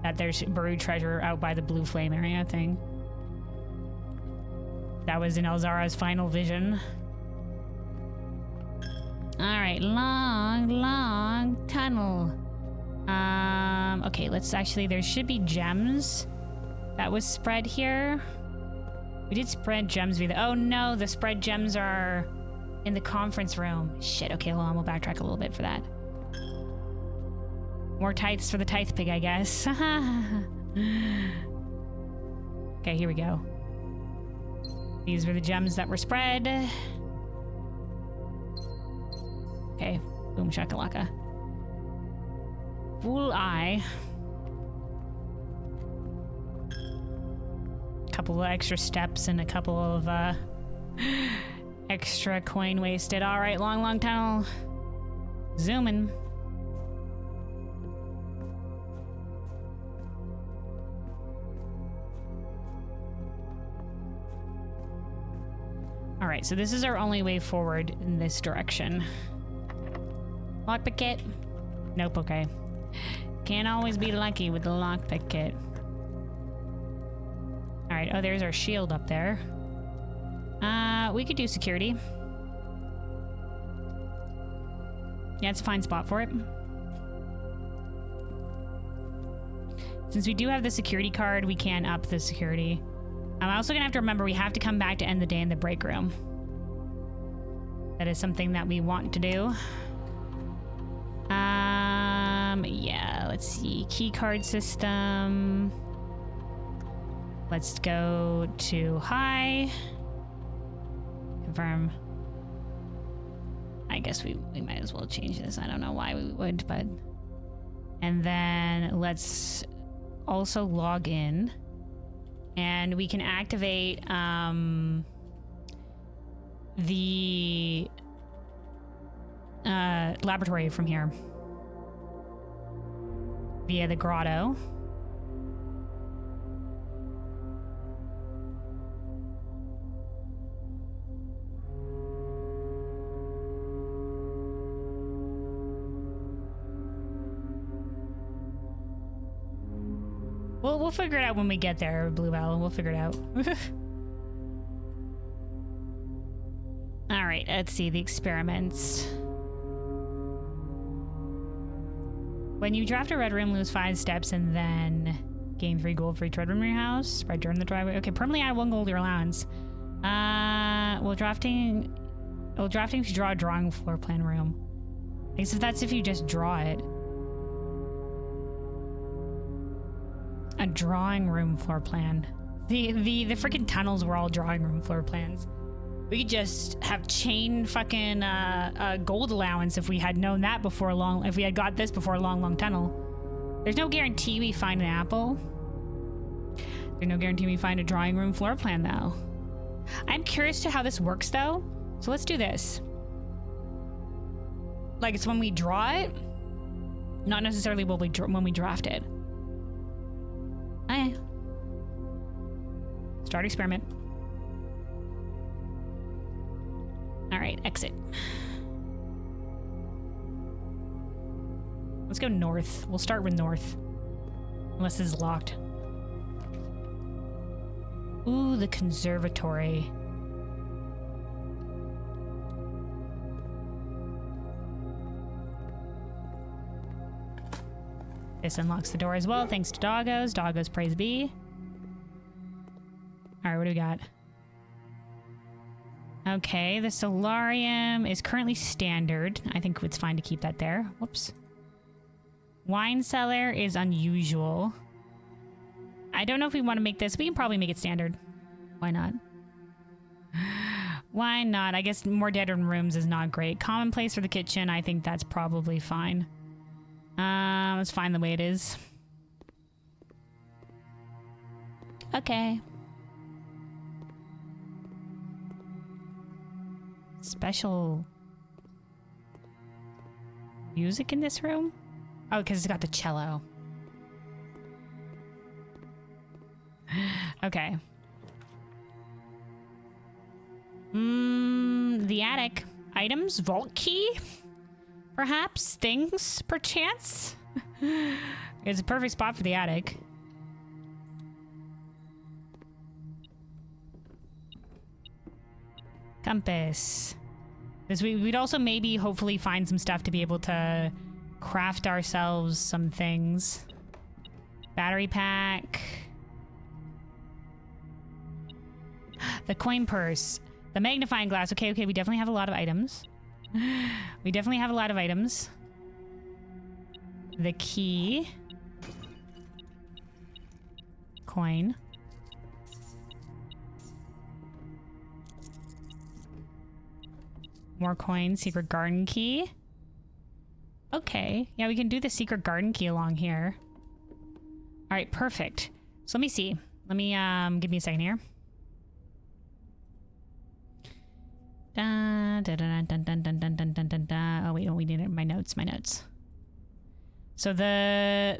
That there's buried treasure out by the blue flame area thing. That was in Elzara's final vision. Alright, long tunnel. Okay, let's actually, there should be gems that was spread here. We did spread gems via oh no, the spread gems are in the conference room. Shit, okay, hold on, we'll backtrack a little bit for that. More tithes for the tithe pig, I guess. Okay, here we go. These were the gems that were spread. Okay, boom shakalaka. Fool eye. Couple of extra steps and a couple of extra coin wasted. All right, long tunnel. Zooming. All right, so this is our only way forward in this direction. Lockpick kit? Nope, okay. Can't always be lucky with the lockpick kit. All right, oh, there's our shield up there. We could do security. Yeah, it's a fine spot for it. Since we do have the security card, we can up the security. I'm also gonna have to remember we have to come back to end the day in the break room. That is something that we want to do. Yeah, let's see. Key card system. Let's go to high. Confirm. I guess we might as well change this. I don't know why we would, but... And then let's also log in. And we can activate the laboratory from here via the grotto. We'll figure it out when we get there, Bluebell. We'll figure it out. All right, let's see the experiments. When you draft a red room, lose 5 steps and then gain 3 gold for each red room in your house. Spread during the driveway. Okay, permanently add 1 gold to your allowance. Well, drafting to draw a drawing floor plan room. I guess that's if you just draw it. A drawing room floor plan. The freaking tunnels were all drawing room floor plans. We could just have chain fucking gold allowance if we had known that before long. If we had got this before a long tunnel. There's no guarantee we find an apple. There's no guarantee we find a drawing room floor plan though. I'm curious to how this works though. So let's do this. Like it's when we draw it, not necessarily when we draft it. Okay. Start experiment. All right, exit. Let's go north. We'll start with north. Unless this is locked. Ooh, the conservatory. This unlocks the door as well, thanks to doggos. Doggos, praise be. All right, what do we got? Okay, the solarium is currently standard. I think it's fine to keep that there. Whoops. Wine cellar is unusual. I don't know if we want to make this. We can probably make it standard. Why not? Why not? I guess more dead end rooms is not great. Commonplace for the kitchen, I think that's probably fine. It's fine the way it is. Okay. Special music in this room? Oh, because it's got the cello. Okay. The attic. Items? Vault key? Perhaps? Things? Perchance? It's a perfect spot for the attic. Compass. We'd also maybe hopefully find some stuff to be able to craft ourselves some things. Battery pack. The coin purse. The magnifying glass. Okay, we definitely have a lot of items. We definitely have a lot of items. The key. Coin. More coins. Secret garden key. Okay. Yeah, we can do the secret garden key along here. All right, perfect. So let me see. Let me, give me a second here. Dun, dun, dun, dun, dun, dun, dun, dun, dun, dun. Oh wait, no, we need it. My notes. So the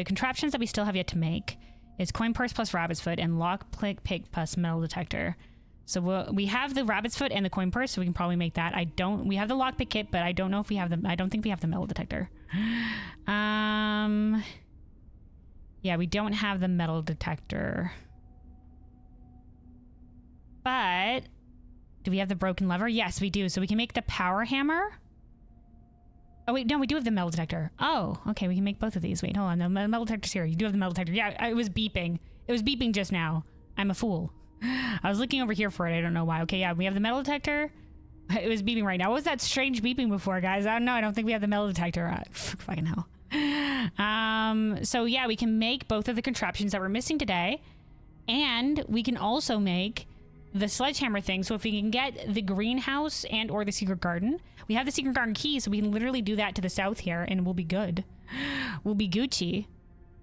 contraptions that we still have yet to make is coin purse plus rabbit's foot and lock pick plus metal detector. So we have the rabbit's foot and the coin purse, so we can probably make that. We have the lockpick kit, but I don't know if we have I don't think we have the metal detector. Yeah, we don't have the metal detector. But do we have the broken lever? Yes, we do. So we can make the power hammer. Oh, wait, no, we do have the metal detector. Oh, okay, we can make both of these. Wait, hold on. The metal detector's here. You do have the metal detector. Yeah, it was beeping. It was beeping just now. I'm a fool. I was looking over here for it. I don't know why. Okay, yeah, we have the metal detector. It was beeping right now. What was that strange beeping before, guys? I don't know. I don't think we have the metal detector. Fucking hell. So yeah, we can make both of the contraptions that we're missing today. And we can also make the sledgehammer thing. So if we can get the greenhouse and or the secret garden, we have the secret garden key, so we can literally do that to the south here and we'll be good. We'll be Gucci.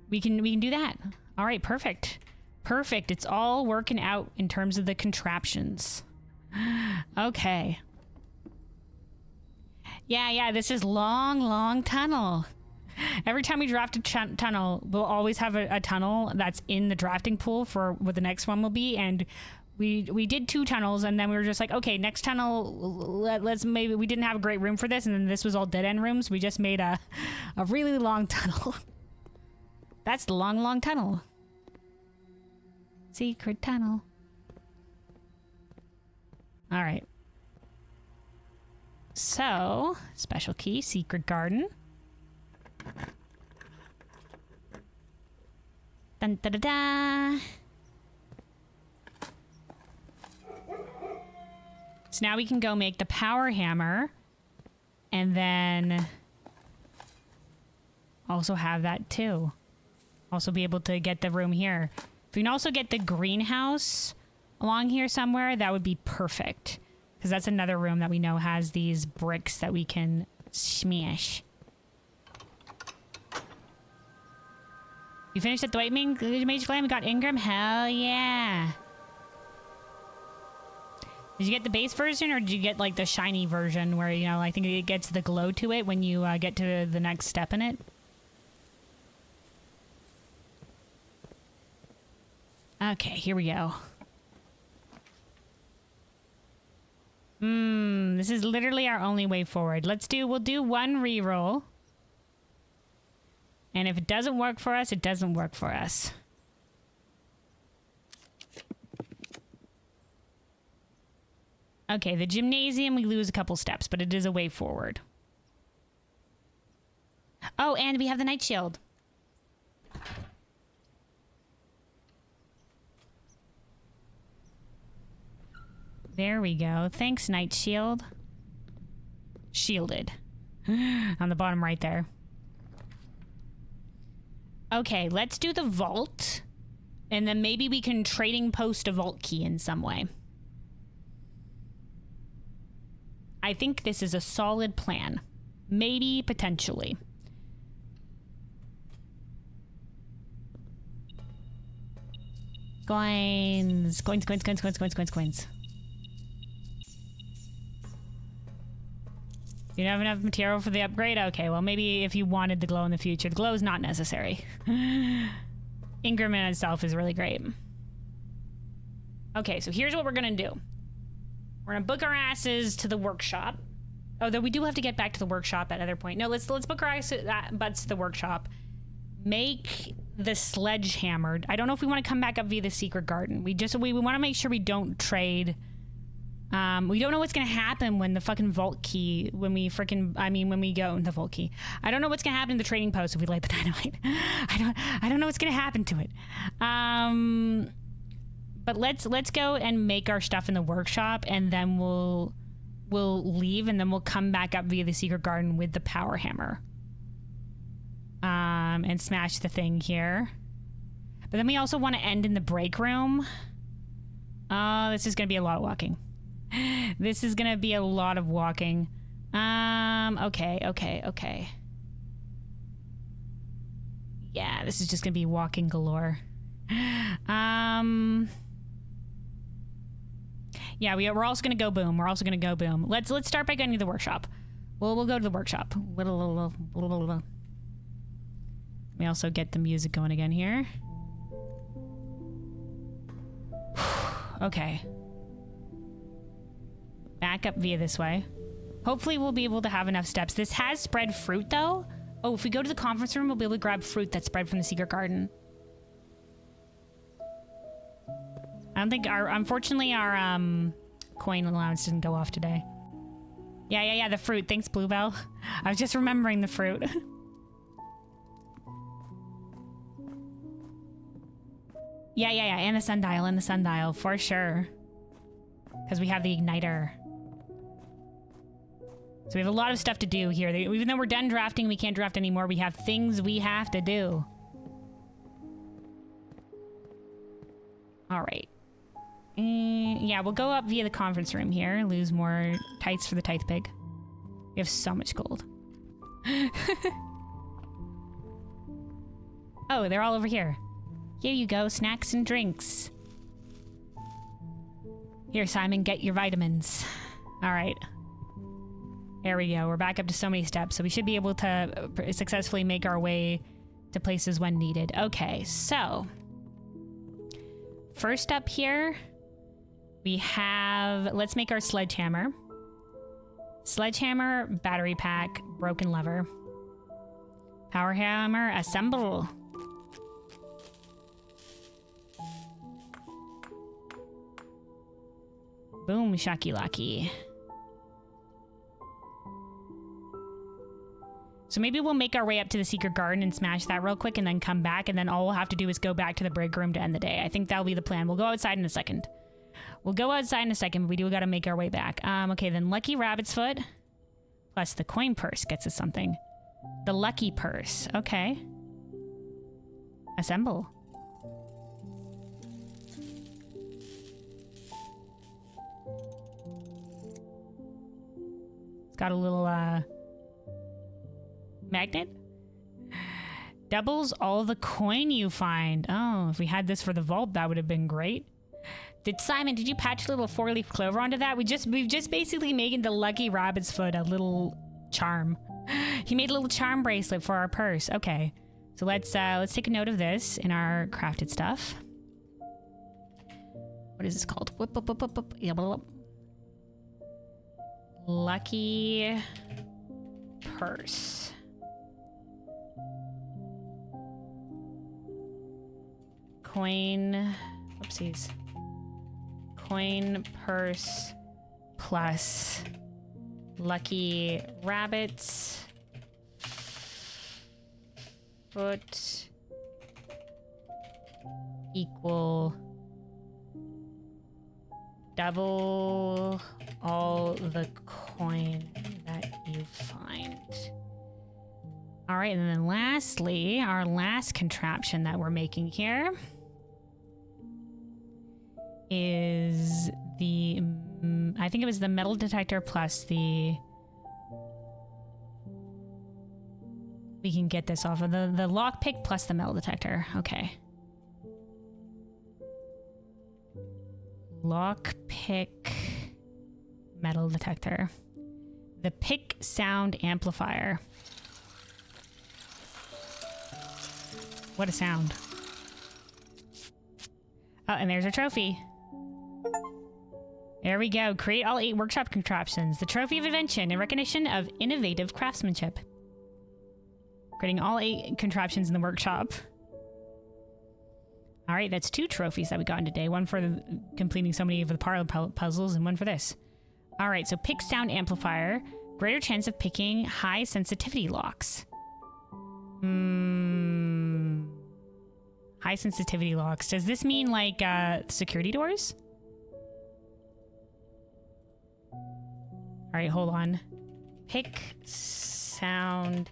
We can do that. All right, perfect. Perfect. It's all working out in terms of the contraptions. Okay. Yeah, this is long tunnel. Every time we draft a tunnel, we'll always have a tunnel that's in the drafting pool for what the next one will be, and we did 2 tunnels, and then we were just like, okay, next tunnel, let's maybe, we didn't have a great room for this, and then this was all dead end rooms. We just made a really long tunnel. That's the long tunnel. Secret tunnel. All right. So, special key, secret garden. Dun da da da. So now we can go make the power hammer and then also have that too. Also be able to get the room here. We can also get the greenhouse along here somewhere, that would be perfect. Because that's another room that we know has these bricks that we can smash. You finished at the White Mage Flame and got Ingram? Hell yeah. Did you get the base version or did you get like the shiny version where, you know, I think it gets the glow to it when you get to the next step in it? Okay, here we go. This is literally our only way forward. We'll do one reroll. And if it doesn't work for us, it doesn't work for us. Okay, the gymnasium, we lose a couple steps, but it is a way forward. Oh, and we have the night shield. There we go. Thanks, Night Shield. Shielded. On the bottom right there. Okay, let's do the vault. And then maybe we can trading post a vault key in some way. I think this is a solid plan. Maybe, potentially. Coins. Coins, coins, coins, coins, coins, coins, coins. You don't have enough material for the upgrade? Okay, well, maybe if you wanted the glow in the future. The glow is not necessary. Ingram in itself is really great. Okay, so here's what we're gonna do. We're gonna book our asses to the workshop. Oh, though we do have to get back to the workshop at other point. No, let's book our butts to the workshop. Make the sledgehammer. I don't know if we want to come back up via the secret garden. We want to make sure we don't trade. We don't know what's gonna happen when the fucking vault key, when we go in the vault key. I don't know what's gonna happen to the trading post if we light the dynamite. I don't know what's gonna happen to it. But let's go and make our stuff in the workshop, and then we'll leave, and then we'll come back up via the secret garden with the power hammer. And smash the thing here. But then we also want to end in the break room. This is gonna be a lot of walking. This is gonna be a lot of walking. Okay. Yeah, this is just gonna be walking galore. Yeah, we're also gonna go boom. Let's start by going to the workshop. We'll go to the workshop. We also get the music going again here. Okay. Back up via this way. Hopefully we'll be able to have enough steps. This has spread fruit though. Oh, if we go to the conference room, we'll be able to grab fruit that's spread from the secret garden. I don't think unfortunately our coin allowance didn't go off today. Yeah, the fruit. Thanks, Bluebell. I was just remembering the fruit. Yeah, and the sundial, for sure. Because we have the igniter. So we have a lot of stuff to do here. Even though we're done drafting, we can't draft anymore. We have things we have to do. All right. Yeah, we'll go up via the conference room here. Lose more tights for the tithe pig. We have so much gold. Oh, they're all over here. Here you go, snacks and drinks. Here, Simon, get your vitamins. All right. There we go. We're back up to so many steps, so we should be able to successfully make our way to places when needed. Okay, so first up here, we have, let's make our sledgehammer. Sledgehammer, battery pack, broken lever. Power hammer, assemble. Boom, shaky lucky. So maybe we'll make our way up to the secret garden and smash that real quick and then come back, and then all we'll have to do is go back to the break room to end the day. I think that'll be the plan. We'll go outside in a second. But we do gotta make our way back. Okay, then Lucky Rabbit's Foot. Plus the coin purse gets us something. The lucky purse. Okay. Assemble. got a little magnet. Doubles all the coin you find. Oh, if we had this for the vault, that would have been great. Simon, did you patch a little 4-leaf clover onto that? We've just basically made the lucky rabbit's foot a little charm. He made a little charm bracelet for our purse. Okay. So let's take a note of this in our crafted stuff. What is this called? Lucky purse. Coin. Oopsies. Coin purse plus lucky rabbits foot equal double all the coin that you find. All right, and then lastly, our last contraption that we're making here is the, I think it was the metal detector plus the, we can get this off of the lockpick plus the metal detector. Okay. Lockpick, metal detector. The pick sound amplifier. What a sound. Oh, and there's our trophy. There we go. Create all 8 workshop contraptions. The trophy of invention in recognition of innovative craftsmanship. Creating all 8 contraptions in the workshop. All right, that's 2 trophies that we got in today. One for completing so many of the parlor puzzles and one for this. All right, so pick sound amplifier. Greater chance of picking high sensitivity locks. High sensitivity locks. Does this mean like security doors? All right, hold on. Pick sound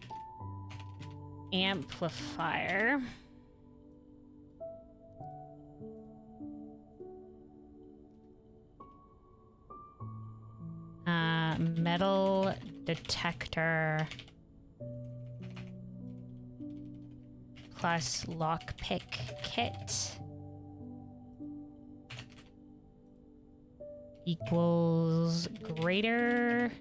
amplifier. Metal detector plus lockpick kit equals greater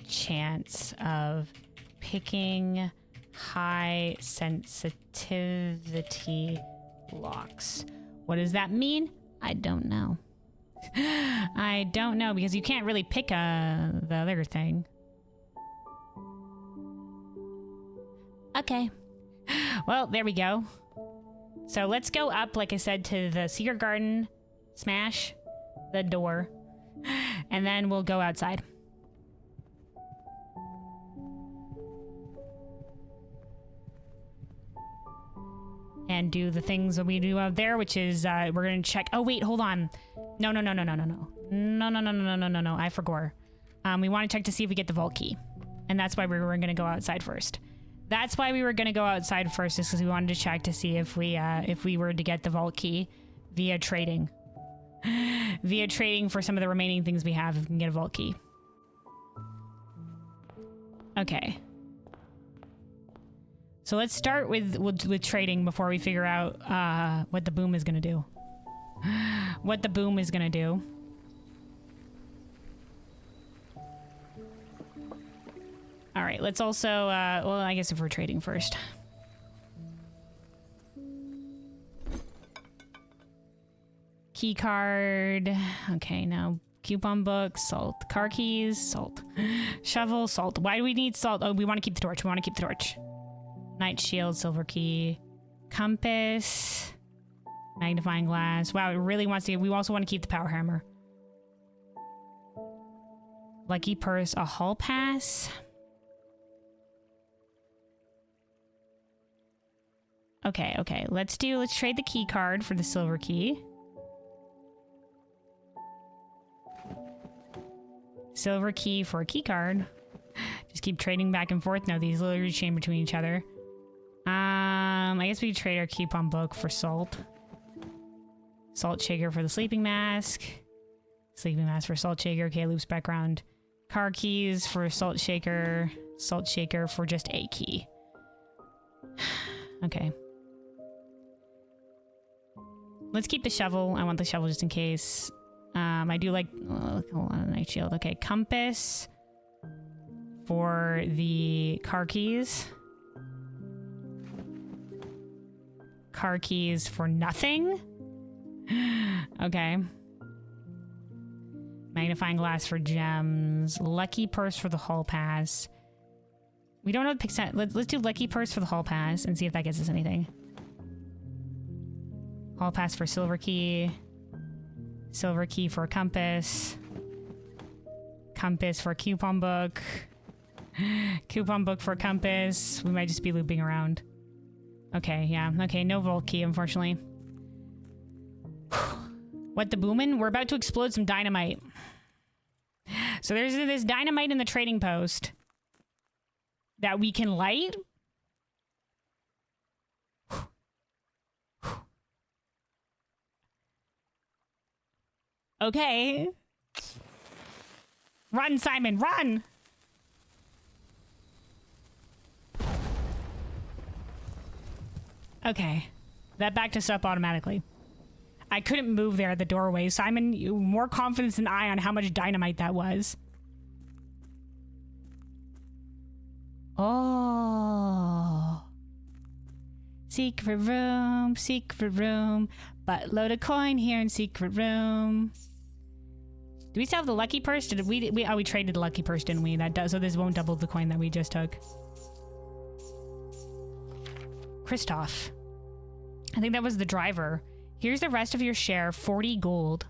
chance of picking high sensitivity locks. What does that mean? I don't know. I don't know because you can't really pick the other thing. Okay. Well, there we go. So let's go up, like I said, to the secret garden, smash the door, and then we'll go outside. And do the things that we do out there, which is we're gonna check. Oh wait, hold on. No. I forgot. We want to check to see if we get the vault key, and that's why we were gonna go outside first. That's why we were gonna go outside first, is because we wanted to check to see if we were to get the vault key via trading. Via trading for some of the remaining things we have, if we can get a vault key. Okay. So let's start with trading before we figure out what the boom is gonna do. What the boom is gonna do. All right, let's also, well, I guess if we're trading first. Key card. Okay, now coupon book, salt, car keys, salt, shovel, salt. Why do we need salt? Oh, we want to keep the torch. We want to keep the torch. Night shield, silver key, compass, magnifying glass. Wow, it really wants to. We also want to keep the power hammer. Lucky purse, a hall pass. Okay. Let's trade the key card for the silver key. Silver key for a key card. Just keep trading back and forth. No, these literally chain between each other. I guess we could trade our coupon book for salt. Salt shaker for the sleeping mask. Sleeping mask for salt shaker. Okay, loops background. Car keys for salt shaker for just a key. Okay. Let's keep the shovel. I want the shovel just in case. I do like... hold on, night shield. Okay, compass for the car keys. Car keys for nothing? Okay. Magnifying glass for gems. Lucky purse for the hall pass. We don't know the percent. Let's do lucky purse for the hall pass and see if that gets us anything. Hall pass for silver key. Silver key for a compass. Compass for a coupon book. Coupon book for a compass. We might just be looping around. Okay, yeah. Okay, no vault key, unfortunately. What the boomin'? We're about to explode some dynamite. So there's this dynamite in the trading post that we can light. Okay. Run, Simon, run! Okay. That backed us up automatically. I couldn't move there at the doorway. Simon, you more confidence than I on how much dynamite that was. Oh. Secret room, buttload of coin here in secret room. Do we still have the lucky purse? Did we traded the lucky purse, didn't we? That does, so this won't double the coin that we just took. Christoph. I think that was the driver. Here's the rest of your share, 40 gold.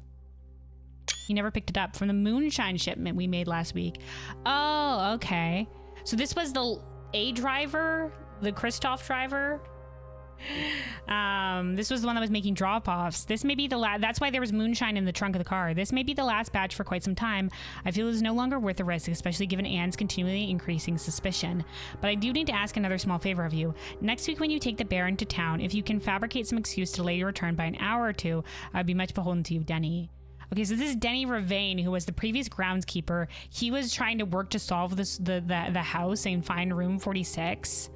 He never picked it up from the moonshine shipment we made last week. Oh, okay. So this was the A driver, the Christoph driver. This was the one that was making drop-offs. This may be the last. That's why there was moonshine in the trunk of the car. This may be the last batch for quite some time. I feel it is no longer worth the risk, especially given Anne's continually increasing suspicion. But I do need to ask another small favor of you. Next week when you take the Baron to town, if you can fabricate some excuse to delay your return by an hour or two, I'd be much beholden to you, Denny. Okay, so this is Denny Ravane, who was the previous groundskeeper. He was trying to work to solve this the house and find room 46.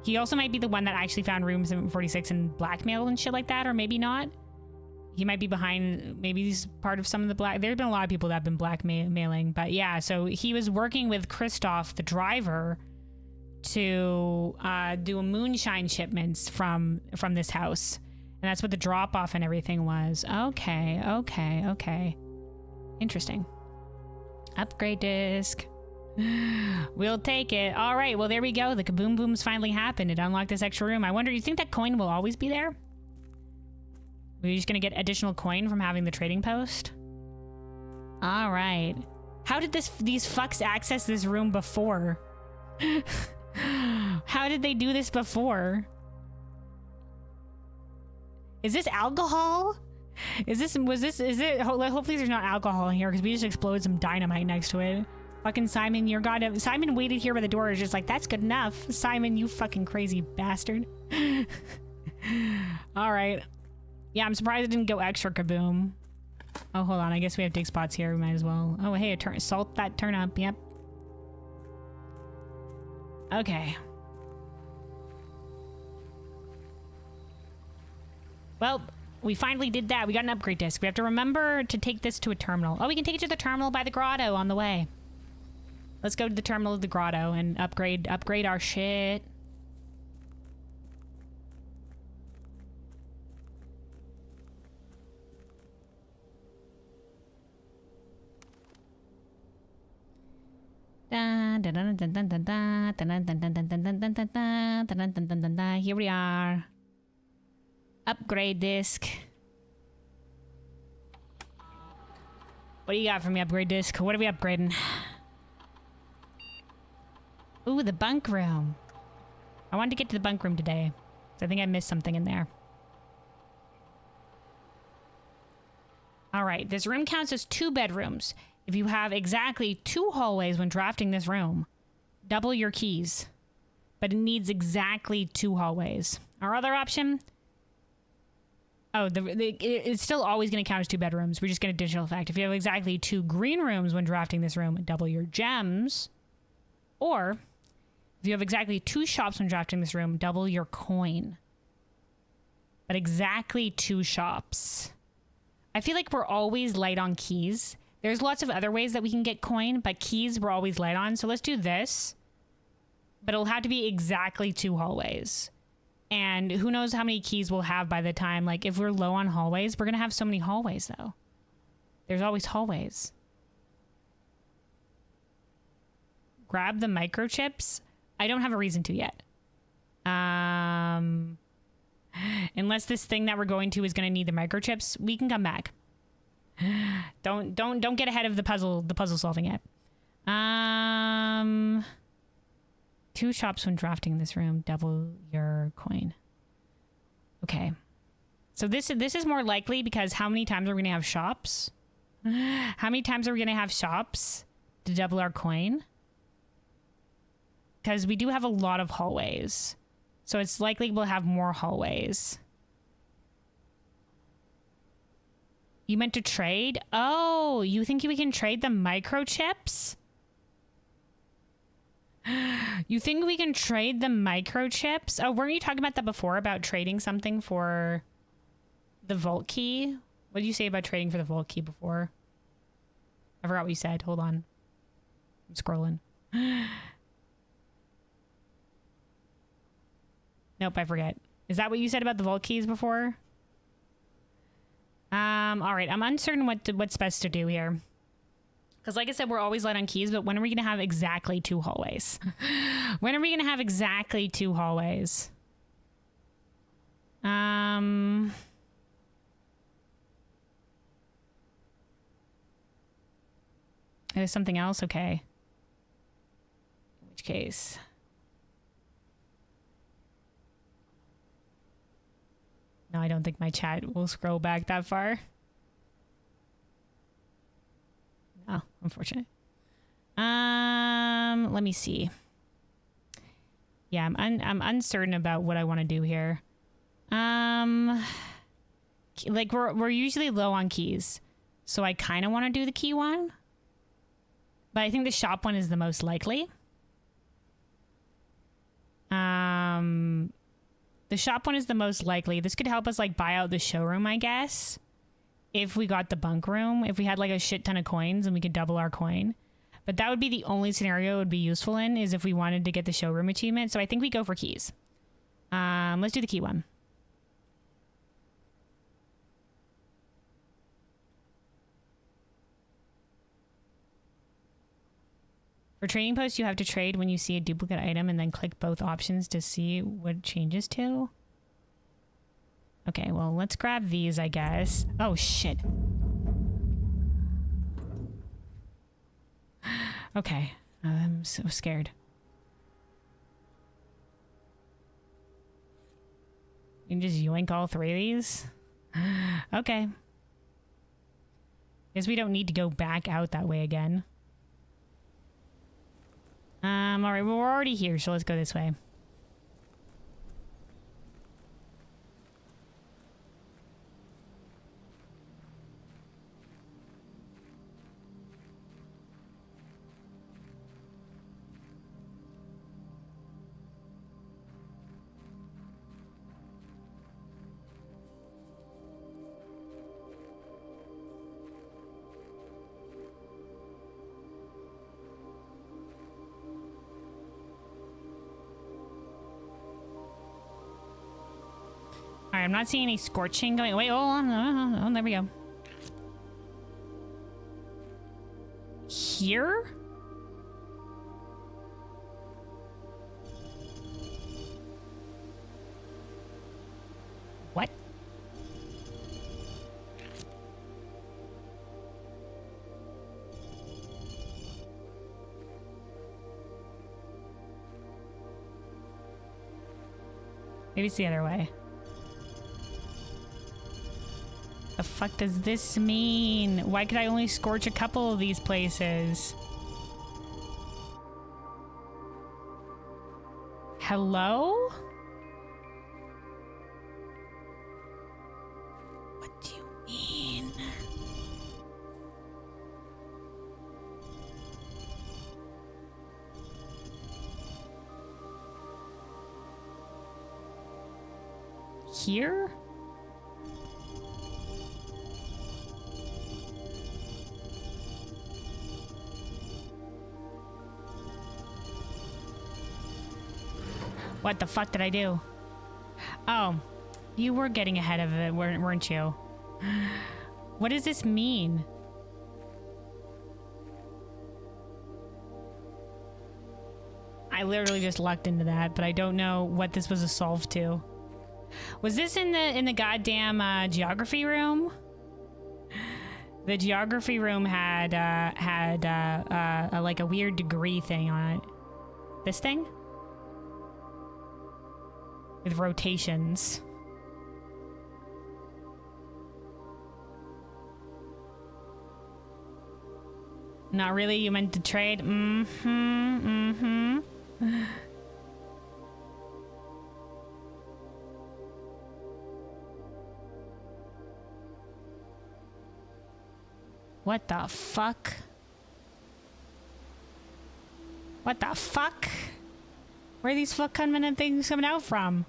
He also might be the one that actually found rooms in 46 and blackmailed and shit like that, or maybe not. He might be behind, maybe he's part of some of the black... There's been a lot of people that have been blackmailing, but yeah, so he was working with Christoph, the driver, to do a moonshine shipments from this house. And that's what the drop-off and everything was. Okay. Interesting. Upgrade disc. We'll take it. All right, well, there we go. The kaboom booms finally happened. It unlocked this extra room. I wonder, you think that coin will always be there? We're just gonna get additional coin from having the trading post? All right. How did these fucks access this room before? How did they do this before? Is this alcohol? Hopefully there's not alcohol in here because we just exploded some dynamite next to it. Fucking Simon, you're goddamn... Simon waited here by the door, is just like, that's good enough. Simon, you fucking crazy bastard. All right. Yeah, I'm surprised it didn't go extra kaboom. Oh, hold on. I guess we have dig spots here. We might as well. Oh, hey, salt that turnip. Yep. Okay. Well, we finally did that. We got an upgrade disc. We have to remember to take this to a terminal. Oh, we can take it to the terminal by the grotto on the way. Let's go to the terminal of the grotto and upgrade our shit. Here we are. Upgrade disc. What do you got for me, upgrade disc? What are we upgrading? Ooh, the bunk room. I wanted to get to the bunk room today. So I think I missed something in there. Alright, this room counts as 2 bedrooms. If you have exactly 2 hallways when drafting this room, double your keys. But it needs exactly 2 hallways. Our other option... Oh, it's still always going to count as 2 bedrooms. We're just going to additional fact. If you have exactly 2 green rooms when drafting this room, double your gems. Or if you have exactly 2 shops when drafting this room, double your coin. But exactly 2 shops. I feel like we're always light on keys. There's lots of other ways that we can get coin, but keys we're always light on. So let's do this. But it'll have to be exactly 2 hallways. And who knows how many keys we'll have by the time. Like, if we're low on hallways, we're going to have so many hallways, though. There's always hallways. Grab the microchips. I don't have a reason to yet. Unless this thing that we're going to is going to need the microchips, we can come back. Don't get ahead of the puzzle solving yet. 2 shops when drafting this room, double your coin. Okay. So this is more likely because how many times are we going to have shops? How many times are we going to have shops to double our coin? Because we do have a lot of hallways. So it's likely we'll have more hallways. You meant to trade? Oh, you think we can trade the microchips? You think we can trade the microchips? Oh, weren't you talking about that before, about trading something for the vault key? What did you say about trading for the vault key before? I forgot what you said. Hold on. I'm scrolling. Nope, I forget. Is that what you said about the vault keys before? All right. I'm uncertain what's best to do here. Because like I said, we're always light on keys, but when are we going to have exactly 2 hallways? When are we going to have exactly 2 hallways? There's something else? Okay. In which case... No, I don't think my chat will scroll back that far. Oh, unfortunate. Let me see. Yeah, I'm uncertain about what I want to do here. Like we're usually low on keys, so I kind of want to do the key one, but I think the shop one is the most likely. The shop one is the most likely. This could help us like buy out the showroom, I guess. If we got the bunk room, if we had like a shit ton of coins and we could double our coin. But that would be the only scenario it would be useful in, is if we wanted to get the showroom achievement. So I think we go for keys. Let's do the key one. For trading posts, you have to trade when you see a duplicate item and then click both options to see what it changes to. Okay, well, let's grab these, I guess. Oh, shit. Okay, I'm so scared. You can just yoink all 3 of these? Okay. Guess we don't need to go back out that way again. Alright, well, we're already here, so let's go this way. Alright, I'm not seeing any scorching going. Wait, hold on. Oh, there we go. Here? What? Maybe it's the other way. The fuck does this mean? Why could I only scorch a couple of these places? Hello? here? What the fuck did I do? Oh, you were getting ahead of it, weren't you? What does this mean? I literally just lucked into that, but I don't know what this was a solve to. Was this in the goddamn geography room? The geography room had like a weird degree thing on it. This thing? With rotations. Not really, you meant to trade? What the fuck? What the fuck? Where are these fucking things coming out from?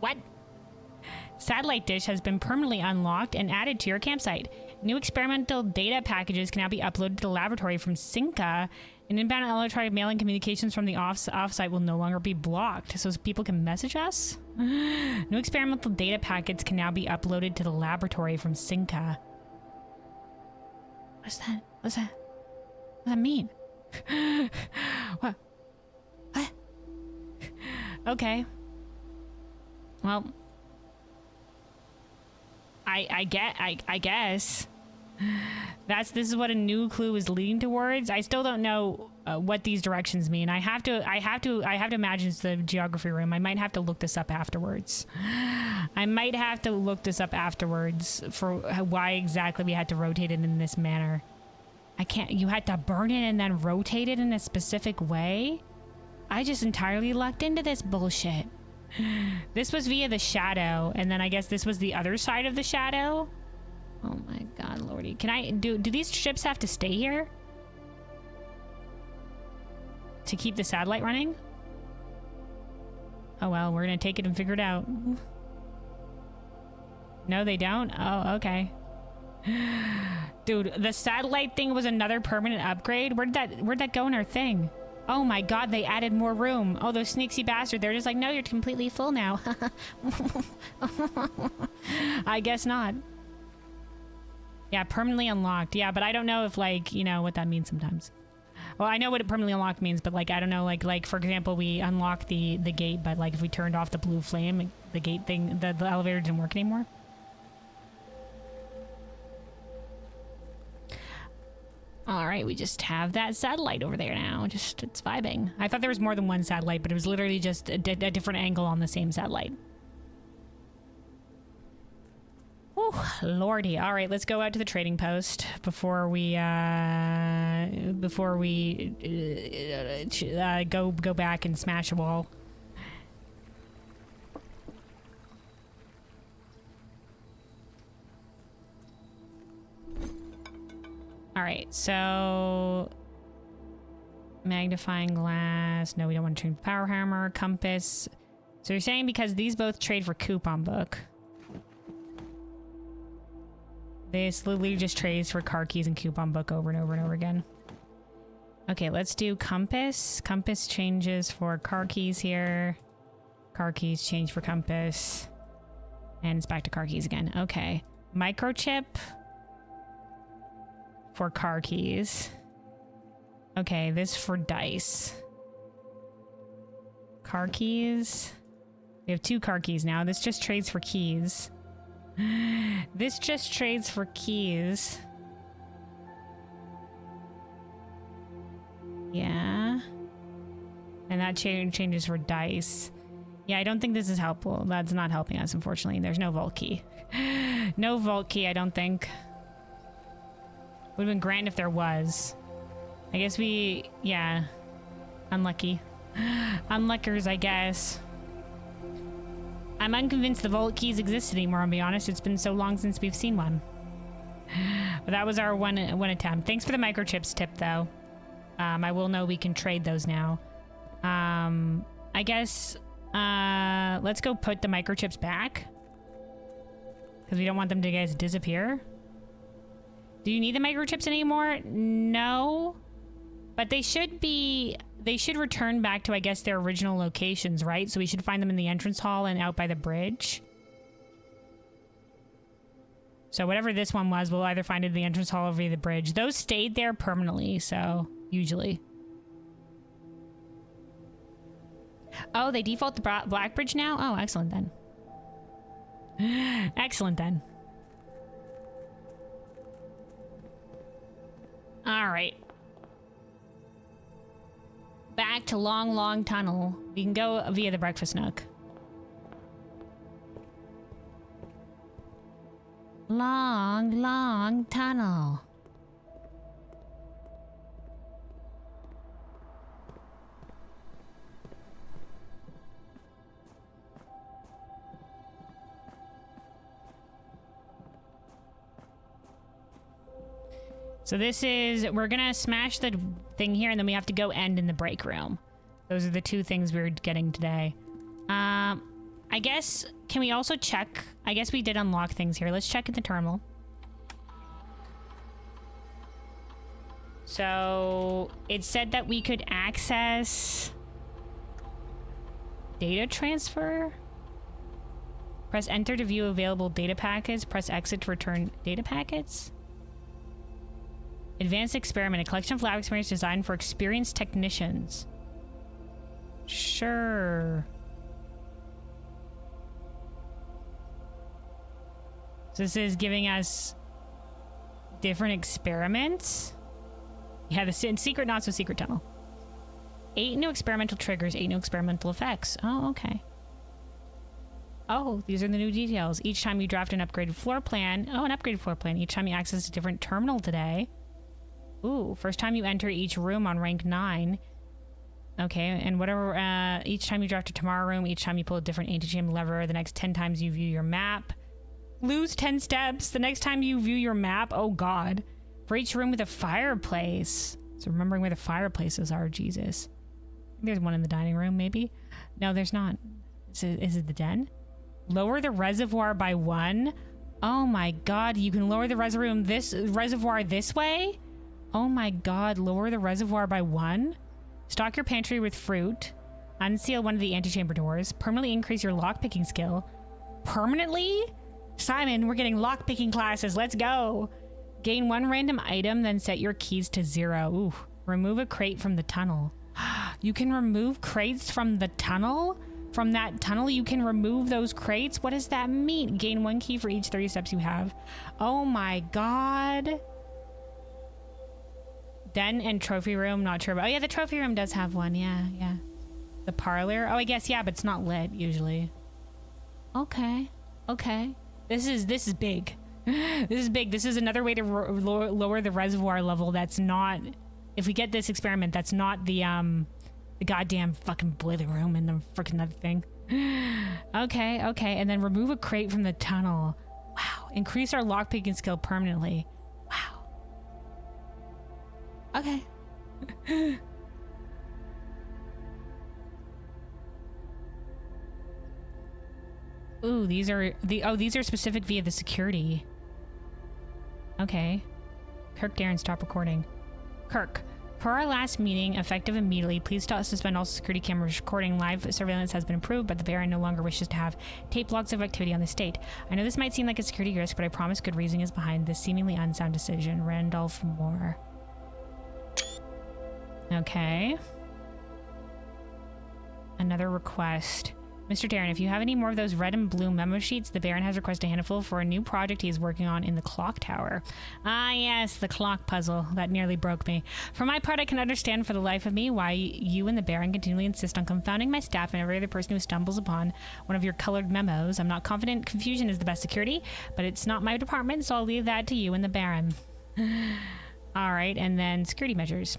What? Satellite dish has been permanently unlocked and added to your campsite. New experimental data packages can now be uploaded to the laboratory from Cinca. And inbound electronic mailing communications from the offsite will no longer be blocked, so people can message us? New experimental data packets can now be uploaded to the laboratory from Cinca. What's that? What's that? What does that mean? What? What? Okay. Well, I guess this is what a new clue is leading towards. I still don't know what these directions mean. I have to imagine it's the geography room. I might have to look this up afterwards. For why exactly we had to rotate it in this manner. You had to burn it and then rotate it in a specific way? I just entirely lucked into this bullshit. This was via the shadow, and then I guess this was the other side of the shadow. Oh my god, lordy. Can I do these ships have to stay here to keep the satellite running? Oh well, we're gonna take it and figure it out. No, they don't? Oh, okay. Dude, the satellite thing was another permanent upgrade. Where'd that go in our thing? Oh my god, they added more room. Oh, those sneaky bastards. They're just like, no, you're completely full now. I guess not. Yeah, permanently unlocked. Yeah, but I don't know if, like, you know, what that means sometimes. Well, I know what it permanently unlocked means, but, like, I don't know, like for example, we unlocked the gate, but, like, if we turned off the blue flame, the gate thing, the elevator didn't work anymore. All right, we just have that satellite over there now. It's vibing. I thought there was more than one satellite, but it was literally just a different angle on the same satellite. Whew, lordy. All right, let's go out to the trading post before we go back and smash a wall. All right, so magnifying glass. No, we don't want to trade power hammer, compass. So you're saying because these both trade for coupon book. This literally just trades for car keys and coupon book over and over and over again. Okay, let's do compass. Compass changes for car keys here. Car keys change for compass. And it's back to car keys again. Okay. Microchip for car keys. Okay, this for dice. Car keys. We have 2 car keys now. This just trades for keys. This just trades for keys. Yeah. And that changes for dice. Yeah, I don't think this is helpful. That's not helping us, unfortunately. There's no vault key. No vault key, I don't think. Would have been grand if there was. I guess yeah. Unlucky. Unluckers, I guess. I'm unconvinced the vault keys exist anymore, I'll be honest. It's been so long since we've seen one. But that was our one attempt. Thanks for the microchips tip, though. I will know we can trade those now. I guess, let's go put the microchips back. Because we don't want them to, guys, disappear. Do you need the microchips anymore? No. But they should return back to, I guess, their original locations, right? So we should find them in the entrance hall and out by the bridge. So whatever this one was, we'll either find it in the entrance hall or via the bridge. Those stayed there permanently, so usually. Oh, they default to Black Bridge now? Oh, excellent then. Excellent then. All right. Back to Long, Long Tunnel. We can go via the Breakfast Nook. Long, long tunnel. So this is, we're gonna smash the thing here and then we have to go end in the break room. Those are the two things we're getting today. I guess, can we also check? I guess we did unlock things here. Let's check at the terminal. So it said that we could access data transfer. Press enter to view available data packets. Press exit to return data packets. Advanced experiment, a collection of lab experience designed for experienced technicians. Sure. So this is giving us different experiments. Yeah, the secret, not so secret tunnel. 8 new experimental triggers, 8 new experimental effects. Oh, okay. Oh, these are the new details. Each time you draft an upgraded floor plan. Oh, an upgraded floor plan. Each time you access a different terminal today. Ooh, first time you enter each room on rank 9. Okay, and whatever, each time you draft a tomorrow room, each time you pull a different antechamber lever, the next 10 times you view your map. Lose 10 steps the next time you view your map. Oh god. For each room with a fireplace. So remembering where the fireplaces are, Jesus. There's one in the dining room, maybe. No, there's not. Is it the den? Lower the reservoir by 1. Oh my god, you can lower the reservoir this way? Oh my god, lower the reservoir by 1. Stock your pantry with fruit. Unseal one of the antechamber doors. Permanently increase your lockpicking skill. Permanently? Simon, we're getting lockpicking classes. Let's go. Gain 1 random item, then set your keys to 0. Ooh. Remove a crate from the tunnel. You can remove crates from the tunnel? From that tunnel, you can remove those crates? What does that mean? Gain 1 key for each 30 steps you have. Oh my god. Den and trophy room, not sure about. Oh yeah, the trophy room does have one. Yeah. The parlor. Oh, I guess, yeah, but it's not lit usually. Okay. This is big. This is big. This is another way to lower the reservoir level. That's not, if we get this experiment, that's not the goddamn fucking boiler room and the freaking other thing. Okay. And then remove a crate from the tunnel. Wow. Increase our lockpicking skill permanently. Wow. Okay. Ooh, these are specific via the security. Okay. Kirk, Darren, stop recording. Kirk, per our last meeting, effective immediately, please suspend all security cameras recording. Live surveillance has been improved, but the Baron no longer wishes to have tape logs of activity on the state. I know this might seem like a security risk, but I promise good reason is behind this seemingly unsound decision. Randolph Moore. Okay. Another request. Mr. Darren, if you have any more of those red and blue memo sheets, the Baron has requested a handful for a new project he is working on in the clock tower. Ah, yes, the clock puzzle. That nearly broke me. For my part, I can understand for the life of me why you and the Baron continually insist on confounding my staff and every other person who stumbles upon one of your colored memos. I'm not confident confusion is the best security, but it's not my department, so I'll leave that to you and the Baron. All right, and then security measures.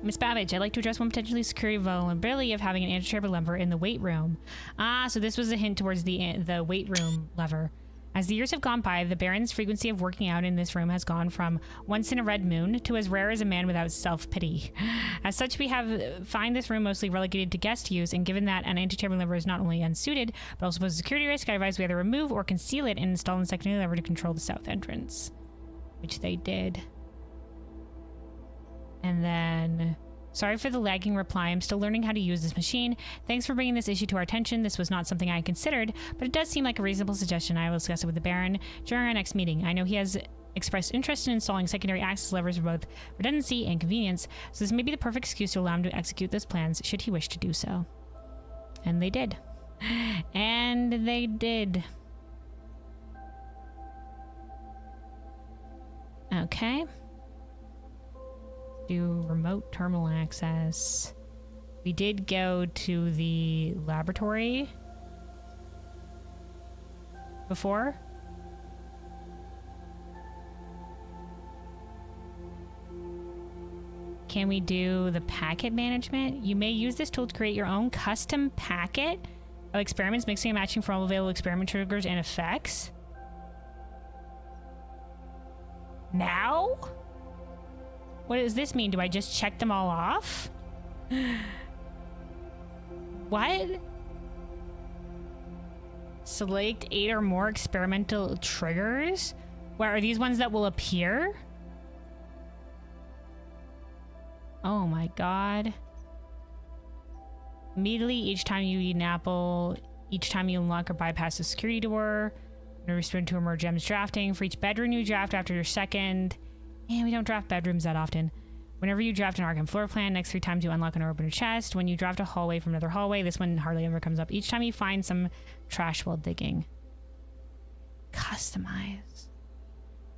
Miss Babbage, I'd like to address one potentially security vulnerability of having an antechamber lever in the weight room. Ah, so this was a hint towards the weight room lever. As the years have gone by, the Baron's frequency of working out in this room has gone from once in a red moon to as rare as a man without self-pity. As such, we have find this room mostly relegated to guest use, and given that an antechamber lever is not only unsuited, but also poses a security risk, I advise we either remove or conceal it and install a secondary lever to control the south entrance. Which they did. And then... Sorry for the lagging reply. I'm still learning how to use this machine. Thanks for bringing this issue to our attention. This was not something I had considered, but it does seem like a reasonable suggestion. I will discuss it with the Baron during our next meeting. I know he has expressed interest in installing secondary access levers for both redundancy and convenience, so this may be the perfect excuse to allow him to execute those plans should he wish to do so. And they did. And they did. Okay. Do remote terminal access. We did go to the laboratory before. Can we do the packet management? You may use this tool to create your own custom packet of experiments, mixing and matching from all available experiment triggers and effects. Now? What does this mean? Do I just check them all off? What? Select 8 or more experimental triggers? What, are these ones that will appear? Oh my god. Immediately, each time you eat an apple, each time you unlock or bypass a security door, respond to emerge gems drafting. For each bedroom you draft after your second. And we don't draft bedrooms that often. Whenever you draft an Arkham floor plan, next 3 times you unlock or open a chest. When you draft a hallway from another hallway, this one hardly ever comes up. Each time you find some trash while digging. Customize.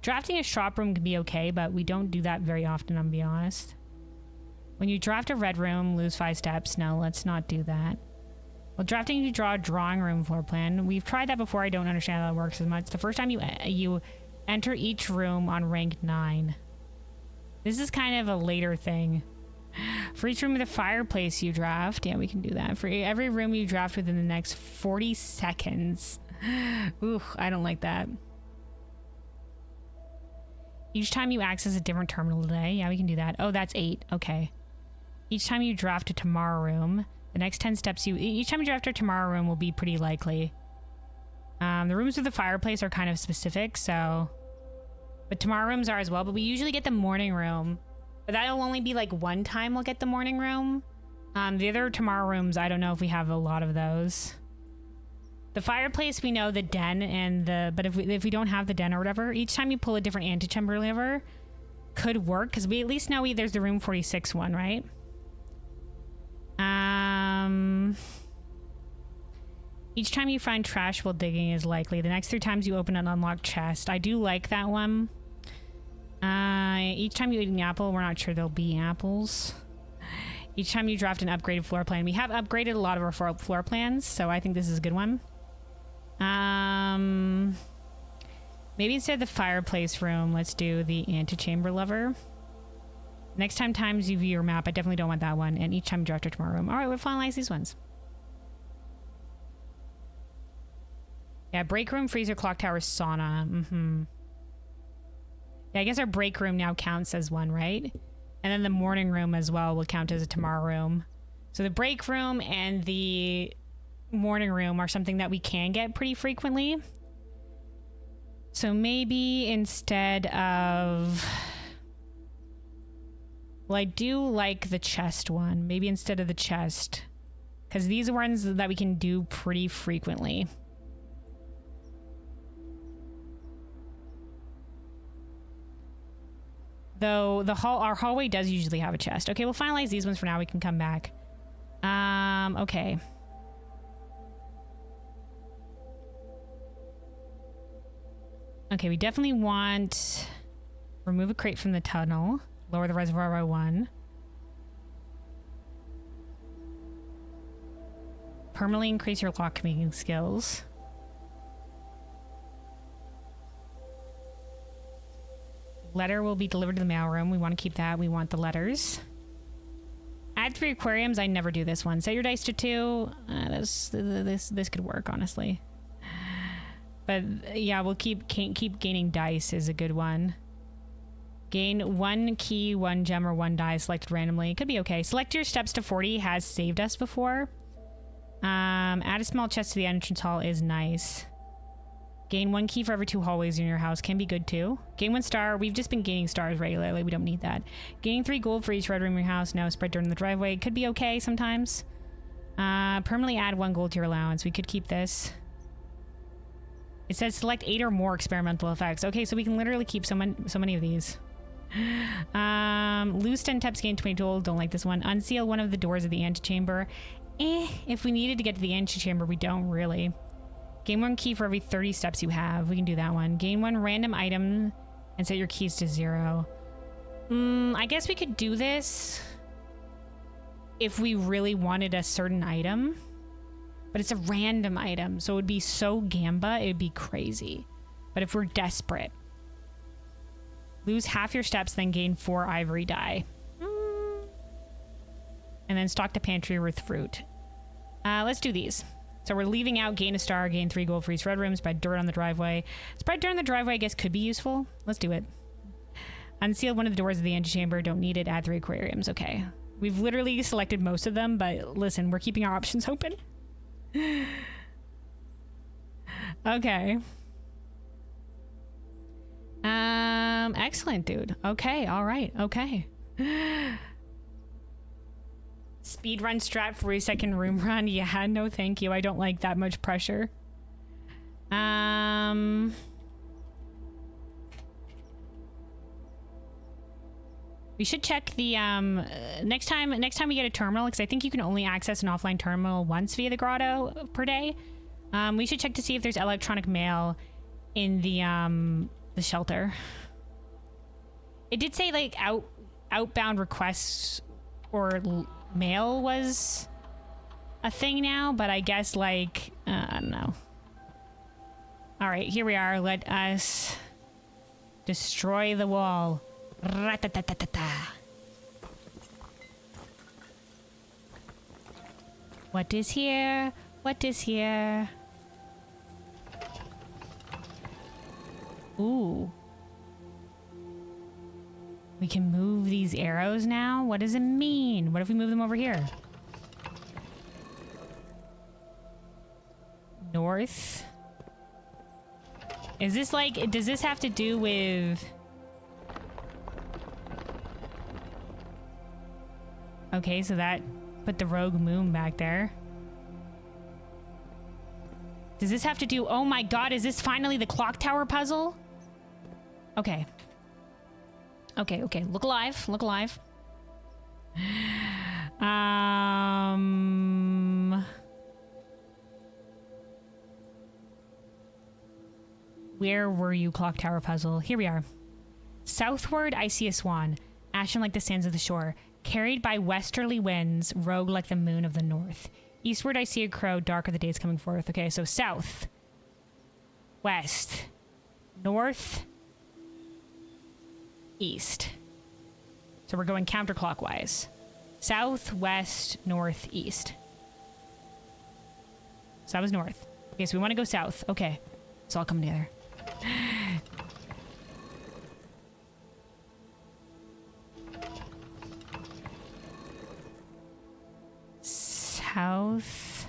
Drafting a shop room can be okay, but we don't do that very often, I'm gonna be honest. When you draft a red room, lose 5 steps. No, let's not do that. Well, drafting, you draw a drawing room floor plan. We've tried that before. I don't understand how that works as much. The first time you enter each room on rank 9. This is kind of a later thing. For each room with a fireplace you draft. Yeah, we can do that. For every room you draft within the next 40 seconds. Ooh, I don't like that. Each time you access a different terminal today. Yeah, we can do that. Oh, that's 8. Okay. Each time you draft a tomorrow room, the next 10 steps each time you draft a tomorrow room will be pretty likely. The rooms with the fireplace are kind of specific, so... But tomorrow rooms are as well, but we usually get the morning room. But that'll only be like one time we'll get the morning room. The other tomorrow rooms, I don't know if we have a lot of those. The fireplace, we know the den and the... But if we don't have the den or whatever, each time you pull a different antechamber lever could work, because we at least know there's the room 46 one, right? Each time you find trash while digging is likely. The next 3 times you open an unlocked chest. I do like that one. Each time you eat an apple, we're not sure there'll be apples. Each time you draft an upgraded floor plan. We have upgraded a lot of our floor plans, so I think this is a good one. Maybe instead of the fireplace room, let's do the antechamber lever. Next times you view your map, I definitely don't want that one. And each time you draft a tomorrow room. Alright, we'll finalize these ones. Yeah, break room, freezer, clock tower, sauna. Yeah, I guess our break room now counts as one, right? And then the morning room as well will count as a tomorrow room. So the break room and the morning room are something that we can get pretty frequently. So maybe instead of... Well, I do like the chest one. Maybe instead of the chest. Because these are ones that we can do pretty frequently. Though our hallway does usually have a chest. Okay, we'll finalize these ones for now. We can come back. Okay. Okay, we definitely want... Remove a crate from the tunnel. Lower the reservoir by 1. Permanently increase your lock making skills. Letter will be delivered to the mailroom. We want to keep that. We want the letters. Add 3 aquariums. I never do this one. Set your dice to 2. This could work, honestly. But yeah, we'll keep gaining dice is a good one. Gain 1 key, 1 gem, or 1 die selected randomly. Could be okay. Select your steps to 40 has saved us before. Add a small chest to the entrance hall is nice. Gain 1 key for every 2 hallways in your house can be good too. Gain 1 star. We've just been gaining stars regularly. We don't need that. Gaining 3 gold for each red room in your house. No, spread during the driveway. Could be okay sometimes. Permanently add 1 gold to your allowance. We could keep this. It says select 8 or more experimental effects. Okay, so we can literally keep so many of these. Lose 10 taps, gain 20 gold. Don't like this one. Unseal one of the doors of the antechamber. If we needed to get to the antechamber, we don't really. Gain 1 key for every 30 steps you have. We can do that one. Gain 1 random item and set your keys to 0. I guess we could do this if we really wanted a certain item. But it's a random item, so it would be so gamba, it would be crazy. But if we're desperate. Lose half your steps, then gain 4 ivory die. And then stock the pantry with fruit. Let's do these. So we're leaving out gain a star, gain 3 gold for each red room, spread dirt on the driveway. Spread dirt on the driveway, I guess, could be useful. Let's do it. Unseal one of the doors of the antechamber. Don't need it. Add 3 aquariums. Okay. We've literally selected most of them, but listen, we're keeping our options open. Okay. Excellent, dude. Okay, all right, okay. Speed run strat 40-second room run. Yeah, no thank you. I don't like that much pressure. We should check the next time we get a terminal, because I think you can only access an offline terminal once via the grotto per day. We should check to see if there's electronic mail in the shelter. It did say like outbound requests or mail was a thing now, but I guess like I don't know. All right, here we are. Let us destroy the wall. Ra-ta-ta-ta-ta-ta. What is here? What is here? Ooh. We can move these arrows now? What does it mean? What if we move them over here? North? Is this like, does this have to do with... Okay, so that put the rogue moon back there. Does this have to do... Oh my god, is this finally the clock tower puzzle? Okay. Okay, okay. Look alive. Look alive. Where were you, clock tower puzzle? Here we are. Southward, I see a swan, ashen like the sands of the shore, carried by westerly winds, rogue like the moon of the north. Eastward, I see a crow, dark are the days coming forth. Okay, so south, west, north, east. So we're going counterclockwise. South, west, north, east. So that was north. Okay, so we want to go south. Okay, it's all coming together. South.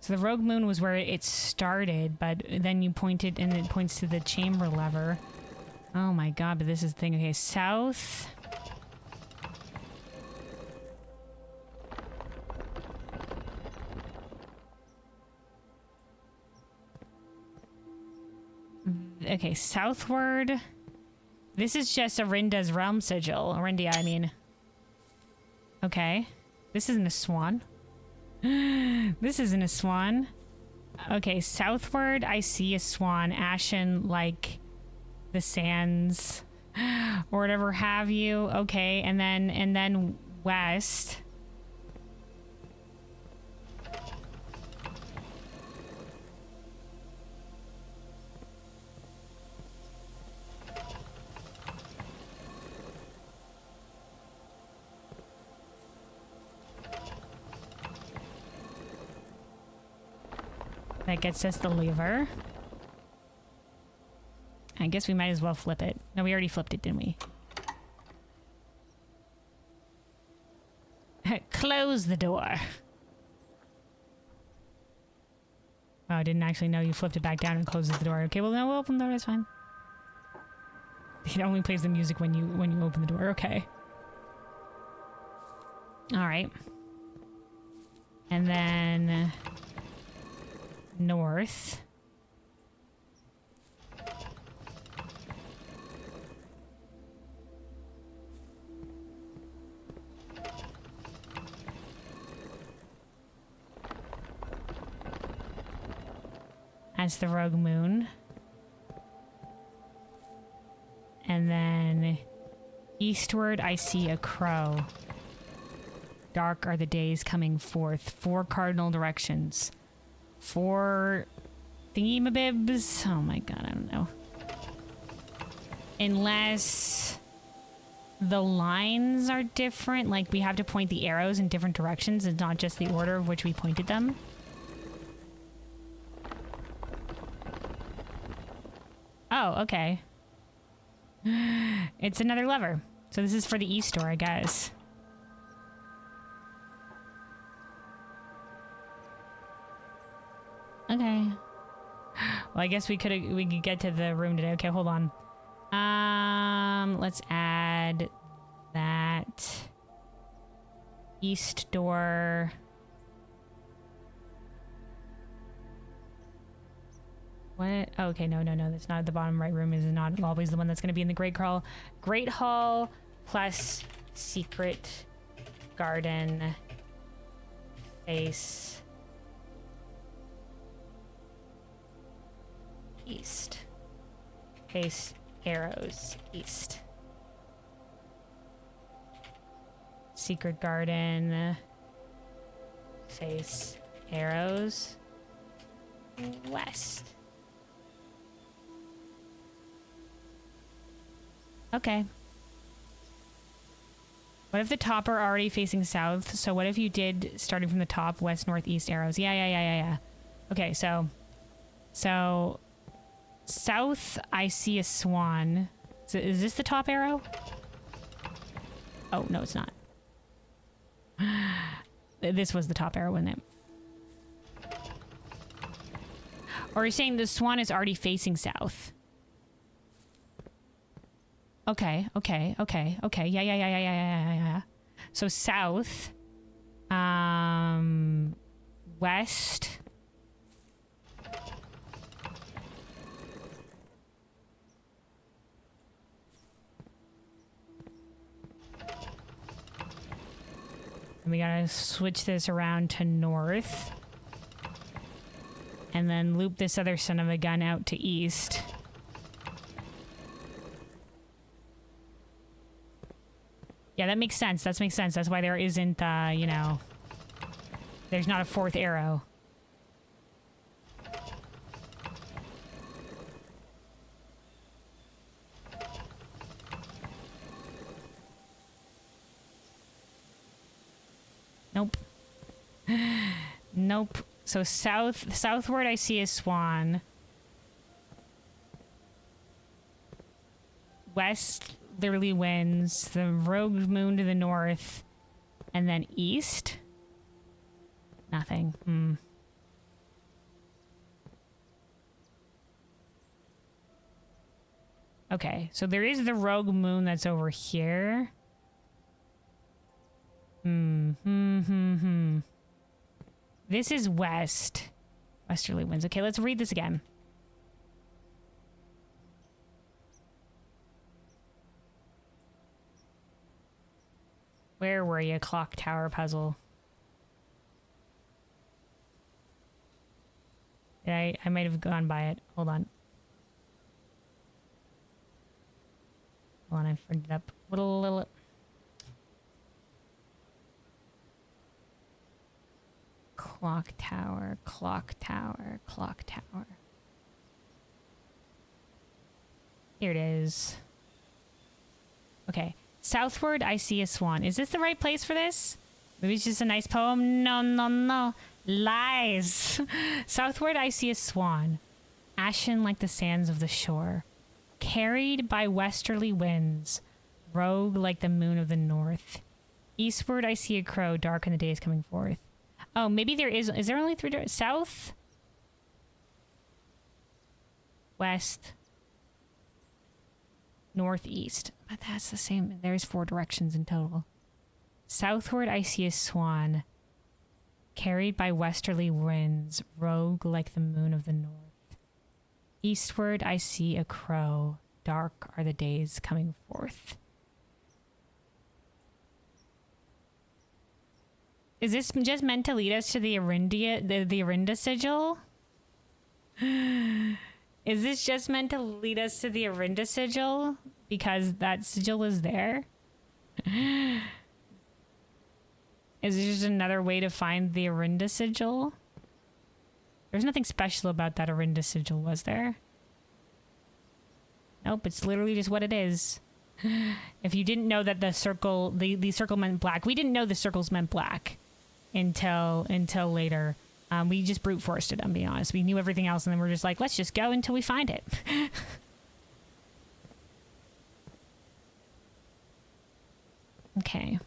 So the rogue moon was where it started, but then you pointed and it points to the chamber lever. Oh my god, but this is the thing. Okay, south. Okay, southward. This is just Arinda's realm sigil. Arindia, I mean. Okay. This isn't a swan. This isn't a swan. Okay, southward, I see a swan, ashen like the sands or whatever have you. Okay, and then west. That gets us the lever. I guess we might as well flip it. No, we already flipped it, didn't we? Close the door. Oh, I didn't actually know you flipped it back down and closes the door. Okay, well, no, we'll open the door. That's fine. It only plays the music when you open the door. Okay. All right. And then north. That's the rogue moon. And then eastward, I see a crow. Dark are the days coming forth. 4 cardinal directions. 4 thingamabibs. Oh my god, I don't know. Unless the lines are different. Like, we have to point the arrows in different directions and not just the order of which we pointed them. Oh, okay. It's another lever. So this is for the east door, I guess. Okay. Well, I guess we could get to the room today. Okay, hold on. Let's add that east door. What? Oh, okay, no. That's not the bottom right room. Is not always the one that's going to be in the Great Hall. Great Hall plus secret garden face east. Face arrows east. Secret garden face arrows west. Okay. What if the top are already facing south? So what if you did, starting from the top, west, north, east arrows? Yeah. Okay, so south, I see a swan. So is this the top arrow? Oh, no, it's not. This was the top arrow, wasn't it? Or you're saying the swan is already facing south? Okay. Yeah. So south, west. And we gotta switch this around to north. And then loop this other son of a gun out to east. Yeah, that makes sense. That makes sense. That's why there isn't, you know, there's not a 4th arrow. Nope. Nope. So southward I see a swan. West literally wins. The rogue moon to the north. And then east? Nothing. Okay, so there is the rogue moon that's over here. This is west. Westerly winds. Okay, let's read this again. Where were you, clock tower puzzle? I might have gone by it. Hold on. Hold on, I figured it up. Little. Clock tower. Here it is. Okay. Southward, I see a swan. Is this the right place for this? Maybe it's just a nice poem. No, no, no. Lies. Southward I see a swan, ashen like the sands of the shore, carried by westerly winds, rogue like the moon of the north. Eastward I see a crow, dark in the days coming forth. Oh, maybe there is there only 3 directions? South? West? Northeast. But that's the same. There's 4 directions in total. Southward I see a swan, carried by westerly winds, rogue like the moon of the north. Eastward I see a crow, dark are the days coming forth. Is this just meant to lead us to the Arinda sigil? Is this just meant to lead us to the Arinda sigil? Because that sigil is there? Is this just another way to find the Arinda sigil? There's nothing special about that Arinda sigil, was there? Nope, it's literally just what it is. If you didn't know that the circle meant black, we didn't know the circles meant black until later. We just brute forced it, I'm being honest. We knew everything else, and then we're just like, let's just go until we find it. Okay.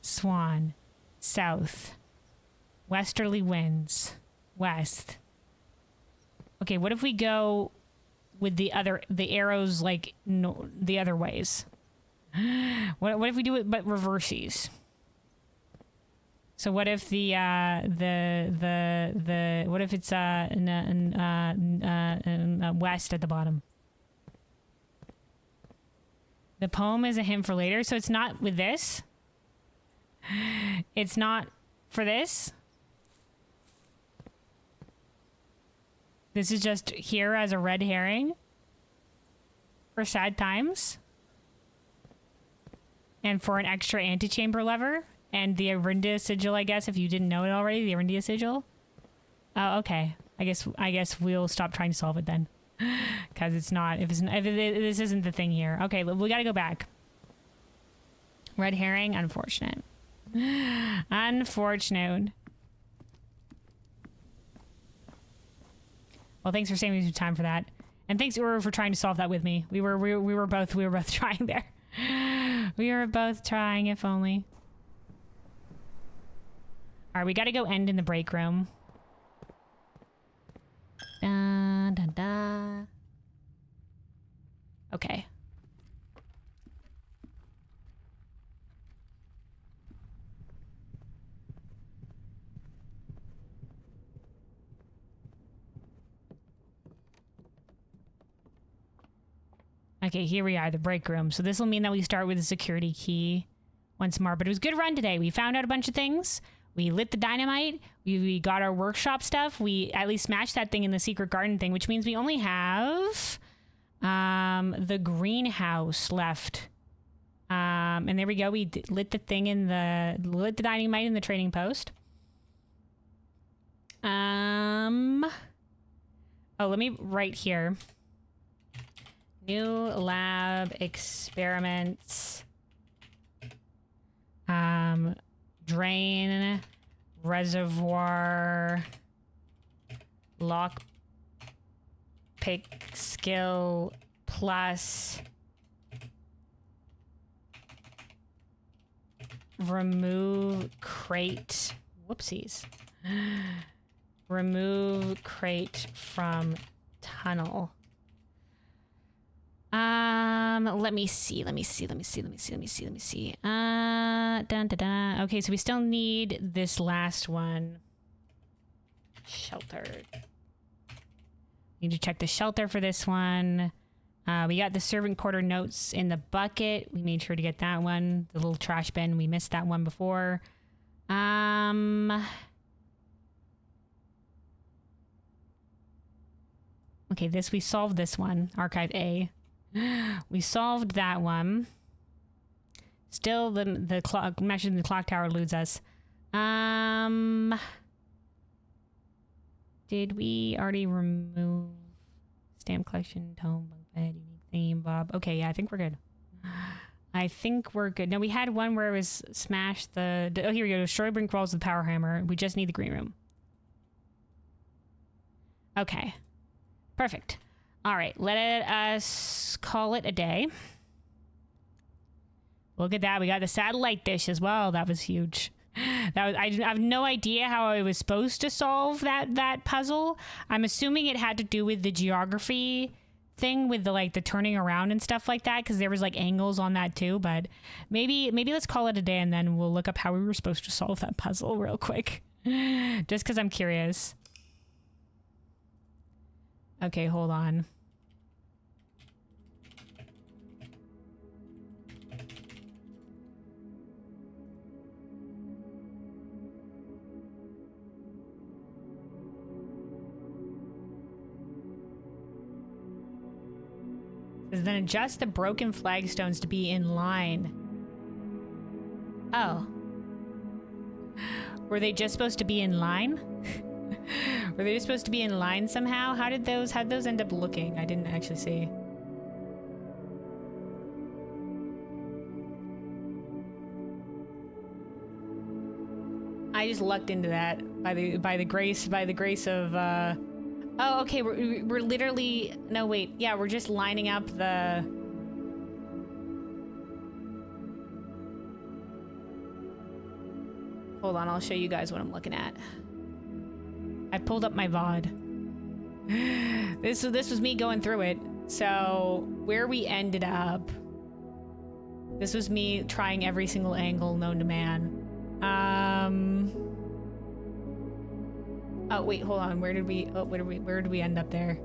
Swan. South. Westerly winds. West. Okay, what if we go with the arrows, like, no, the other ways? What if we do it but reverses? So what if what if it's west at the bottom? The poem is a hint for later, so it's not with this. It's not for this. This is just here as a red herring for sad times and for an extra antechamber lever. And the Arinda sigil, I guess, if you didn't know it already, the Arinda sigil. Oh, okay. I guess we'll stop trying to solve it then, because it's not. If this isn't the thing here. Okay, we got to go back. Red herring, unfortunate. Unfortunate. Well, thanks for saving me some time for that, and thanks Uru for trying to solve that with me. We were both trying there. We were both trying, if only. All right, we got to go end in the break room. Da, da, da. Okay. Okay, here we are, the break room. So this will mean that we start with the security key once more. But it was a good run today. We found out a bunch of things. We lit the dynamite. We got our workshop stuff. We at least smashed that thing in the secret garden thing, which means we only have the greenhouse left. And there we go. We lit the thing lit the dynamite in the trading post. Oh, let me write here. New lab experiments. Drain, reservoir, lock pick skill plus remove crate. Whoopsies. Remove crate from tunnel. Let me see. Dun, dun, dun. Okay, so we still need this last one. Sheltered. Need to check the shelter for this one. We got the servant quarter notes in the bucket. We made sure to get that one. The little trash bin. We missed that one before. Okay, we solved this one. Archive A. We solved that one. Still, the clock, mentioning the clock tower eludes us. Did we already remove stamp collection, tome, bunk bed, unique theme, Bob? Okay, yeah, I think we're good. I think we're good. No, we had one where it was smash the... Oh, here we go. Destroy brick walls with power hammer. We just need the green room. Okay. Perfect. All right. Let us call it a day. Look at that. We got the satellite dish as well. That was huge. I have no idea how I was supposed to solve that puzzle. I'm assuming it had to do with the geography thing with the turning around and stuff like that, because there was like angles on that too. But maybe let's call it a day and then we'll look up how we were supposed to solve that puzzle real quick, just because I'm curious. Okay, hold on. Then adjust the broken flagstones to be in line. Oh. Were they just supposed to be in line? Were they just supposed to be in line somehow? How'd those end up looking? I didn't actually see. I just lucked into that by the grace of oh, okay, we're literally... No, wait. Yeah, we're just lining up the... Hold on, I'll show you guys what I'm looking at. I pulled up my VOD. This was me going through it. So, where we ended up... This was me trying every single angle known to man. Oh wait, hold on. Where did we end up there?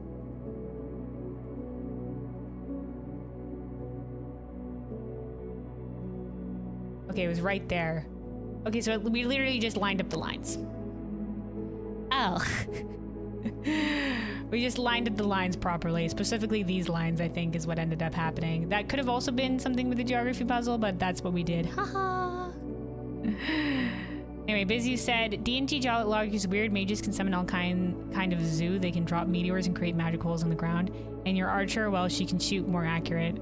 Okay, it was right there. Okay, so we literally just lined up the lines. Oh. We just lined up the lines properly. Specifically these lines, I think, is what ended up happening. That could have also been something with the geography puzzle, but that's what we did. Haha. Anyway, Busy said, D&T log is weird. Mages can summon all kind of zoo. They can drop meteors and create magic holes on the ground. And your archer, well, she can shoot more accurate.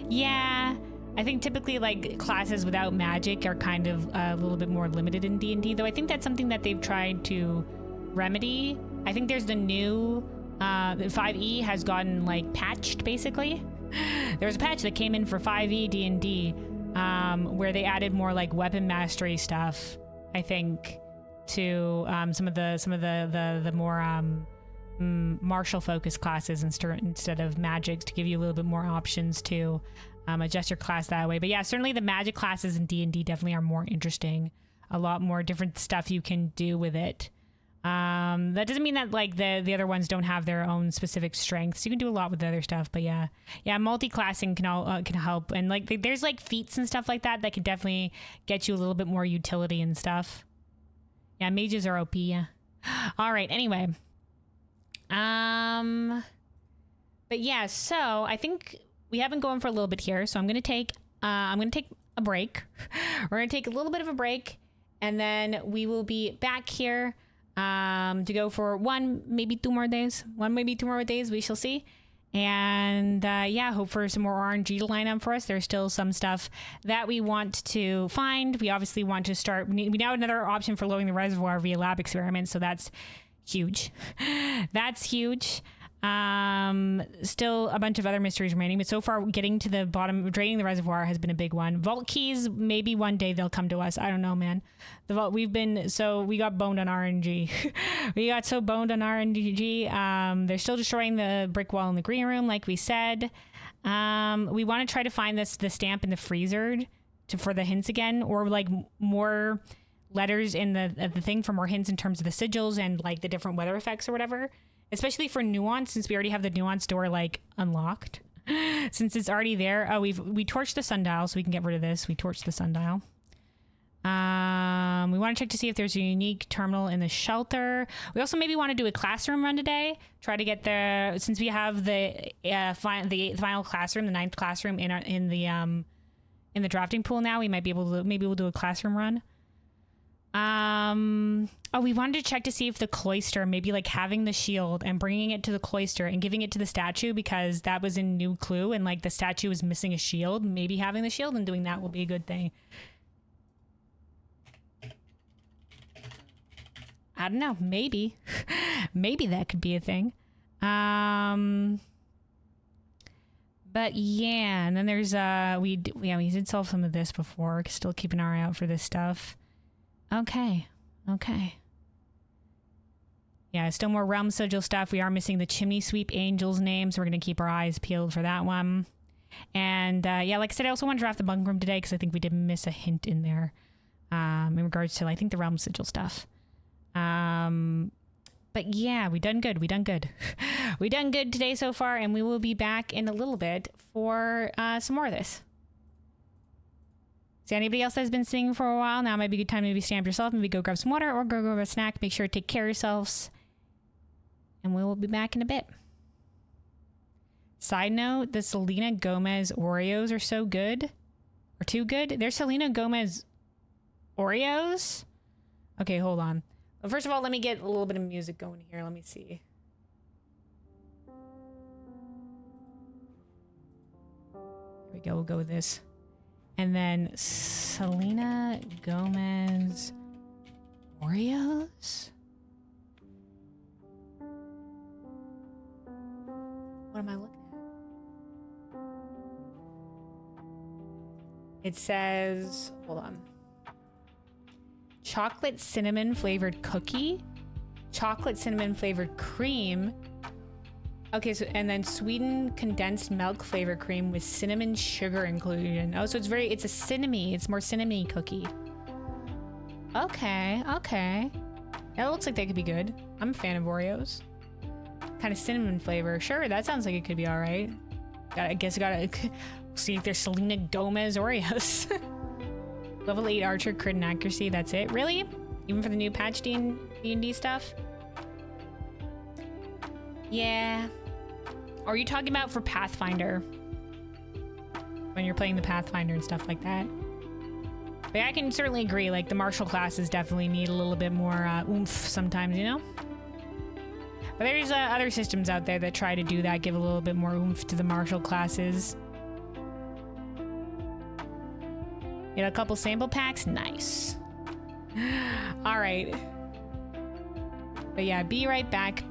Yeah, I think typically like classes without magic are kind of a little bit more limited in D&D, though I think that's something that they've tried to remedy. I think there's the new, the 5e has gotten like patched basically. There was a patch that came in for 5e D&D where they added more like weapon mastery stuff, I think, to some of the more martial focused classes instead of magics, to give you a little bit more options to adjust your class that way. But yeah, certainly the magic classes in D&D definitely are more interesting. A lot more different stuff you can do with it. That doesn't mean that like the other ones don't have their own specific strengths. You can do a lot with the other stuff, but yeah, multi-classing can help, and like there's like feats and stuff like that can definitely get you a little bit more utility and stuff. Yeah, mages are OP. Yeah. All right. Anyway, but yeah, so I think we have been going for a little bit here, so I'm gonna take a break. We're gonna take a little bit of a break, and then we will be back here to go for one, maybe two more days. We shall see. And yeah, hope for some more RNG to line up for us. There's still some stuff that we want to find. We obviously want to start. We now have another option for lowering the reservoir via lab experiments, so that's huge. That's huge. Still a bunch of other mysteries remaining, but so far getting to the bottom, draining the reservoir has been a big one. Vault keys, maybe one day they'll come to us. I don't know, man. The vault, we got boned on RNG. We got so boned on RNG. They're still destroying the brick wall in the green room, like we said. We want to try to find the stamp in the freezer for the hints again, or like more letters in the thing for more hints in terms of the sigils and like the different weather effects or whatever. Especially for nuance, since we already have the nuance door like unlocked. Since it's already there. Oh, we torched the sundial, so we can get rid of this. We torched the sundial. We want to check to see if there's a unique terminal in the shelter. We also maybe want to do a classroom run today. Try to get since we have the final classroom, the 9th classroom in the drafting pool now. We might be able to, maybe we'll do a classroom run. Oh, we wanted to check to see if the cloister, maybe like having the shield and bringing it to the cloister and giving it to the statue, because that was a new clue and like the statue was missing a shield. Maybe having the shield and doing that will be a good thing. I don't know. Maybe. Maybe that could be a thing. But yeah, and then there's we did solve some of this before. Still keep an eye out for this stuff. Okay. Yeah, still more realm sigil stuff. We are missing the chimney sweep angels names. We're gonna keep our eyes peeled for that one. And yeah, like I said, I also want to draft the bunk room today because I think we did miss a hint in there in regards to I think the realm sigil stuff. But yeah, we done good. We done good today so far, and we will be back in a little bit for some more of this. So anybody else that's been singing for a while, now might be a good time to maybe stand up yourself, maybe go grab some water or go grab a snack. Make sure to take care of yourselves, and we will be back in a bit. Side note, the Selena Gomez Oreos are so good. Or too good. They're Selena Gomez Oreos? Okay, hold on. Well, first of all, let me get a little bit of music going here. Let me see. Here we go. We'll go with this. And then Selena Gomez Oreos? What am I looking at? It says, hold on. Chocolate cinnamon flavored cookie, chocolate cinnamon flavored cream. Okay, so and then sweetened condensed milk flavored cream with cinnamon sugar inclusion. Oh, so it's a cinnamon. It's more cinnamon cookie. Okay. That looks like they could be good. I'm a fan of Oreos. Kind of cinnamon flavor. Sure, that sounds like it could be all right. I guess I gotta see if there's Selena Gomez Oreos. Level 8 archer, crit and accuracy, that's it? Really? Even for the new patch D&D stuff? Yeah. Or are you talking about for Pathfinder? When you're playing the Pathfinder and stuff like that? But yeah, I can certainly agree, like the martial classes definitely need a little bit more oomph sometimes, you know? But there's other systems out there that try to do that, give a little bit more oomph to the martial classes. Get a couple sample packs? Nice. All right. But yeah, be right back.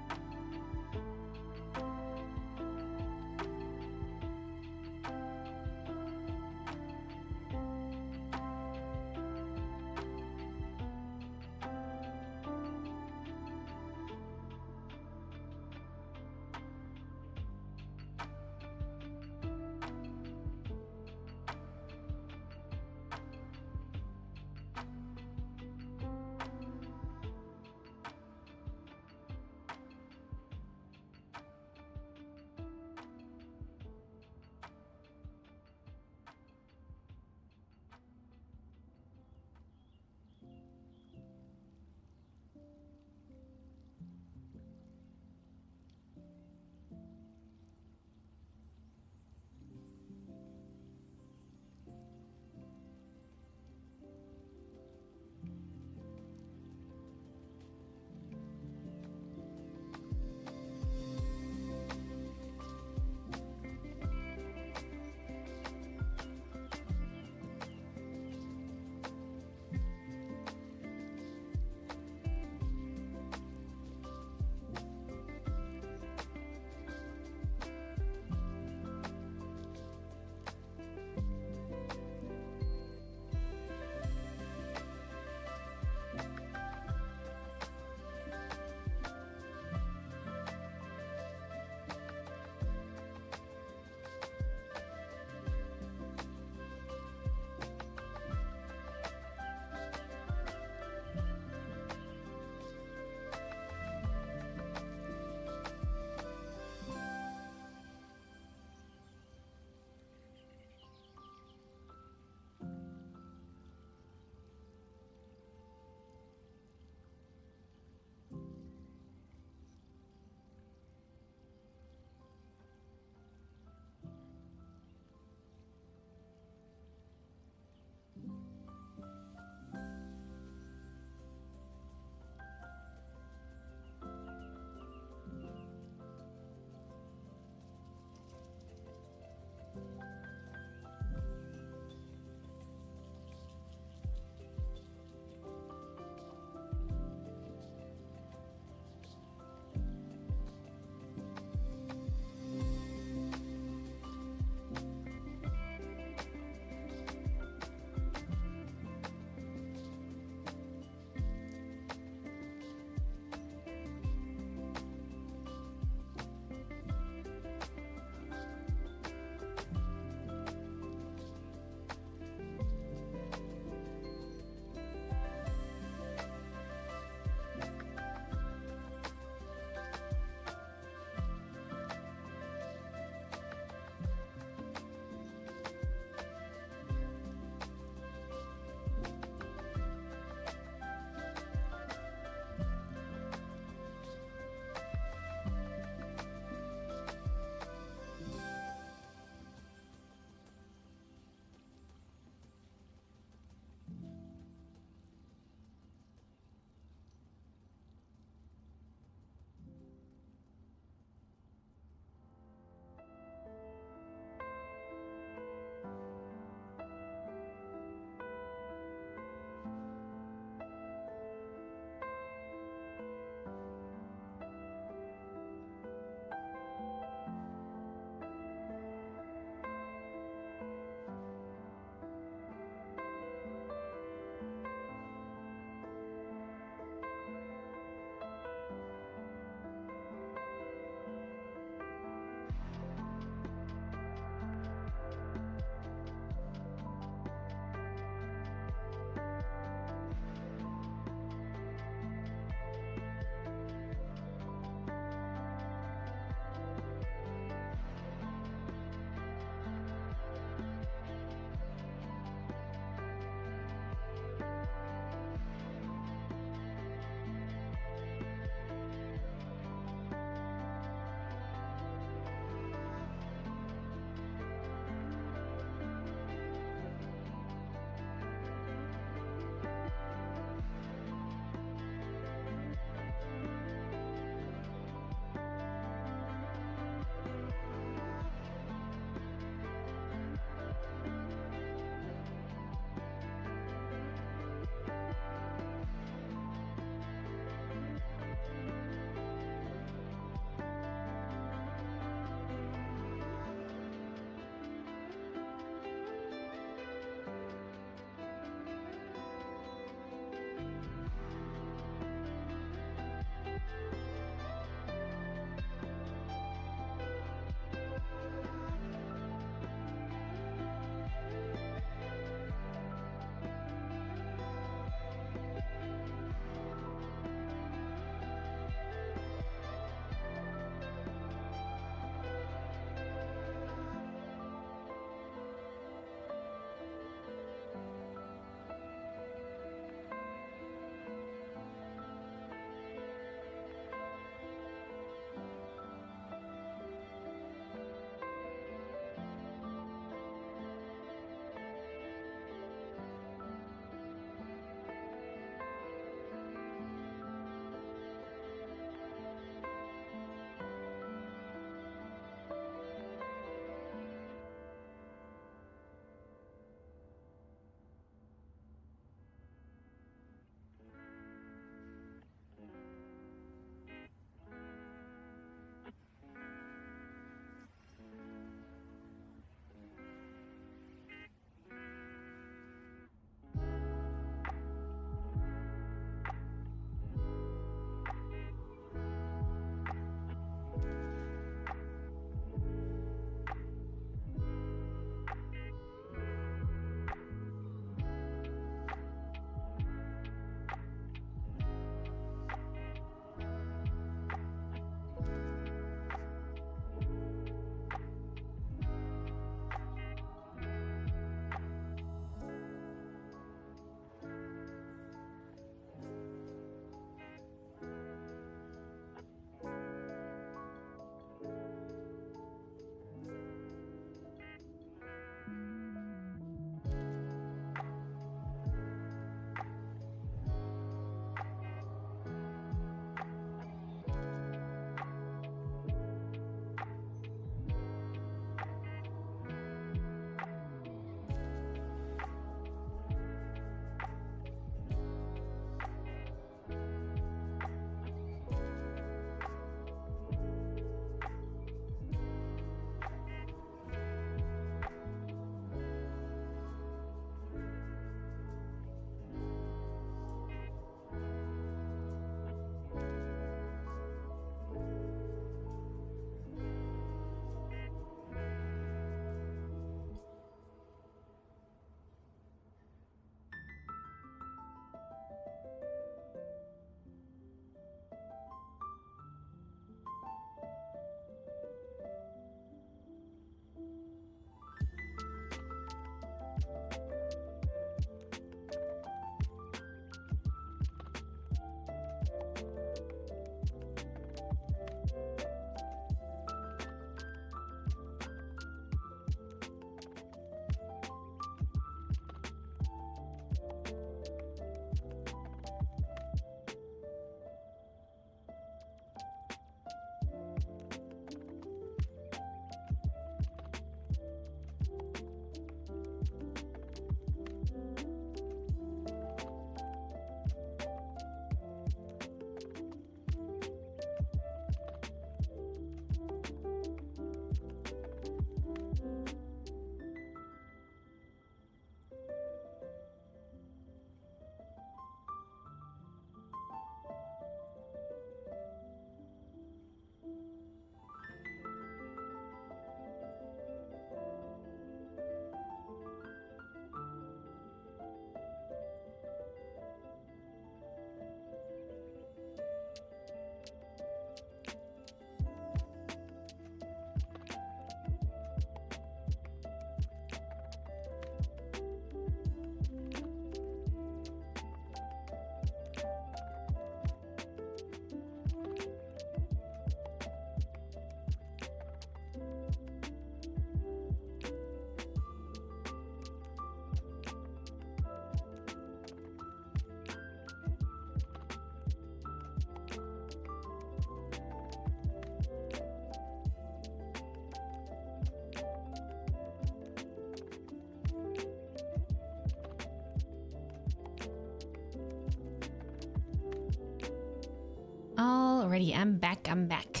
Alrighty, I'm back.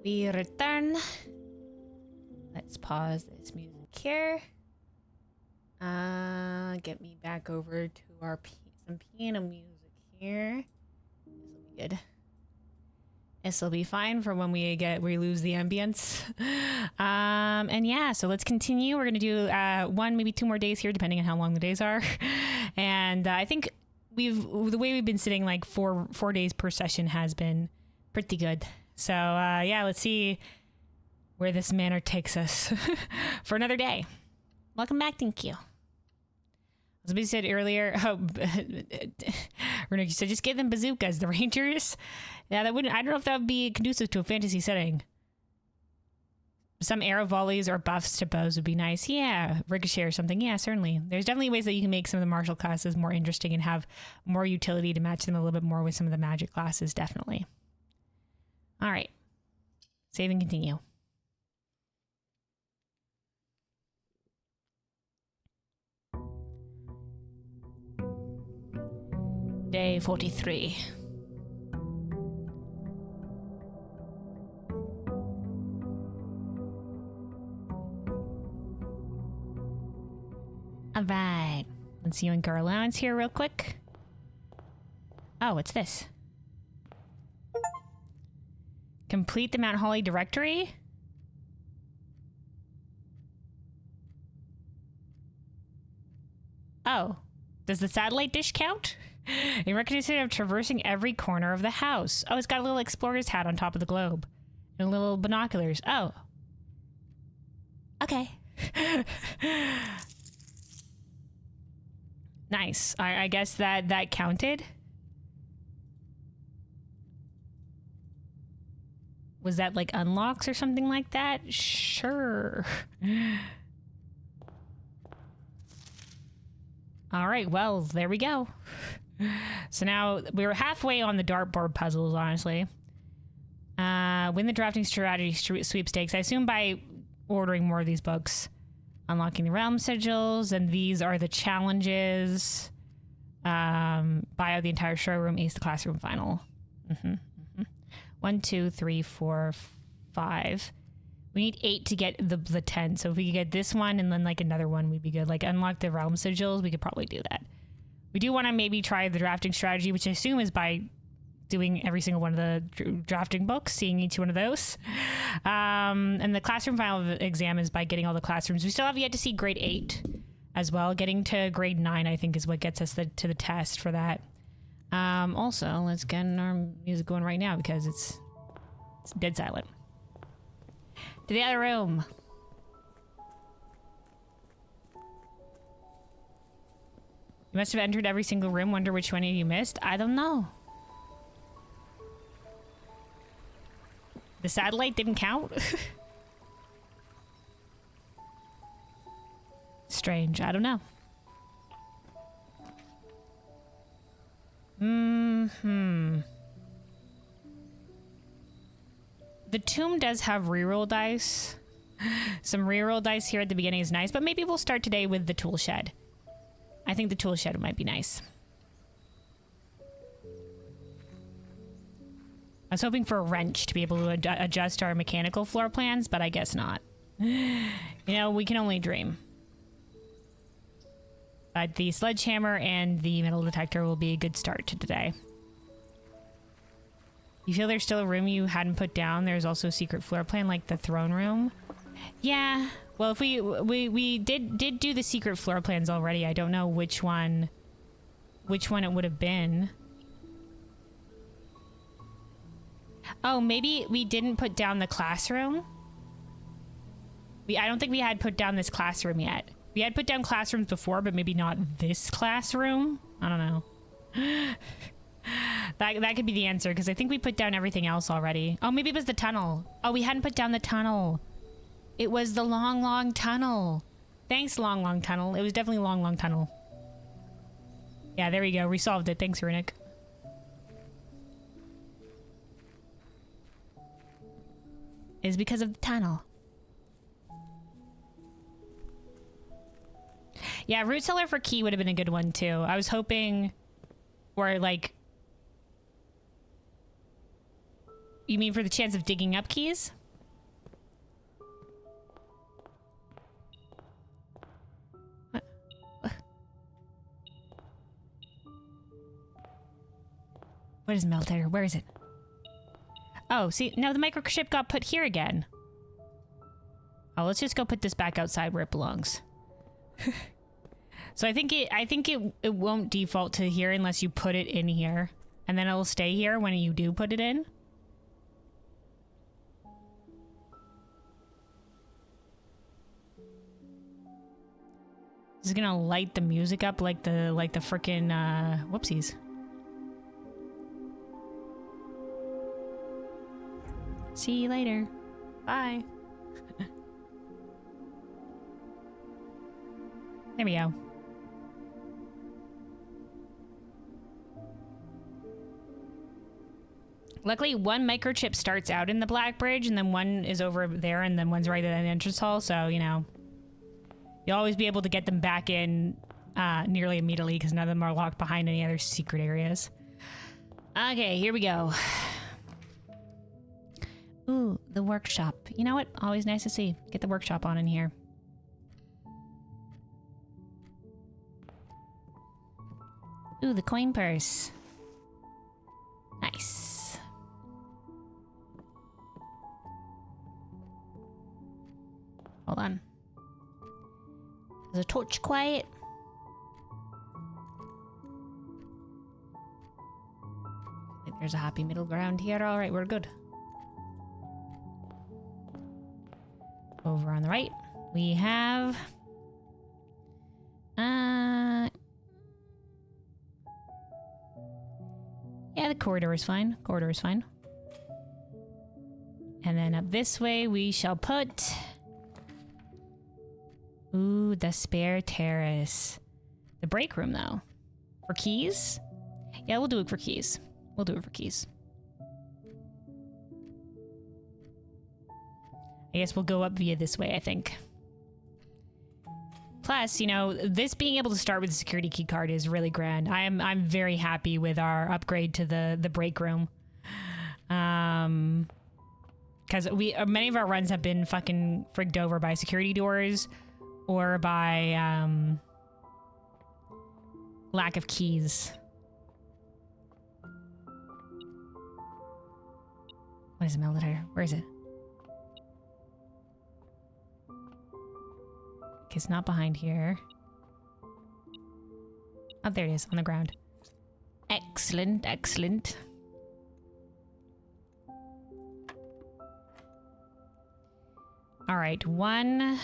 We return. Let's pause this music here. Get me back over to our some piano music here. This'll be good. This'll be fine for when we lose the ambience. And yeah, so let's continue. We're gonna do 1, maybe 2 more days here, depending on how long the days are. And I think the way we've been sitting, like 4 days per session has been pretty good. So yeah, let's see where this manor takes us for another day. Welcome back, thank you. As we said earlier, Renuk, you said just give them bazookas, the Rangers. Yeah, that wouldn't. I don't know if that would be conducive to a fantasy setting. Some arrow volleys or buffs to bows would be nice. Yeah, ricochet or something. Yeah, certainly. There's definitely ways that you can make some of the martial classes more interesting and have more utility to match them a little bit more with some of the magic classes, definitely. All right. Save and continue. Day 43. All right. Let's yoink our allowance here real quick. Oh, what's this? Complete the Mount Holly directory? Oh. Does the satellite dish count? A recognition of traversing every corner of the house. Oh, it's got a little explorer's hat on top of the globe. And little binoculars. Oh. Okay. Nice. I guess that counted. Was that like unlocks or something like that? Sure. All right, well, there we go. So now we're halfway on the dartboard puzzles, honestly. Win the drafting strategy sweepstakes. I assume by ordering more of these books. Unlocking the realm sigils, and these are the challenges. Buy out the entire showroom, ace the classroom final. 1, 2, 3, 4, 5. We need 8 to get the 10. So if we could get this one and then like another one, we'd be good. Like unlock the realm sigils, we could probably do that. We do want to maybe try the drafting strategy, which I assume is by doing every single one of the drafting books, seeing each one of those. And the classroom final exam is by getting all the classrooms. We still have yet to see grade 8 as well. Getting to grade 9, I think, is what gets us to the test for that. Also, let's get our music going right now because it's dead silent. To the other room. You must have entered every single room. Wonder which one you missed. I don't know. The satellite didn't count? Strange. I don't know. The tomb does have reroll dice. Some reroll dice here at the beginning is nice, but maybe we'll start today with the tool shed. I think the tool shed might be nice. I was hoping for a wrench to be able to adjust our mechanical floor plans, but I guess not. You know, we can only dream. But the sledgehammer and the metal detector will be a good start to today. You feel there's still a room you hadn't put down? There's also a secret floor plan, like the throne room. Yeah. Well, if we did do the secret floor plans already. I don't know which one it would have been. Oh, maybe we didn't put down the classroom. I don't think we had put down this classroom yet. We had put down classrooms before, but maybe not this classroom. I don't know. That could be the answer, because I think we put down everything else already. Oh, maybe it was the tunnel. Oh, we hadn't put down the tunnel. It was the long, long tunnel. Thanks, long, long tunnel. It was definitely long, long tunnel. Yeah, there we go. We solved it. Thanks, Renuk. It's because of the tunnel. Yeah, root cellar for key would have been a good one, too. I was hoping... Or, like... You mean for the chance of digging up keys? What? What is meltator? Where is it? Oh, see, no, the microchip got put here again. Oh, let's just go put this back outside where it belongs. So I think it won't default to here unless you put it in here. And then it'll stay here when you do put it in. This is gonna light the music up like the frickin' whoopsies. See you later. Bye. There we go. Luckily, one microchip starts out in the Black Bridge, and then one is over there, and then one's right at the entrance hall, so, you know. You'll always be able to get them back in nearly immediately, because none of them are locked behind any other secret areas. Okay, here we go. Ooh, the workshop. You know what? Always nice to see. Get the workshop on in here. Ooh, the coin purse. Nice. Hold on. Is the torch quiet? I think there's a happy middle ground here. All right, we're good. Over on the right, we have... Yeah, the corridor is fine. Corridor is fine. And then up this way, we shall put... Ooh, the spare terrace. The break room, though. For keys? Yeah, we'll do it for keys. We'll do it for keys. I guess we'll go up via this way, I think. Plus, you know, this being able to start with a security key card is really grand. I'm very happy with our upgrade to the break room. Because many of our runs have been fucking frigged over by security doors or by lack of keys. What is the military? Where is it? It's not behind here. Oh, there it is, on the ground. Excellent, excellent. All right, one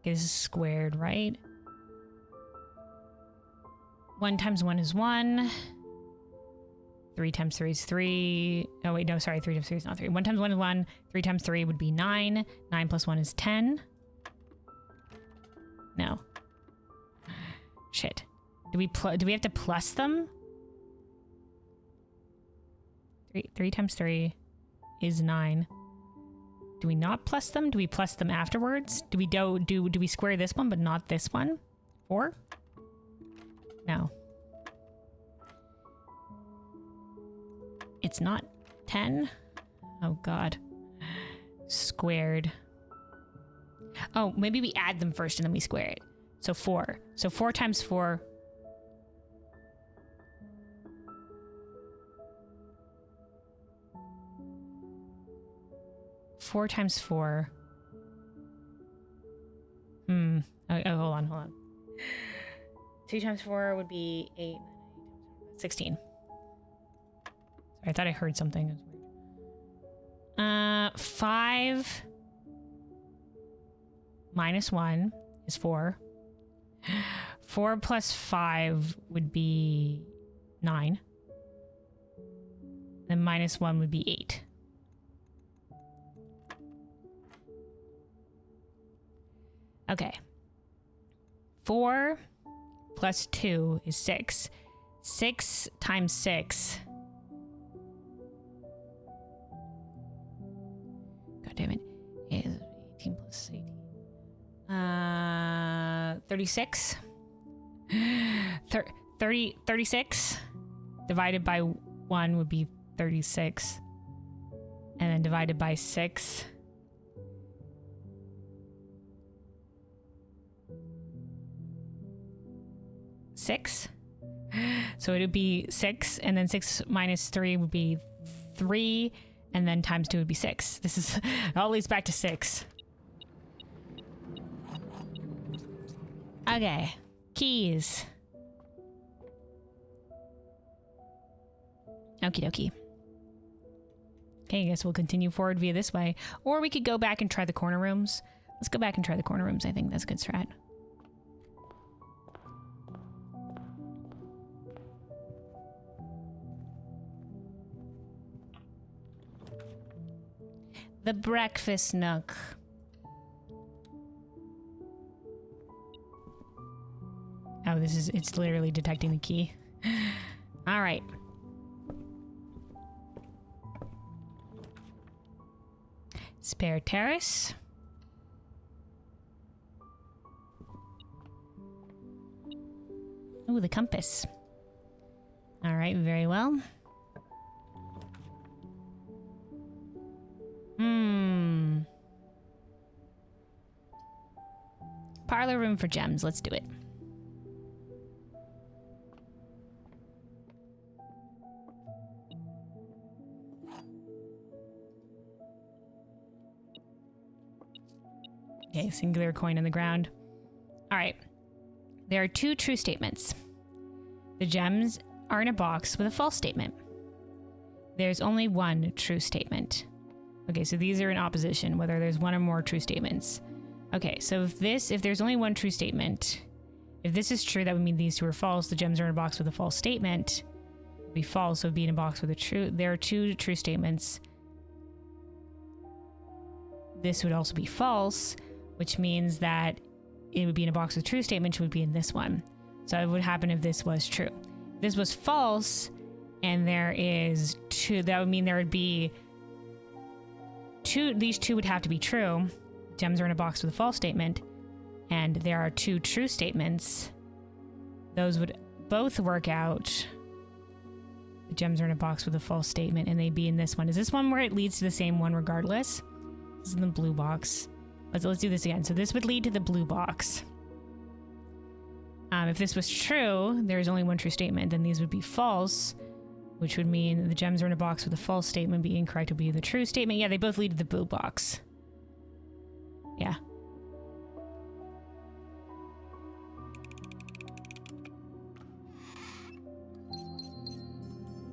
is squared, right? 1 times 1 is 1. 3 times 3 is 3. Oh, wait, no, sorry, 3 times 3 is not 3. 1 times 1 is 1. 3 times 3 would be 9. 9 plus 1 is 10. No. Shit. Do we have to plus them? 3 times 3 is 9. Do we not plus them? Do we plus them afterwards? Do we square this one but not this one? 4? No. It's not 10? Oh god. Squared. Oh, maybe we add them first and then we square it. So 4. So 4 times 4. Four times 4. Oh, hold on. 2 times 4 would be 8. 16. Sorry, I thought I heard something. It was weird. 5 minus 1 is 4. 4 plus 5 would be 9. Then minus 1 would be 8. Okay. 4 plus 2 is 6. 6 times 6. God damn it. Is 18 plus 18. 36. 36 divided by 1 would be 36. and then divided by 6. Six. So it would be 6, and then 6 minus 3 would be 3, and then times 2 would be 6. This is all leads back to 6. Okay, keys. Okie dokie. Okay, I guess we'll continue forward via this way, or we could go back and try the corner rooms. Let's go back and try the corner rooms. I think that's a good strat. The breakfast nook. Oh, it's literally detecting the key. All right. Spare terrace. Oh, the compass. All right, very well. Parlor room for gems. Let's do it. Okay, singular coin on the ground. All right. There are 2 true statements. The gems are in a box with a false statement. There's only 1 true statement. Okay, so these are in opposition, whether there's 1 or more true statements. Okay, so if there's only 1 true statement, if this is true, that would mean these 2 are false. The gems are in a box with a false statement. It would be false, so it would be in a box with a true. There are 2 true statements. This would also be false, which means that it would be in a box with true statement, which would be in this one. So it would happen if this was true. If this was false, and there is 2, that would mean there would be 2, these 2 would have to be true. Gems are in a box with a false statement, and there are 2 true statements. Those would both work out. The gems are in a box with a false statement, and they'd be in this one. Is this one where it leads to the same one regardless? This is the blue box. Let's do this again. So this would lead to the blue box. If this was true, there's only 1 true statement, then these would be false, which would mean the gems are in a box with a false statement. Be incorrect would be the true statement. Yeah, they both lead to the blue box. Yeah.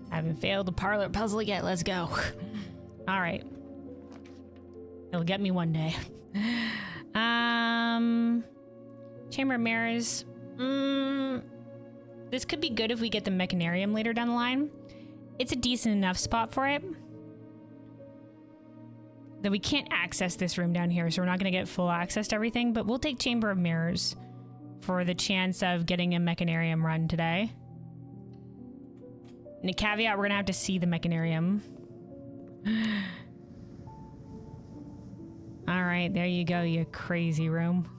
Haven't failed the parlor puzzle yet. Let's go. All right. It'll get me one day. Chamber of Mirrors. This could be good if we get the Mechanarium later down the line. It's a decent enough spot for it. Though we can't access this room down here, so we're not going to get full access to everything, but we'll take Chamber of Mirrors for the chance of getting a Mechanarium run today. And a caveat, we're going to have to see the Mechanarium. All right, there you go, you crazy room.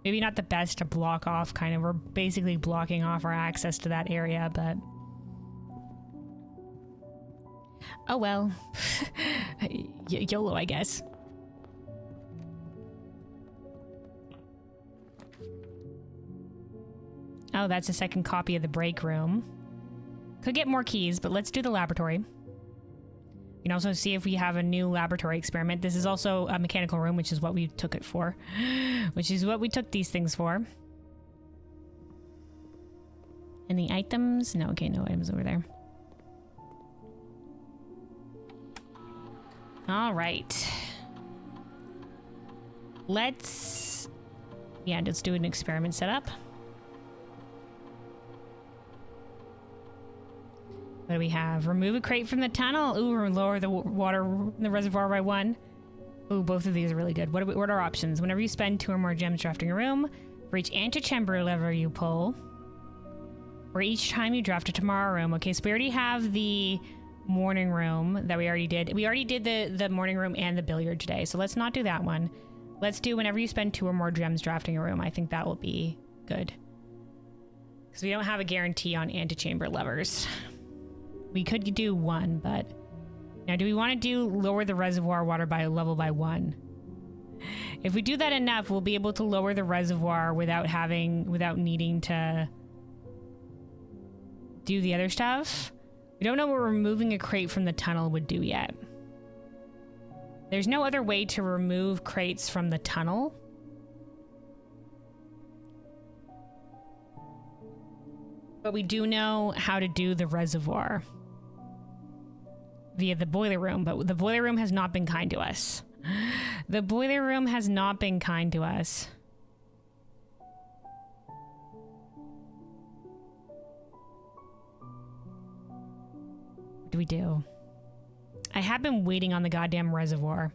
Maybe not the best to block off, kind of. We're basically blocking off our access to that area, but... oh well. YOLO, I guess. Oh, that's a second copy of the break room. Could get more keys, but let's do the laboratory. We can also see if we have a new laboratory experiment. This is also a mechanical room, which is what we took it for. Which is what we took these things for. Any items? No, okay, no items over there. All right. Let's do an experiment setup. What do we have? Remove a crate from the tunnel. Ooh, or lower the water in the reservoir by 1. Ooh, both of these are really good. What are our options? Whenever you spend 2 or more gems drafting a room, for each antechamber lever you pull, or each time you draft a tomorrow room. Okay, so we already have the morning room that we already did. We already did the morning room and the billiard today, so let's not do that one. Let's do whenever you spend 2 or more gems drafting a room. I think that will be good. Because we don't have a guarantee on antechamber levers. We could do 1, but... Now, do we want to do lower the reservoir water by level by 1? If we do that enough, we'll be able to lower the reservoir without needing to do the other stuff. We don't know what removing a crate from the tunnel would do yet. There's no other way to remove crates from the tunnel. But we do know how to do the reservoir via the boiler room, but the boiler room has not been kind to us. The boiler room has not been kind to us. What do we do? I have been waiting on the goddamn reservoir.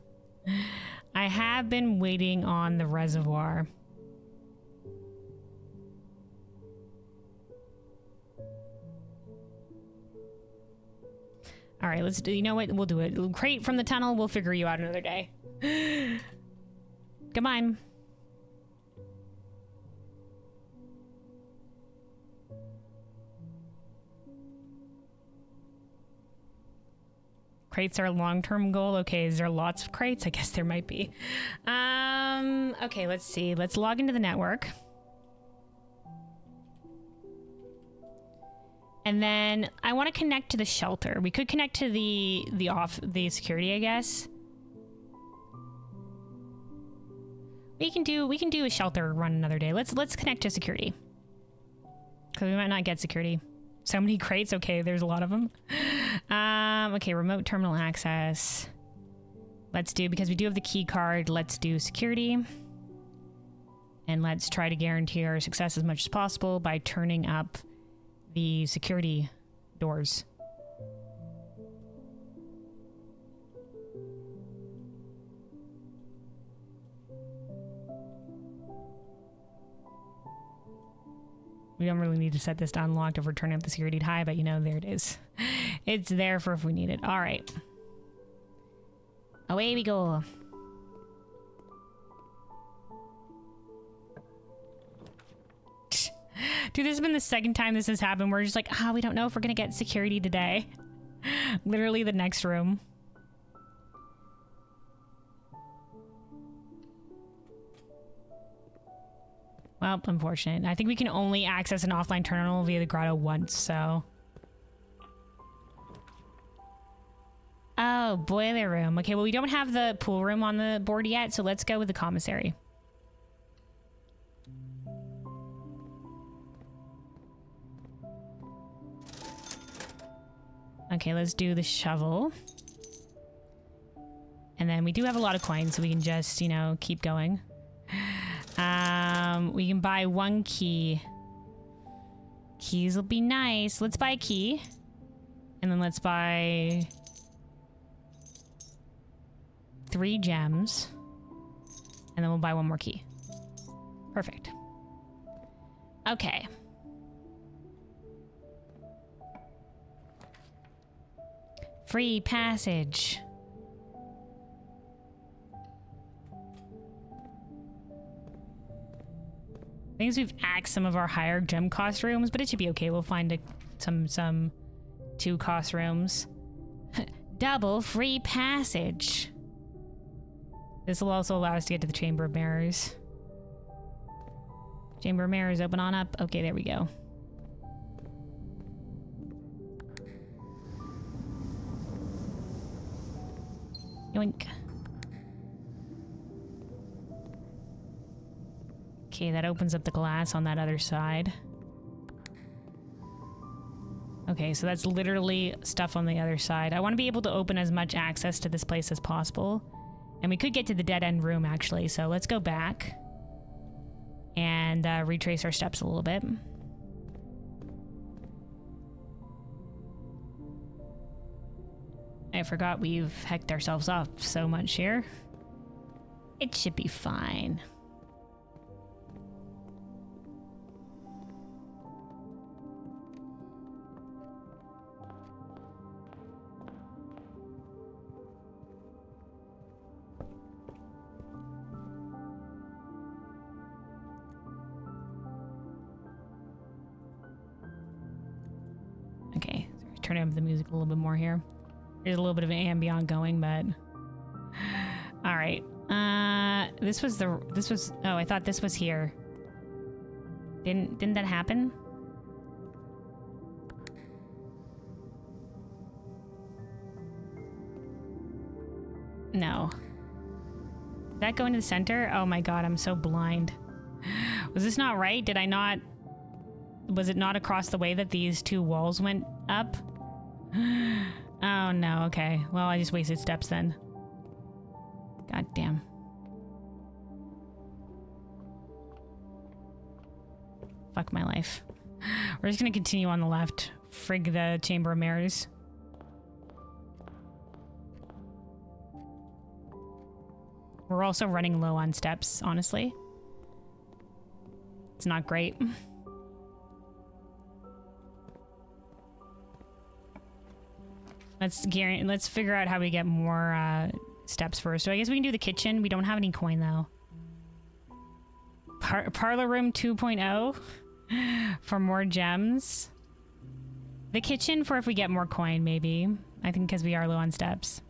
I have been waiting on the reservoir. All right, let's do, you know what? We'll do it. Crate from the tunnel. We'll figure you out another day. Come on. Crates are a long-term goal. Okay, is there lots of crates? I guess there might be. Okay, let's see. Let's log into the network. And then I want to connect to the shelter. We could connect to the security, I guess. We can do a shelter run another day. Let's connect to security. Because we might not get security. So many crates. Okay, there's a lot of them. Okay, remote terminal access. Let's do, because we do have the key card, let's do security. And let's try to guarantee our success as much as possible by turning up the security doors. We don't really need to set this to unlocked if we're turning up the security high, but you know, there it is. It's there for if we need it. All right. Away we go. Dude, this has been the second time this has happened. We're just like, we don't know if we're gonna get security today. Literally the next room. Well, unfortunate. I think we can only access an offline terminal via the grotto once, so. Oh, boiler room. Okay, well, we don't have the pool room on the board yet, so let's go with the commissary. Okay, let's do the shovel. And then we do have a lot of coins, so we can just, you know, keep going. We can buy 1 key. Keys will be nice. Let's buy a key. And then let's buy 3 gems. And then we'll buy 1 more key. Perfect. Okay. Free passage. I think we've axed some of our higher gem cost rooms, but it should be okay. We'll find some 2 cost rooms. Double free passage. This will also allow us to get to the Chamber of Mirrors. Chamber of Mirrors, open on up. Okay, there we go. Yoink. Okay, that opens up the glass on that other side. Okay, so that's literally stuff on the other side. I want to be able to open as much access to this place as possible. And we could get to the dead-end room, actually. So let's go back and retrace our steps a little bit. I forgot we've hecked ourselves off so much here. It should be fine. turn up the music a little bit more here. There's a little bit of an ambient going, but... Alright. This was... Oh, I thought this was here. Didn't that happen? No. Did that go into the center? Oh my god, I'm so blind. Was this not right? Did I not... Was it not across the way that these two walls went up? Oh no, okay. Well, I just wasted steps then. God damn. Fuck my life. We're just gonna continue on the left. Frig the Chamber of Mirrors. We're also running low on steps, honestly. It's not great. Let's figure out how we get more steps first. So I guess we can do the kitchen. We don't have any coin though. Parlor room 2.0 for more gems. The kitchen for if we get more coin, maybe. I think because we are low on steps.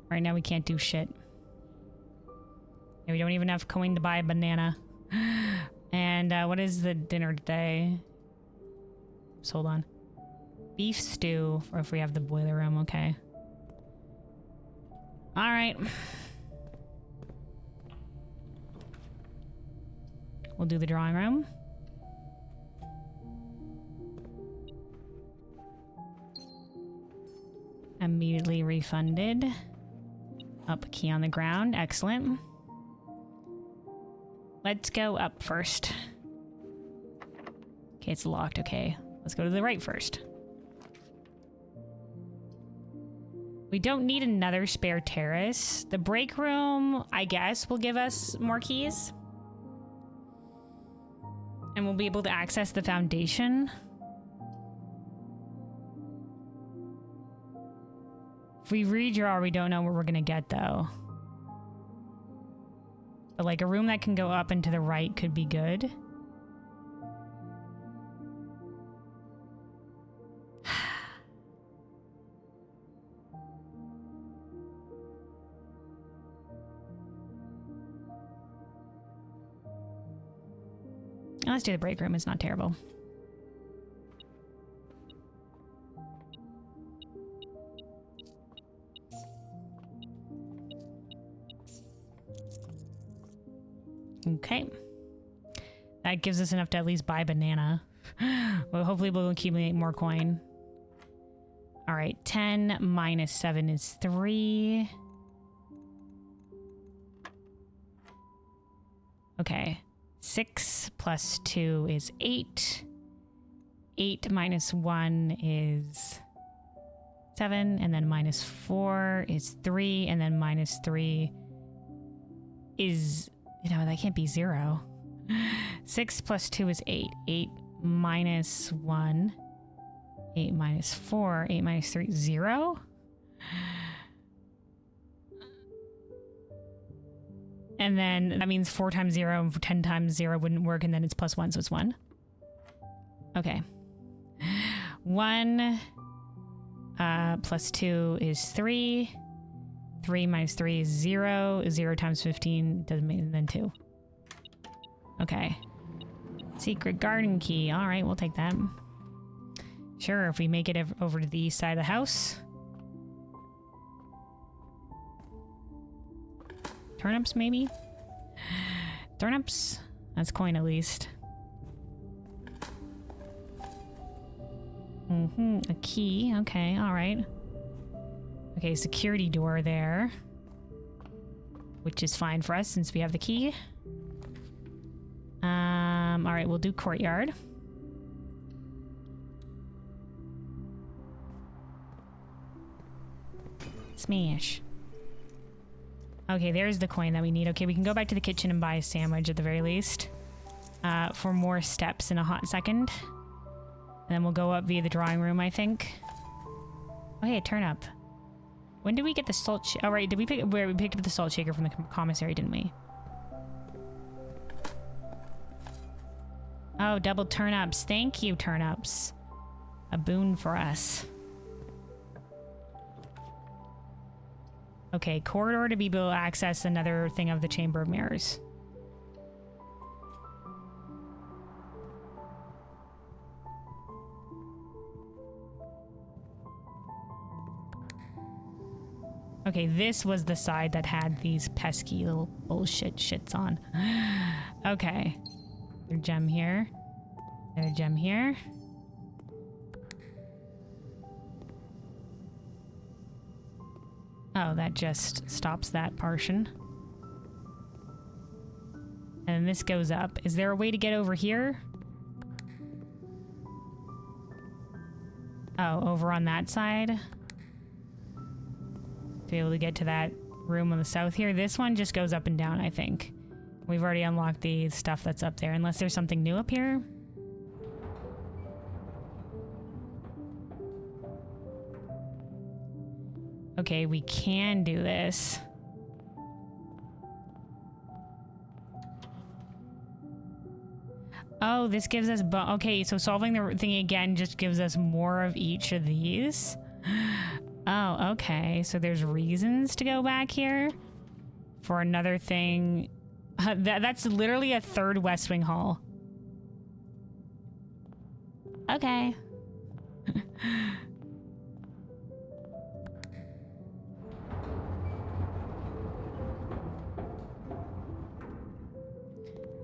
Right now we can't do shit. Yeah, we don't even have coin to buy a banana. And what is the dinner today? Just hold on. Beef stew, or if we have the boiler room, okay. Alright. We'll do the drawing room. Immediately refunded. Up key on the ground. Excellent. Let's go up first. Okay, it's locked. Okay. Let's go to the right first. We don't need another spare terrace. The break room, I guess, will give us more keys. And we'll be able to access the foundation. If we redraw, we don't know what we're gonna get, though. But like a room that can go up and to the right could be good. Let's do the break room. It's not terrible. Okay. That gives us enough to at least buy a banana. Well, hopefully we'll accumulate more coin. All right, 10 minus 7 is 3. Okay. 6 plus 2 is 8. 8 minus 1 is 7. And then minus 4 is 3. And then minus 3 is... No, that can't be 0. 6 plus 2 is 8. 8 minus 1. 8 minus 4. 8 minus 3. 0? And then that means 4 times 0 and 10 times 0 wouldn't work, and then it's plus 1, so it's 1. Okay. 1 plus 2 is 3. 3 minus 3 is 0. 0 times 15 doesn't mean then 2. Okay. Secret garden key. All right, we'll take that. Sure, if we make it over to the east side of the house. Turnips, maybe? Turnips? That's coin at least. A key. Okay, all right. Okay, security door there. Which is fine for us since we have the key. All right, we'll do courtyard. Smash. Okay, there's the coin that we need. Okay, we can go back to the kitchen and buy a sandwich at the very least. For more steps in a hot second. And then we'll go up via the drawing room, I think. Oh, hey, turn up. When did we get the salt shaker? Oh, right, we picked up the salt shaker from the commissary, didn't we? Oh, double turnips. Thank you, turnips. A boon for us. Okay, corridor to be able to access another thing of the Chamber of Mirrors. Okay, this was the side that had these pesky little bullshit shits on. Okay. Another gem here. Another gem here. Oh, that just stops that portion. And this goes up. Is there a way to get over here? Oh, over on that side? To be able to get to that room on the south here. This one just goes up and down, I think. We've already unlocked the stuff that's up there, unless there's something new up here. Okay, we can do this. Oh, this gives us... Okay, so solving the thing again just gives us more of each of these. Oh, okay. So there's reasons to go back here for another thing. That's literally a third West Wing Hall. Okay.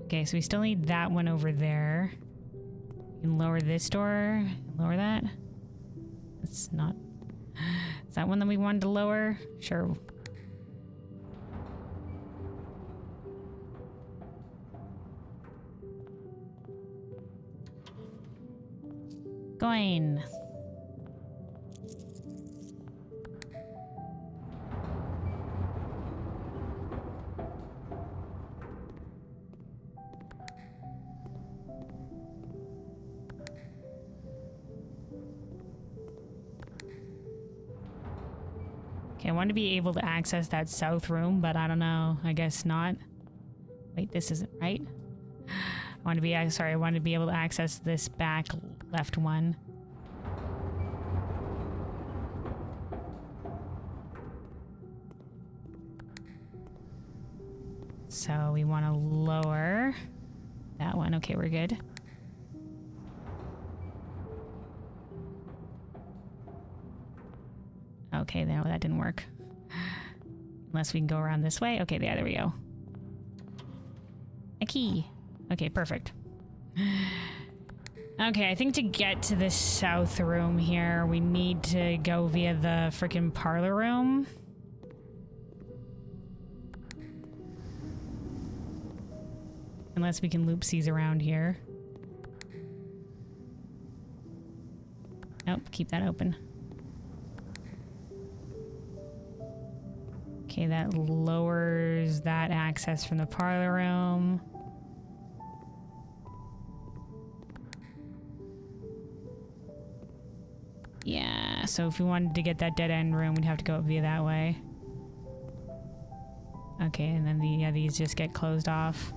Okay, so we still need that one over there. You can lower this door. Lower that. That's not... Is that one that we wanted to lower? Sure. Going. Okay, I want to be able to access that south room, but I don't know. I guess not. Wait, this isn't right. I want to be... Sorry, I want to be able to access this back left one. So we want to lower that one. Okay, we're good. Okay, no, that didn't work. Unless we can go around this way. Okay, yeah, there we go. A key. Okay, perfect. Okay, I think to get to this south room here, we need to go via the freaking parlor room. Unless we can loop C's around here. Nope, keep that open. Okay, that lowers that access from the parlor room. Yeah, so if we wanted to get that dead end room, we'd have to go via that way. Okay, and then these just get closed off.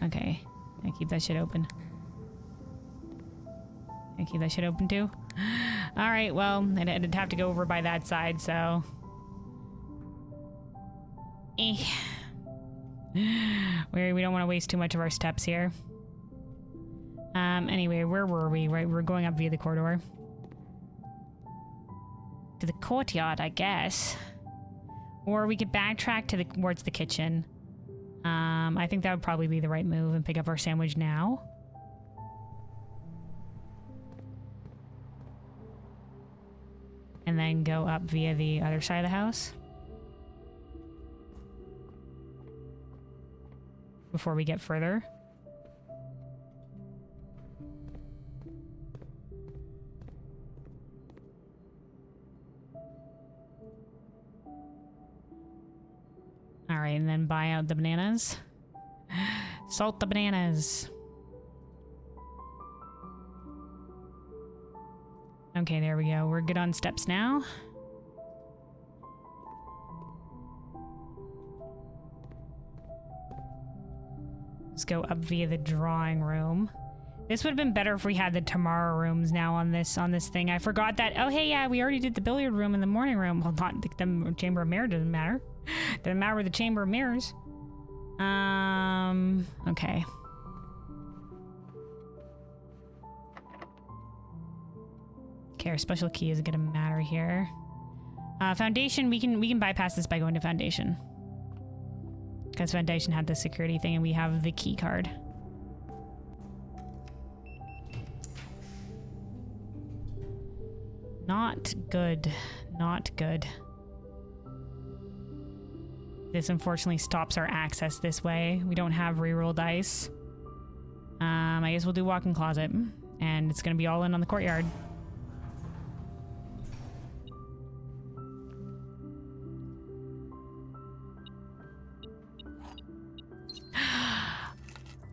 Okay, I keep that shit open. I keep that shit open too. All right, well, I'd have to go over by that side, so. We don't want to waste too much of our steps here. Anyway, where were we? Right, we're going up via the corridor. To the courtyard, I guess. Or we could backtrack to towards the kitchen. I think that would probably be the right move and pick up our sandwich now. And then go up via the other side of the house. Before we get further. Alright, and then buy out the bananas. Salt the bananas. Okay, there we go. We're good on steps now. Let's go up via the drawing room. This would have been better if we had the tomorrow rooms now on this thing. I forgot that. Oh, hey, yeah, we already did the billiard room and the morning room. Well, not the chamber of mirror doesn't matter. Doesn't matter with the chamber of mirrors. Okay. Okay, our special key isn't gonna matter here. Foundation, we can bypass this by going to Foundation. Because Foundation had the security thing and we have the key card. Not good. Not good. This unfortunately stops our access this way. We don't have reroll dice. I guess we'll do walk-in closet. And it's gonna be all in on the courtyard.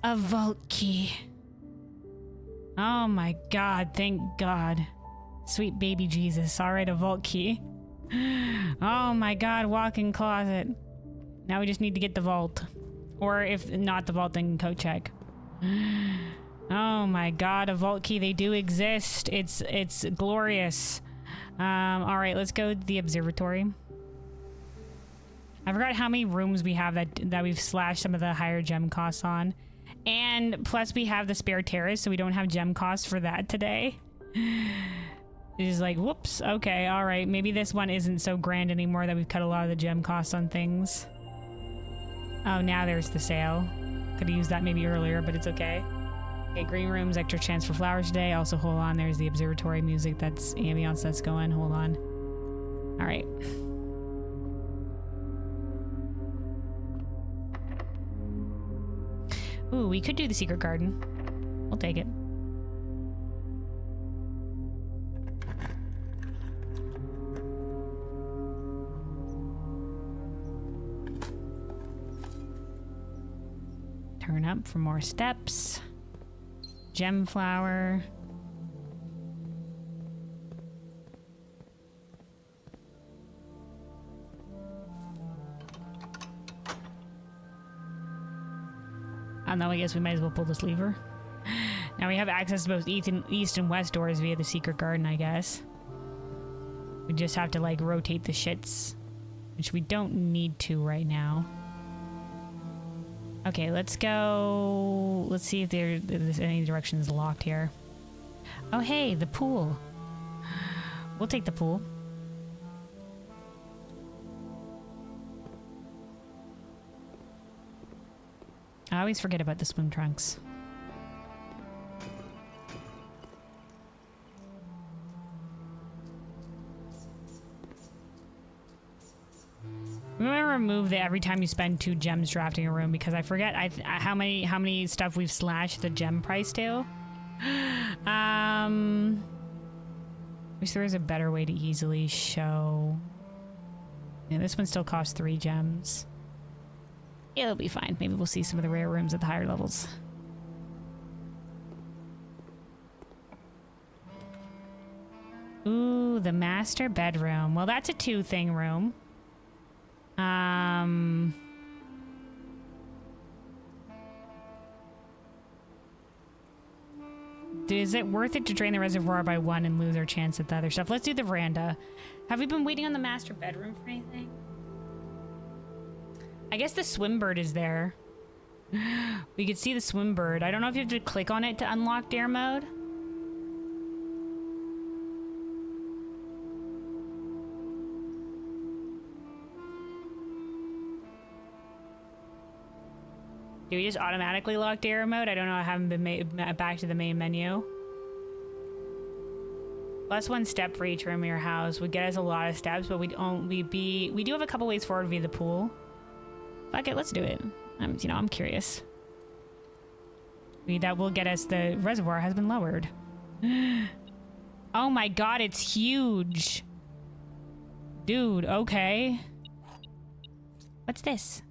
A vault key. Oh my god, thank God. Sweet baby Jesus. Alright, a vault key. Oh my god, walk-in closet. Now we just need to get the vault. Or if not the vault, then code check. Oh my god, a vault key. They do exist. It's glorious. Alright, let's go to the observatory. I forgot how many rooms we have that we've slashed some of the higher gem costs on. And plus we have the spare terrace, so we don't have gem costs for that today. It's like, whoops, okay, alright. Maybe this one isn't so grand anymore that we've cut a lot of the gem costs on things. Oh, now there's the sale. Could have used that maybe earlier, but it's okay. Okay, green rooms, extra chance for flowers today. Also, hold on, there's the observatory music, that's ambiance that's going. Hold on. Alright. Ooh, we could do the secret garden. We'll take it. Turn up for more steps. Gem flower. Oh no, I guess we might as well pull this lever. Now we have access to both east and west doors via the secret garden, I guess. We just have to like rotate the shits, which we don't need to right now. Okay, let's go. Let's see if there's any directions locked here. Oh hey, the pool. We'll take the pool. I always forget about the swim trunks. I'm gonna remove the every time you spend 2 gems drafting a room because I forget how many stuff we've slashed the gem price to. Wish there was a better way to easily show. Yeah, this one still costs 3 gems. It'll be fine. Maybe we'll see some of the rare rooms at the higher levels. Ooh, the master bedroom. Well, that's a 2-thing room. Is it worth it to drain the reservoir by 1 and lose our chance at the other stuff? Let's do the veranda. Have we been waiting on the master bedroom for anything? I guess the swimbird is there. We could see the swimbird. I don't know if you have to click on it to unlock dare mode. Do we just automatically lock dare mode? I don't know. I haven't been made back to the main menu. +1 step for each room in your house would get us a lot of steps, but we do have a couple ways forward via the pool. Fuck it, let's do it. I'm curious. That will get us. The reservoir has been lowered. Oh my god, it's huge. Dude, okay. What's this?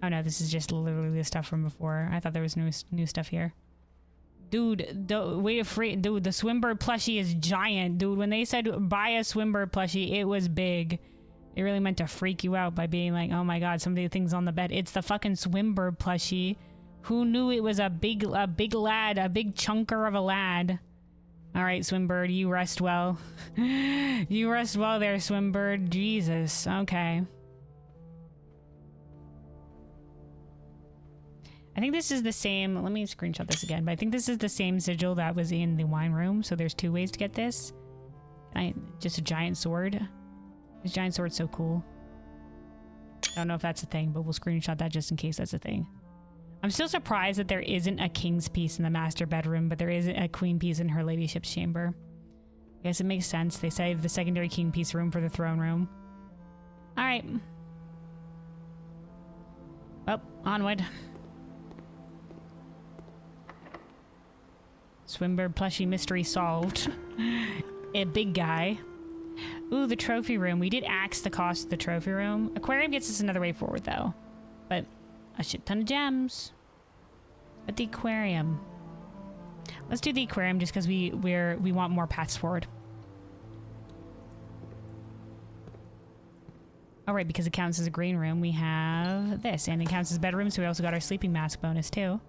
Oh no, this is just literally the stuff from before. I thought there was new stuff here. Dude, wait, dude, the Swimbird plushie is giant. Dude, when they said buy a Swimbird plushie, it was big. They really meant to freak you out by being like, oh my god, some of the things on the bed. It's the fucking Swinbird plushie. Who knew it was a big lad, a big chunker of a lad? All right, Swinbird, you rest well. You rest well there, Swinbird. Jesus, okay. I think this is the same, let me screenshot this again, but I think this is the same sigil that was in the wine room, so there's 2 ways to get this. Just a giant sword. This giant sword's so cool. I don't know if that's a thing, but we'll screenshot that just in case that's a thing. I'm still surprised that there isn't a king's piece in the master bedroom, but there is a queen piece in her ladyship's chamber. I guess it makes sense. They saved the secondary king piece room for the throne room. Alright. Well, onward. Swinbird plushie mystery solved. A big guy. Ooh, the trophy room. We did axe the cost of the trophy room. Aquarium gets us another way forward, though. But a shit ton of gems. But the aquarium. Let's do the aquarium just because we want more paths forward. All right, because it counts as a green room, we have this, and it counts as a bedroom, so we also got our sleeping mask bonus too.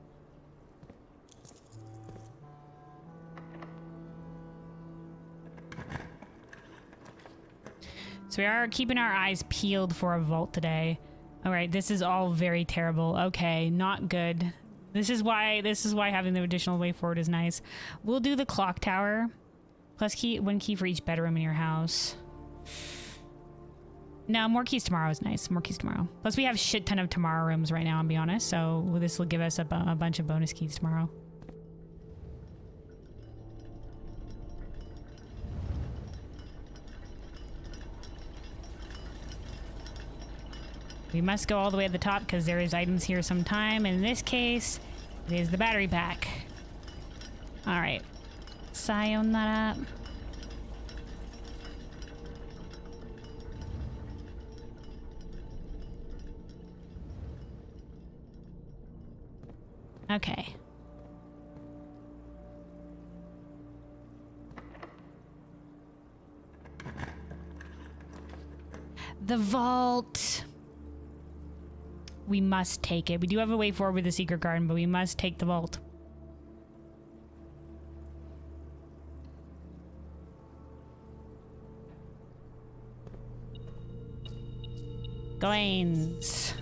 So we are keeping our eyes peeled for a vault today. All right, this is all very terrible. Okay, not good. This is why having the additional way forward is nice. We'll do the clock tower. Plus one key for each bedroom in your house. No, more keys tomorrow is nice. More keys tomorrow. Plus we have a shit ton of tomorrow rooms right now, I'll be honest. So this will give us a bunch of bonus keys tomorrow. We must go all the way at the top because there is items here sometime. In this case, it is the battery pack. All right. Sayonara. Okay. The vault. We must take it. We do have a way forward with the secret garden, but we must take the vault. Coins.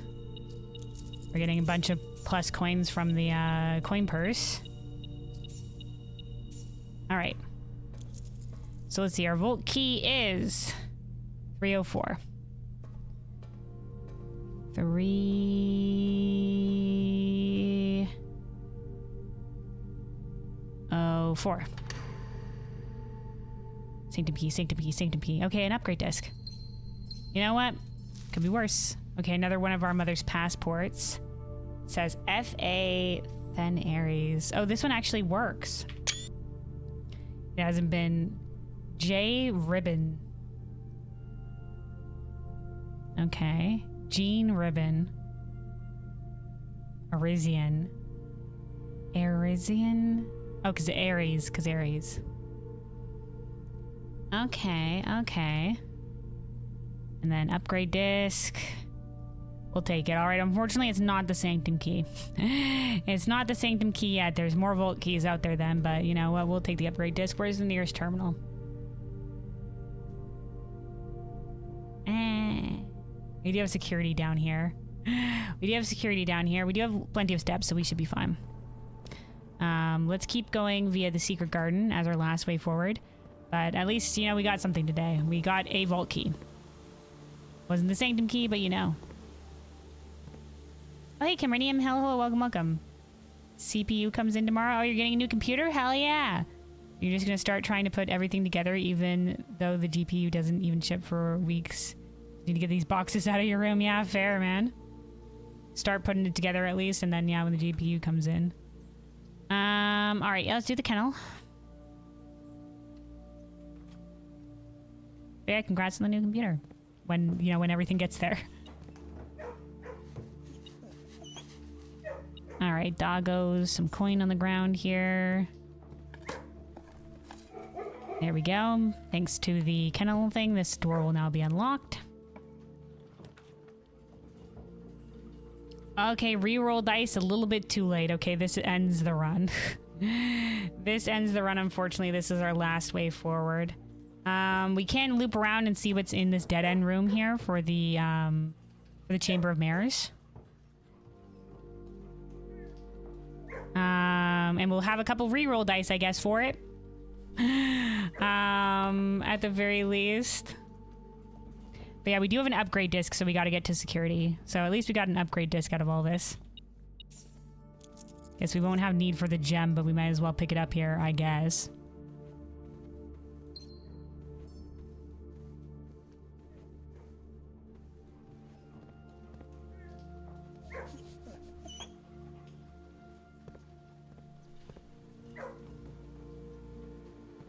We're getting a bunch of plus coins from the coin purse. All right. So let's see. Our vault key is 304. 304. Sanctum key, sanctum key, sanctum key. Okay, an upgrade disc. You know what? Could be worse. Okay, another one of our mother's passports. It says F.A. Then Aries. Oh, this one actually works. It hasn't been J. Ribbon. Okay. Jean Ribbon. Arisian. Arisian? Oh, because Aries. Because Aries. Okay, okay. And then upgrade disc. We'll take it. All right, unfortunately, it's not the sanctum key. It's not the sanctum key yet. There's more vault keys out there then, but you know what? We'll take the upgrade disc. Where's the nearest terminal? We do have security down here. We do have security down here. We do have plenty of steps, so we should be fine. Let's keep going via the secret garden as our last way forward. But at least, you know, we got something today. We got a vault key. Wasn't the sanctum key, but you know. Oh, hey, Camerinium. Hello, welcome, welcome. CPU comes in tomorrow. Oh, you're getting a new computer? Hell yeah. You're just going to start trying to put everything together even though the GPU doesn't even ship for weeks. You need to get these boxes out of your room. Yeah, fair, man. Start putting it together at least, and then, yeah, when the GPU comes in. All right, yeah, let's do the kennel. Yeah, congrats on the new computer. When, you know, when everything gets there. All right, doggos, some coin on the ground here. There we go. Thanks to the kennel thing, this door will now be unlocked. Okay, reroll dice a little bit too late. Okay, this ends the run. This ends the run, unfortunately. This is our last way forward. We can loop around and see what's in this dead-end room here for the Chamber of Mirrors. And we'll have a couple reroll dice, I guess, for it. At the very least. But yeah, we do have an upgrade disc, so we got to get to security. So at least we got an upgrade disc out of all this. Guess we won't have need for the gem, but we might as well pick it up here, I guess.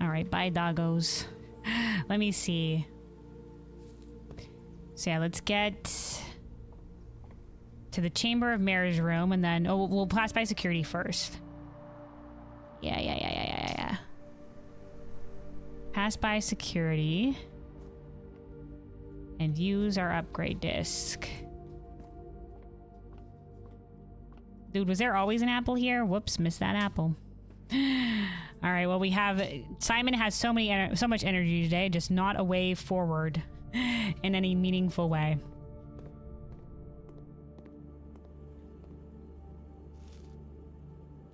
All right, bye, doggos. Let me see. So yeah, let's get to the Chamber of Mirrors room, and then we'll pass by security first. Yeah. Pass by security and use our upgrade disc. Dude, was there always an apple here? Whoops, missed that apple. All right, well, we have Simon has so much energy today, just not a way forward in any meaningful way.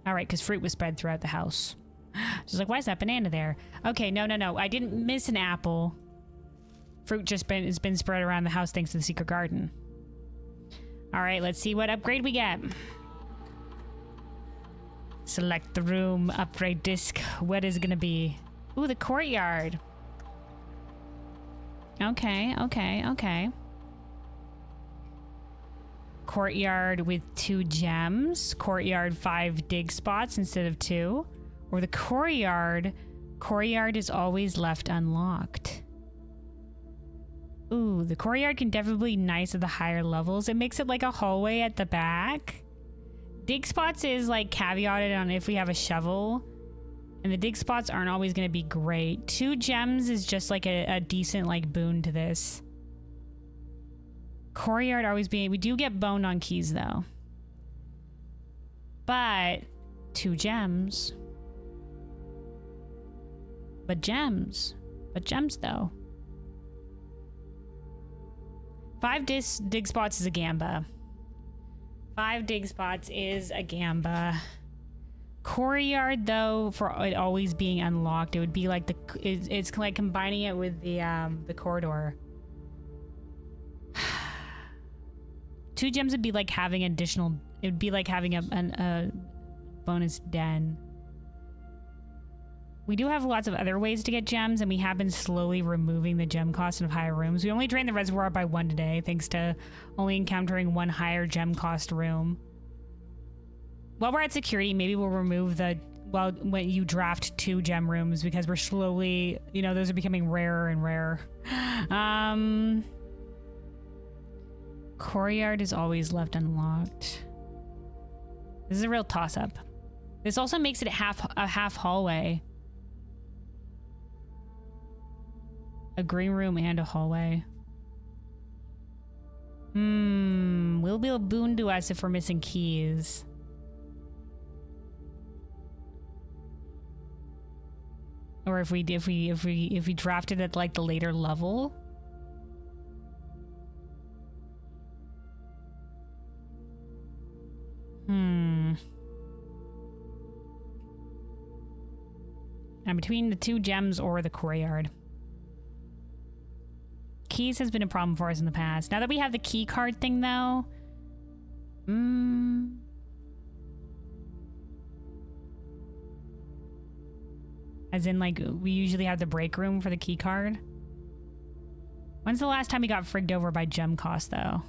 All right, because fruit was spread throughout the house. She's like, why is that banana there? Okay, no. I didn't miss an apple. Fruit has been spread around the house thanks to the secret garden. All right, let's see what upgrade we get. Select the room, upgrade disc. What is it gonna be? Ooh, the courtyard. Okay. Courtyard with 2 gems. Courtyard 5 dig spots instead of 2. Or the courtyard. Courtyard is always left unlocked. Ooh, the courtyard can definitely be nice at the higher levels. It makes it like a hallway at the back. Dig spots is like caveated on if we have a shovel. And the dig spots aren't always going to be great. 2 gems is just like a decent like boon to this. Courtyard always being... We do get boned on keys though. But 2 gems. But gems though. 5 dig spots is a gamba. 5 dig spots is a gamba. Courtyard though, for it always being unlocked, it would be like it's like combining it with the corridor. 2 gems would be like having additional. It would be like having a bonus den. We do have lots of other ways to get gems, and we have been slowly removing the gem cost of higher rooms. We only drained the reservoir by 1 today, thanks to only encountering 1 higher gem cost room. While we're at security, maybe we'll remove when you draft 2 gem rooms, because we're slowly, those are becoming rarer and rarer. Courtyard is always left unlocked. This is a real toss-up. This also makes it a half hallway. A green room and a hallway. Will be a boon to us if we're missing keys. Or if we drafted at like the later level. I'm between the 2 gems or the courtyard. Keys has been a problem for us in the past. Now that we have the key card thing though. As in like we usually have the break room for the key card. When's the last time we got frigged over by gem cost though?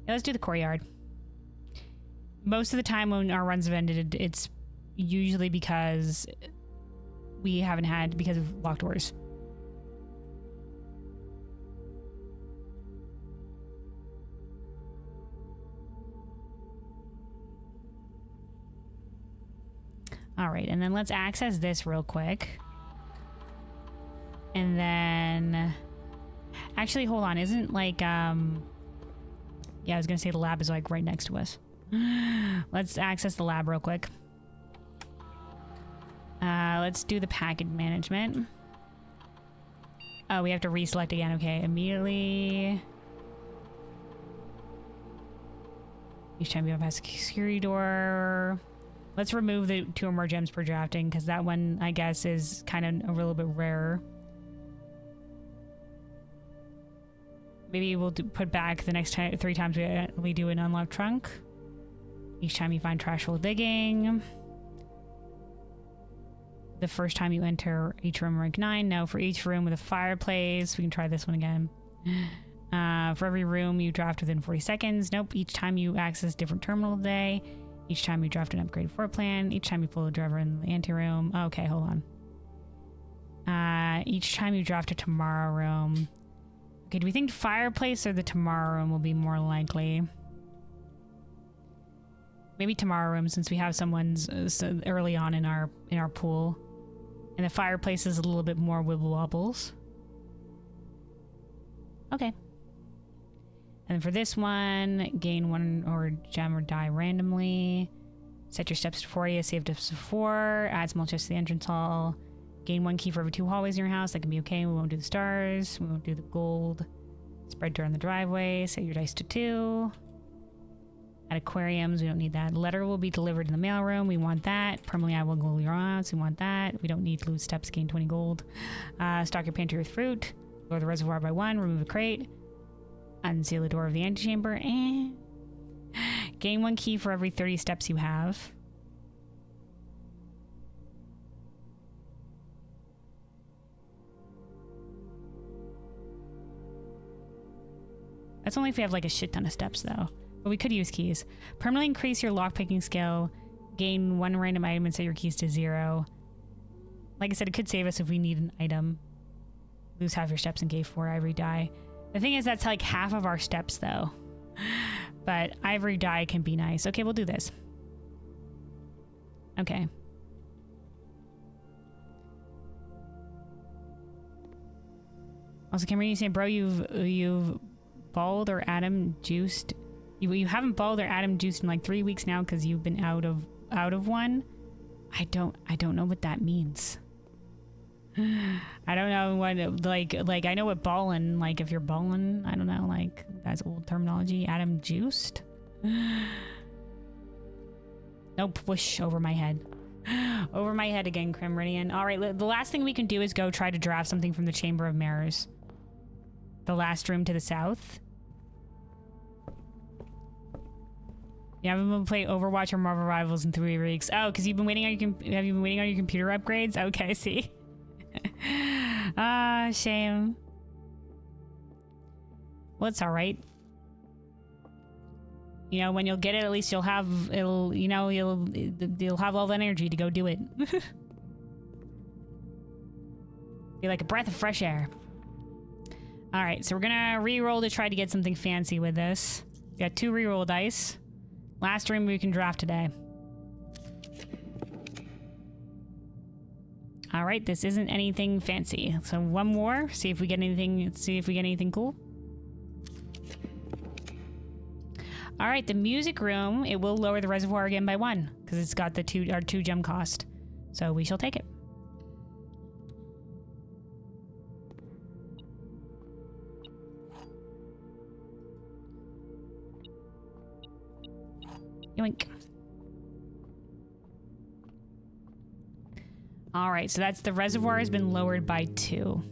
Yeah, let's do the courtyard. Most of the time when our runs have ended, it's usually because we haven't had, because of locked doors. All right, and then let's access this real quick. And then... Actually, hold on. Isn't like, yeah, I was gonna say the lab is like right next to us. Let's access the lab real quick. Let's do the package management. Oh, we have to reselect again. Okay, immediately. Each time you have a security door. Let's remove the 2 or more gems per drafting, because that one, I guess, is kind of a little bit rarer. Maybe we'll put back the next 3 times we do an unlocked trunk. Each time you find trash while digging. The first time you enter each room, rank 9. No, for each room with a fireplace. We can try this one again. For every room you draft within 40 seconds. Nope. Each time you access different terminal day. Each time you draft an upgraded floor plan. Each time you pull a driver in the anteroom. Okay, hold on. Each time you draft a tomorrow room. Okay, do we think fireplace or the tomorrow room will be more likely? Maybe tomorrow room, since we have someone's early on in our pool. And the fireplace is a little bit more wibble wobbles. Okay. And then for this one, gain 1 or gem or die randomly. Set your steps to 40, save steps to 4. Add small chests to the entrance hall. Gain 1 key for every 2 hallways in your house. That can be okay. We won't do the stars. We won't do the gold. Spread dirt on the driveway. Set your dice to 2. At aquariums, we don't need that. Letter will be delivered in the mailroom. We want that. Permanently, I will go your house. We want that. We don't need to lose steps. Gain 20 gold. Stock your pantry with fruit. Lower the reservoir by 1. Remove a crate. Unseal the door of the antechamber. And gain 1 key for every 30 steps you have. That's only if we have like a shit ton of steps though. But we could use keys. Permanently increase your lockpicking skill. Gain 1 random item and set your keys to 0. Like I said, it could save us if we need an item. Lose half your steps and gain 4 ivory die. The thing is, that's like half of our steps though. But ivory die can be nice. Okay, we'll do this. Okay. Also, Cameron, you saying, bro, you've balled or atom juiced. You haven't balled or atom juiced in like 3 weeks now because you've been out of one. I don't know what that means. I don't know what like I know what ballin', like if you're ballin', I don't know, like that's old terminology. Atom juiced. Nope, whoosh over my head. Over my head again, Crimridian. All right, the last thing we can do is go try to draft something from the Chamber of Mirrors. The last room to the south. You haven't been playing Overwatch or Marvel Rivals in 3 weeks. Oh, because you've been waiting on your have you been waiting on your computer upgrades? Okay, see. Ah, shame. Well, it's all right. You know, when you'll get it, at least you'll have you'll have all the energy to go do it. Be like a breath of fresh air. All right, so we're gonna re-roll to try to get something fancy with this. We got 2 re-roll dice. Last room we can draft today. All right, this isn't anything fancy. So 1 more. See if we get anything. See if we get anything cool. All right, the music room. It will lower the reservoir again by 1 because it's got the our 2 gem cost. So we shall take it. Yoink. All right, so that's the reservoir has been lowered by 2.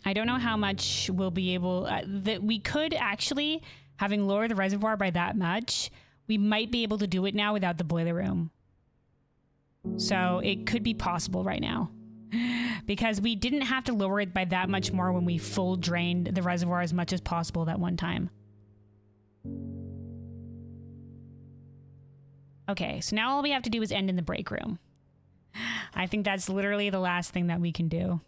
I don't know how much we'll be able that we could actually, having lowered the reservoir by that much, we might be able to do it now without the boiler room. So it could be possible right now because we didn't have to lower it by that much more when we full drained the reservoir as much as possible that one time. Okay, so now all we have to do is end in the break room. I think that's literally the last thing that we can do.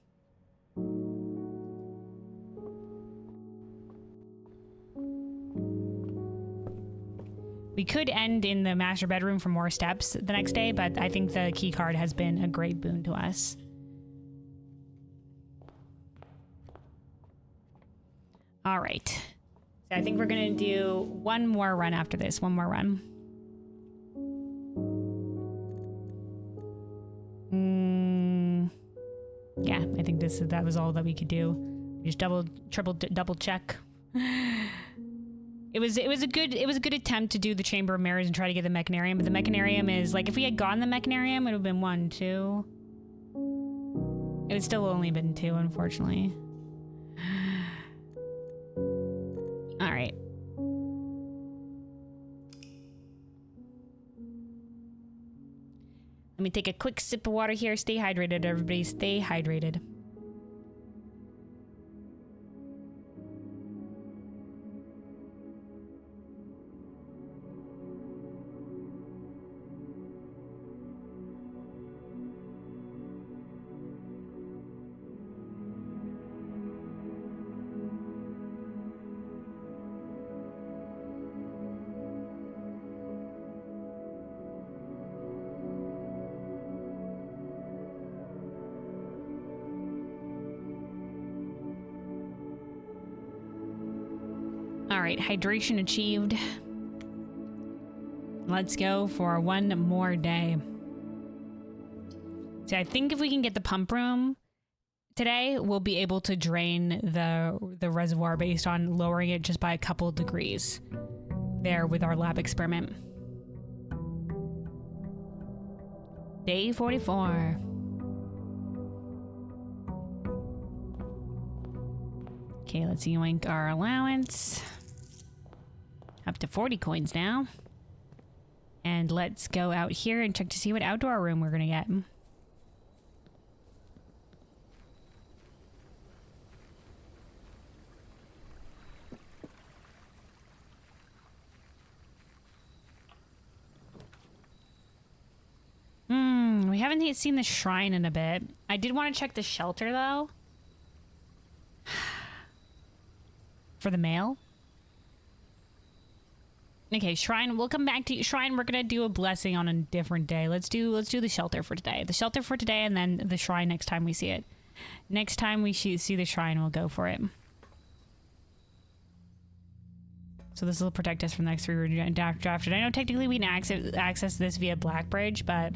We could end in the master bedroom for more steps the next day, but I think the key card has been a great boon to us. All right. So I think we're going to do one more run after this. One more run. Yeah, I think that was all that we could do. Just double check. It was a good attempt to do the Chamber of Mirrors and try to get the Mechanarium, but the Mechanarium is like, if we had gotten the Mechanarium, it would have been 1, 2. It would still only been 2, unfortunately. All right. Let me take a quick sip of water here. Stay hydrated, everybody. Stay hydrated. All right, hydration achieved. Let's go for one more day. So I think if we can get the pump room today, we'll be able to drain the reservoir based on lowering it just by a couple degrees there with our lab experiment. Day 44. Okay, let's yoink our allowance. Up to 40 coins now. And let's go out here and check to see what outdoor room we're gonna get. We haven't seen the shrine in a bit. I did want to check the shelter though. For the mail. Okay, shrine. We'll come back to shrine. We're gonna do a blessing on a different day. Let's do the shelter for today. The shelter for today, and then the shrine next time we see it. Next time we see the shrine, we'll go for it. So this will protect us from the next 3 we're drafted. I know technically we can access this via Blackbridge, but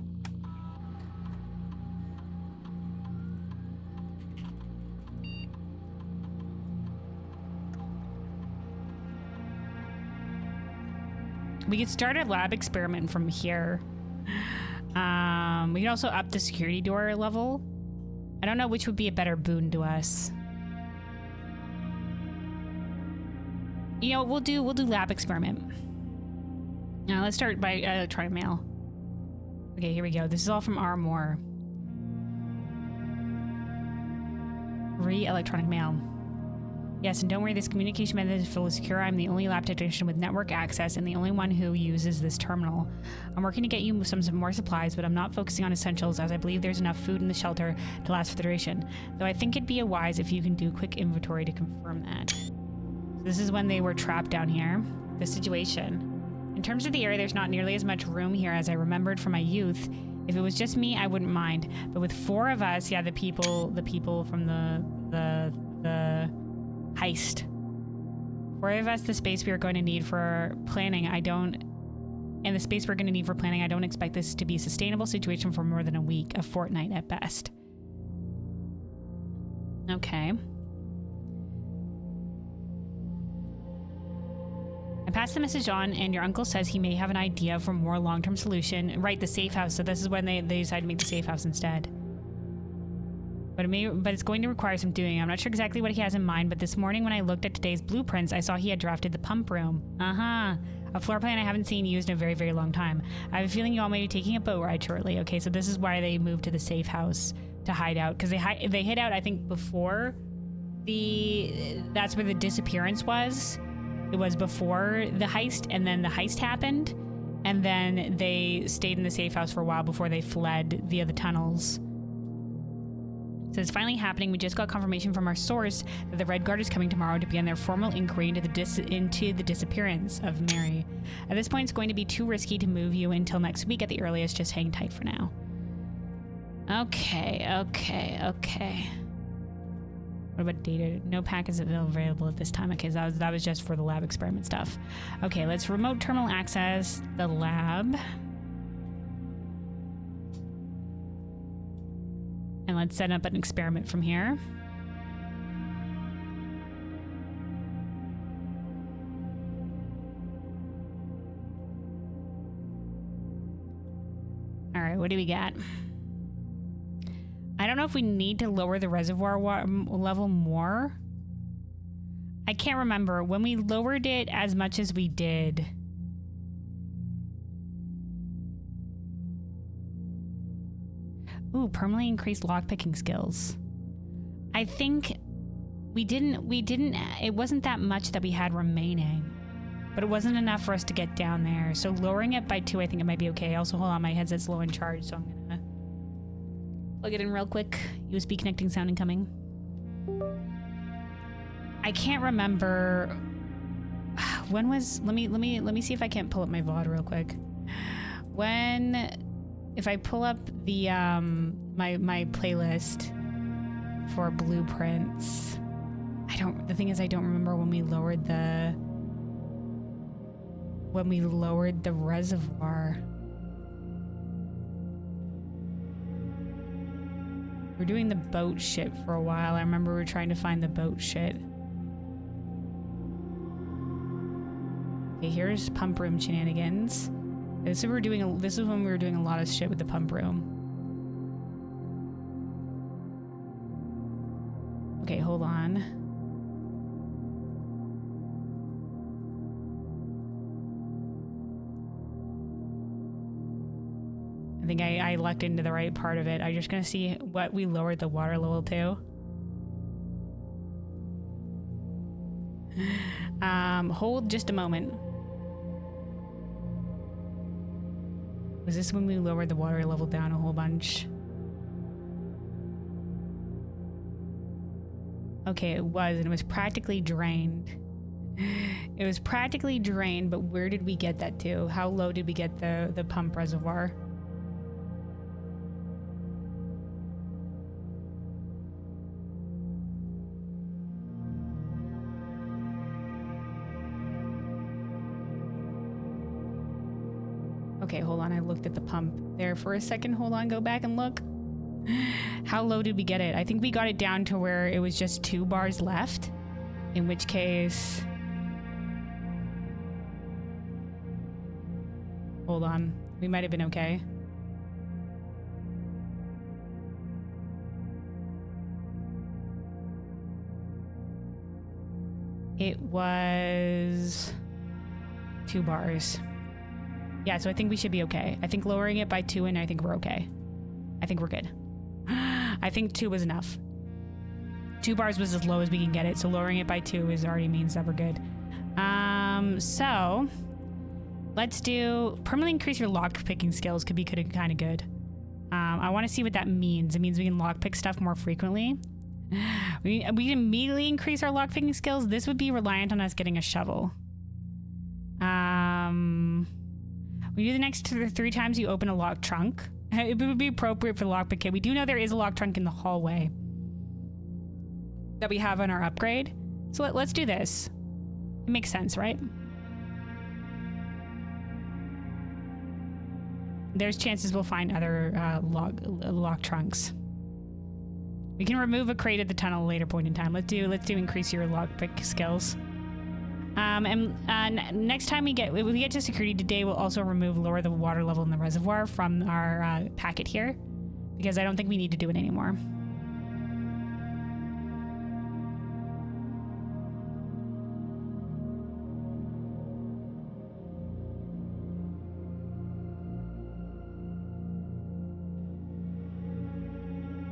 we could start a lab experiment from here. We can also up the security door level. I don't know which would be a better boon to us. You know, we'll do lab experiment. Now let's start by electronic mail. Okay, here we go. This is all from Armor. Electronic mail. Yes, and don't worry, this communication method is fully secure. I'm the only lab technician with network access and the only one who uses this terminal. I'm working to get you some more supplies, but I'm not focusing on essentials as I believe there's enough food in the shelter to last for the duration. Though I think it'd be wise if you can do quick inventory to confirm that. So this is when they were trapped down here. The situation. In terms of the area, there's not nearly as much room here as I remembered from my youth. If it was just me, I wouldn't mind. But with 4 of us, yeah, the people from the heist. 4 of us, the space we are going to need for planning, I don't expect this to be a sustainable situation for more than a week, a fortnight at best. Okay. I passed the message on, and your uncle says he may have an idea for a more long-term solution. Right, the safe house. So this is when they decided to make the safe house instead. But it's going to require some doing. I'm not sure exactly what he has in mind, but this morning when I looked at today's blueprints, I saw he had drafted the pump room. A floor plan I haven't seen used in a very, very long time. I have a feeling you all may be taking a boat ride shortly. Okay, so this is why they moved to the safe house to hide out, because they hid out, I think, before that's where the disappearance was. It was before the heist, and then the heist happened, and then they stayed in the safe house for a while before they fled via the tunnels. So it's finally happening. We just got confirmation from our source that the Red Guard is coming tomorrow to begin their formal inquiry into the disappearance of Mary. At this point, it's going to be too risky to move you until next week at the earliest. Just hang tight for now. Okay. What about data? No pack is available at this time. Okay, so that was just for the lab experiment stuff. Okay, let's remote terminal access the lab. And let's set up an experiment from here. All right, what do we got? I don't know if we need to lower the reservoir level more. I can't remember. When we lowered it as much as we did... Ooh, permanently increased lockpicking skills. I think we didn't, it wasn't that much that we had remaining, but it wasn't enough for us to get down there. So lowering it by 2, I think it might be okay. Also, hold on, my headset's low in charge, so I'm gonna plug it in real quick. USB connecting sound incoming. I can't remember when was, let me see if I can't pull up my VOD real quick. If I pull up the my playlist for blueprints, the thing is I don't remember when we lowered the reservoir. We're doing the boat shit for a while. I remember we were trying to find the boat shit. Okay, here's pump room shenanigans. This is when we were doing a lot of shit with the pump room. Okay, hold on. I think I lucked into the right part of it. I'm just gonna see what we lowered the water level to. Hold just a moment. Was this when we lowered the water level down a whole bunch? Okay, it was, and it was practically drained. It was practically drained, but where did we get that to? How low did we get the pump reservoir? Okay, hold on. I looked at the pump there for a second. Hold on, go back and look. How low did we get it? I think we got it down to where it was just 2 bars left. In which case... Hold on. We might have been okay. It was 2 bars. Yeah, so I think we should be okay. I think lowering it by 2 and I think we're okay. I think we're good. I think 2 was enough. 2 bars was as low as we can get it, so lowering it by 2 already means that we're good. So let's do permanently increase your lock picking skills. Could be kind of good. I want to see what that means. It means we can lock pick stuff more frequently. We can immediately increase our lock picking skills. This would be reliant on us getting a shovel. We do the next 3 times you open a locked trunk. It would be appropriate for the lockpick kit. We do know there is a locked trunk in the hallway that we have on our upgrade. So let's do this. It makes sense, right? There's chances we'll find other locked trunks. We can remove a crate at the tunnel at a later point in time. Let's do increase your lockpick skills. Next time we get to security today, we'll also lower the water level in the reservoir from our packet here, because I don't think we need to do it anymore.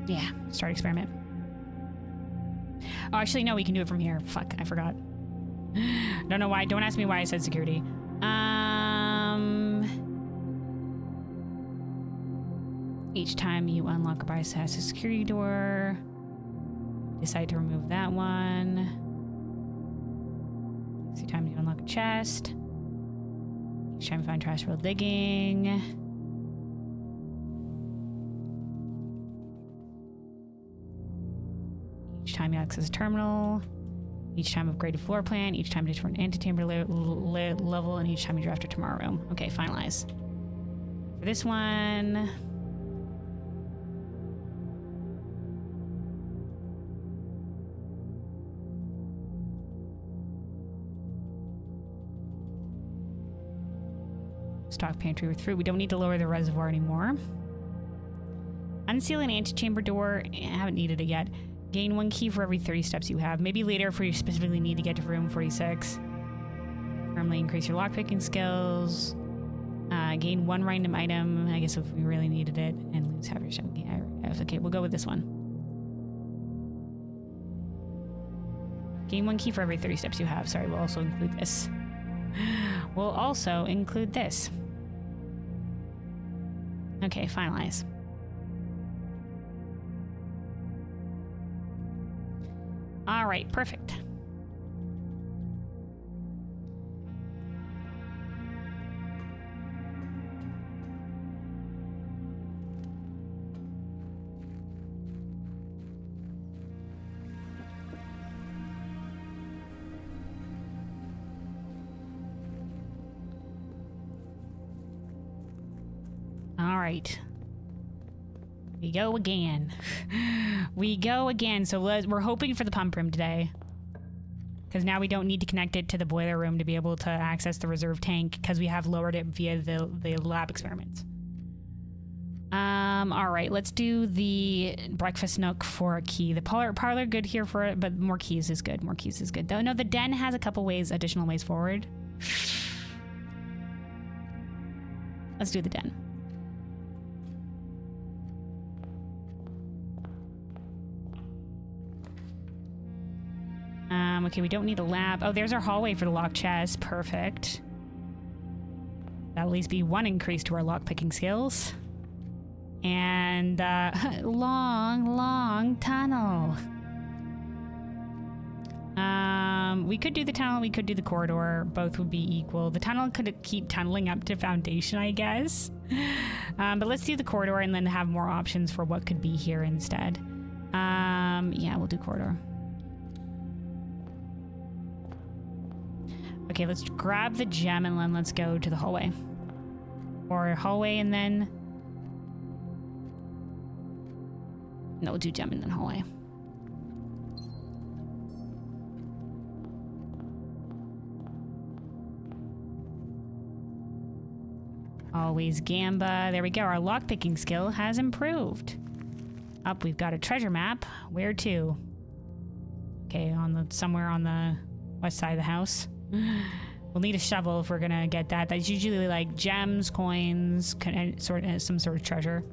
Yeah, start experiment. Oh, actually, no, we can do it from here. Fuck, I forgot. Don't know why. Don't ask me why I said security. Each time you unlock a bypass a security door. decide to remove that one. Every time you unlock a chest. Each time you find trash while digging. Each time you access a terminal. Each time upgrade a floor plan. Each time you turn an antechamber level. And each time you draft a tomorrow room. Okay, finalize. For this one... Stock pantry with fruit. We don't need to lower the reservoir anymore. Unseal an antechamber door. I haven't needed it yet. Gain 1 key for every 30 steps you have. Maybe later if we specifically need to get to room 46. Permanently increase your lockpicking skills. Gain 1 random item, I guess if we really needed it. And lose half your stuff. Okay, we'll go with this one. Gain 1 key for every 30 steps you have. Sorry, we'll also include this. We'll also include this. Okay, finalize. All right, perfect. All right. We go again. We go again. So we're hoping for the pump room today. Because now we don't need to connect it to the boiler room to be able to access the reserve tank because we have lowered it via the lab experiments. All right, let's do the breakfast nook for a key. The parlor good here for it, but more keys is good. More keys is good. Though no, the den has a couple ways, additional ways forward. Let's do the den. Okay, we don't need a lab. Oh, there's our hallway for the locked chest. Perfect. That'll at least be 1 increase to our lockpicking skills. And, long tunnel. We could do the tunnel, we could do the corridor. Both would be equal. The tunnel could keep tunneling up to foundation, I guess. But let's do the corridor and then have more options for what could be here instead. Yeah, we'll do corridor. Okay, let's grab the gem and then let's go to the hallway. Or hallway and then... No, we'll do gem and then hallway. Always Gamba. There we go. Our lockpicking skill has improved. Up, we've got a treasure map. Where to? Okay, somewhere on the west side of the house. We'll need a shovel if we're gonna get that. That's usually like gems, coins, some sort of treasure.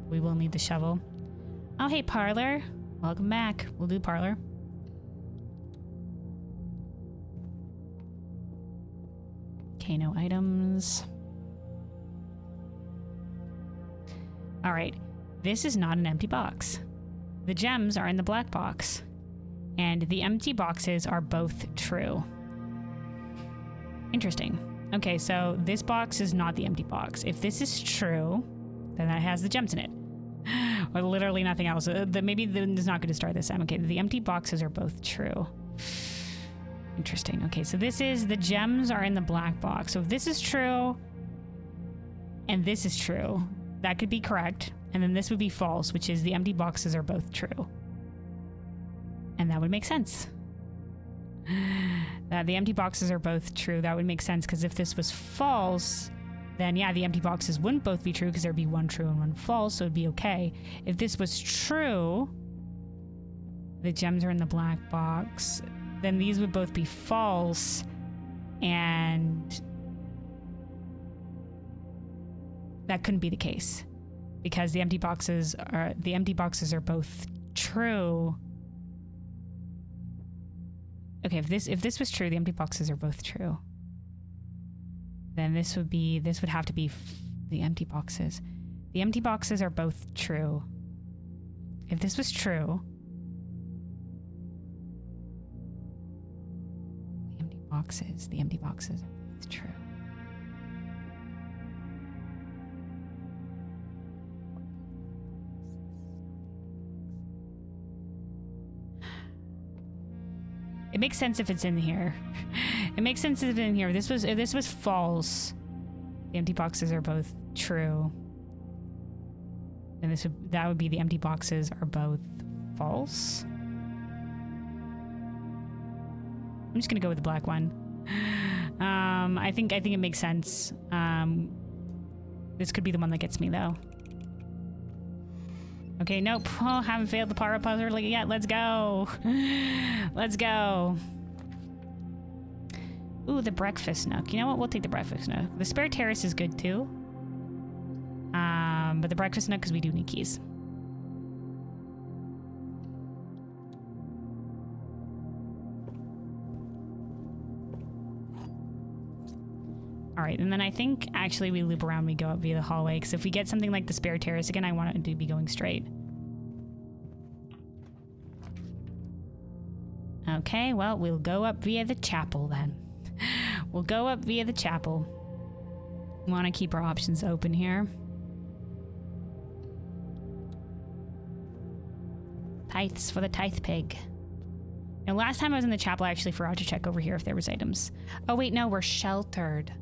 We will need the shovel. Oh, hey, parlor. Welcome back. We'll do parlor. Okay, no items. All right. This is not an empty box. The gems are in the black box. And the empty boxes are both true. Interesting. Okay, so this box is not the empty box. If this is true, then that has the gems in it. Or literally nothing else. Maybe it's not going to start this time. Okay, the empty boxes are both true. Interesting. Okay, so this is the gems are in the black box. So if this is true, and this is true, that could be correct. And then this would be false, which is the empty boxes are both true. And that would make sense. That the empty boxes are both true. That would make sense because if this was false, then yeah, the empty boxes wouldn't both be true because there'd be 1 true and 1 false, so it'd be okay. If this was true, the gems are in the black box, then these would both be false, and that couldn't be the case because the empty boxes are both true. Okay, if this was true, the empty boxes are both true. Then this would have to be the empty boxes. The empty boxes are both true. If this was true, boxes. The empty boxes. It's true. It makes sense if it's in here. It makes sense if it's in here. If this was false, the empty boxes are both true. And that would be the empty boxes are both false. I'm just gonna go with the black one. I think it makes sense. This could be the one that gets me though. Okay, nope. Oh, haven't failed the power puzzle yet. Let's go. Let's go. Ooh, the breakfast nook. You know what? We'll take the breakfast nook. The spare terrace is good too. But the breakfast nook, because we do need keys. All right, and then I think actually we loop around, we go up via the hallway, because if we get something like the spare terrace again, I want it to be going straight. Okay, well, we'll go up via the chapel then. We'll go up via the chapel. We want to keep our options open here. Tithes for the tithe pig. Now, last time I was in the chapel, I actually forgot to check over here if there was items. Oh wait, no, we're sheltered.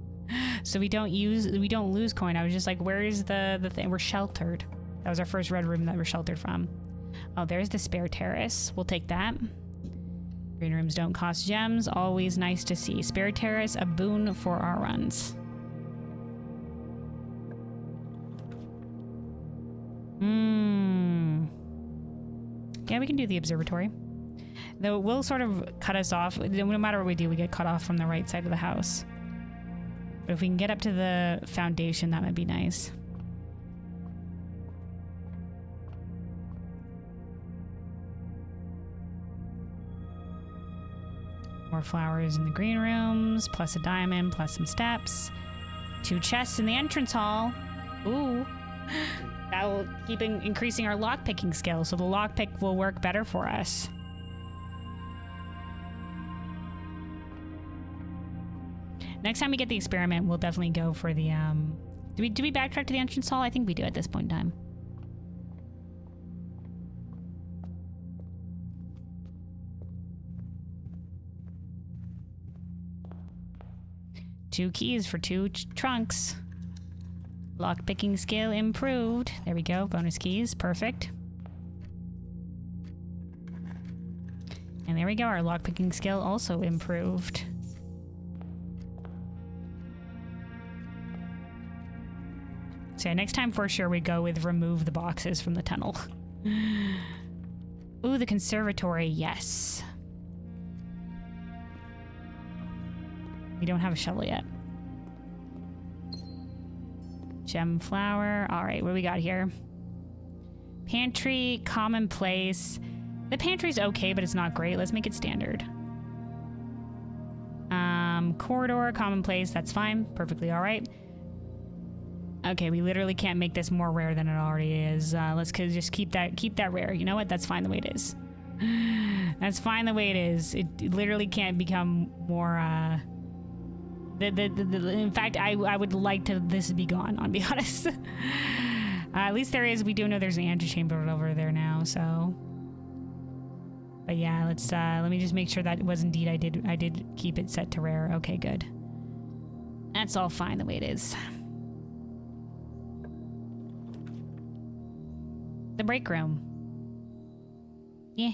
So we don't lose coin. I was just like, where is the thing? We're sheltered. That was our first red room that we're sheltered from. Oh, there's the spare terrace. We'll take that. Green rooms don't cost gems. Always nice to see. Spare terrace, a boon for our runs. Yeah, we can do the observatory. Though it will sort of cut us off. No matter what we do, we get cut off from the right side of the house. But if we can get up to the foundation, that might be nice. More flowers in the green rooms, plus a diamond, plus some steps. 2 chests in the entrance hall. Ooh. That will keep increasing our lockpicking skill, so the lockpick will work better for us. Next time we get the experiment, we'll definitely go for the, do we backtrack to the entrance hall? I think we do at this point in time. Two keys for 2 trunks. Lockpicking skill improved. There we go. Bonus keys. Perfect. And there we go. Our lockpicking skill also improved. So yeah, next time for sure we go with remove the boxes from the tunnel. Ooh, the conservatory. Yes. We don't have a shovel yet. Gem flower. All right, what do we got here? Pantry, commonplace. The pantry's okay, but it's not great. Let's make it standard. Corridor, commonplace. That's fine. Perfectly all right. Okay, we literally can't make this more rare than it already is. Let's just keep that rare. You know what? That's fine the way it is. That's fine the way it is. It literally can't become more. In fact, I would like this to be gone, I'll be honest. At least there is. We do know there's an antechamber over there now, so. But yeah, let me just make sure that it was indeed I did keep it set to rare. Okay, good. That's all fine the way it is. The break room. Yeah.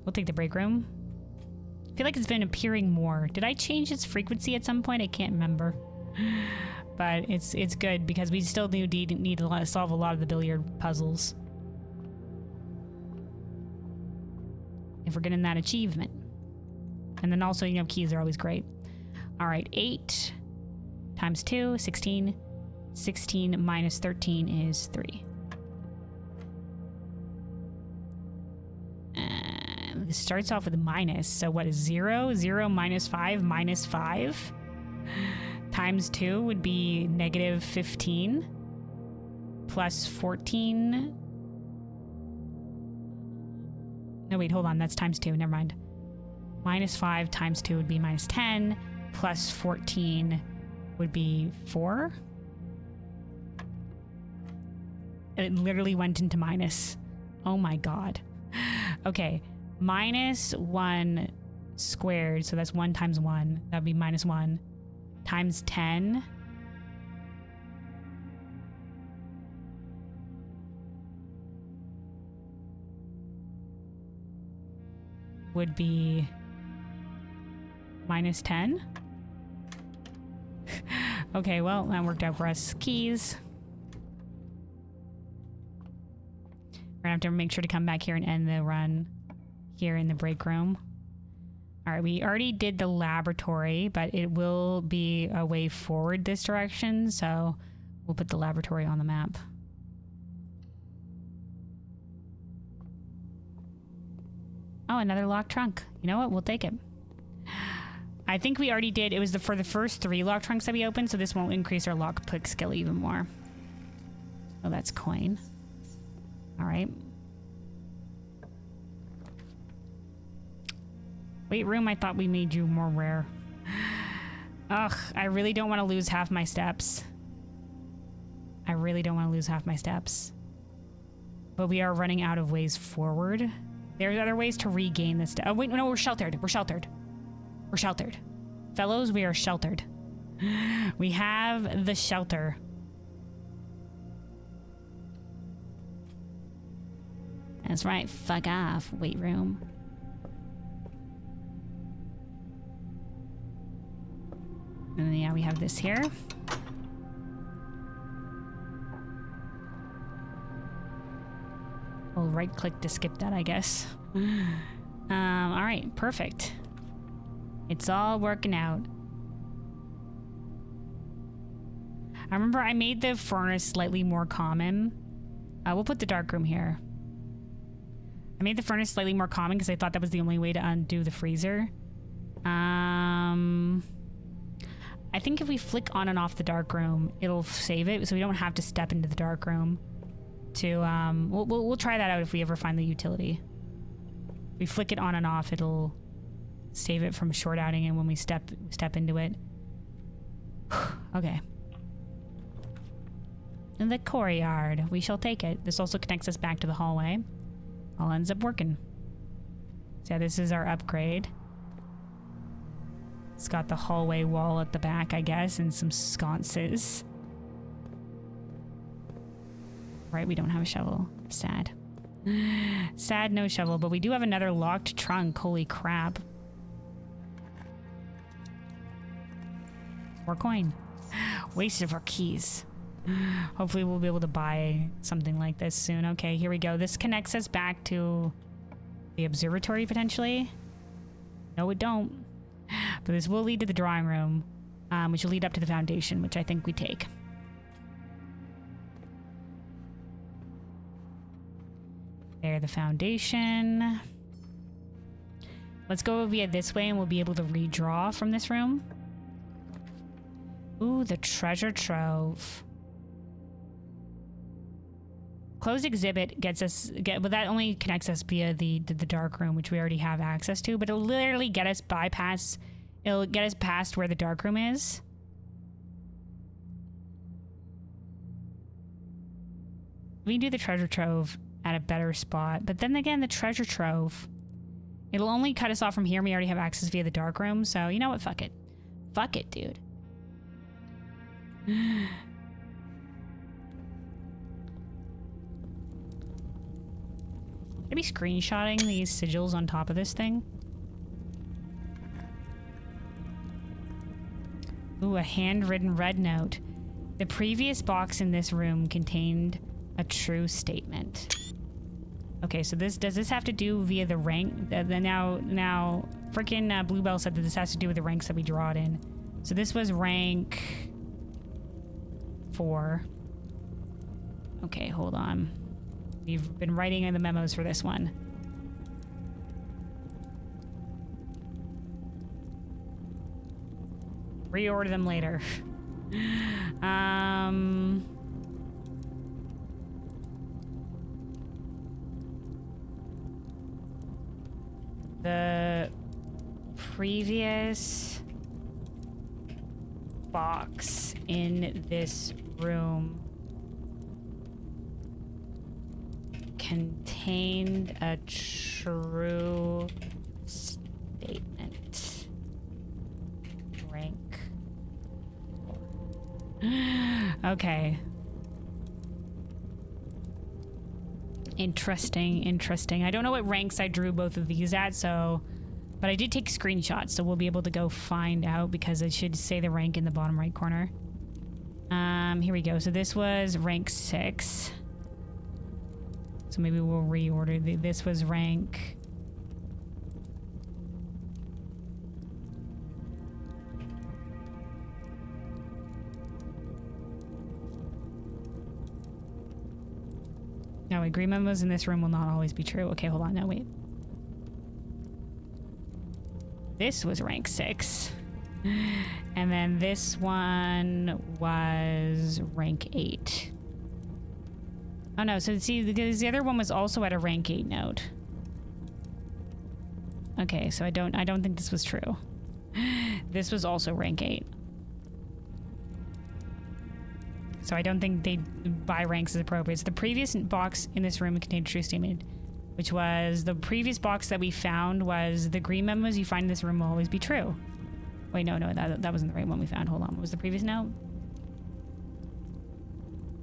We'll take the break room. I feel like it's been appearing more. Did I change its frequency at some point? I can't remember. But it's good because we still need to solve a lot of the billiard puzzles. If we're getting that achievement. And then also, keys are always great. All right, 8 times 2, 16. 16 minus 13 is 3. This starts off with a minus, so what is 0? 0 minus 5 minus 5 times 2 would be negative 15 plus 14. No, wait, hold on, that's times 2, never mind. -5 times 2 would be -10, plus 14 would be 4. It literally went into minus. Oh my god. Okay, -1 squared, so that's 1 times 1. That'd be -1 times 10. Would be -10. Okay, well, that worked out for us. Keys. We're gonna have to make sure to come back here and end the run here in the break room. All right, we already did the laboratory, but it will be a way forward this direction, so we'll put the laboratory on the map. Oh, another locked trunk. You know what? We'll take it. I think we already did. It was for the first 3 locked trunks that we opened, so this won't increase our lockpick skill even more. Oh, that's coin. All right. Wait, room, I thought we made you more rare. Ugh, I really don't want to lose half my steps. I really don't want to lose half my steps. But we are running out of ways forward. There's other ways to regain this. Oh, wait, no, we're sheltered. We're sheltered. We're sheltered. Fellows, we are sheltered. We have the shelter. That's right. Fuck off, weight room. And then, yeah, we have this here. We'll right click to skip that, I guess. All right, perfect. It's all working out. I remember I made the furnace slightly more common. We'll put the dark room here. I made the furnace slightly more common because I thought that was the only way to undo the freezer. I think if we flick on and off the dark room, it'll save it, so we don't have to step into the dark room. We'll try that out if we ever find the utility. If we flick it on and off, it'll save it from short outing, and when we step into it. Okay. In the courtyard, we shall take it. This also connects us back to the hallway. All ends up working. So yeah, this is our upgrade. It's got the hallway wall at the back, I guess, and some sconces. Right, we don't have a shovel. Sad. Sad, no shovel, but we do have another locked trunk. Holy crap. More coin. Wasted of our keys. Hopefully we'll be able to buy something like this soon. Okay, here we go. This connects us back to the observatory, potentially. No, it don't. But this will lead to the drawing room, which will lead up to the foundation, which I think we take. There, the foundation. Let's go via this way and we'll be able to redraw from this room. Ooh, the treasure trove. Closed exhibit gets us, but that only connects us via the dark room, which we already have access to, but it'll literally get us it'll get us past where the dark room is. We can do the treasure trove at a better spot, but then again, the treasure trove, it'll only cut us off from here. We already have access via the dark room, so you know what? Fuck it. Fuck it, dude. Should I be screenshotting these sigils on top of this thing? Ooh, a handwritten red note. The previous box in this room contained a true statement. Okay, so does this have to do via the rank? Now, freaking Bluebell said that this has to do with the ranks that we draw it in. So this was rank 4. Okay, hold on. We've been writing in the memos for this one. Reorder them later. previous box in this room contained a true statement. Rank. Okay. Interesting. I don't know what ranks I drew both of these at, so... But I did take screenshots, so we'll be able to go find out because it should say the rank in the bottom right corner. Here we go. So this was rank 6. So maybe we'll reorder. This was rank... No, agreement memos in this room will not always be true. Okay, hold on. No, wait. This was rank 6. And then this one was rank 8. Oh no, so see, the other one was also at a rank 8 node. Okay, so I don't think this was true. This was also rank 8. So I don't think they buy ranks as appropriate. So the previous box in this room contained a true statement, which was the previous box that we found was the green memos you find in this room will always be true. Wait, no, that wasn't the right one we found. Hold on, what was the previous note?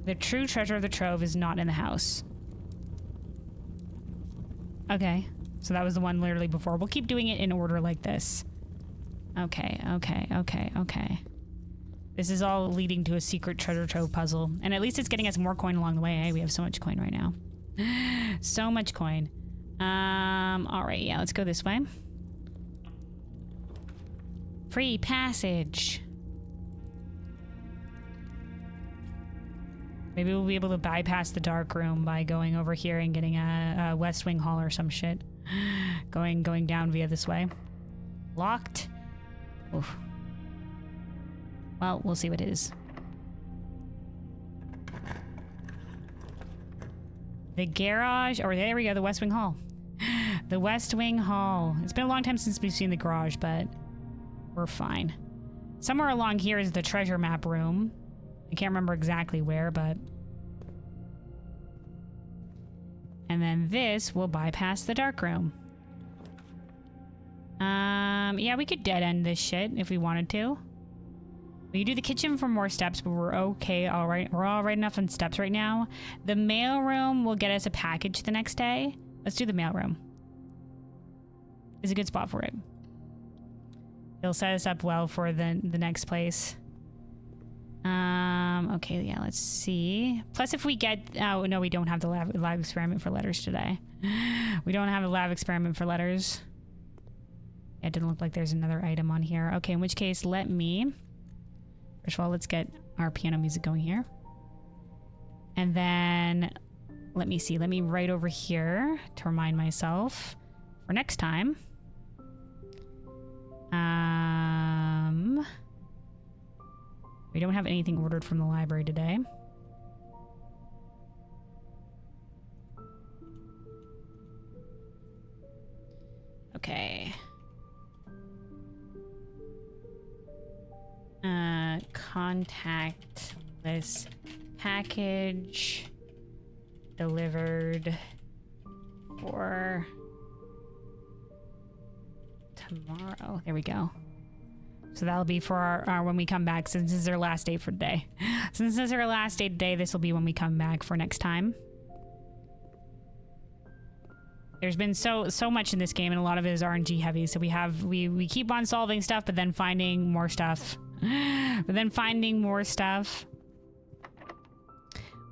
The true treasure of the trove is not in the house. Okay, so that was the one literally before. We'll keep doing it in order like this. Okay. This is all leading to a secret treasure trove puzzle. And at least it's getting us more coin along the way, eh? We have so much coin right now. So much coin. Alright, yeah, let's go this way. Free passage. Maybe we'll be able to bypass the dark room by going over here and getting a West Wing Hall or some shit. Going down via this way. Locked. Oof. Well, we'll see what it is. The garage, or there we go, the West Wing Hall. The West Wing Hall. It's been a long time since we've seen the garage, but we're fine. Somewhere along here is the treasure map room. I can't remember exactly where, but... And then this will bypass the dark room. Yeah, we could dead end this shit if we wanted to. We could do the kitchen for more steps, but we're okay. All right, we're all right enough on steps right now. The mail room will get us a package the next day. Let's do the mail room. It's a good spot for it. It'll set us up well for the next place. Okay, yeah, let's see. Plus, if we get... Oh, no, we don't have the lab experiment for letters today. We don't have a lab experiment for letters. It didn't look like there's another item on here. Okay, in which case, let me... First of all, let's get our piano music going here. And then, let me see. Let me write over here to remind myself for next time. We don't have anything ordered from the library today. Okay. Contact this package delivered for tomorrow. There we go. So that'll be for our when we come back, since this is our last day for today. Since this is our last day today, this will be when we come back for next time. There's been so much in this game, and a lot of it is RNG heavy. So we keep on solving stuff, but then finding more stuff. But then finding more stuff.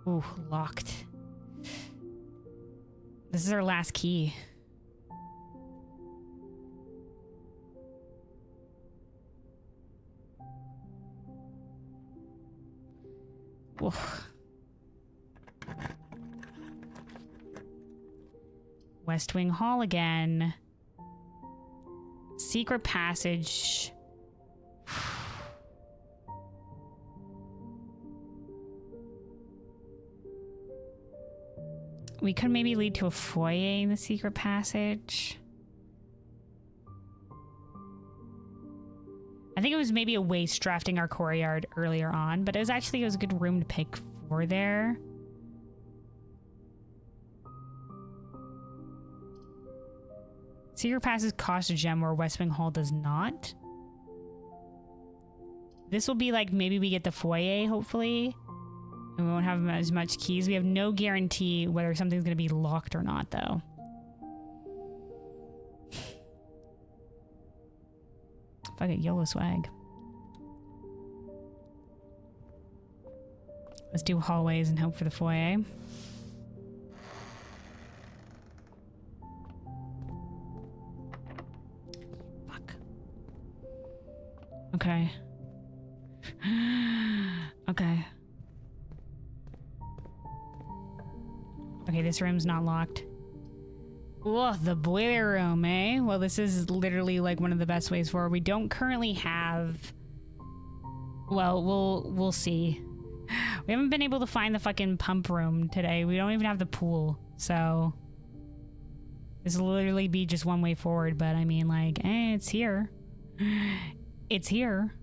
Ooh, locked. This is our last key. Oof. West Wing Hall again. Secret passage. We could maybe lead to a foyer in the secret passage. I think it was maybe a waste drafting our courtyard earlier on, but it was a good room to pick for there. Secret passes cost a gem where West Wing Hall does not. This will be like maybe we get the foyer, hopefully. And we won't have as much keys. We have no guarantee whether something's going to be locked or not, though. Fuck it, YOLO swag. Let's do hallways and hope for the foyer. Fuck. Okay. Okay. Okay, this room's not locked. Oh, the boiler room, eh? Well, this is literally like one of the best ways forward. We don't currently have... Well, we'll see. We haven't been able to find the fucking pump room today. We don't even have the pool, so... This will literally be just one way forward, but I mean, like, it's here. It's here.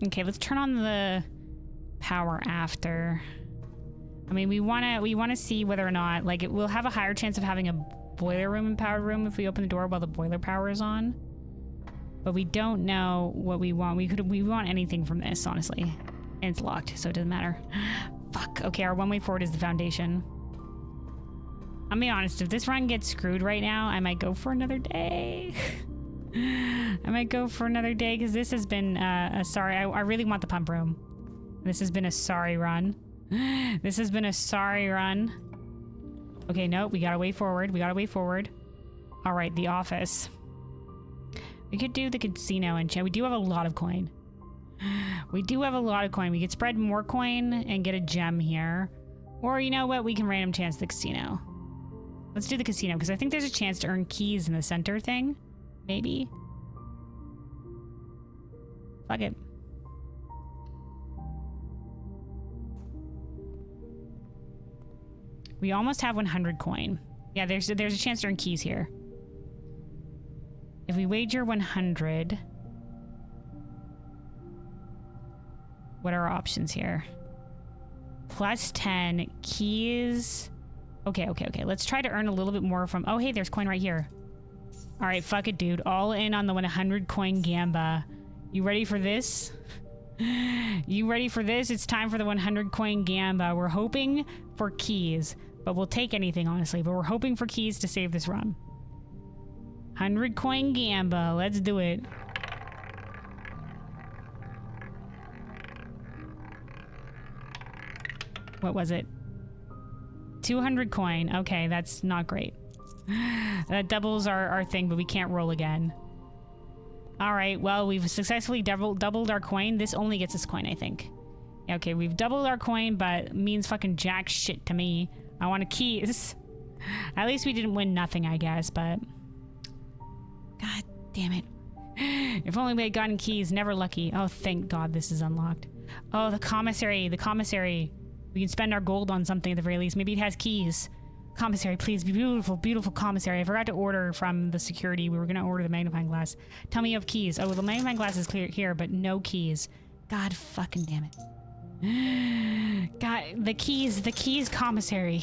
Okay, let's turn on the power after. I mean, we wanna see whether or not, like, we'll have a higher chance of having a boiler room and power room if we open the door while the boiler power is on. But we don't know what we want. We want anything from this, honestly. And it's locked, so it doesn't matter. Fuck. Okay, our one way forward is the foundation. I'll be honest, if this run gets screwed right now, I might go for another day. I might go for another day because this has been a sorry. I really want the pump room. This has been a sorry run. This has been a sorry run. Okay, no, we gotta way forward. We gotta way forward. All right, the office. We could do the casino and we do have a lot of coin. We do have a lot of coin. We could spread more coin and get a gem here. Or you know what? We can random chance the casino. Let's do the casino because I think there's a chance to earn keys in the center thing. Maybe. Fuck it. We almost have 100 coin. Yeah, there's a chance to earn keys here. If we wager 100, what are our options here? Plus 10 keys. Okay. Let's try to earn a little bit more from. Oh, hey, there's coin right here. All right, fuck it, dude. All in on the 100 coin gamba. You ready for this? You ready for this? It's time for the 100 coin gamba. We're hoping for keys, but we'll take anything, honestly. But we're hoping for keys to save this run. 100 coin gamba. Let's do it. What was it? 200 coin. Okay, that's not great. That doubles our thing, but we can't roll again. Alright, well, we've successfully doubled our coin. This only gets us coin, I think. Okay, we've doubled our coin, but means fucking jack shit to me. I want keys. At least we didn't win nothing, I guess, but... God damn it. If only we had gotten keys. Never lucky. Oh, thank God this is unlocked. Oh, the commissary. The commissary. We can spend our gold on something at the very least. Maybe it has keys. Commissary, please. Beautiful, beautiful commissary. I forgot to order from the security. We were going to order the magnifying glass. Tell me you have keys. Oh, the magnifying glass is clear here, but no keys. God fucking damn it. God, the keys commissary.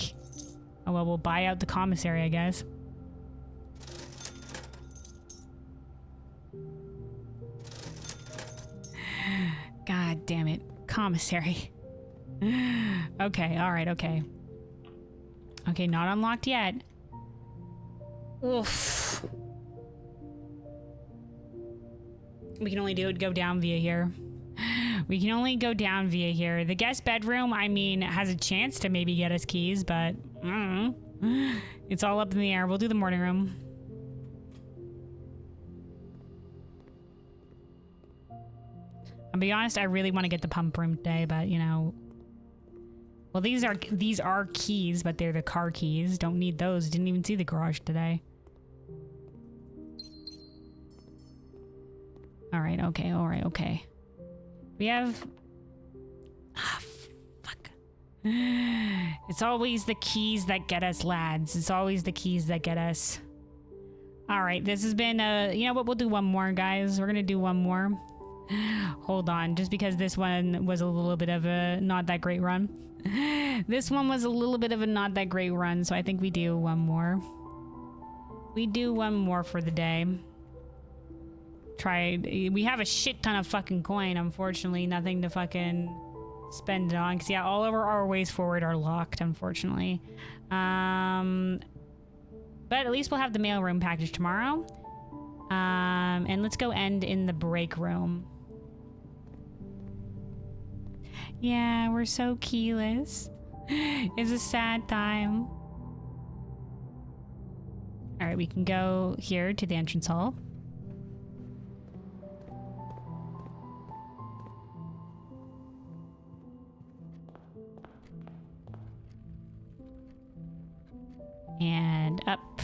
Oh, well, we'll buy out the commissary, I guess. God damn it. Commissary. Okay, alright, okay. Okay, not unlocked yet. Oof. We can only go down via here. We can only go down via here. The guest bedroom, I mean, has a chance to maybe get us keys, but it's all up in the air. We'll do the morning room. I'll be honest, I really want to get the pump room today, but you know. Well, these are keys, but they're the car keys. Don't need those. Didn't even see the garage today. All right, okay. We have... Ah, fuck. It's always the keys that get us, lads. It's always the keys that get us. All right, this has been you know what? We'll do one more, guys. We're gonna do one more. Hold on, just because this one was a little bit of a not that great run. This one was a little bit of a not that great run, so I think we do one more. We do one more for the day. We have a shit ton of fucking coin, unfortunately. Nothing to fucking spend it on. Because, yeah, all of our ways forward are locked, unfortunately. But at least we'll have the mailroom package tomorrow. And let's go end in the break room. Yeah, we're so keyless. It's a sad time. All right, we can go here to the entrance hall. And up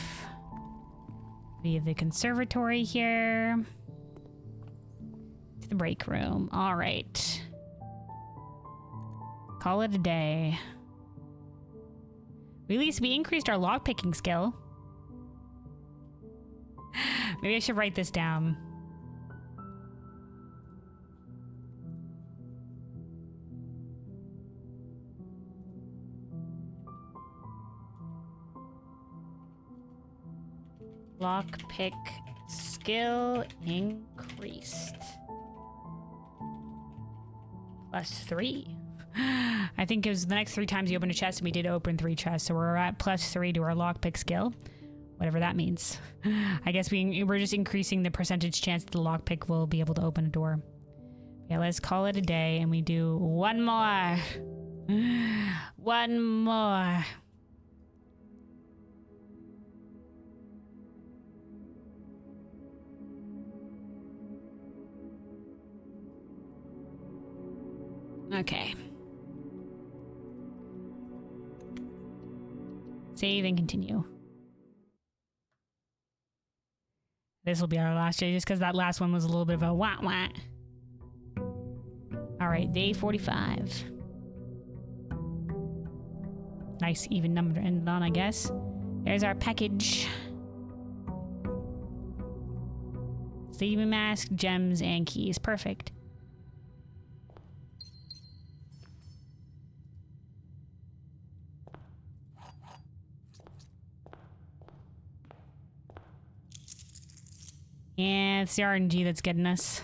via the conservatory here to the break room. All right. Call it a day. At least we increased our lockpicking skill. Maybe I should write this down. Lockpick skill increased. +3. I think it was the next 3 times you open a chest, and we did open 3 chests, so we're at +3 to our lockpick skill. Whatever that means. I guess we're just increasing the percentage chance that the lockpick will be able to open a door. Yeah, let's call it a day, and we do one more. One more. Okay. Save and continue. This will be our last day, just because that last one was a little bit of a wah-wah. All right, day 45. Nice even number to end on, I guess. There's our package. Sleeping mask, gems, and keys. Perfect. Yeah, it's the RNG that's getting us.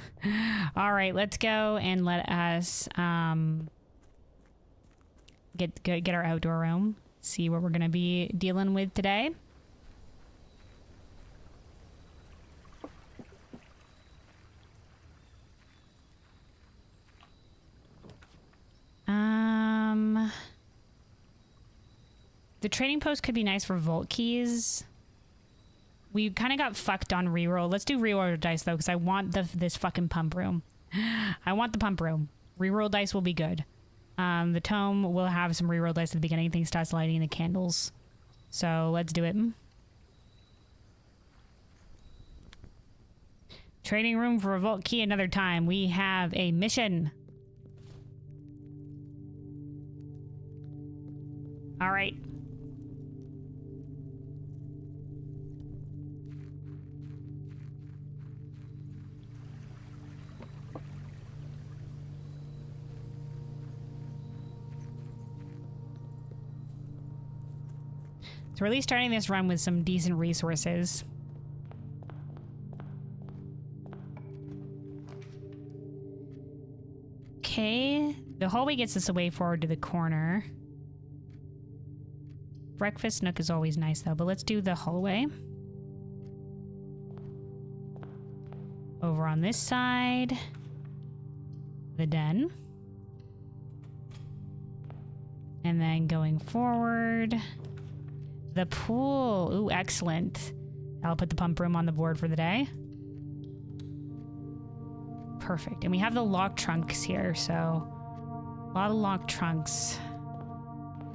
All right, let's go and let us get our outdoor room. See what we're gonna be dealing with today. The trading post could be nice for vault keys. We kind of got fucked on reroll. Let's do reroll dice, though, because I want this fucking pump room. I want the pump room. Reroll dice will be good. The tome will have some reroll dice at the beginning. Things starts lighting the candles. So let's do it. Trading room for a vault key another time. We have a mission. All right. So we're at least starting this run with some decent resources. Okay. The hallway gets us away forward to the corner. Breakfast nook is always nice, though, but let's do the hallway. Over on this side. The den. And then going forward... The pool. Ooh, excellent. I'll put the pump room on the board for the day. Perfect. And we have the lock trunks here, so... A lot of lock trunks.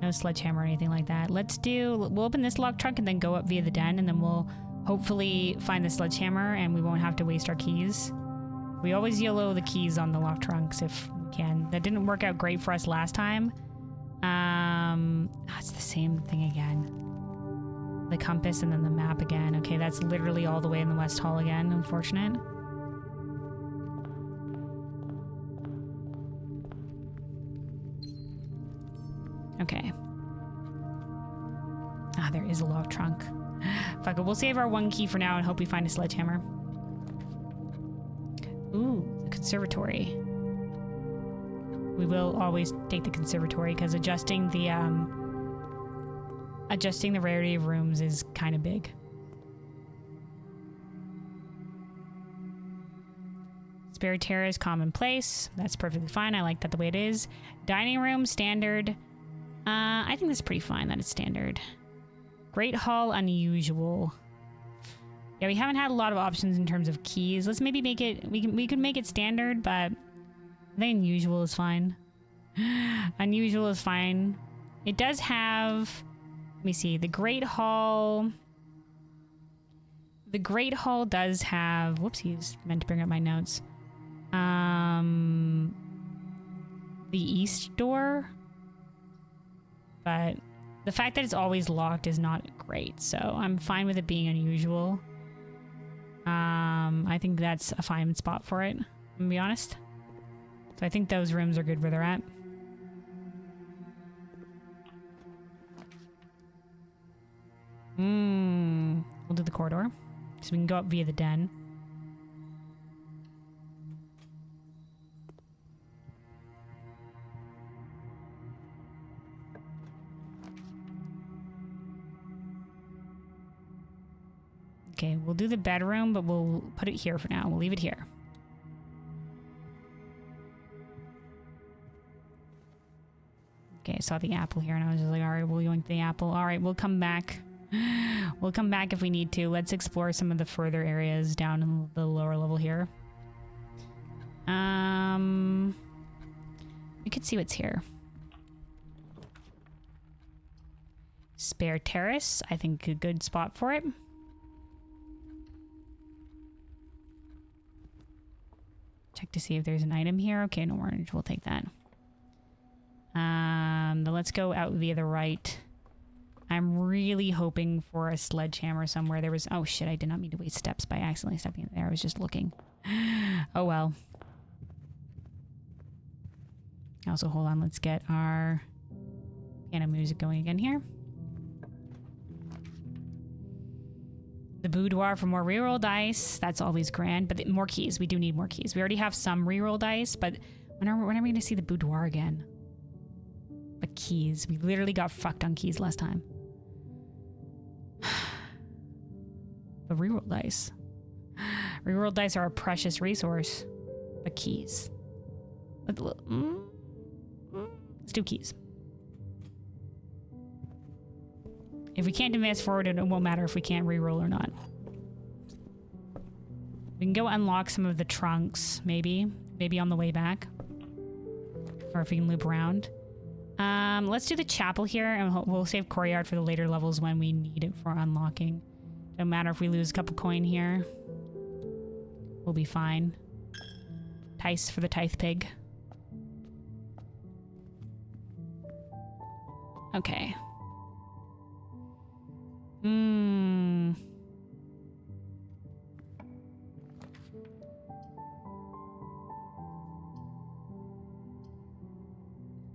No sledgehammer or anything like that. We'll open this lock trunk and then go up via the den, and then we'll hopefully find the sledgehammer, and we won't have to waste our keys We always YOLO the keys on the lock trunks if we can. That didn't work out great for us last time. It's the same thing again. The compass and then the map again. Okay, that's literally all the way in the West Hall again. Unfortunate. Okay. Ah, there is a lock trunk. Fuck it, we'll save our one key for now and hope we find a sledgehammer. Ooh, the conservatory. We will always take the conservatory because adjusting the rarity of rooms is kind of big. Spare terrace, commonplace. That's perfectly fine. I like that the way it is. Dining room, standard. I think that's pretty fine that it's standard. Great hall, unusual. Yeah, we haven't had a lot of options in terms of keys. Let's maybe make it, we could make it standard, but I think unusual is fine. Unusual is fine. It does have, let me see, the Great Hall. The Great Hall does have, whoopsies, meant to bring up my notes. The East door. But the fact that it's always locked is not great, so I'm fine with it being unusual. I think that's a fine spot for it, I'm gonna be honest. So I think those rooms are good where they're at. We'll do the corridor, so we can go up via the den. Okay, we'll do the bedroom, but we'll put it here for now. We'll leave it here. Okay, I saw the apple here and I was just like, all right, we'll yoink the apple. All right, we'll come back. We'll come back if we need to. Let's explore some of the further areas down in the lower level here. We could see what's here. Spare terrace, I think a good spot for it. Check to see if there's an item here. Okay, an orange. We'll take that. Then let's go out via the right. I'm really hoping for a sledgehammer somewhere. There was... Oh, shit. I did not mean to waste steps by accidentally stepping in there. I was just looking. Oh, well. Also, hold on. Let's get our piano music going again here. The boudoir for more reroll dice. That's always grand, but more keys. We do need more keys. We already have some reroll dice, but when are we going to see the boudoir again? But keys. We literally got fucked on keys last time. But reroll dice. Reroll dice are a precious resource. But keys. Let's do keys. If we can't advance forward, it won't matter if we can't reroll or not. We can go unlock some of the trunks, maybe. Maybe on the way back. Or if we can loop around. Let's do the chapel here, and we'll save courtyard for the later levels when we need it for unlocking. Don't matter if we lose a couple coin here. We'll be fine. Tice for the tithe pig. Okay.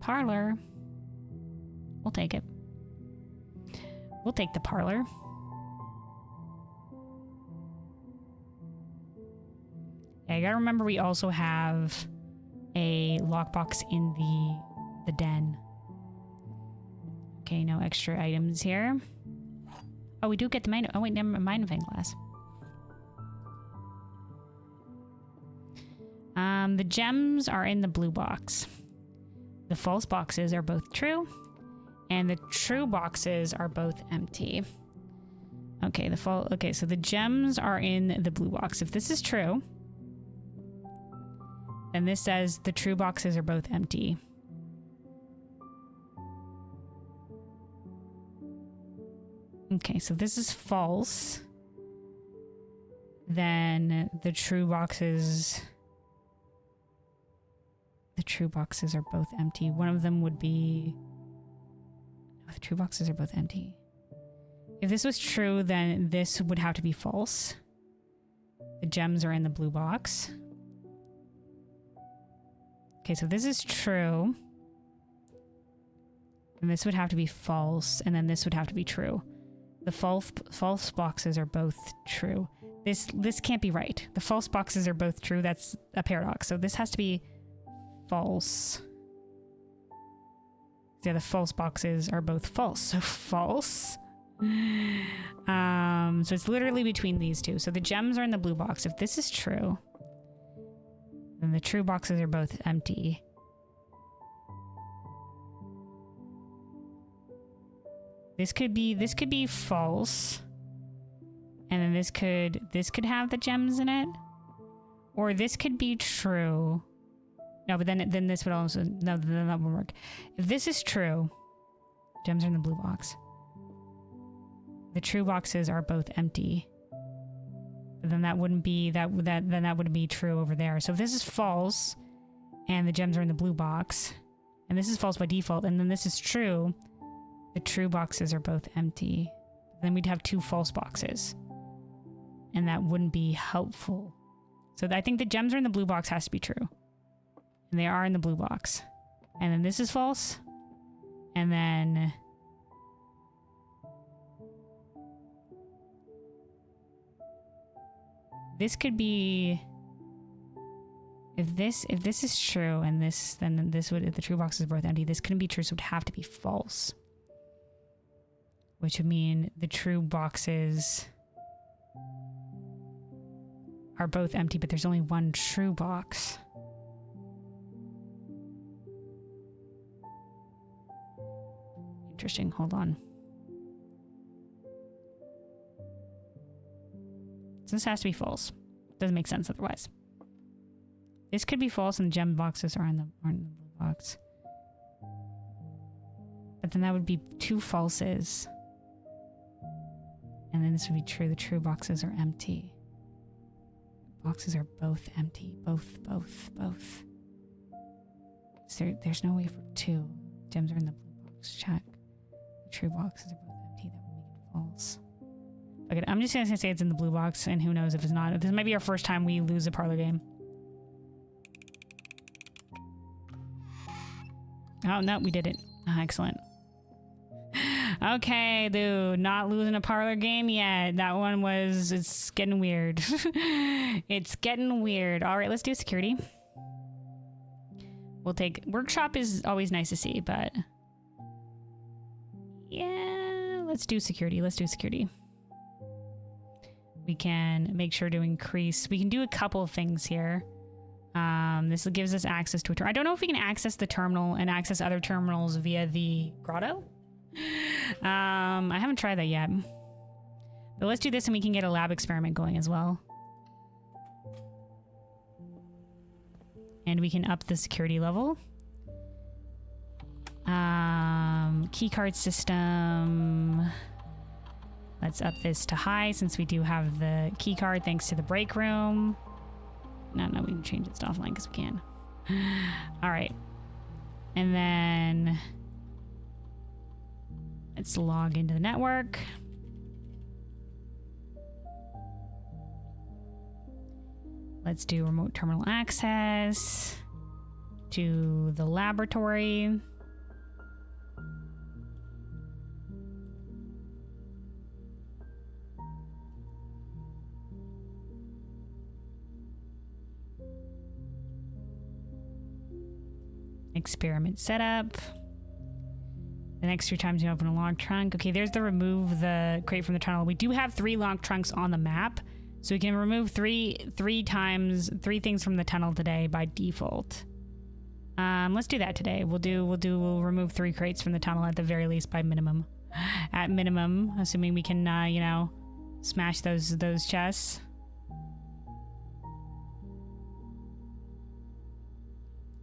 Parlor. We'll take it. We'll take the parlor. Yeah, you gotta remember we also have a lockbox in the den. Okay, no extra items here. Oh, we do get the magnifying glass. The gems are in the blue box. The false boxes are both true, and the true boxes are both empty. Okay, okay, so the gems are in the blue box. If this is true, then this says the true boxes are both empty. Okay, so this is false. Then the true boxes true boxes are both empty. One of them would be... No, the true boxes are both empty. If this was true, then this would have to be false. The gems are in the blue box. Okay, so this is true. And this would have to be false, and then this would have to be true. The false boxes are both true. This can't be right. The false boxes are both true. That's a paradox. So this has to be false. Yeah, the false boxes are both false. So false. So it's literally between these two. So the gems are in the blue box. If this is true, then the true boxes are both empty. This could be false. And then this could have the gems in it. Or this could be true. No, but then this would also, no, then that won't work. If this is true, gems are in the blue box. The true boxes are both empty. But then that wouldn't be, then that wouldn't be true over there. So if this is false, and the gems are in the blue box, and this is false by default, and then this is true, the true boxes are both empty. Then we'd have two false boxes. And that wouldn't be helpful. So I think the gems are in the blue box has to be true. And they are in the blue box. And then this is false. And then... this could be... If this is true and this, then this would, if the true boxes are both empty, this couldn't be true, so it would have to be false. Which would mean the true boxes are both empty, but there's only one true box. Interesting, hold on. So this has to be false. Doesn't make sense otherwise. This could be false and the gem boxes are in the blue box. But then that would be two falses. And then this would be true. The true boxes are empty. Boxes are both empty. Both. So there's no way for two. Gems are in the blue box. Check. The true boxes are both empty. That would make it false. Okay, I'm just going to say it's in the blue box, and who knows if it's not. This might be our first time we lose a parlor game. Oh, no, we did it. Oh, excellent. Okay, dude, not losing a parlor game yet. That one was, it's getting weird. It's getting weird. All right, let's do security. We'll take, workshop is always nice to see, but yeah, let's do security. Let's do security. We can make sure to increase, we can do a couple of things here. This gives us access to a terminal. I don't know if we can access the terminal and access other terminals via the grotto. I haven't tried that yet. But let's do this and we can get a lab experiment going as well. And we can up the security level. Keycard system. Let's up this to high since we do have the keycard thanks to the break room. No, we can change it to offline because we can. All right. And then let's log into the network. Let's do remote terminal access to the laboratory. Experiment setup. The next 3 times you open a log trunk. Okay, there's the remove the crate from the tunnel. We do have 3 log trunks on the map, so we can remove three things from the tunnel today by default. Let's do that today. We'll remove 3 crates from the tunnel at the very least by minimum. At minimum, assuming we can you know, smash those chests.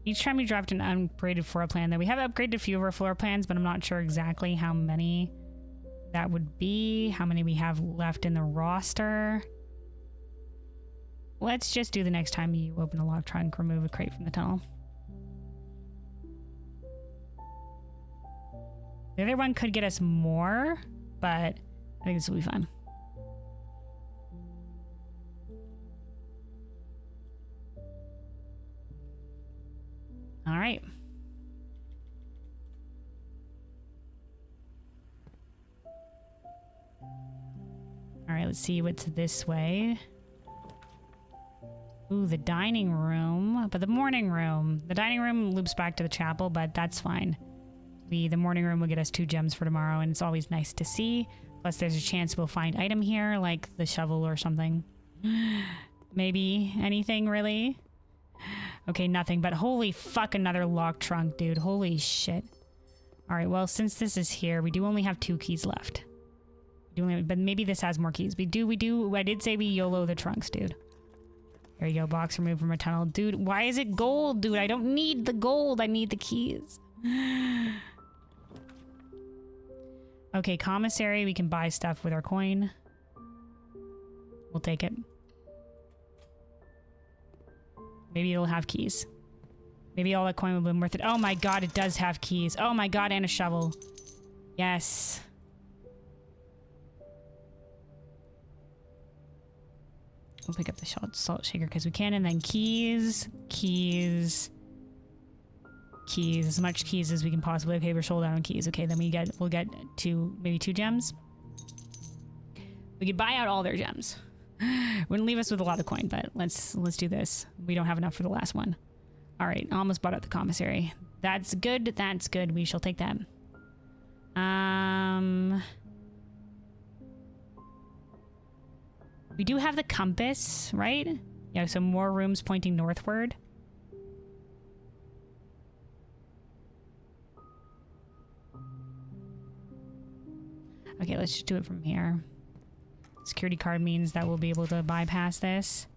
Each time we dropped an upgraded floor plan, that we have upgraded a few of our floor plans, but I'm not sure exactly how many that would be, how many we have left in the roster. Let's just do the next time you open a log trunk, remove a crate from the tunnel. The other one could get us more, but I think this will be fun. All right. All right, let's see what's this way. Ooh, the dining room, but the morning room. The dining room loops back to the chapel, but that's fine. The morning room will get us 2 gems for tomorrow, and it's always nice to see. Plus, there's a chance we'll find item here, like the shovel or something. Maybe anything, really? Okay, nothing, but holy fuck, another locked trunk, dude. Holy shit. All right, well, since this is here, we do only have 2 keys left. But maybe this has more keys. We do. I did say we YOLO the trunks, dude. There you go, box removed from a tunnel. Dude, why is it gold, dude? I don't need the gold. I need the keys. Okay, commissary. We can buy stuff with our coin. We'll take it. Maybe it'll have keys. Maybe all that coin will be worth it. Oh my god, it does have keys. Oh my god, and a shovel. Yes. We'll pick up the salt shaker because we can, and then keys. As much keys as we can possibly. Okay, we're sold out on keys. Okay, then we'll get maybe 2 gems. We could buy out all their gems. Wouldn't leave us with a lot of coin, but let's do this. We don't have enough for the last one. All right, almost bought out the commissary. That's good. That's good. We shall take that. We do have the compass, right? Yeah, so more rooms pointing northward. Okay, let's just do it from here. Security card means that we'll be able to bypass this.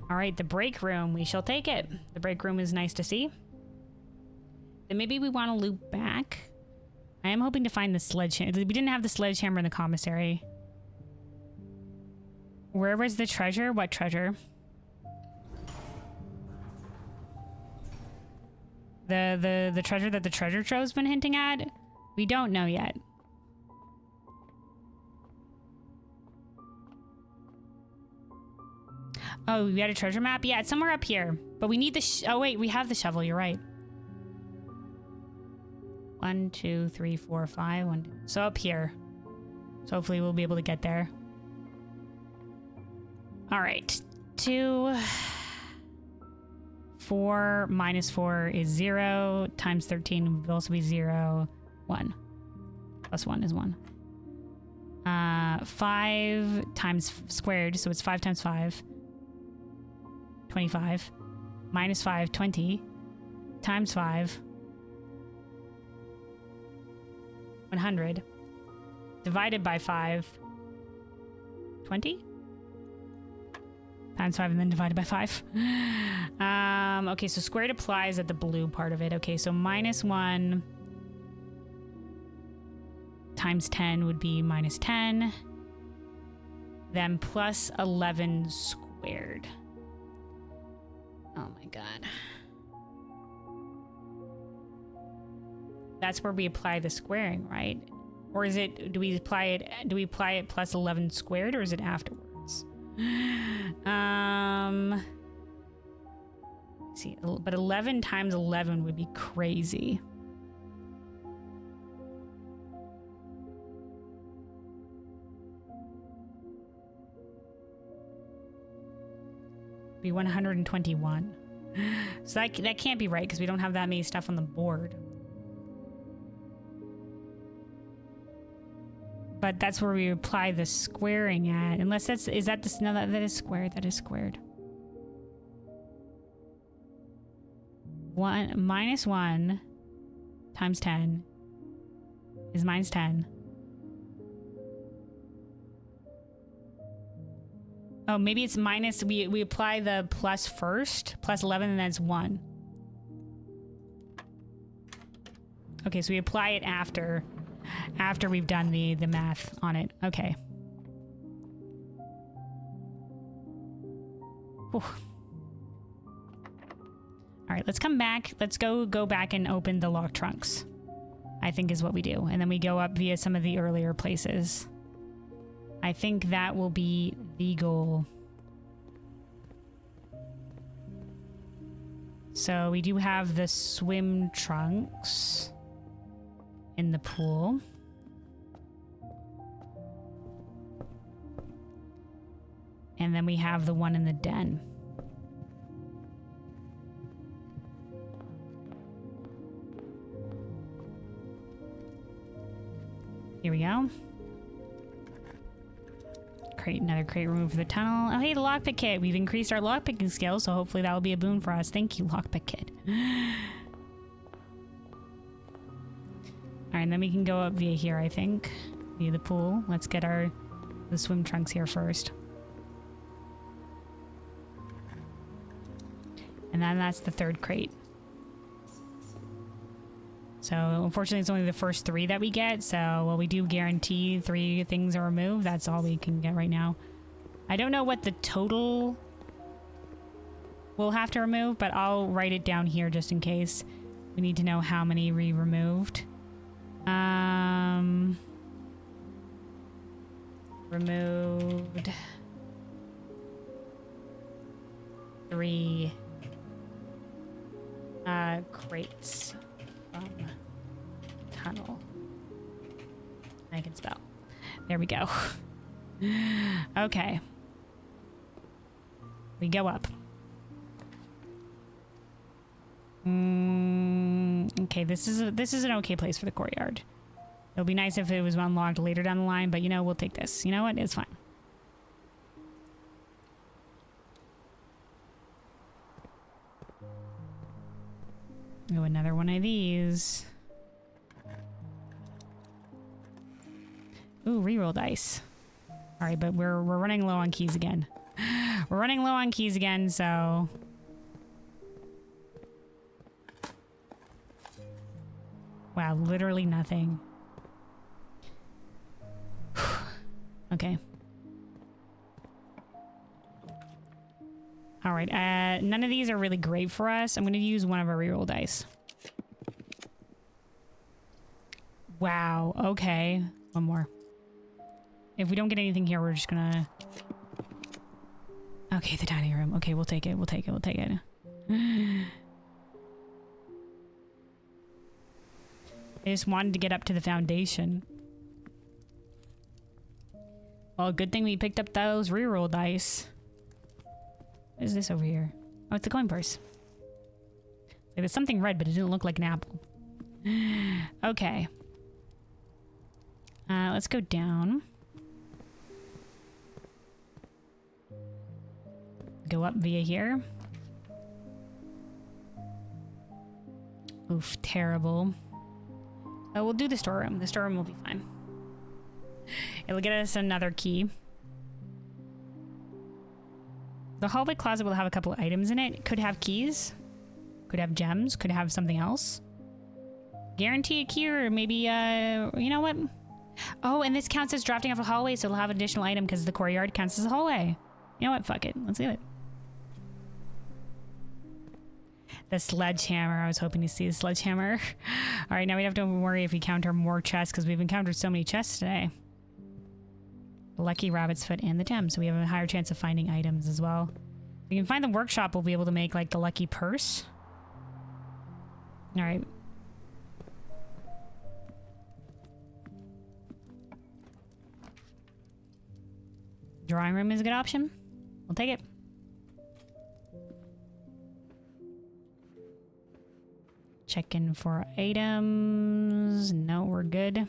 All right, the break room. We shall take it. The break room is nice to see. Then maybe we want to loop back. I am hoping to find the sledgehammer. We didn't have the sledgehammer in the commissary. Where was the treasure? What treasure? The treasure that the treasure trove's been hinting at? We don't know yet. Oh, we had a treasure map? Yeah, it's somewhere up here. But we need the oh wait, we have the shovel, you're right. 1, 2, 3, 4, 5. 1, 2. So up here. So hopefully we'll be able to get there. All right. 2. 4 minus 4 is 0. Times 13 would also be 0. 1. Plus 1 is 1. 5 times squared, so it's 5 times 5. 25. Minus 5, 20. Times 5. 100. Divided by 5. 20? Times 5 and then divided by 5. Okay, so squared applies at the blue part of it. Okay, so minus 1 times 10 would be minus 10. Then plus 11 squared. Oh my god. That's where we apply the squaring, right? Or is it, do we apply it plus 11 squared, or is it afterwards? Let's see, but 11 times 11 would be crazy. Be 121. So that can't be right because we don't have that many stuff on the board. But that's where we apply the squaring at. Unless that's, is that this? No, that is squared. That is squared. 1 minus 1 times 10 is minus 10. Oh, maybe it's minus, we apply the plus first, plus 11, and then it's 1. Okay, so we apply it after we've done the math on it. Okay. Whew. All right, let's come back. Let's go back and open the locked trunks. I think is what we do. And then we go up via some of the earlier places. I think that will be the goal. So we do have the swim trunks in the pool. And then we have the one in the den. Here we go. Crate, another crate removed for the tunnel. Oh, hey, the lockpick kit. We've increased our lockpicking skills, so hopefully that will be a boon for us. Thank you, lockpick kit. Alright, and then we can go up via here, I think. Via the pool. Let's get the swim trunks here first. And then that's the third crate. So, unfortunately, it's only the first 3 that we get. So, well, we do guarantee 3 things are removed. That's all we can get right now. I don't know what the total we'll have to remove, but I'll write it down here just in case. We need to know how many we removed. Removed 3 crates from tunnel. I can spell. There we go. Okay. We go up. Okay, this is an okay place for the courtyard. It'll be nice if it was unlocked later down the line, but you know, we'll take this. You know what? It's fine. Oh, another one of these. Ooh, reroll dice. All right, but we're running low on keys again. We're running low on keys again, so wow, literally nothing. Okay. All right, none of these are really great for us. I'm going to use one of our reroll dice. Wow, okay. One more. If we don't get anything here, we're just going to... Okay, the dining room. Okay, we'll take it. We'll take it. We'll take it. I just wanted to get up to the foundation. Well, good thing we picked up those reroll dice. What is this over here? Oh, it's a coin purse. Like, there's something red, but it didn't look like an apple. Okay. Let's go down. Go up via here. Oof, terrible. We'll do the storeroom. The storeroom will be fine. It'll get us another key. The hallway closet will have a couple of items in it. It could have keys. Could have gems. Could have something else. Guarantee a key, or maybe, you know what? Oh, and this counts as drafting off a hallway, so it'll have an additional item because the courtyard counts as a hallway. You know what? Fuck it. Let's do it. The sledgehammer. I was hoping to see the sledgehammer. All right, now we have to worry if we counter more chests because we've encountered so many chests today. The lucky rabbit's foot and the gem, so we have a higher chance of finding items as well. If we can find the workshop, we'll be able to make like the lucky purse. All right. Drawing room is a good option. We'll take it. Check in for items. No, we're good.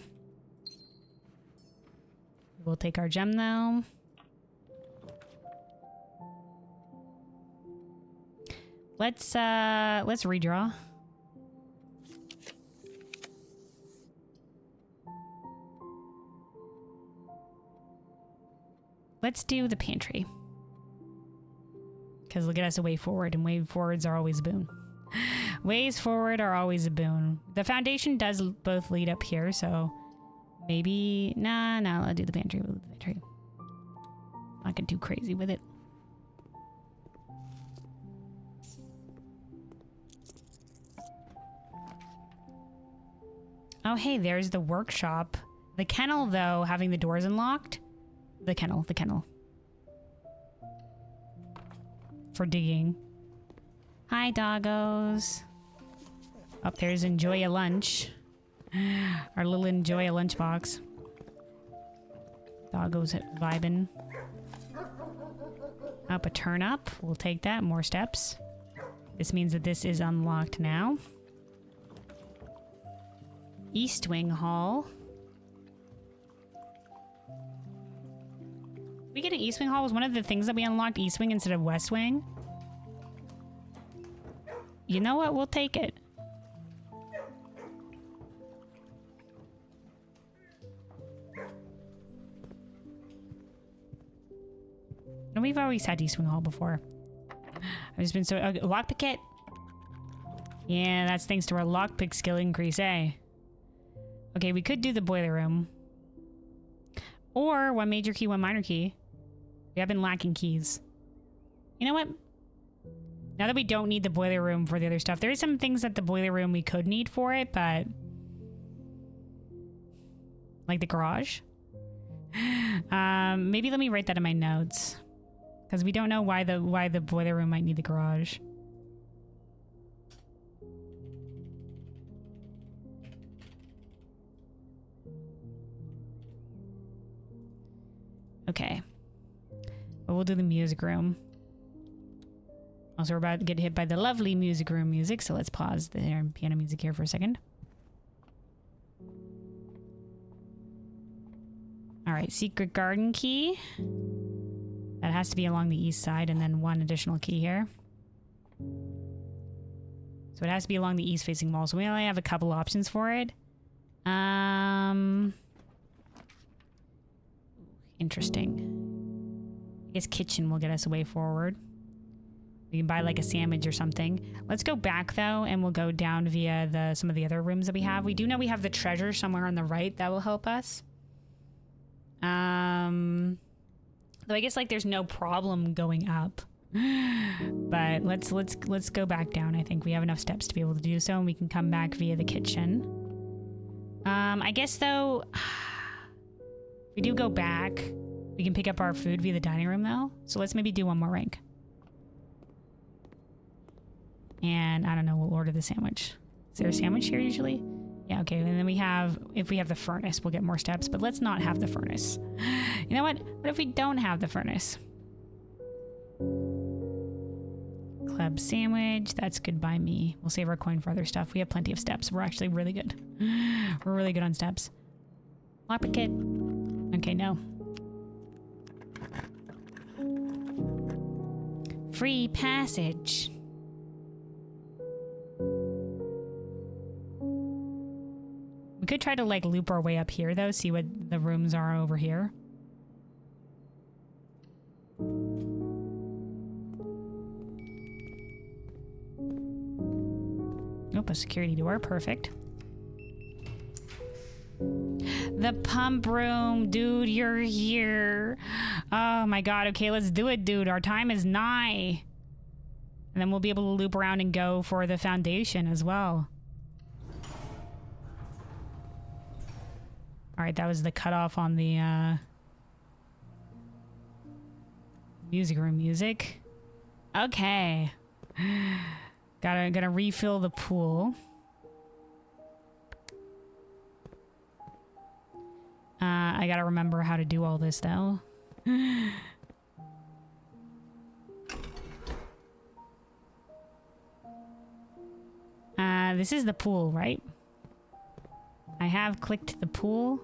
We'll take our gem though. Let's redraw. Let's do the pantry. Because it'll get us a way forward, and way forwards are always a boon. Ways forward are always a boon. The foundation does both lead up here, so maybe... Nah, I'll do the pantry. We'll do the pantry. Not get too crazy with it. Oh, hey, there's the workshop. The kennel, though, having the doors unlocked. The kennel. For digging. Hi, doggos. Up there's enjoy a lunch. Our little enjoy a lunchbox. Doggos vibing. Up a turnip. We'll take that. More steps. This means that this is unlocked now. East Wing Hall. We get an East Wing Hall was one of the things that we unlocked East Wing instead of West Wing. You know what? We'll take it. And we've always had East Wing Hall before. I've just been so... lockpick kit. Yeah, that's thanks to our lockpick skill increase, eh? Okay, we could do the boiler room. Or one major key, one minor key. We have been lacking keys. You know what? Now that we don't need the boiler room for the other stuff, there are some things that the boiler room we could need for it, but... like the garage? Maybe let me write that in my notes. Because we don't know why the boiler room might need the garage. Okay. But we'll do the music room. Also, we're about to get hit by the lovely music room music, so let's pause the piano music here for a second. Alright, secret garden key. That has to be along the east side, and then one additional key here. So it has to be along the east-facing wall, so we only have a couple options for it. Interesting. I guess kitchen will get us a way forward. We can buy like a sandwich or something. Let's go back though, and we'll go down via some of the other rooms that we have. We do know we have the treasure somewhere on the right that will help us. Though I guess like there's no problem going up. But let's go back down. I think we have enough steps to be able to do so, and we can come back via the kitchen. I guess though, if we do go back, we can pick up our food via the dining room though. So let's maybe do one more rank. And I don't know, we'll order the sandwich. Is there a sandwich here usually? Yeah, okay, and then if we have the furnace, we'll get more steps, but let's not have the furnace. You know what? What if we don't have the furnace? Club sandwich, that's good by me. We'll save our coin for other stuff. We have plenty of steps. We're actually really good. We're really good on steps. Lockpick kit. Okay, no. Free passage. We could try to like loop our way up here though, see what the rooms are over here. Nope, a security door, perfect. The pump room, dude, you're here. Oh my god, okay, let's do it, dude. Our time is nigh. And then we'll be able to loop around and go for the foundation as well. Alright, that was the cutoff on the music room music. Okay. Gotta refill the pool. I gotta remember how to do all this though. This is the pool, right? I have clicked the pool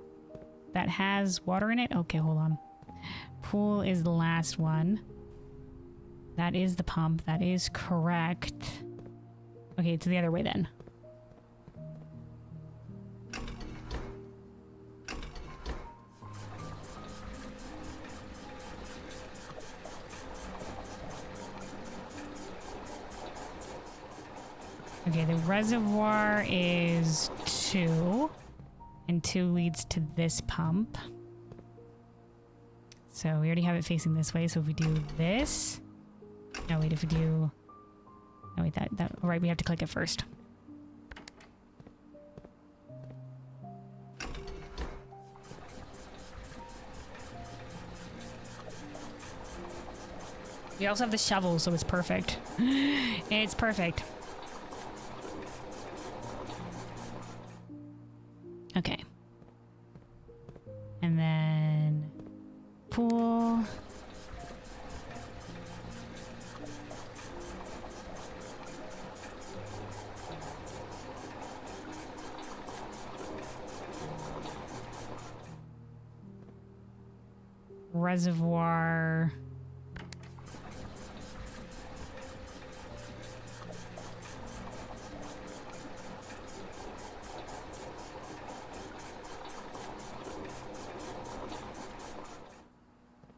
that has water in it. Okay, hold on. Pool is the last one. That is the pump. That is correct. Okay, it's the other way then. Okay, the reservoir is 2. And 2 leads to this pump. So we already have it facing this way. So if we do this... No, wait, if we do... No, wait, that... Right, we have to click it first. We also have the shovel, so it's perfect. It's perfect. Okay. And then pool. Reservoir.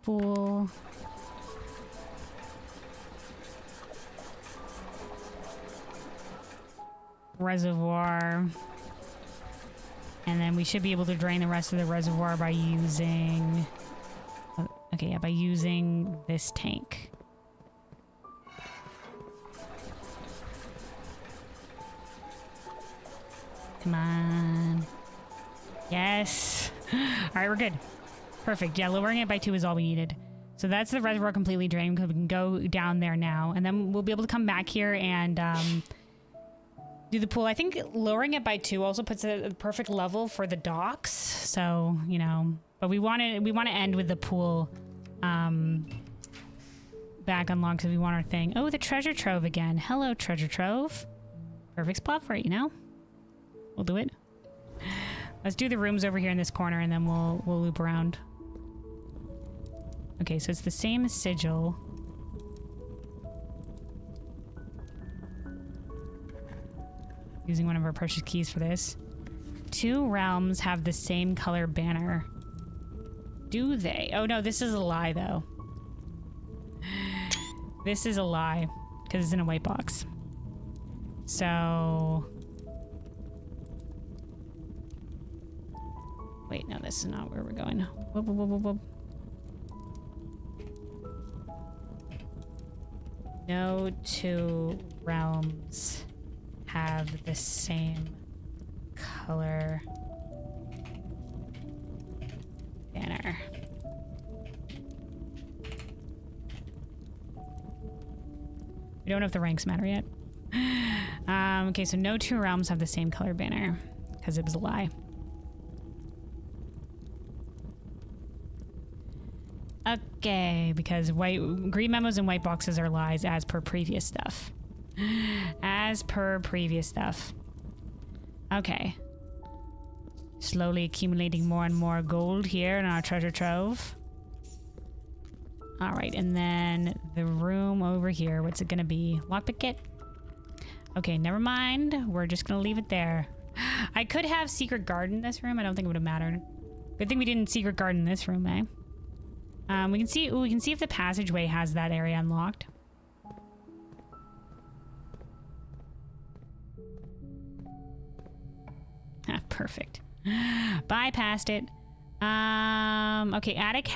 Pool. Reservoir. And then we should be able to drain the rest of the reservoir by using... Okay, yeah, by using this tank. Come on. Yes. All right, we're good. Perfect. Yeah, lowering it by 2 is all we needed. So that's the reservoir completely drained because we can go down there now. And then we'll be able to come back here and do the pool. I think lowering it by 2 also puts it at the perfect level for the docks. So, you know, but we want to end with the pool back unlocked because we want our thing. Oh, the treasure trove again. Hello, treasure trove. Perfect spot for it, you know? We'll do it. Let's do the rooms over here in this corner and then we'll loop around. Okay, so it's the same sigil. Using one of our precious keys for this. 2 realms have the same color banner. Do they? Oh no, this is a lie though. This is a lie because it's in a white box. So... Wait, no, this is not where we're going. Whoop, whoop, whoop, whoop. No 2 realms have the same color banner. We don't know if the ranks matter yet. Okay, so no 2 realms have the same color banner because it was a lie. Okay, because green memos and white boxes are lies as per previous stuff. As per previous stuff. Okay. Slowly accumulating more and more gold here in our treasure trove. Alright, and then the room over here. What's it gonna be? Lockpick kit? Okay, never mind. We're just gonna leave it there. I could have secret garden in this room. I don't think it would have mattered. Good thing we didn't secret garden in this room, eh? We can see if the passageway has that area unlocked. Ah, perfect. Bypassed it. Okay, attic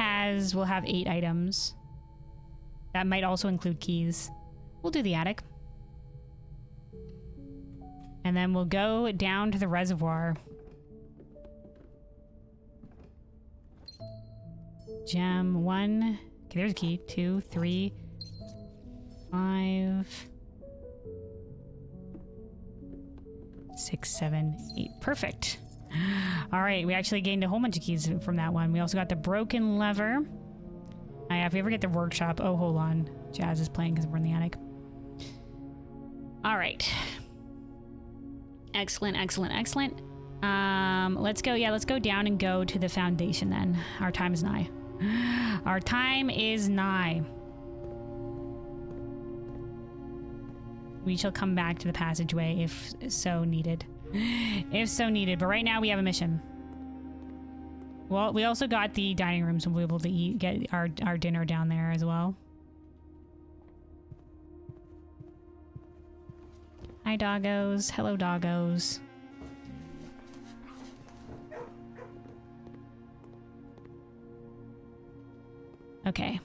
will have 8 items. That might also include keys. We'll do the attic. And then we'll go down to the reservoir. Gem 1. Okay, there's a key. 2, 3, 5, 6, 7, 8. Perfect. All right, we actually gained a whole bunch of keys from that one. We also got the broken lever. If we ever get the workshop. Oh, hold on. Jazz is playing because we're in the attic. All right. Excellent, excellent, excellent. Let's go. Yeah, let's go down and go to the foundation then. Our time is nigh. Our time is nigh. We shall come back to the passageway if so needed. If so needed. But right now we have a mission. Well, we also got the dining room, so we'll be able to get our dinner down there as well. Hi, doggos. Hello, doggos. Okay.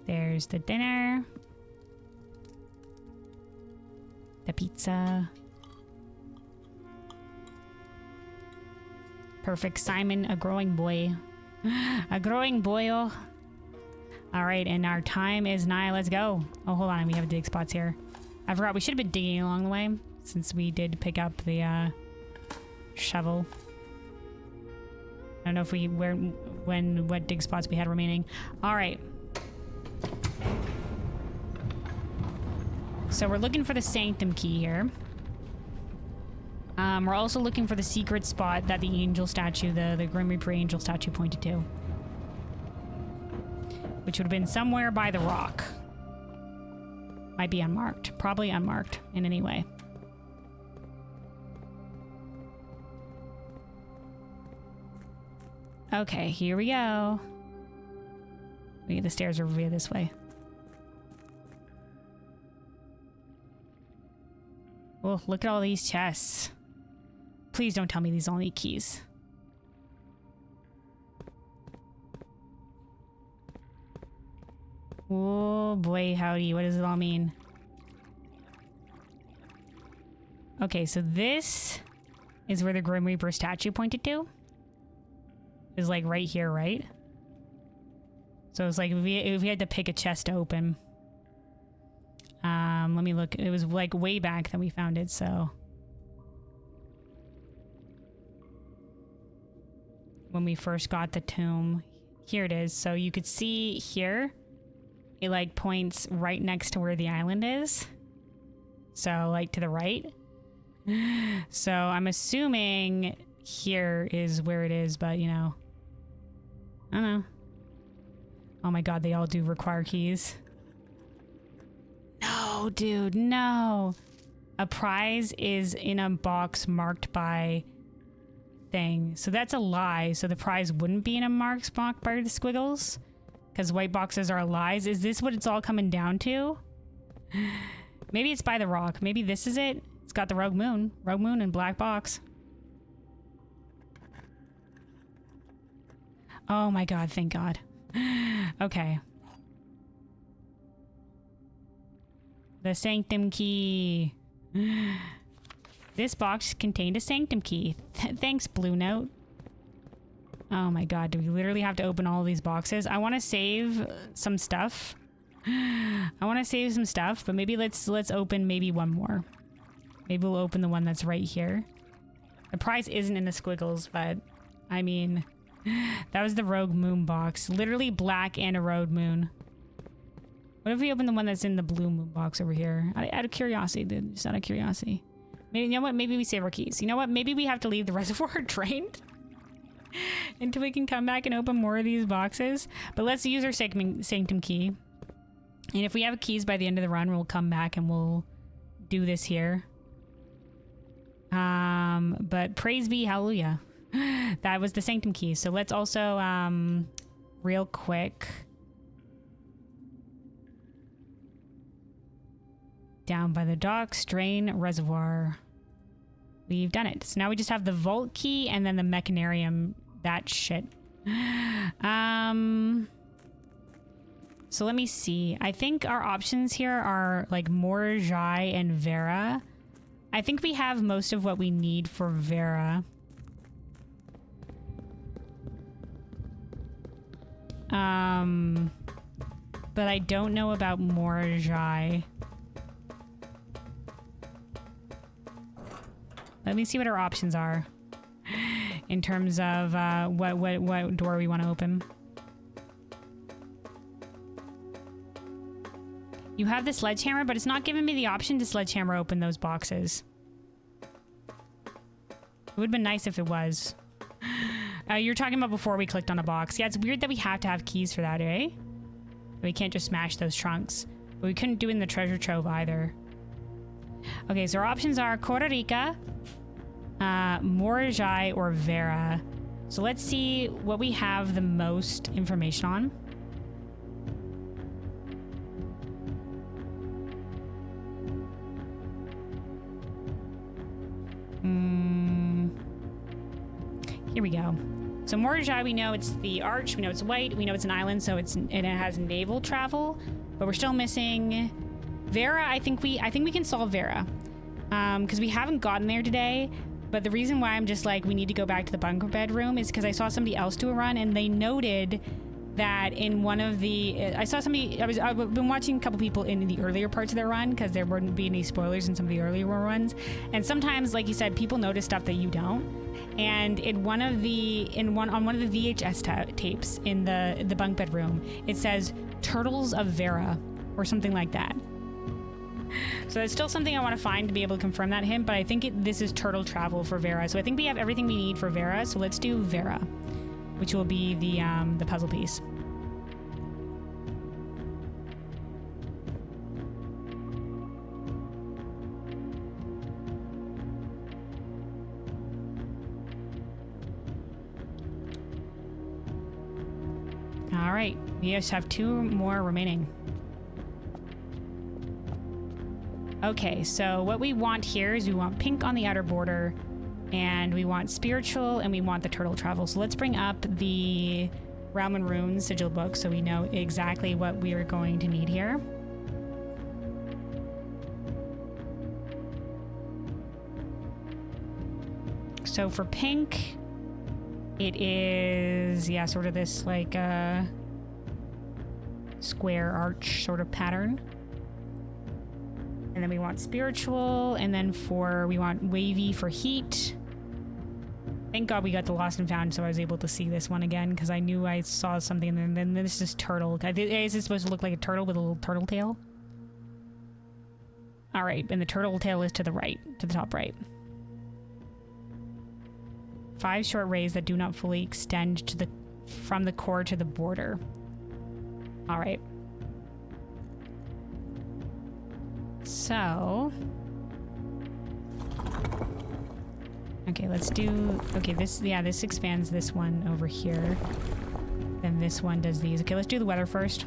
There's the dinner. The pizza. Perfect. Simon, a growing boy. A growing boy. All right, and our time is nigh. Let's go. Oh, hold on. We have dig spots here. I forgot we should have been digging along the way since we did pick up the shovel. I don't know if we what dig spots we had remaining. All right. So we're looking for the sanctum key here. We're also looking for the secret spot that the angel statue, the Grim Reaper angel statue pointed to. Which would have been somewhere by the rock. Might be unmarked. Probably unmarked in any way. Okay, here we go. The stairs are over this way. Oh, look at all these chests. Please don't tell me these all need keys. Oh boy, howdy. What does it all mean? Okay, so this is where the Grim Reaper statue pointed to. Is like right here, right? So it's like if we had to pick a chest to open. Let me look. It was like way back that we found it, so. When we first got the tomb. Here it is. So you could see here. It like points right next to where the island is. So like to the right. So I'm assuming here is where it is, but you know. I don't know. Oh my god, they all do require keys. No, dude, no. A prize is in a box marked by thing. So that's a lie. So the prize wouldn't be in a box marked by the squiggles. Because white boxes are lies. Is this what it's all coming down to? Maybe it's by the rock. Maybe this is it. It's got the rogue moon. Rogue moon and black box. Oh my god, thank god. Okay. The sanctum key. This box contained a sanctum key. Thanks, Blue Note. Oh my god, do we literally have to open all these boxes? I want to save some stuff. But maybe let's open maybe one more. Maybe we'll open the one that's right here. The prize isn't in the squiggles, but I mean, that was the rogue moon box. Literally black and a rogue moon. What if we open the one that's in the blue moon box over here? Out of curiosity, dude. Just out of curiosity. Maybe, you know what? Maybe we save our keys. You know what? Maybe we have to leave the reservoir drained until we can come back and open more of these boxes. But let's use our sanctum key. And if we have keys by the end of the run, we'll come back and we'll do this here. But praise be, hallelujah. That was the sanctum key. So let's also, real quick, down by the docks, drain reservoir. We've done it. So now we just have the vault key and then the mechanarium, that shit. So let me see. I think our options here are like Morjai and Vera. I think we have most of what we need for Vera. But I don't know about Morjai. Let me see what our options are in terms of what door we want to open. You have the sledgehammer, but it's not giving me the option to sledgehammer open those boxes. It would have been nice if it was. You're talking about before we clicked on a box. Yeah, it's weird that we have to have keys for that, eh? We can't just smash those trunks. But we couldn't do it in the treasure trove either. Okay, so our options are Costa Rica, Morjai, or Vera. So let's see what we have the most information on. Here we go. So Morjai, we know it's the arch, we know it's white, we know it's an island, so it has naval travel, but we're still missing Vera. I think we can solve Vera, because we haven't gotten there today. But the reason why I'm just like we need to go back to the bunker bedroom is because I saw somebody else do a run and they noted that in one of the, I saw somebody, I've been watching a couple people in the earlier parts of their run because there wouldn't be any spoilers in some of the earlier runs. And sometimes, like you said, people notice stuff that you don't. And in one of the, on one of the VHS tapes in the bunk bed room, it says Turtles of Vera or something like that. So it's still something I want to find to be able to confirm that hint, but I think this is turtle travel for Vera. So I think we have everything we need for Vera. So let's do Vera, which will be the puzzle piece. All right, we just have 2 more remaining. Okay, so what we want here is we want pink on the outer border, and we want spiritual, and we want the turtle travel. So let's bring up the Realm and Runes sigil book so we know exactly what we are going to need here. So for pink, it is, yeah, sort of this like square arch sort of pattern. And then we want spiritual, and then we want wavy for heat. Thank God we got the lost and found so I was able to see this one again because I knew I saw something, and then this is turtle. Is it supposed to look like a turtle with a little turtle tail? All right, and the turtle tail is to the right, to the top right. 5 short rays that do not fully extend from the core to the border. All right. So, okay, let's do, okay, this expands this one over here. Then this one does these. Okay, let's do the weather first.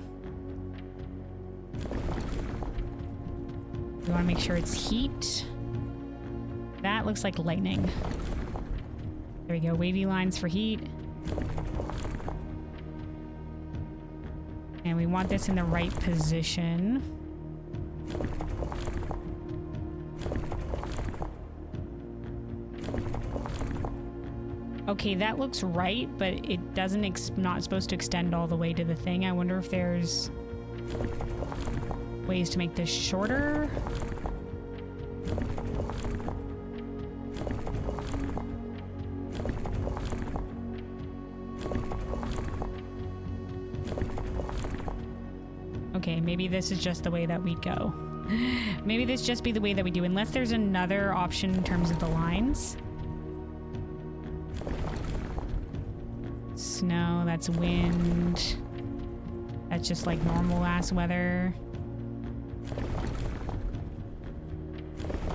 We want to make sure it's heat. That looks like lightning. There we go, wavy lines for heat. And we want this in the right position. Okay, that looks right, but it doesn't, not supposed to extend all the way to the thing. I wonder if there's ways to make this shorter. Okay, maybe this is just the way that we'd go. Maybe this just be the way that we do, unless there's another option in terms of the lines. Snow, that's wind. That's just like normal ass weather.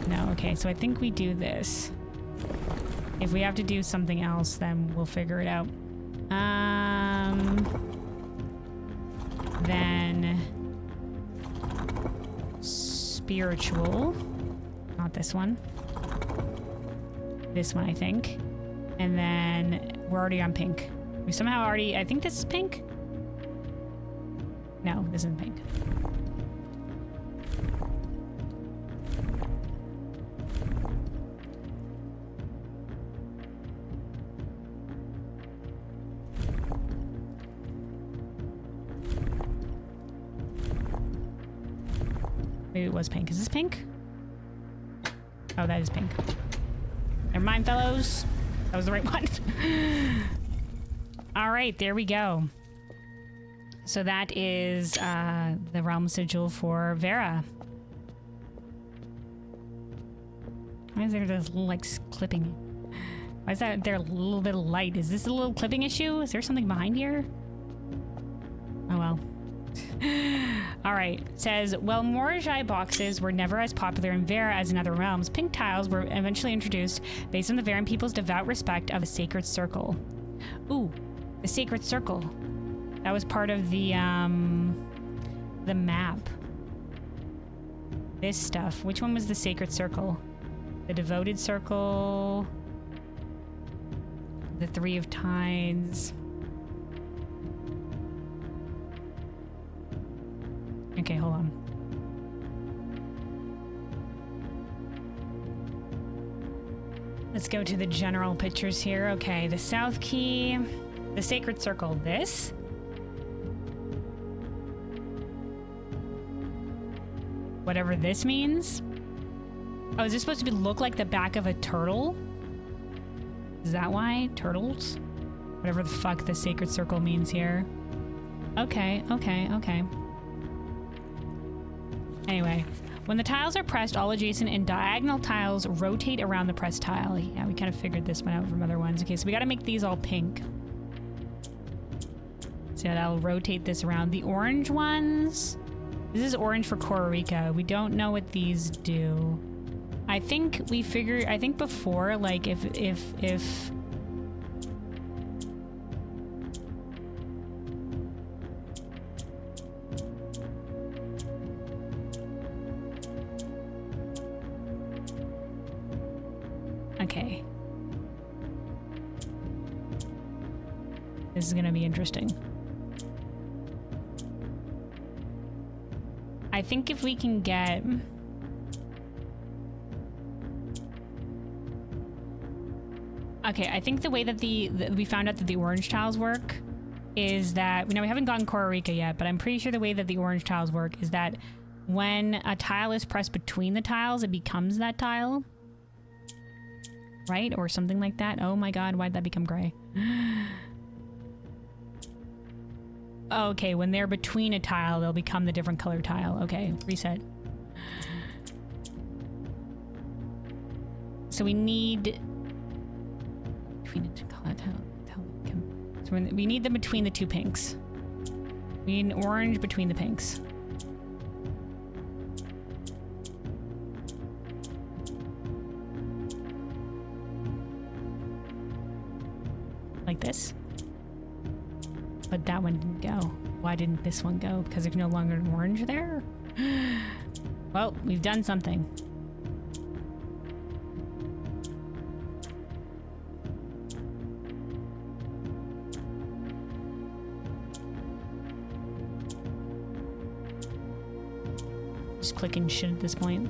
No, okay, so I think we do this. If we have to do something else, then we'll figure it out. Then spiritual. Not this one. This one, I think. And then we're already on pink. We somehow already, I think this is pink? No, this isn't pink. Maybe it was pink. Is this pink? Oh, that is pink. Never mind, fellows. That was the right one. All right, there we go. So that is the realm sigil for Vera. Why is there this little, like, clipping? Why is that there a little bit of light? Is this a little clipping issue? Is there something behind here? Oh, well. All right. It says, while Morajai boxes were never as popular in Vera as in other realms, pink tiles were eventually introduced based on the Veran people's devout respect of a sacred circle. Ooh, the sacred circle. That was part of the map. This stuff. Which one was the sacred circle? The devoted circle. The 3 of Tides. Okay, hold on. Let's go to the general pictures here. Okay, the South Key, the Sacred Circle, this. whatever this means. Oh, is this supposed to look like the back of a turtle? Is that why? Turtles? Whatever the fuck the sacred circle means here. Okay, okay, okay. Anyway, when the tiles are pressed, all adjacent and diagonal tiles rotate around the pressed tile. Yeah, we kind of figured this one out from other ones. Okay, so we got to make these all pink. So that'll rotate this around. The orange ones, this is orange for Costa Rica. We don't know what these do. I think we figured, I think before, like if okay. This is gonna be interesting. I think if we can get... Okay, I think the way that we found out that the orange tiles work is that... we haven't gotten Costa Rica yet, but I'm pretty sure the way that the orange tiles work is that when a tile is pressed between the tiles, it becomes that tile. Right? Or something like that. Oh my god, why'd that become gray? Okay, when they're between a tile, they'll become the different color tile. Okay, reset. So we need... between the two color tile. So we need them between the two pinks. We need an orange between the pinks. Like this. But that one didn't go. Why didn't this one go? Because there's no longer an orange there? Well, we've done something. Just clicking shit at this point.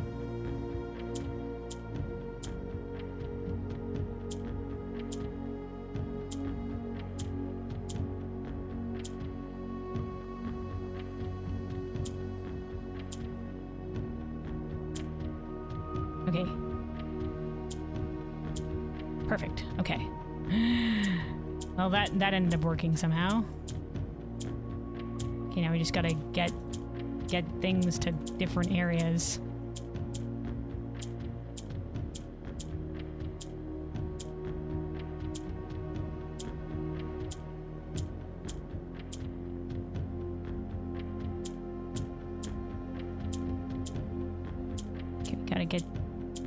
Okay. Perfect. Okay. Well, that ended up working somehow. Okay, now we just gotta get things to different areas. Okay, we gotta get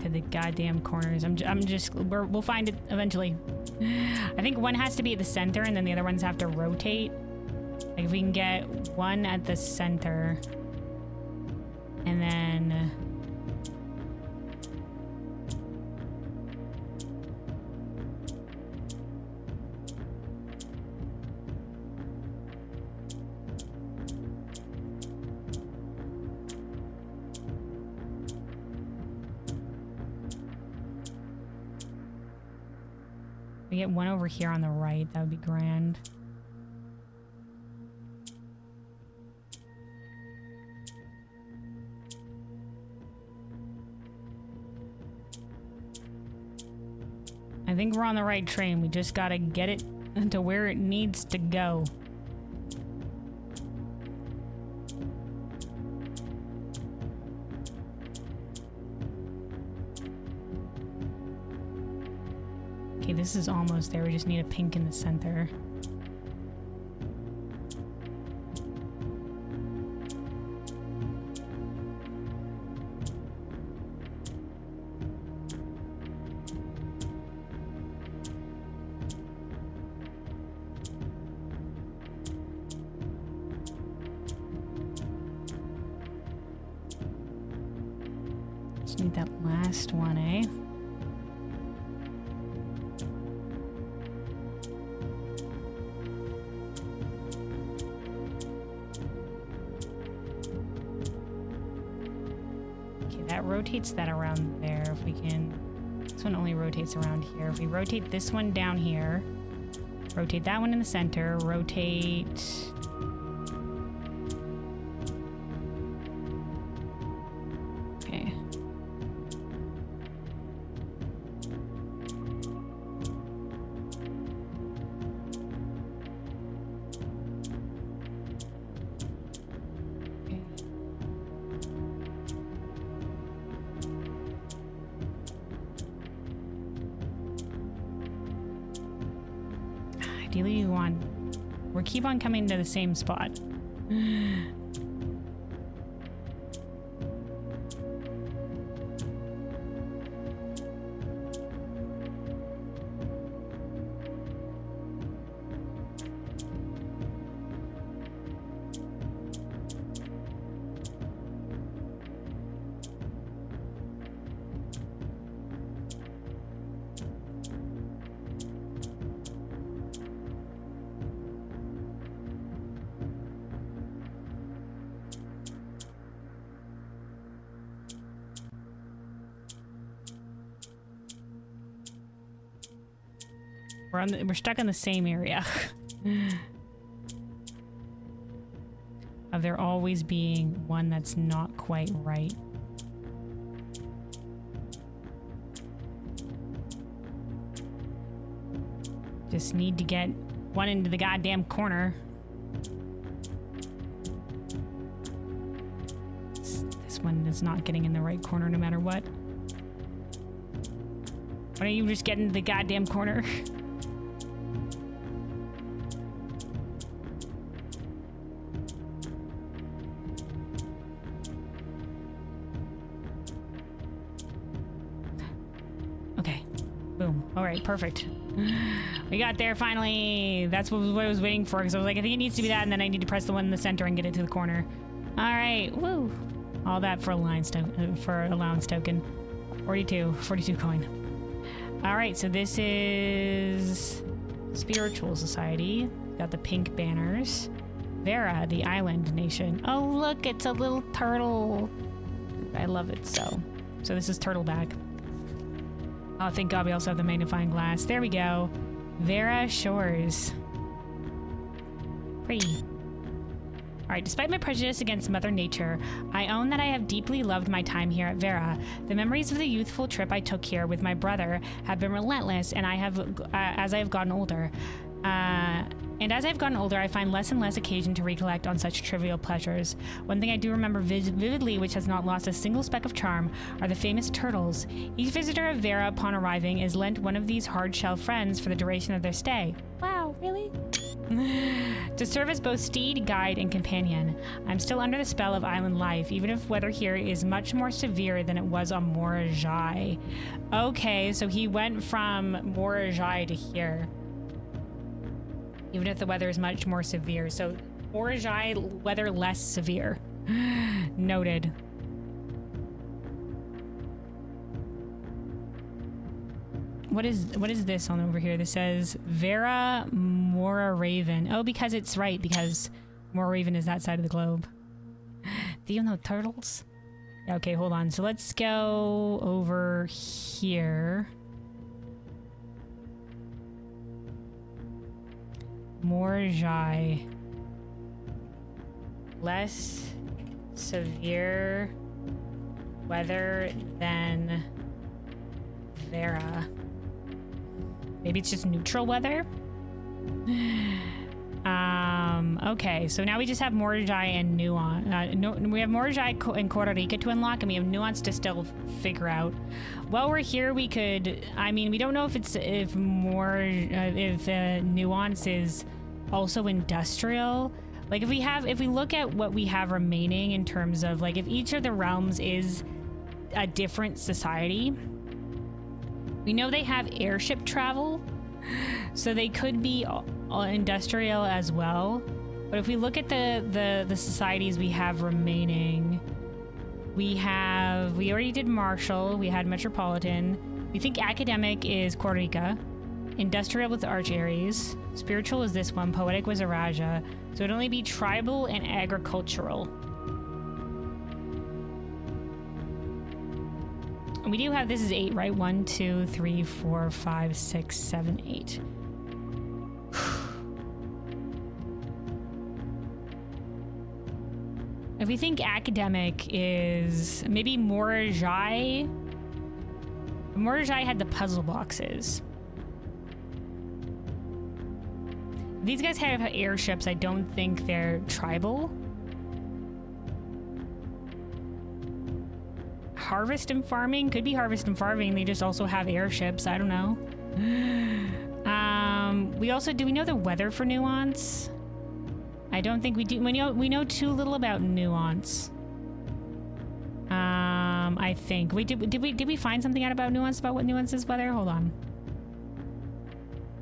to the goddamn corners. We'll find it eventually. I think one has to be at the center and then the other ones have to rotate. Like if we can get one at the center and then we get one over here on the right, that would be grand. I think we're on the right train. We just gotta get it to where it needs to go. Okay, this is almost there. We just need a pink in the center. Just need that last one, eh? Okay, that rotates that around there if we can. This one only rotates around here. If we rotate this one down here, rotate that one in the center, rotate... Ideally, you want... We keep on coming to the same spot. We're stuck in the same area. Of there always being one that's not quite right. Just need to get one into the goddamn corner. This one is not getting in the right corner no matter what. Why don't you just get into the goddamn corner? All right, perfect. We got there finally. That's what I was waiting for, because I was like, I think it needs to be that, and then I need to press the one in the center and get it to the corner. All right, woo! All that for allowance token. 42 coin. All right, so this is Spiritual Society. Got the pink banners. Vera, the island nation. Oh, look, it's a little turtle. I love it so. So this is Turtleback. Oh, thank God we also have the magnifying glass. There we go. Vera Shores. Pretty. All right, despite my prejudice against Mother Nature, I own that I have deeply loved my time here at Vera. The memories of the youthful trip I took here with my brother have been relentless, and as I have gotten older. And as I've gotten older, I find less and less occasion to recollect on such trivial pleasures. One thing I do remember vividly, which has not lost a single speck of charm, are the famous turtles. Each visitor of Vera upon arriving is lent one of these hard-shell friends for the duration of their stay. Wow, really? To serve as both steed, guide, and companion. I'm still under the spell of island life, even if weather here is much more severe than it was on Morajai. Okay, so he went from Morajai to here. Even if the weather is much more severe. So, Morajai, weather less severe. Noted. What is this on over here? This says Vera Mora Raven. Oh, because it's right, because Mora Raven is that side of the globe. Do you know turtles? Okay, hold on. So let's go over here. Morajai. Less severe weather than Vera. Maybe it's just neutral weather? Okay, so now we just have Morajai and Nuance. We have Morajai and Costa Rica to unlock, and we have Nuance to still figure out. While we're here, we could... I mean, we don't know if Nuance is also industrial. Like, if we look at what we have remaining in terms of, like, if each of the realms is a different society... We know they have airship travel, so they could be industrial as well. But if we look at the societies we have remaining, we already did Martial, we had Metropolitan. We think Academic is Costa Rica, Industrial with Arch Aries, Spiritual is this one, Poetic was Araja. So it'd only be Tribal and Agricultural. And we do have, this is 8, right? 1, 2, 3, 4, 5, 6, 7, 8. If we think Academic is maybe Morajai. Morajai had the puzzle boxes. These guys have airships. I don't think they're tribal. Harvest and farming could be harvest and farming. They just also have airships. I don't know. We also, do we know the weather for nuance? I don't think we do. We know too little about nuance. I think did we find something out about nuance, about what nuance is weather? Hold on.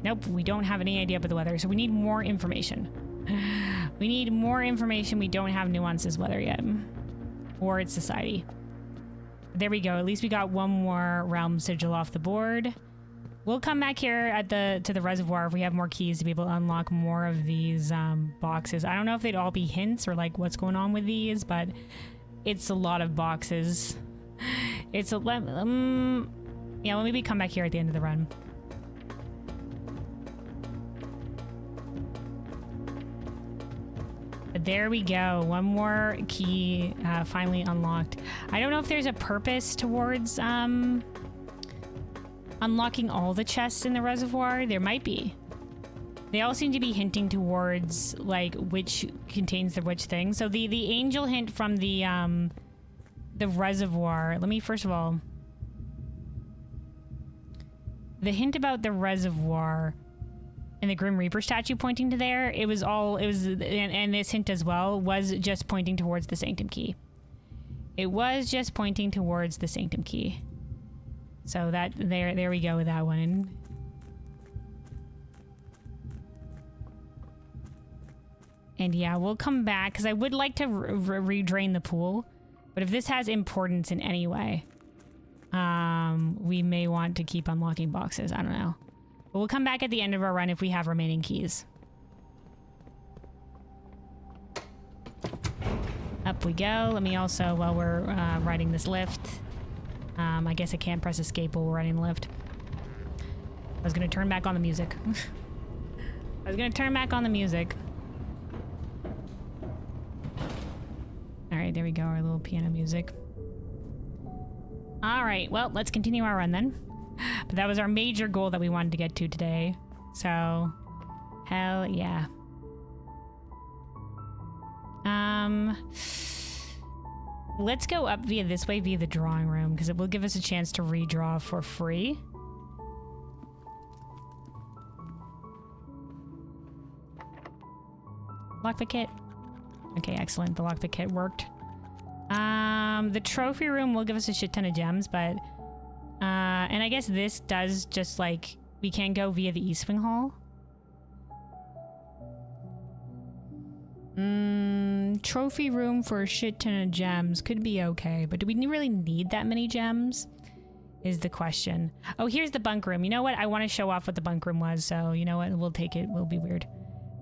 Nope, we don't have any idea about the weather, so we need more information. We need more information. We don't have nuances weather yet, or its society. There we go. At least we got one more realm sigil off the board. We'll come back here at to the reservoir if we have more keys to be able to unlock more of these boxes. I don't know if they'd all be hints or like what's going on with these, but it's a lot of boxes. It's a yeah. Let me come back here at the end of the run. But there we go. One more key finally unlocked. I don't know if there's a purpose towards unlocking all the chests in the reservoir. There might be. They all seem to be hinting towards like which contains the which thing. So the angel hint from the reservoir. Let me first of all, the hint about the reservoir and the Grim Reaper statue pointing to there, and this hint as well was just pointing towards the Sanctum Key. It was just pointing towards the Sanctum Key. So that there we go with that one. And yeah, we'll come back because I would like to redrain the pool, but if this has importance in any way, we may want to keep unlocking boxes. I don't know. But we'll come back at the end of our run if we have remaining keys. Up we go. Let me also, while we're riding this lift, I guess I can't press escape while we're riding the lift. I was going to turn back on the music. All right, there we go. Our little piano music. All right, well, let's continue our run then. But that was our major goal that we wanted to get to today. So, hell yeah. Let's go up via this way, via the drawing room, because it will give us a chance to redraw for free. Lockpick kit. Okay, excellent. The lockpick kit worked. The trophy room will give us a shit ton of gems, but and I guess this does just like we can go via the East Wing Hall. Trophy room for a shit ton of gems could be okay, but do we really need that many gems? Is the question. Oh, here's the bunk room. You know what? I want to show off what the bunk room was, so you know what? We'll take it. We'll be weird.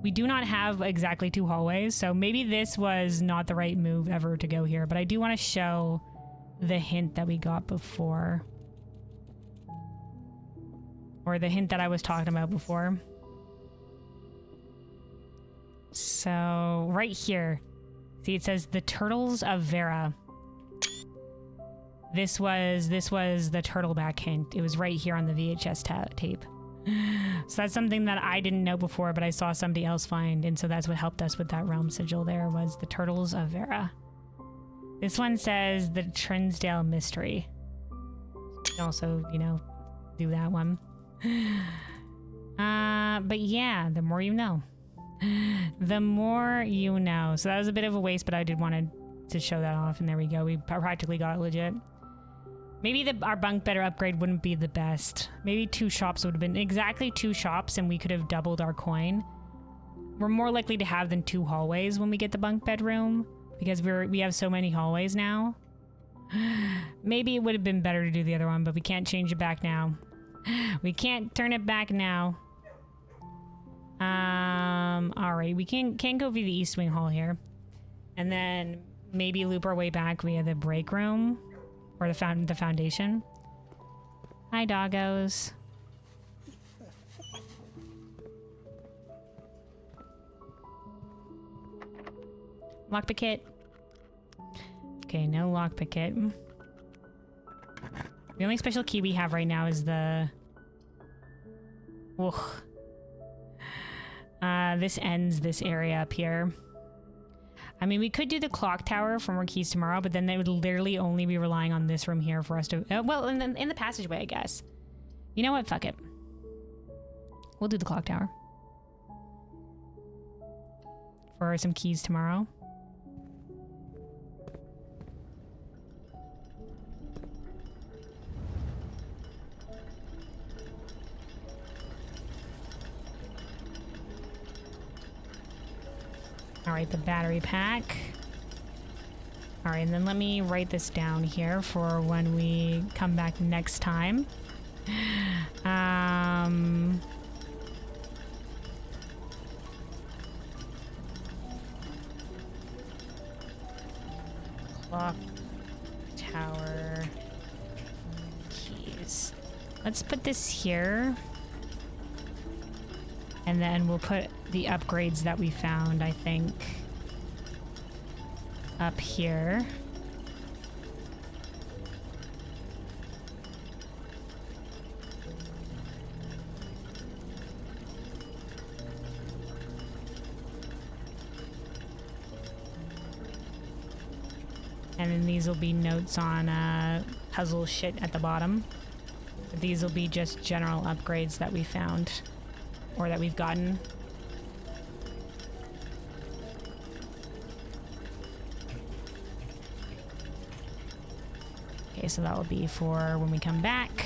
We do not have exactly 2 hallways, so maybe this was not the right move ever to go here, but I do want to show the hint that we got before. Or the hint that I was talking about before. So, right here. See, it says the Turtles of Vera. This was the turtleback hint. It was right here on the VHS tape. So that's something that I didn't know before, but I saw somebody else find, and so that's what helped us with that realm sigil there, was the Turtles of Vera. This one says the Trinsdale Mystery. You can also, you know, do that one. But yeah, the more you know. The more you know. So that was a bit of a waste, but I did want to show that off, and there we go. We practically got it legit. Maybe our bunk bed upgrade wouldn't be the best. Maybe 2 shops would have been exactly 2 shops, and we could have doubled our coin. We're more likely to have than 2 hallways when we get the bunk bedroom, because we have so many hallways now. Maybe it would have been better to do the other one, but we can't change it back now. We can't turn it back now. All right, we can go via the East Wing Hall here, and then maybe loop our way back via the break room. Or the foundation. Hi, doggos. Lockpick kit. Okay, no lockpick kit. The only special key we have right now is the... Ugh. This ends this area up here. I mean, we could do the clock tower for more keys tomorrow, but then they would literally only be relying on this room here for us to... well, in the passageway, I guess. You know what? Fuck it. We'll do the clock tower. for some keys tomorrow. All right, the battery pack. All right, and then let me write this down here for when we come back next time. Clock tower keys. Let's put this here. And then we'll put the upgrades that we found, I think, up here. And then these will be notes on puzzle shit at the bottom. But these will be just general upgrades that we found. Or that we've gotten. Okay, so that will be for when we come back.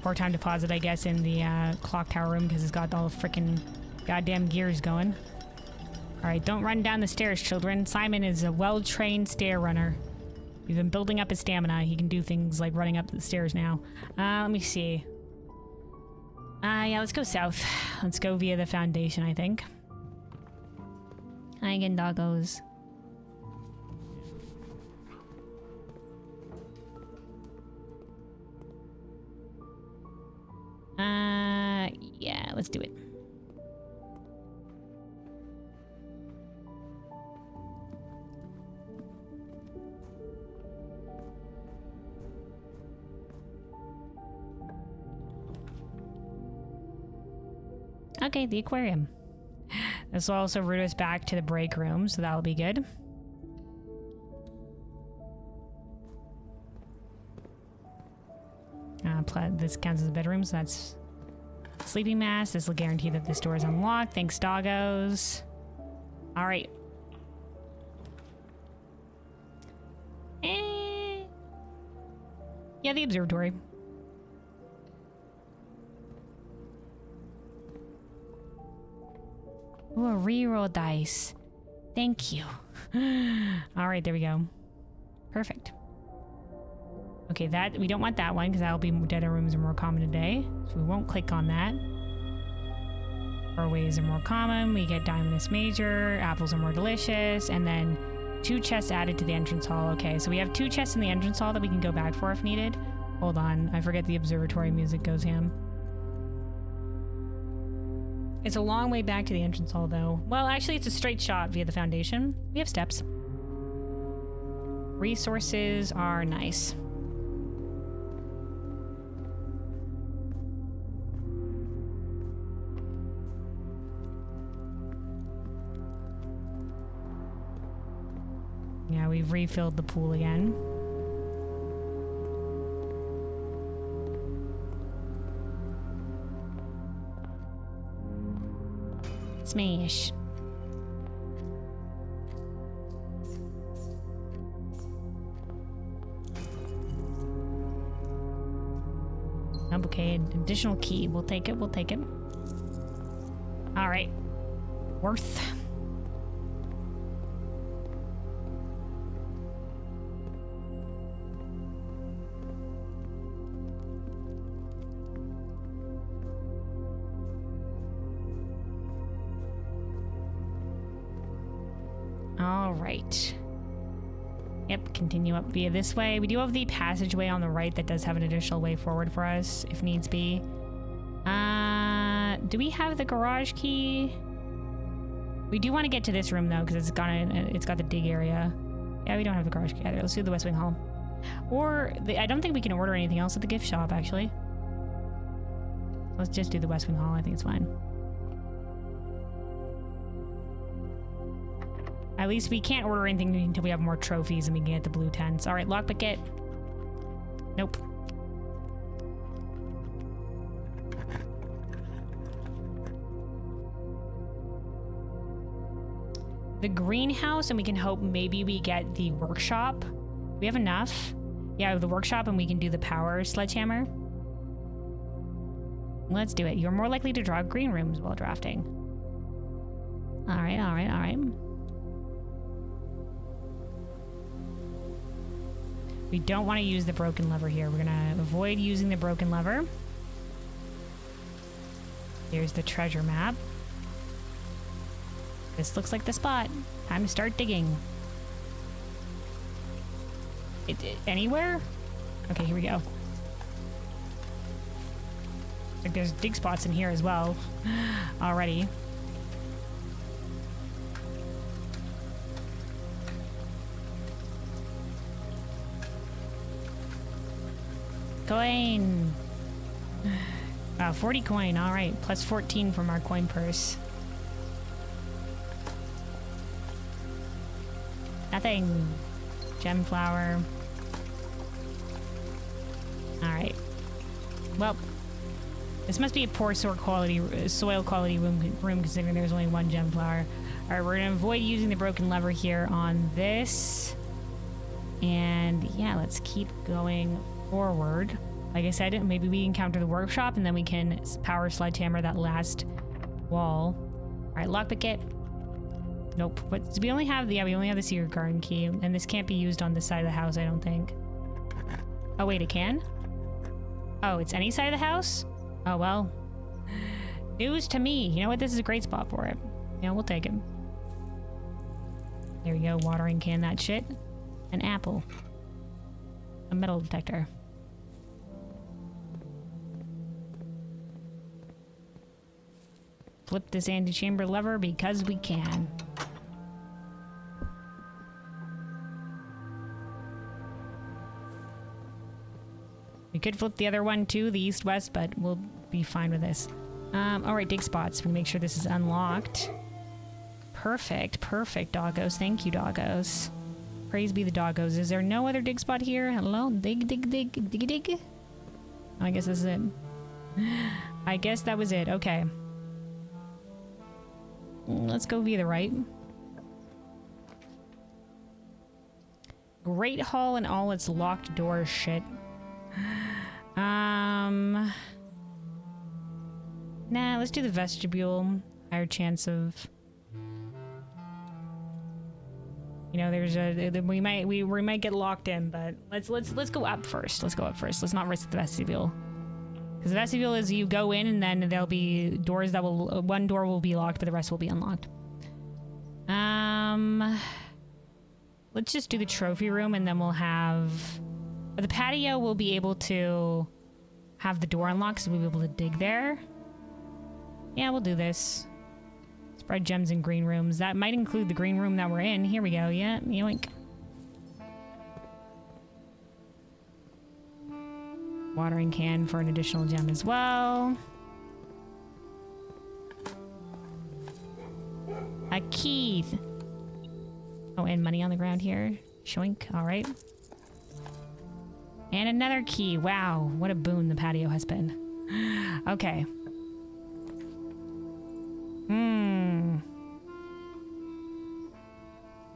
For time deposit, I guess, in the clock tower room because it's got all the freaking goddamn gears going. Alright, don't run down the stairs, children. Simon is a well-trained stair runner. We've been building up his stamina. He can do things like running up the stairs now. Let me see. Yeah, let's go south. Let's go via the foundation, I think. Hi again, doggos. Yeah, let's do it. Okay, the aquarium. This will also route us back to the break room, so that'll be good. This counts as a bedroom, so that's sleeping mask. This will guarantee that this door is unlocked. Thanks, doggos. All right. Yeah, the observatory. Ooh, a reroll dice. Thank you. All right, there we go. Perfect. Okay, that we don't want that one because that'll be dead rooms are more common today. So we won't click on that. Doorways are more common. We get Diamondus Major. Apples are more delicious. And then 2 chests added to the entrance hall. Okay, so we have 2 chests in the entrance hall that we can go back for if needed. Hold on. I forget the observatory music goes ham. It's a long way back to the entrance hall, though. Well, actually, it's a straight shot via the foundation. We have steps. Resources are nice. Yeah, we've refilled the pool again. Smash. Okay, an additional key. We'll take it, we'll take it. All right. Worth. All right. Yep, continue up via this way. We do have the passageway on the right that does have an additional way forward for us, if needs be. Do we have the garage key? We do want to get to this room, though, because it's got the dig area. Yeah, we don't have the garage key either. Let's do the West Wing Hall. Or, I don't think we can order anything else at the gift shop, actually. Let's just do the West Wing Hall. I think it's fine. At least we can't order anything until we have more trophies and we can get the blue tents. All right, lockpick. Nope. the greenhouse and we can hope maybe we get the workshop. We have enough. Yeah, the workshop, and we can do the power sledgehammer. Let's do it. You're more likely to draw green rooms while drafting. All right, all right, all right. We don't want to use the broken lever here. We're gonna avoid using the broken lever. Here's the treasure map. This looks like the spot. Time to start digging. Anywhere? Okay, here we go. Like there's dig spots in here as well. Already. Coin! 40 coin, alright. Plus 14 from our coin purse. Nothing. Gem flower. Alright. Well, this must be a poor soil quality room considering there's only one gem flower. Alright, we're gonna avoid using the broken lever here on this. And yeah, let's keep going forward. Like I said, maybe we encounter the workshop and then we can power sledgehammer that last wall. Alright, lockpick it. Nope. But we only have the secret garden key, and this can't be used on this side of the house, I don't think. Oh wait, it can? Oh, it's any side of the house? Oh well. News to me. You know what? This is a great spot for it. Yeah, we'll take it. There we go. Watering can that shit. An apple. A metal detector. Flip this antechamber lever because we can. We could flip the other one too, the east-west, but we'll be fine with this. Alright, dig spots. We'll make sure this is unlocked. Perfect, perfect, doggos. Thank you, doggos. Praise be the doggos. Is there no other dig spot here? Hello? Dig, dig, dig, dig, dig. Oh, I guess this is it. I guess that was it. Okay. Let's go via the right. Great Hall and all its locked doors shit. Nah, let's do the vestibule. Higher chance of... You know, there's a... We might get locked in, but let's go up first. Let's go up first. Let's not risk the vestibule. Because the vestibule is you go in and then there'll be doors that will... One door will be locked, but the rest will be unlocked. Let's just do the trophy room and then we'll have... But the patio will be able to have the door unlocked, so we'll be able to dig there. Yeah, we'll do this. Spread gems in green rooms. That might include the green room that we're in. Here we go. Yeah, yoink. Watering can for an additional gem as well. A key. Oh, and money on the ground here. Shoink. All right. And another key. Wow, what a boon the patio has been. Okay.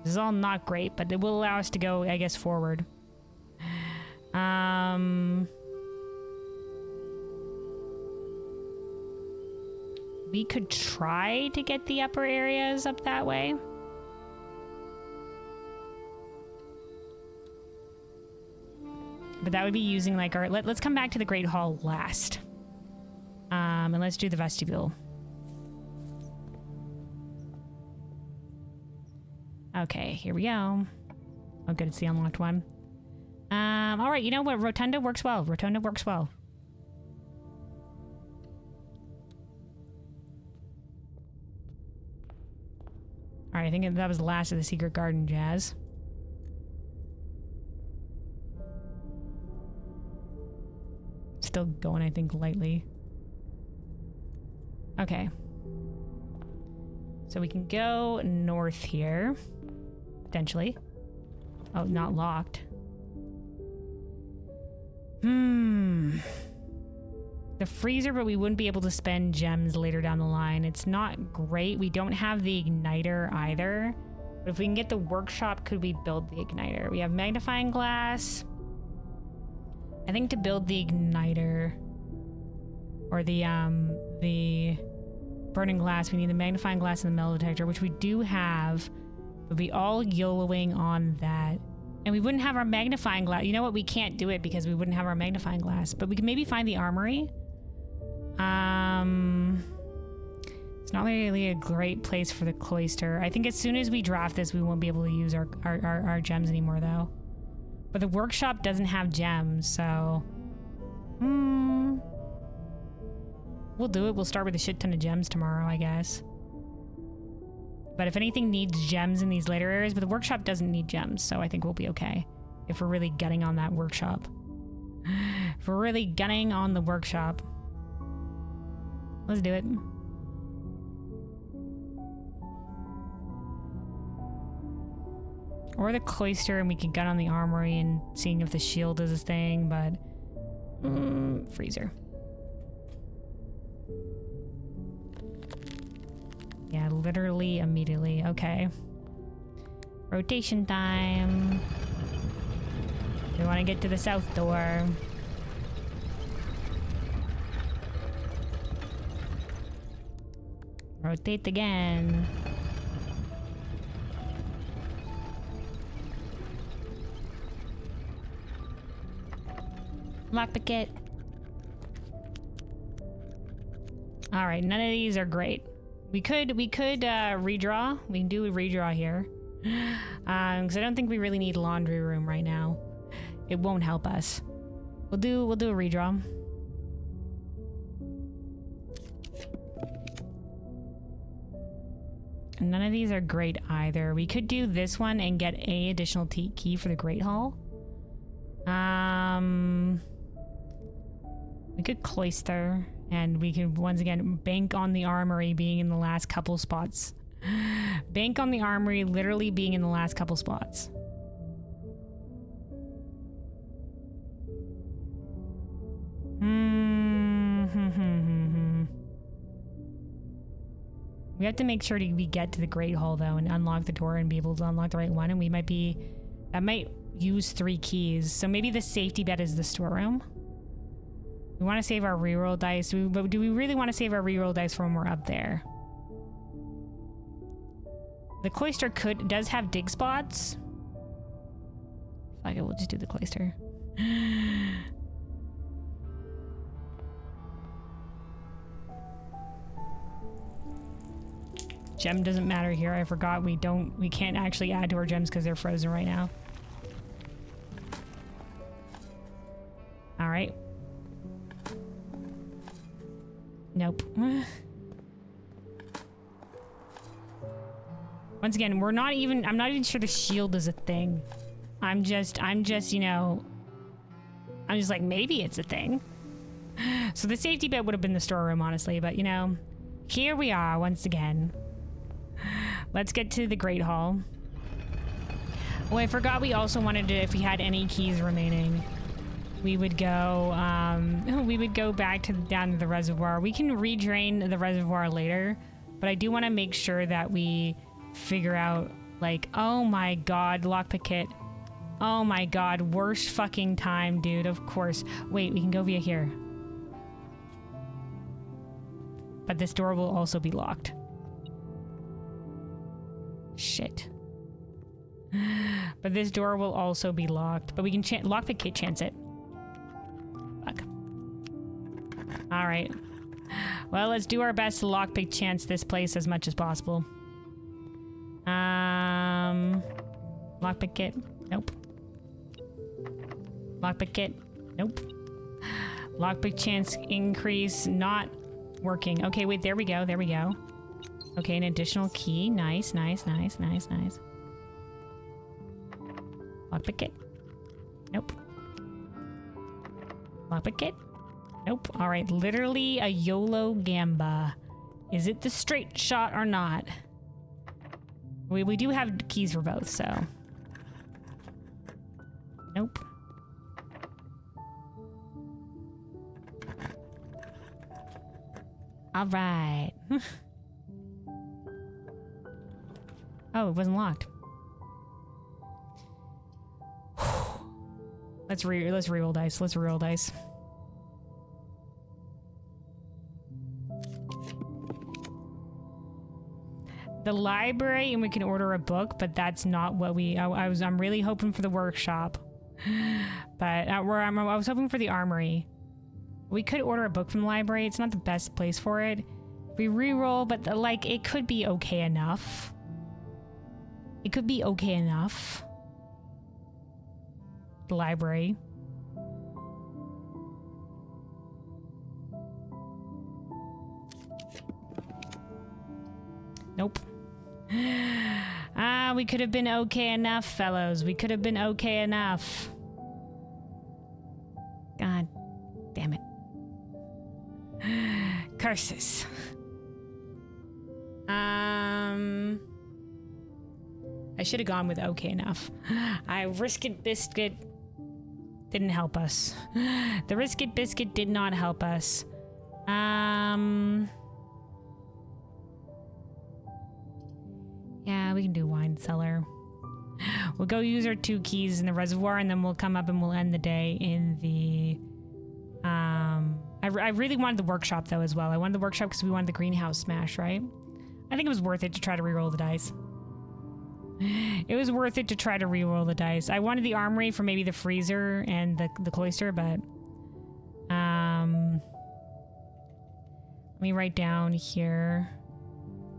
This is all not great, but it will allow us to go, I guess, forward. We could try to get the upper areas up that way. But that would be using like our... Let's come back to the Great Hall last. And let's do the vestibule. Okay, here we go. Oh good, it's the unlocked one. Alright, you know what? Rotunda works well. Rotunda works well. Alright, I think that was the last of the secret garden jazz. Still going, I think, lightly. Okay. So we can go north here. Potentially. Oh, not locked. The freezer, but we wouldn't be able to spend gems later down the line. It's not great. We don't have the igniter either. But if we can get the workshop, could we build the igniter? We have magnifying glass. I think to build the igniter or the burning glass, we need the magnifying glass and the metal detector, which we do have. We'd be all YOLOing on that. And we wouldn't have our magnifying glass. You know what? We can't do it because we wouldn't have our magnifying glass. But we could maybe find the armory. It's not really a great place for the cloister. I think as soon as we draft this, we won't be able to use our gems anymore, though. But the workshop doesn't have gems, so... We'll do it. We'll start with a shit ton of gems tomorrow, I guess. But if anything needs gems in these later areas, but the workshop doesn't need gems, so I think we'll be okay. If we're really gunning on that workshop. If we're really gunning on the workshop. Let's do it. Or the cloister, and we can gun on the armory and seeing if the shield does this thing, but... freezer. Yeah, literally immediately. Okay. Rotation time. We want to get to the south door. Rotate again. Lockpick. All right, none of these are great. We could redraw. We can do a redraw here. Because I don't think we really need laundry room right now. It won't help us. We'll do a redraw. And none of these are great either. We could do this one and get a additional key for the Great Hall. We could cloister, and we could once again bank on the armory being in the last couple spots. Bank on the armory literally being in the last couple spots. We have to make sure we get to the Great Hall though and unlock the door and be able to unlock the right one, and that might use 3 keys. So maybe the safety bet is the storeroom. We want to save our reroll dice, but do we really want to save our reroll dice for when we're up there? The cloister does have dig spots. Fuck it, we'll just do the cloister. Gem doesn't matter here. I forgot we can't actually add to our gems because they're frozen right now. All right. Nope. Once again, I'm not even sure the shield is a thing. I'm just, you know, I'm just like, maybe it's a thing. So the safety bit would have been the storeroom, honestly, but you know, here we are once again. Let's get to the Great Hall. Oh, I forgot we also wanted to, if we had any keys remaining, we would go back to down to the reservoir. We can redrain the reservoir later, but I do want to make sure that we figure out, like, oh my god, lockpick kit. Oh my god, worst fucking time, dude. Of course. Wait, we can go via here. But this door will also be locked. Shit. But this door will also be locked. But we can lockpick kit chance it. Fuck. Alright. Well, let's do our best to lockpick chance this place as much as possible. Lockpick kit. Nope. Lockpick kit. Nope. Lockpick chance increase not working. Okay, wait, there we go. There we go. Okay, an additional key. Nice, nice, nice, nice, nice. Lockpick kit. Nope. Lockpick kit. Nope. All right, literally a YOLO gamba. Is it the straight shot or not? We do have keys for both, so. Nope. All right. Oh, it wasn't locked. Let's reroll dice. Let's reroll dice. The library, and we can order a book, but that's not what I'm really hoping for the workshop. But I was hoping for the armory. We could order a book from the library. It's not the best place for it. We reroll, but like it could be okay enough. It could be okay enough. The library. Nope. We could have been okay enough, fellows. We could have been okay enough. God damn it. Curses. I should have gone with okay enough. Risket biscuit didn't help us. The risket biscuit did not help us. Yeah, we can do wine cellar. We'll go use our 2 keys in the reservoir, and then we'll come up and we'll end the day in the... I really wanted the workshop, though, as well. I wanted the workshop because we wanted the greenhouse smash, right? I think it was worth it to try to reroll the dice. It was worth it to try to reroll the dice. I wanted the armory for maybe the freezer and the cloister, but... let me write down here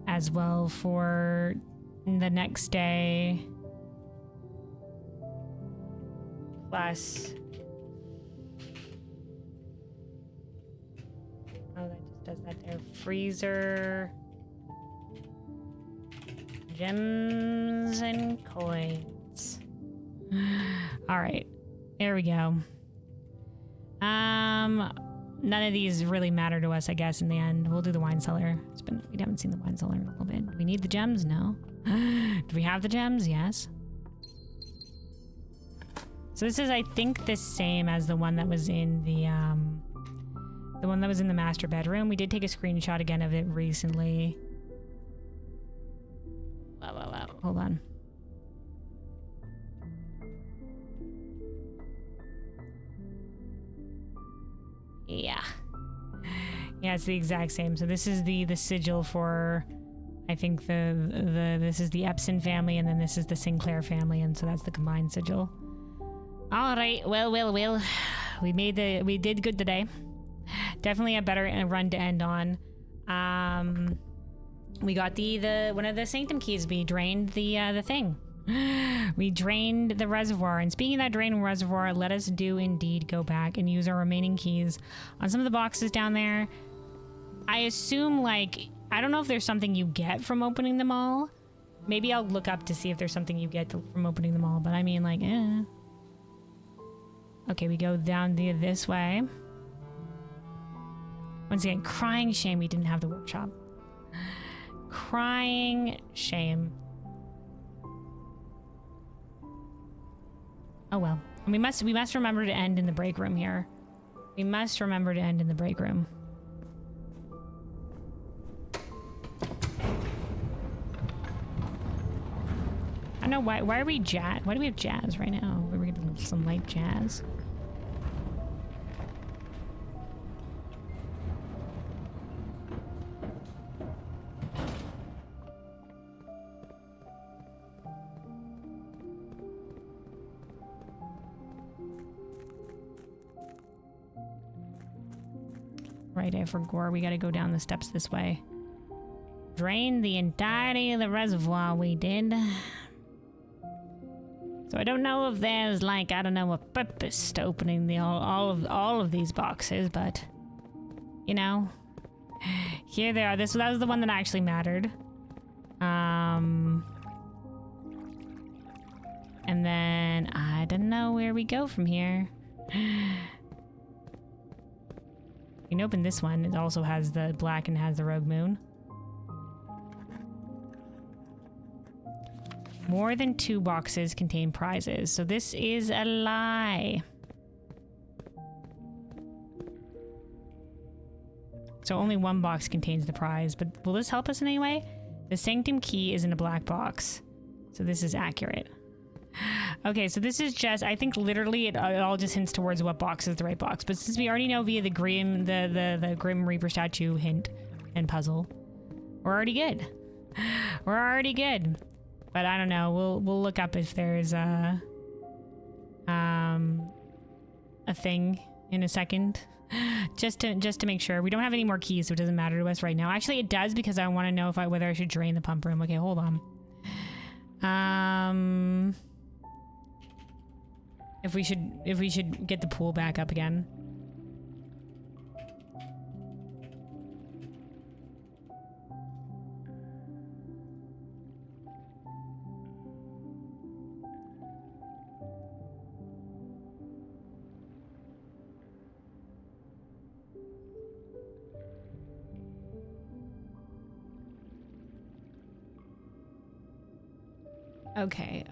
as well for the next day. Plus... oh, that just does that there. Freezer... gems and coins. All right, there we go. None of these really matter to us, I guess, in the end. We'll do the wine cellar. We haven't seen the wine cellar in a little bit. Do we need the gems? No. Do we have the gems? Yes. So this is, I think, the same as the one that was in the master bedroom. We did take a screenshot again of it recently. Wow. Hold on. Yeah. Yeah, it's the exact same. So this is the sigil for, I think this is the Epson family, and then this is the Sinclair family, and so that's the combined sigil. All right. Well. We did good today. Definitely a better run to end on. We got the one of the sanctum keys. We drained the thing. We drained the reservoir, and speaking of that drained reservoir, let us do indeed go back and use our remaining keys on some of the boxes down there. I assume, like, I don't know if there's something you get from opening them all. Maybe I'll look up to see if there's something you get from opening them all, but I mean, like, Okay, we go down this way. Once again, crying shame we didn't have the workshop. Crying shame. Oh well. And we must remember to end in the break room here. We must remember to end in the break room. I don't know why are we jazz? Why do we have jazz right now? We're getting some light jazz. Right, I forgot we gotta go down the steps this way. Drain the entirety of the reservoir we did. So I don't know if there's, like, I don't know, a purpose to opening all of these boxes, but you know, here they are. That was the one that actually mattered. And then I don't know where we go from here. You can open this one. It also has the black and has the rogue moon. More than 2 boxes contain prizes, so this is a lie. So only 1 box contains the prize, but will this help us in any way? The sanctum key is in a black box, so this is accurate. Okay, so this is just, I think literally it all just hints towards what box is the right box. But since we already know via the Grim Reaper statue hint and puzzle, we're already good. We're already good. But I don't know. We'll look up if there's a thing in a second. Just to make sure. We don't have any more keys, so it doesn't matter to us right now. Actually, it does because I want to know whether I should drain the pump room. Okay, hold on. If we should get the pool back up again.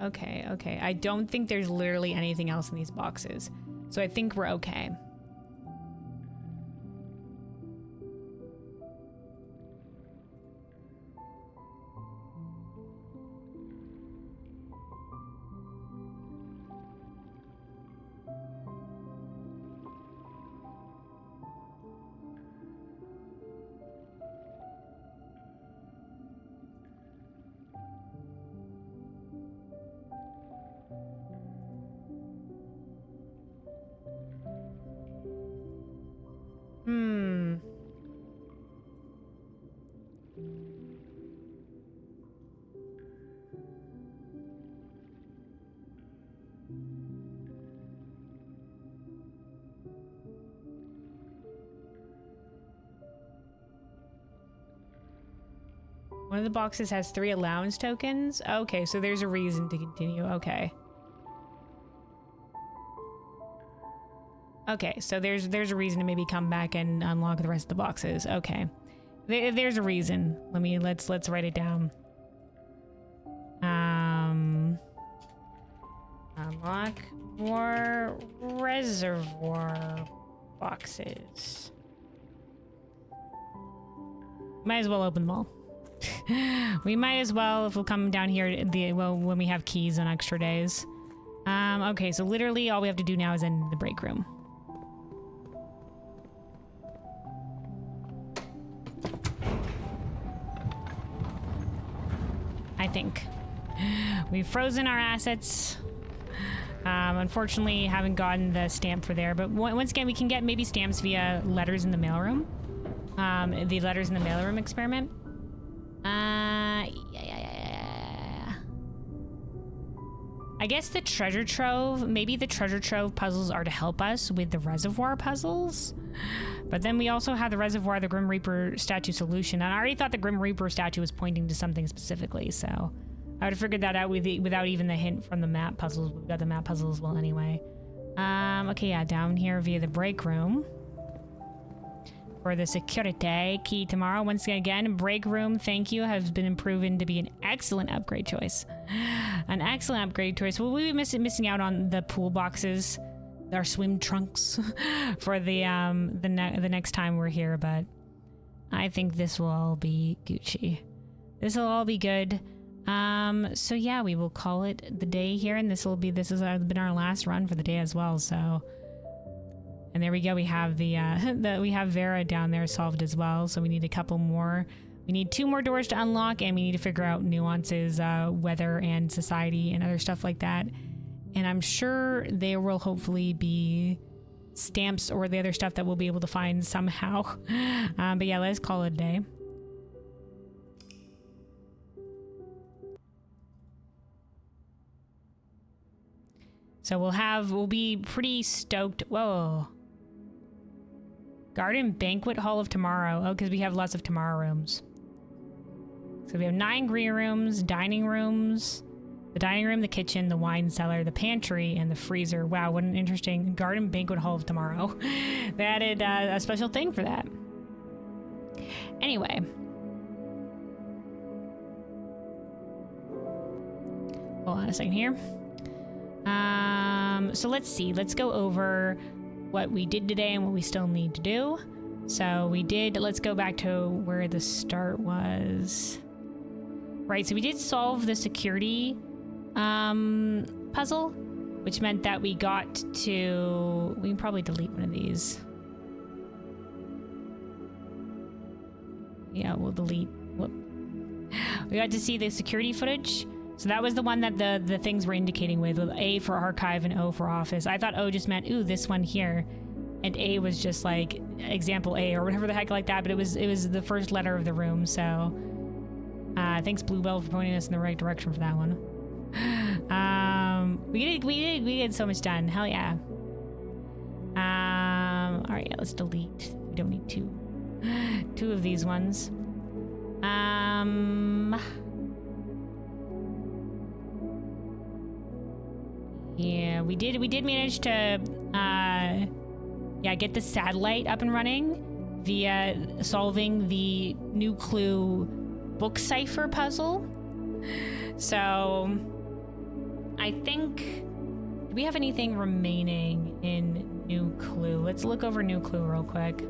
Okay. I don't think there's literally anything else in these boxes. So I think we're okay. One of the boxes has 3 allowance tokens. Okay, so there's a reason to continue. Okay. Okay, so there's a reason to maybe come back and unlock the rest of the boxes. Okay. There's a reason. Let's write it down. Unlock more reservoir boxes. Might as well open them all. We might as well if we'll come down here when we have keys on extra days. Okay, so literally all we have to do now is end the break room. I think. We've frozen our assets. Unfortunately, haven't gotten the stamp for there, but once again, we can get maybe stamps via letters in the mailroom. The letters in the mailroom experiment. Yeah. I guess the treasure trove, maybe the treasure trove puzzles are to help us with the reservoir puzzles. But then we also have the reservoir, the Grim Reaper statue solution. And I already thought the Grim Reaper statue was pointing to something specifically, so I would have figured that out without even the hint from the map puzzles. We've got the map puzzle as well anyway. Okay, yeah, down here via the break room. For the security key tomorrow. Once again, break room, thank you, has been proven to be an excellent upgrade choice. An excellent upgrade choice. Will we be missing out on the pool boxes, our swim trunks, for the next time we're here? But I think this will all be Gucci. This will all be good. So yeah, we will call it the day here, and this has been our last run for the day as well. So. And there we go. We have we have Vera down there solved as well. So we need a couple more. We need 2 more doors to unlock, and we need to figure out nuances, weather and society and other stuff like that. And I'm sure there will hopefully be stamps or the other stuff that we'll be able to find somehow. But yeah, let's call it a day. So we'll be pretty stoked. Whoa. Garden Banquet Hall of Tomorrow. Oh, because we have lots of tomorrow rooms. So we have 9 green rooms, dining rooms, the dining room, the kitchen, the wine cellar, the pantry, and the freezer. Wow, what an interesting Garden Banquet Hall of Tomorrow. They added a special thing for that. Anyway. Hold on a second here. So let's see. Let's go over what we did today and what we still need to do. So let's go back to where the start was. Right, so we did solve the security puzzle, which meant that we got to... We can probably delete one of these. Yeah, we'll delete. Whoop. We got to see the security footage. So that was the one that the things were indicating with A for archive and O for office. I thought O just meant, ooh, this one here. And A was just like example A or whatever the heck like that. But it was the first letter of the room. So thanks Bluebell for pointing us in the right direction for that one. We did so much done. Hell yeah. All right, yeah, let's delete. We don't need two of these ones. Yeah, we did manage to get the satellite up and running via solving the new clue book cipher puzzle. So I think, do we have anything remaining in new clue? Let's look over new clue real quick.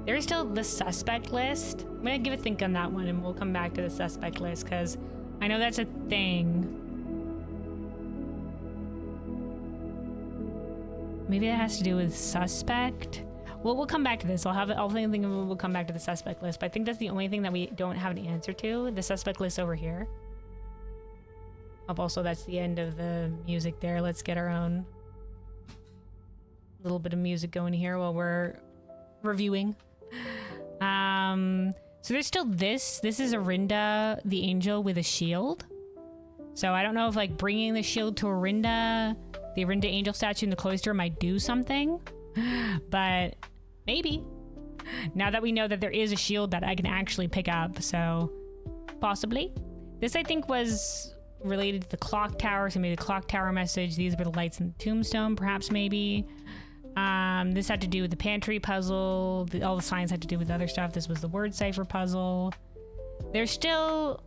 There's still the suspect list. I'm gonna give a think on that one and we'll come back to the suspect list because I know that's a thing. Maybe that has to do with suspect. Well, we'll come back to this. I'll think we'll come back to the suspect list, but I think that's the only thing that we don't have an answer to. The suspect list over here. Also, that's the end of the music there. Let's get our own little bit of music going here while we're reviewing. So there's still this. This is Arinda, the angel with a shield. So I don't know if like bringing the shield to Arinda, the Arinda angel statue in the cloister might do something, but maybe. Now that we know that there is a shield that I can actually pick up, so possibly. This I think was related to the clock tower, so maybe the clock tower message. These were the lights in the tombstone, perhaps maybe. This had to do with the pantry puzzle. All the signs had to do with other stuff. This was the word cipher puzzle. There's still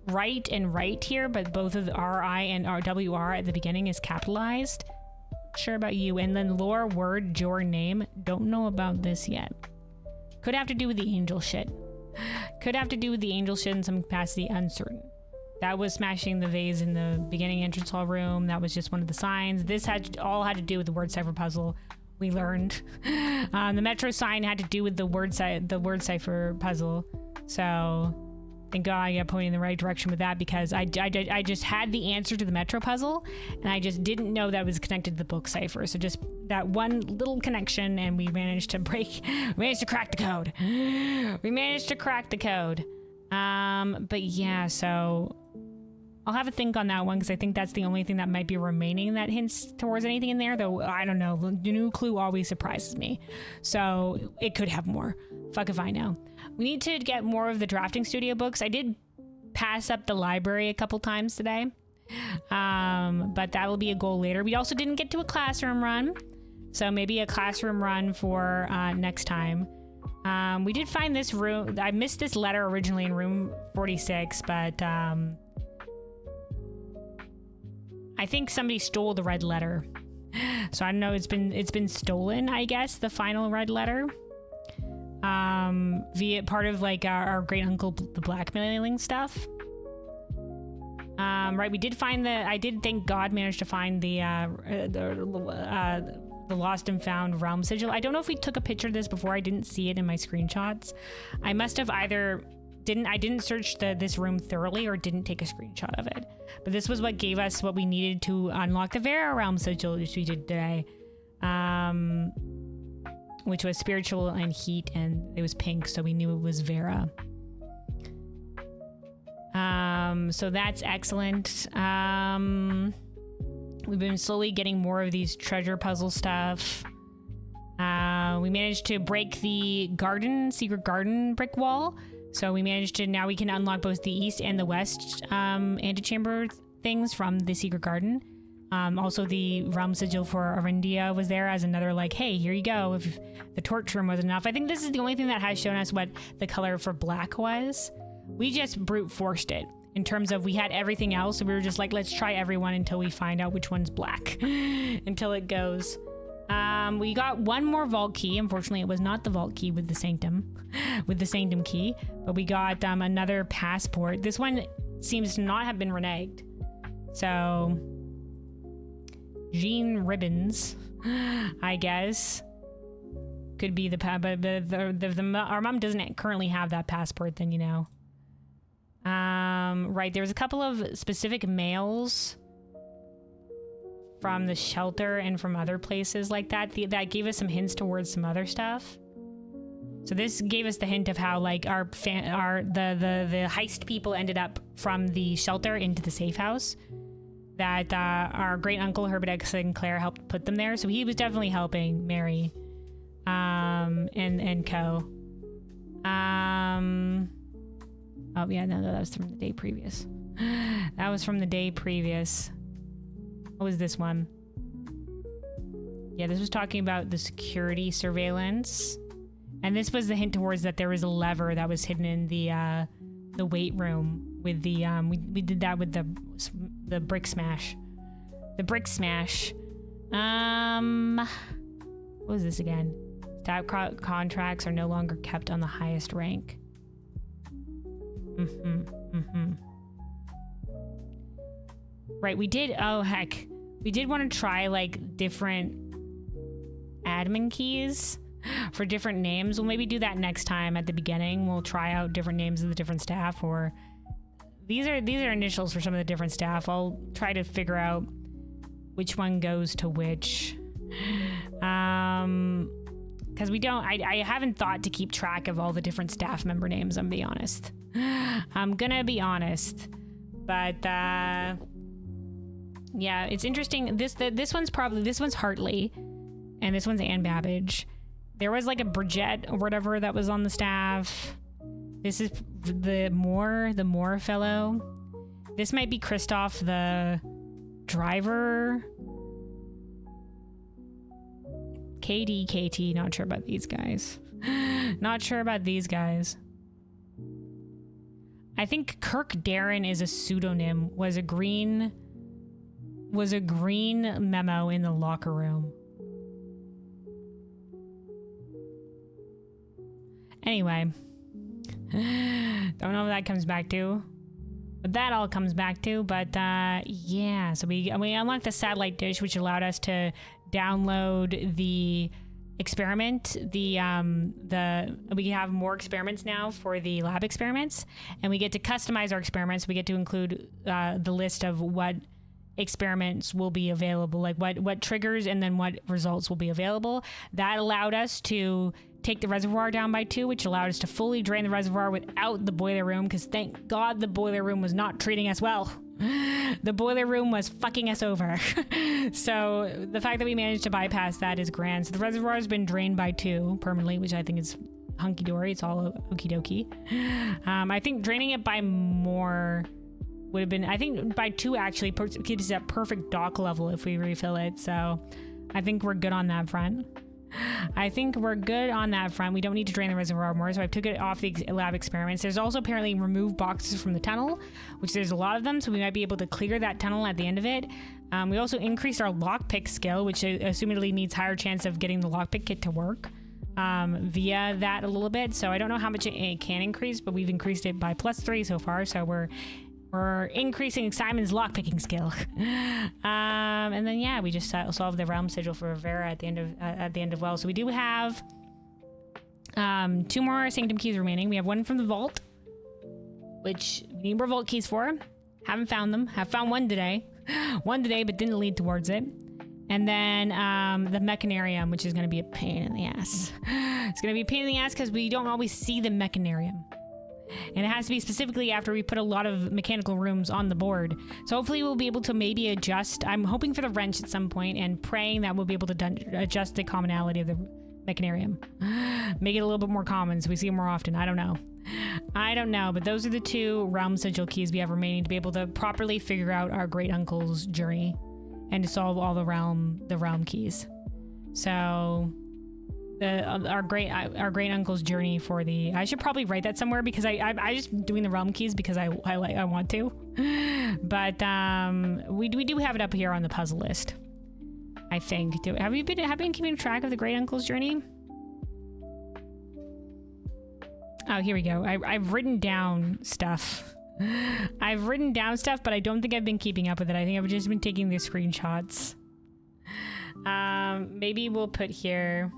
right and right here, but both of the RI and WR at the beginning is capitalized. Sure about you. And then lore, word, your name. Don't know about this yet. Could have to do with the angel shit. Could have to do with the angel shit in some capacity, uncertain. That was smashing the vase in the beginning entrance hall room. That was just one of the signs. This all had to do with the word cipher puzzle. We learned. The metro sign had to do with the word cipher puzzle. So thank God I got pointed in the right direction with that because I just had the answer to the metro puzzle and I just didn't know that was connected to the book cipher. So just that one little connection and we managed to crack the code. We managed to crack the code. But yeah, so I'll have a think on that one because I think that's the only thing that might be remaining that hints towards anything in there, though I don't know. The new clue always surprises me. So it could have more. Fuck if I know. We need to get more of the drafting studio books. I did pass up the library a couple times today. But that'll be a goal later. We also didn't get to a classroom run. So maybe a classroom run for next time. We did find this room. I missed this letter originally in room 46, but I think somebody stole the red letter. So I don't know, it's been stolen, I guess, the final red letter. Via part of like our great uncle the blackmailing stuff. Right, we did find I did thank God managed to find the lost and found realm sigil. I don't know if we took a picture of this before. I didn't see it in my screenshots. I must have either didn't search this room thoroughly or didn't take a screenshot of it. But this was what gave us what we needed to unlock the Vera realm sigil, which we did today. Which was spiritual and heat, and it was pink, so we knew it was Vera. So that's excellent. We've been slowly getting more of these treasure puzzle stuff. We managed to break the secret garden brick wall. So we managed to, now we can unlock both the east and the west antechamber things from the secret garden. Also the realm sigil for Arindia was there as another like, hey, here you go. If the torch room wasn't enough. I think this is the only thing that has shown us what the color for black was. We just brute forced it. In terms of we had everything else, so we were just like, let's try everyone until we find out which one's black. Until it goes. We got one more vault key. Unfortunately, it was not the vault key with the sanctum key, but we got another passport. This one seems to not have been reneged. So Jean Ribbons, I guess. Could be the but our mom doesn't currently have that passport thing, you know. Right, there's a couple of specific mails from the shelter and from other places like that that gave us some hints towards some other stuff. So this gave us the hint of how like the heist people ended up from the shelter into the safe house. That our great uncle Herbert X. Sinclair helped put them there. So he was definitely helping Mary, and co. Oh yeah, no, that was from the day previous. That was from the day previous. What was this one? Yeah, this was talking about the security surveillance. And this was the hint towards that there was a lever that was hidden in the weight room with the we did that with the brick smash. The brick smash. What was this again? Staff contracts are no longer kept on the highest rank. Right, we did, oh heck. We did want to try like different admin keys for different names. We'll maybe do that next time at the beginning. We'll try out different names of the different staff, or these are initials for some of the different staff. I'll try to figure out which one goes to which. Because I haven't thought to keep track of all the different staff member names, I'm being honest. I'm gonna be honest. But yeah, it's interesting. This one's Hartley, and this one's Ann Babbage. There was like a Bridget or whatever that was on the staff. This is the Moore fellow. This might be Christoph, the driver. KT, not sure about these guys. Not sure about these guys. I think Kirk Darren is a pseudonym, was a green memo in the locker room. Anyway, don't know if that comes back to, but that all comes back to. But yeah, so we unlocked the satellite dish, which allowed us to download the experiment. We have more experiments now for the lab experiments, and we get to customize our experiments. We get to include the list of what experiments will be available, like what triggers and then what results will be available. That allowed us to take the reservoir down by 2, which allowed us to fully drain the reservoir without the boiler room, because thank God the boiler room was not treating us well. The boiler room was fucking us over. So the fact that we managed to bypass that is grand. So the reservoir has been drained by 2 permanently, which I think is hunky-dory. It's all okie dokie. I think draining it by more would have been, I think by 2 actually keeps it at perfect dock level if we refill it. So I think we're good on that front. We don't need to drain the reservoir more, so I took it off the lab experiments. There's also apparently removed boxes from the tunnel, which there's a lot of them, so we might be able to clear that tunnel at the end of it. We also increased our lockpick skill, which assumedly means higher chance of getting the lockpick kit to work via that a little bit. So I don't know how much it can increase, but we've increased it by +3 so far, so we're increasing Simon's lockpicking skill. And then yeah, we just solved the realm sigil for Vera at the end of well. So we do have 2 more sanctum keys remaining. We have 1 from the vault, which we need more vault keys for. Haven't found them. Have found one today, but didn't lead towards it. And then the mechanarium, which is going to be a pain in the ass. It's going to be a pain in the ass because we don't always see the mechanarium. And it has to be specifically after we put a lot of mechanical rooms on the board. So hopefully we'll be able to maybe adjust. I'm hoping for the wrench at some point and praying that we'll be able to adjust the commonality of the mechanarium. Make it a little bit more common so we see it more often. I don't know, but those are the 2 realm sigil keys we have remaining to be able to properly figure out our great uncle's journey and to solve all the realm keys. So our great uncle's journey for the, I should probably write that somewhere because I just doing the realm keys because I want to, but we do have it up here on the puzzle list, I think. Have you been keeping track of the great uncle's journey? Oh, here we go. I've written down stuff. But I don't think I've been keeping up with it. I think I've just been taking the screenshots. Maybe we'll put here,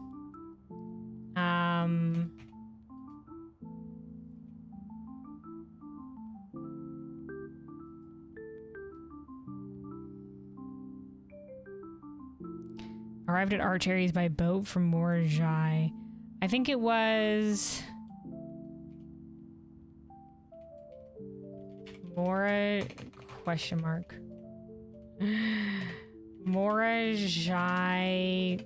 arrived at Arch Aries by boat from Morajai. I think it was Mora question mark. Morajai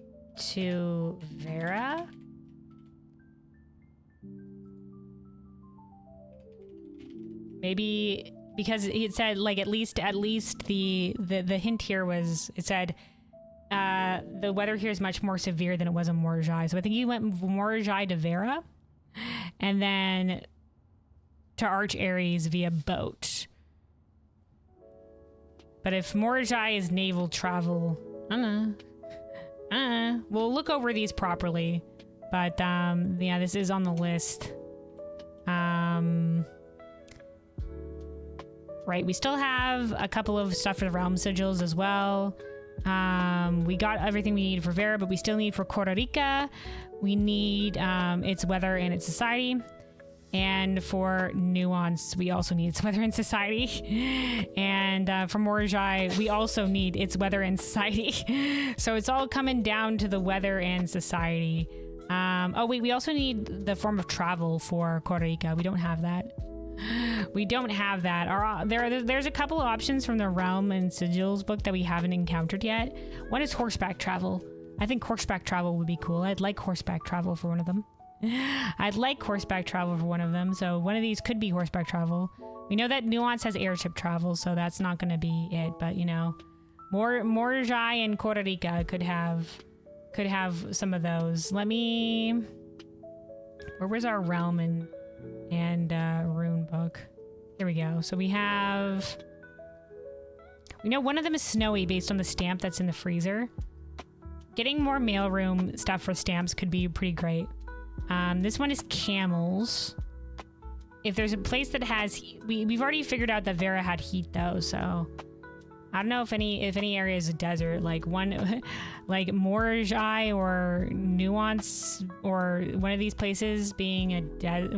to Vera? Maybe because it said like at least the hint here was it said the weather here is much more severe than it was in Morajai. So I think he went Morajai to Vera and then to Arch Aries via boat. But if Morajai is naval travel, we'll look over these properly. But yeah, this is on the list. Right, we still have a couple of stuff for the realm sigils as well. We got everything we need for Vera, but we still need for Costa Rica. We need its weather and its society. And for Nuance, we also need its weather and society. And for Morajai, we also need its weather and society. So it's all coming down to the weather and society. Oh wait, we also need the form of travel for Costa Rica. We don't have that. We don't have that. There's a couple of options from the Realm and Sigils book that we haven't encountered yet. One is horseback travel. I think horseback travel would be cool. I'd like horseback travel for one of them. So one of these could be horseback travel. We know that Nuance has airship travel, so that's not going to be it. But you know, Morajai and Costa Rica could have some of those. Where was our realm and rune book? Here we go. So we know one of them is snowy based on the stamp that's in the freezer. Getting more mailroom stuff for stamps could be pretty great. This one is camels. If there's a place that has, we've already figured out that Vera had heat though, so I don't know if any area is a desert, like one, like Morajai or Nuance or one of these places being a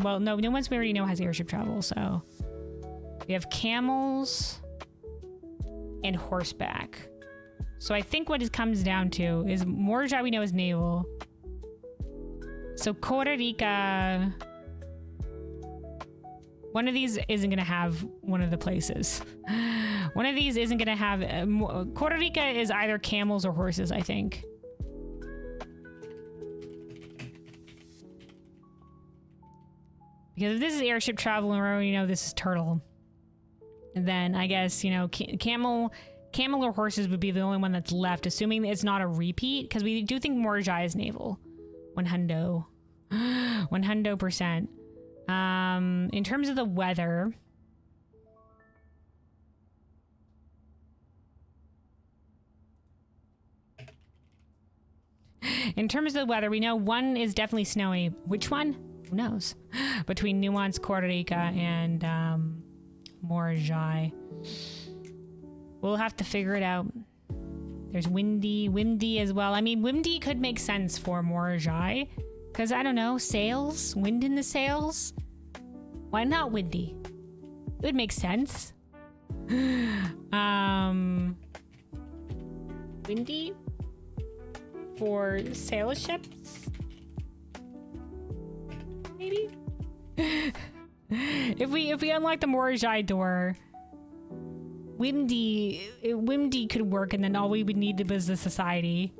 well, no, Nuance we already know has airship travel, so we have camels and horseback. So I think what it comes down to is Morajai we know is naval. So Costa Rica, one of these isn't going to have one of the places. One of these isn't going to have... Costa Rica is either camels or horses, I think. Because if this is airship travel and we already know this is turtle, then I guess, you know, camel or horses would be the only one that's left, assuming it's not a repeat, because we do think Morajai is naval. 100%. In terms of the weather, we know one is definitely snowy. Which one? Who knows? Between Nuance, Costa Rica, and Morajai. We'll have to figure it out. There's windy as well. I mean, windy could make sense for Morajai. Because, I don't know, sails? Wind in the sails? Why not windy? It would make sense. Windy? For sail ships? Maybe? If we unlock the Morajai door, windy could work, and then all we would need was the society.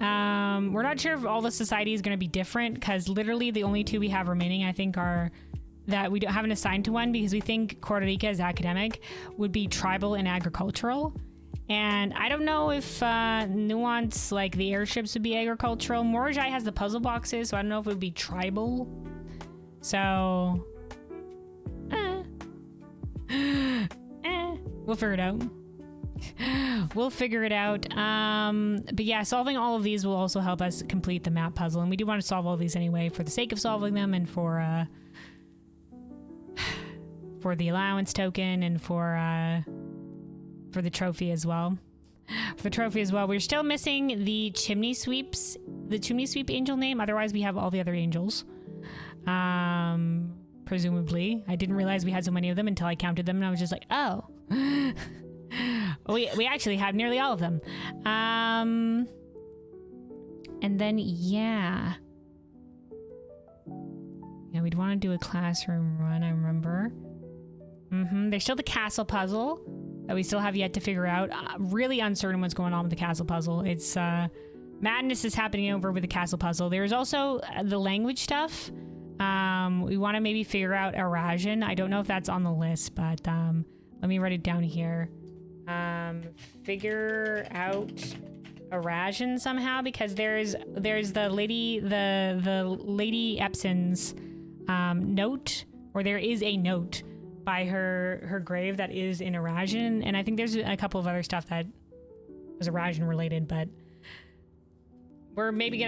We're not sure if all the society is going to be different, because literally the only two we have remaining, I think, are that we haven't assigned to one, because we think Costa Rica is academic, would be tribal and agricultural. And I don't know if Nuance, like the airships, would be agricultural. Morajai has the puzzle boxes, so I don't know if it would be tribal. So, we'll figure it out. But yeah, solving all of these will also help us complete the map puzzle, and we do want to solve all these anyway for the sake of solving them, and for the allowance token, and for the trophy as well. for the trophy as well. We're still missing the chimney sweep angel name. Otherwise, we have all the other angels. Presumably. I didn't realize we had so many of them until I counted them, and I was just like, oh. we actually have nearly all of them. And then, yeah, we'd want to do a classroom run, I remember. There's still the castle puzzle that we still have yet to figure out. Really uncertain what's going on with the castle puzzle. It's madness is happening over with the castle puzzle. There's also the language stuff. We want to maybe figure out Eurasian. I don't know if that's on the list, but let me write it down here. Figure out Eurasian somehow, because there's the lady Epson's note, or there is a note by her grave that is in Eurasian, and I think there's a couple of other stuff that was Eurasian related, but we're maybe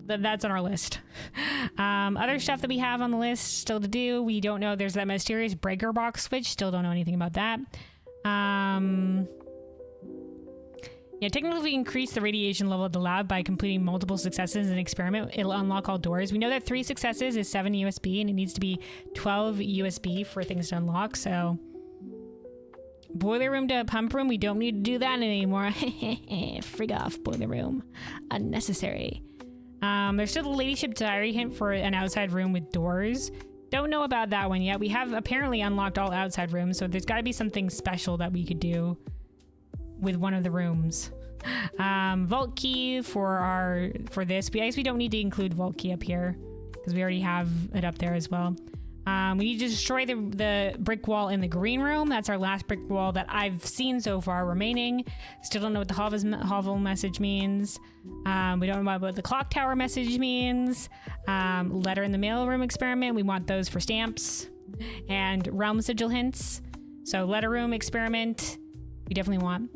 that's on our list. Other stuff that we have on the list still to do. We don't know. There's that mysterious breaker box switch. Still don't know anything about that. Yeah, technically we increase the radiation level of the lab by completing multiple successes in an experiment. It'll unlock all doors. We know that 3 successes is 7 USB, and it needs to be 12 USB for things to unlock, so... Boiler room to pump room, we don't need to do that anymore. Frig off, boiler room. Unnecessary. There's still the ladyship diary hint for an outside room with doors. Don't know about that one yet. We have apparently unlocked all outside rooms, so there's got to be something special that we could do with one of the rooms. Vault key for this. I guess we don't need to include vault key up here because we already have it up there as well. We need to destroy the brick wall in the green room. That's our last brick wall that I've seen so far remaining. Still don't know what the hovel message means. We don't know what the clock tower message means. Letter in the mailroom experiment. We want those for stamps and realm sigil hints. So letter room experiment, we definitely want.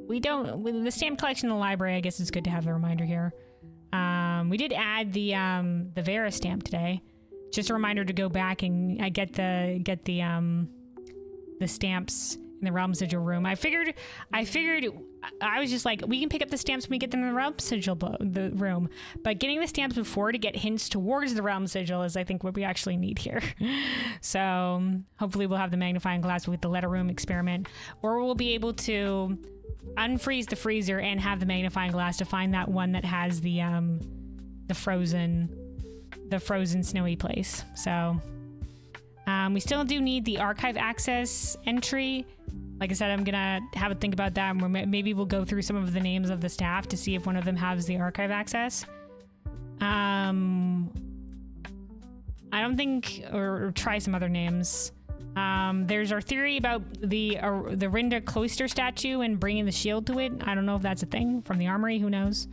We don't, with the stamp collection in the library, I guess it's good to have the reminder here. We did add the Vera stamp today. Just a reminder to go back and get the stamps in the realm sigil room. I figured I was just like, we can pick up the stamps when we get them in the realm sigil the room, but getting the stamps before to get hints towards the realm sigil is, I think, what we actually need here. So hopefully we'll have the magnifying glass with the letter room experiment, or we'll be able to unfreeze the freezer and have the magnifying glass to find that one that has the frozen snowy place. So we still do need the archive access entry. Like I said, I'm gonna have a think about that, and maybe we'll go through some of the names of the staff to see if one of them has the archive access. I don't think, or try some other names. There's our theory about the Rinda Cloister statue and bringing the shield to it. I don't know if that's a thing from the armory. Who knows?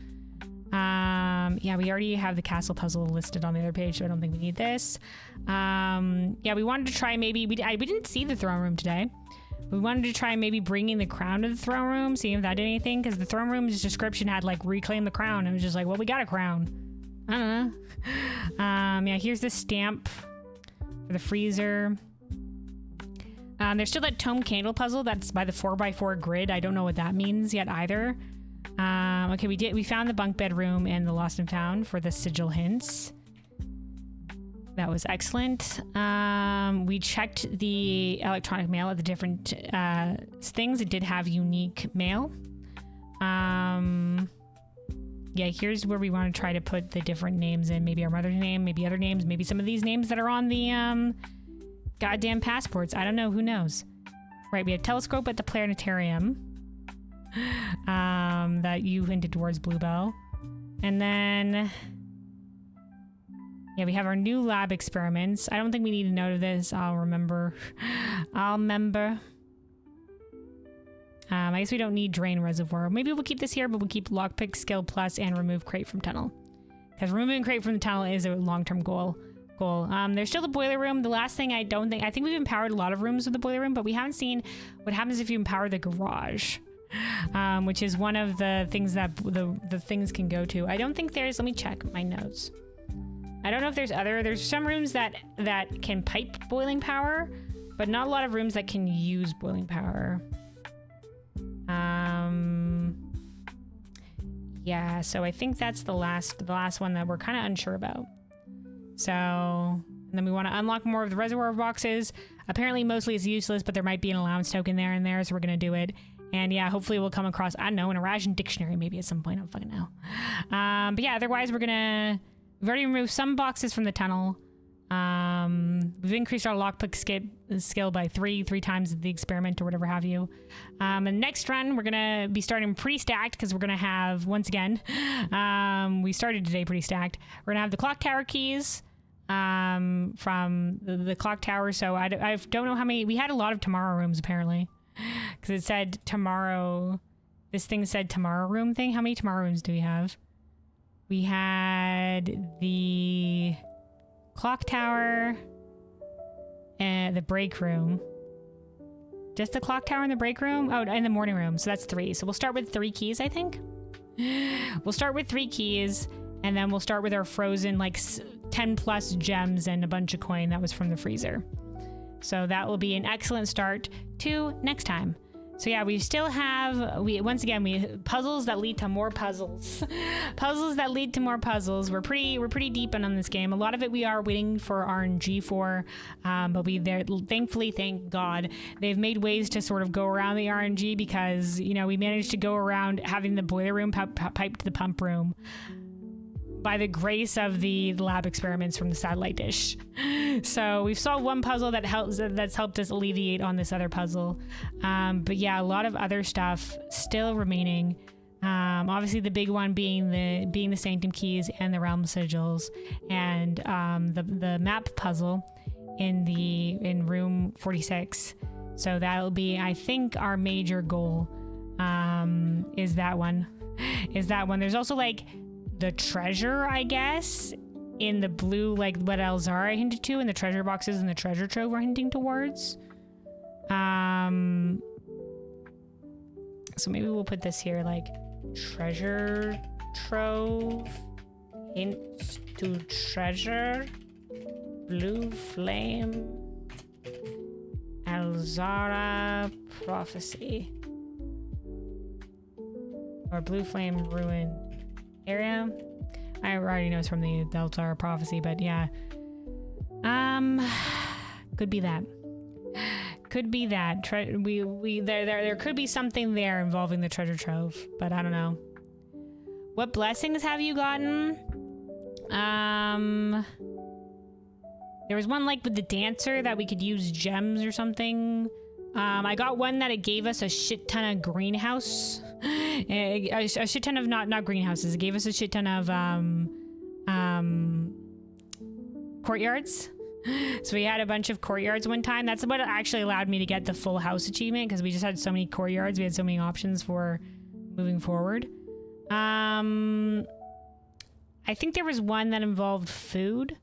Yeah, we already have the castle puzzle listed on the other page, so I don't think we need this. Yeah, we wanted to try maybe... We didn't see the throne room today. We wanted to try maybe bringing the crown to the throne room, seeing if that did anything, because the throne room's description had, like, reclaim the crown. It was just like, well, we got a crown. I don't know. Yeah, here's the stamp for the freezer. There's still that tome candle puzzle that's by the 4x4 grid. I don't know what that means yet either. Okay, we found the bunk bed room and the lost and found for the sigil hints. That was excellent. We checked the electronic mail at the different things. It did have unique mail. Yeah, here's where we want to try to put the different names in. Maybe our mother's name, maybe other names, maybe some of these names that are on the goddamn passports. I don't know. Who knows? Right, we have telescope at the planetarium. That you hinted towards Bluebell. And then... yeah, we have our new lab experiments. I don't think we need to note this. I'll remember. I guess we don't need drain reservoir. Maybe we'll keep this here, but we'll keep lockpick skill plus and remove crate from tunnel. Because removing crate from the tunnel is a long-term goal. There's still the boiler room. The last thing I think we've empowered a lot of rooms with the boiler room, but we haven't seen what happens if you empower the garage. Which is one of the things that the things can go to. I don't think there's... Let me check my notes. I don't know if there's some rooms that can pipe boiling power, but not a lot of rooms that can use boiling power. Yeah, so I think that's the last one that we're kind of unsure about. So, and then we want to unlock more of the reservoir boxes. Apparently, mostly it's useless, but there might be an allowance token there and there, so we're going to do it. And yeah, hopefully we'll come across, I don't know, an Eurasian dictionary maybe at some point. I don't fucking know. But yeah, otherwise we've already removed some boxes from the tunnel. We've increased our lockpick skill by three times the experiment or whatever have you. And next run, we're going to be starting pretty stacked because we're going to have, once again, we started today pretty stacked. We're going to have the clock tower keys from the clock tower. So I don't know how many, we had a lot of tomorrow rooms apparently because it said tomorrow, this thing said tomorrow room thing. How many tomorrow rooms do we have? We had the clock tower and the break room. Just the clock tower and the break room? Oh, and the morning room. So that's 3. So we'll start with 3 keys, I think. We'll start with 3 keys, and then we'll start with our frozen, like 10 plus gems and a bunch of coin that was from the freezer. So that will be an excellent start to next time. So yeah, we still have, once again, puzzles that lead to more puzzles. Puzzles that lead to more puzzles. We're pretty deep on this game. A lot of it we are waiting for RNG for, but thankfully, thank God, they've made ways to sort of go around the RNG because, you know, we managed to go around having the boiler room pipe to the pump room by the grace of the lab experiments from the satellite dish. So we've solved one puzzle that's helped us alleviate on this other puzzle. But yeah, a lot of other stuff still remaining. Obviously the big one being the sanctum keys and the realm sigils, and the map puzzle in room 46. So that'll be, I think, our major goal. Is that one. There's also like the treasure, I guess, in the blue, like what Elzara hinted to, and the treasure boxes and the treasure trove are hinting towards. So maybe we'll put this here, like treasure trove hints to treasure, blue flame, Elzara prophecy, or blue flame ruin area. I already know it's from the Elzara prophecy, but yeah. Could be that. Could be that. There could be something there involving the treasure trove, but I don't know. What blessings have you gotten? There was one like with the dancer that we could use gems or something. I got one that it gave us a shit ton of greenhouse. A shit ton of not greenhouses. It gave us a shit ton of courtyards. So we had a bunch of courtyards one time. That's what actually allowed me to get the full house achievement, because we just had so many courtyards. We had so many options for moving forward. I think there was one that involved food.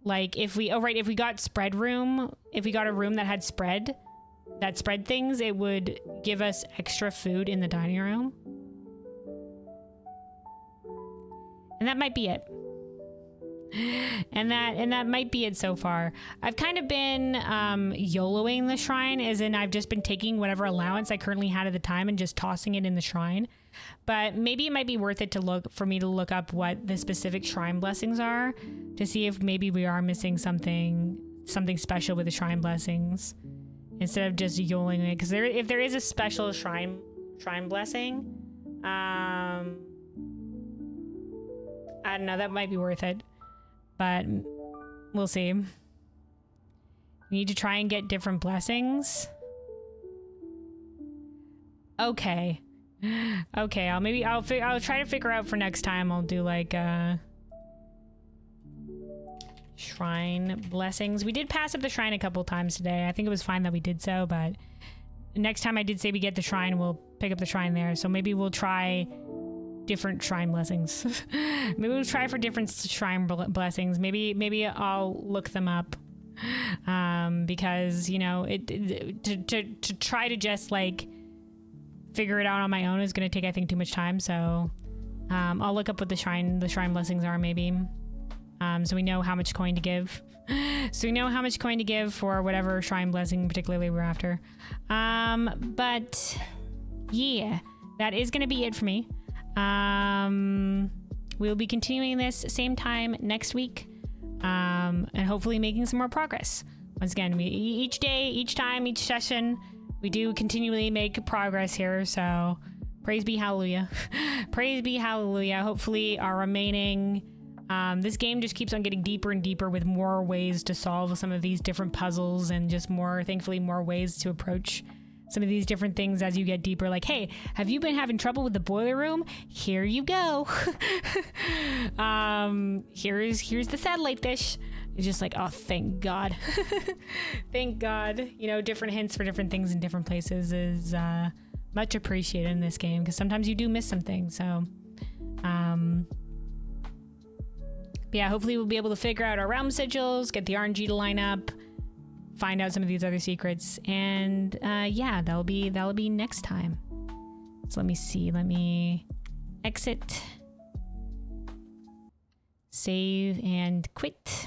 Like if we got spread room, if we got a room that had spread things, it would give us extra food in the dining room. And that might be it. And that might be it so far. I've kind of been YOLOing the shrine, as in I've just been taking whatever allowance I currently had at the time and just tossing it in the shrine. But maybe it might be worth it for me to look up what the specific shrine blessings are, to see if maybe we are missing something special with the shrine blessings, instead of just YOLOing it. Because if there is a special shrine blessing, I don't know, that might be worth it. But we'll see. We need to try and get different blessings. Okay. I'll try to figure out for next time. I'll do like shrine blessings. We did pass up the shrine a couple times today. I think it was fine that we did so, but next time I did say we get the shrine, we'll pick up the shrine there. So maybe we'll try different shrine blessings. Maybe we'll try for different shrine blessings. Maybe I'll look them up, because you know to try to just like figure it out on my own is going to take, I think, too much time. So I'll look up what the shrine blessings are, maybe, so we know how much coin to give. So we know how much coin to give for whatever shrine blessing particularly we're after. But yeah, that is going to be it for me. We'll be continuing this same time next week, and hopefully making some more progress. Once again, each day, each time, each session, we do continually make progress here, so praise be hallelujah. Praise be hallelujah. Hopefully our remaining... this game just keeps on getting deeper and deeper with more ways to solve some of these different puzzles and just more, thankfully, more ways to approach some of these different things as you get deeper. Like, hey, have you been having trouble with the boiler room? Here you go. Here's the satellite dish. It's just like, oh, thank God. Thank God. You know, different hints for different things in different places is much appreciated in this game, because sometimes you do miss some things. So, yeah, hopefully we'll be able to figure out our realm sigils, get the RNG to line up, find out some of these other secrets, and yeah, that'll be next time. So let me see. Let me exit, save, and quit.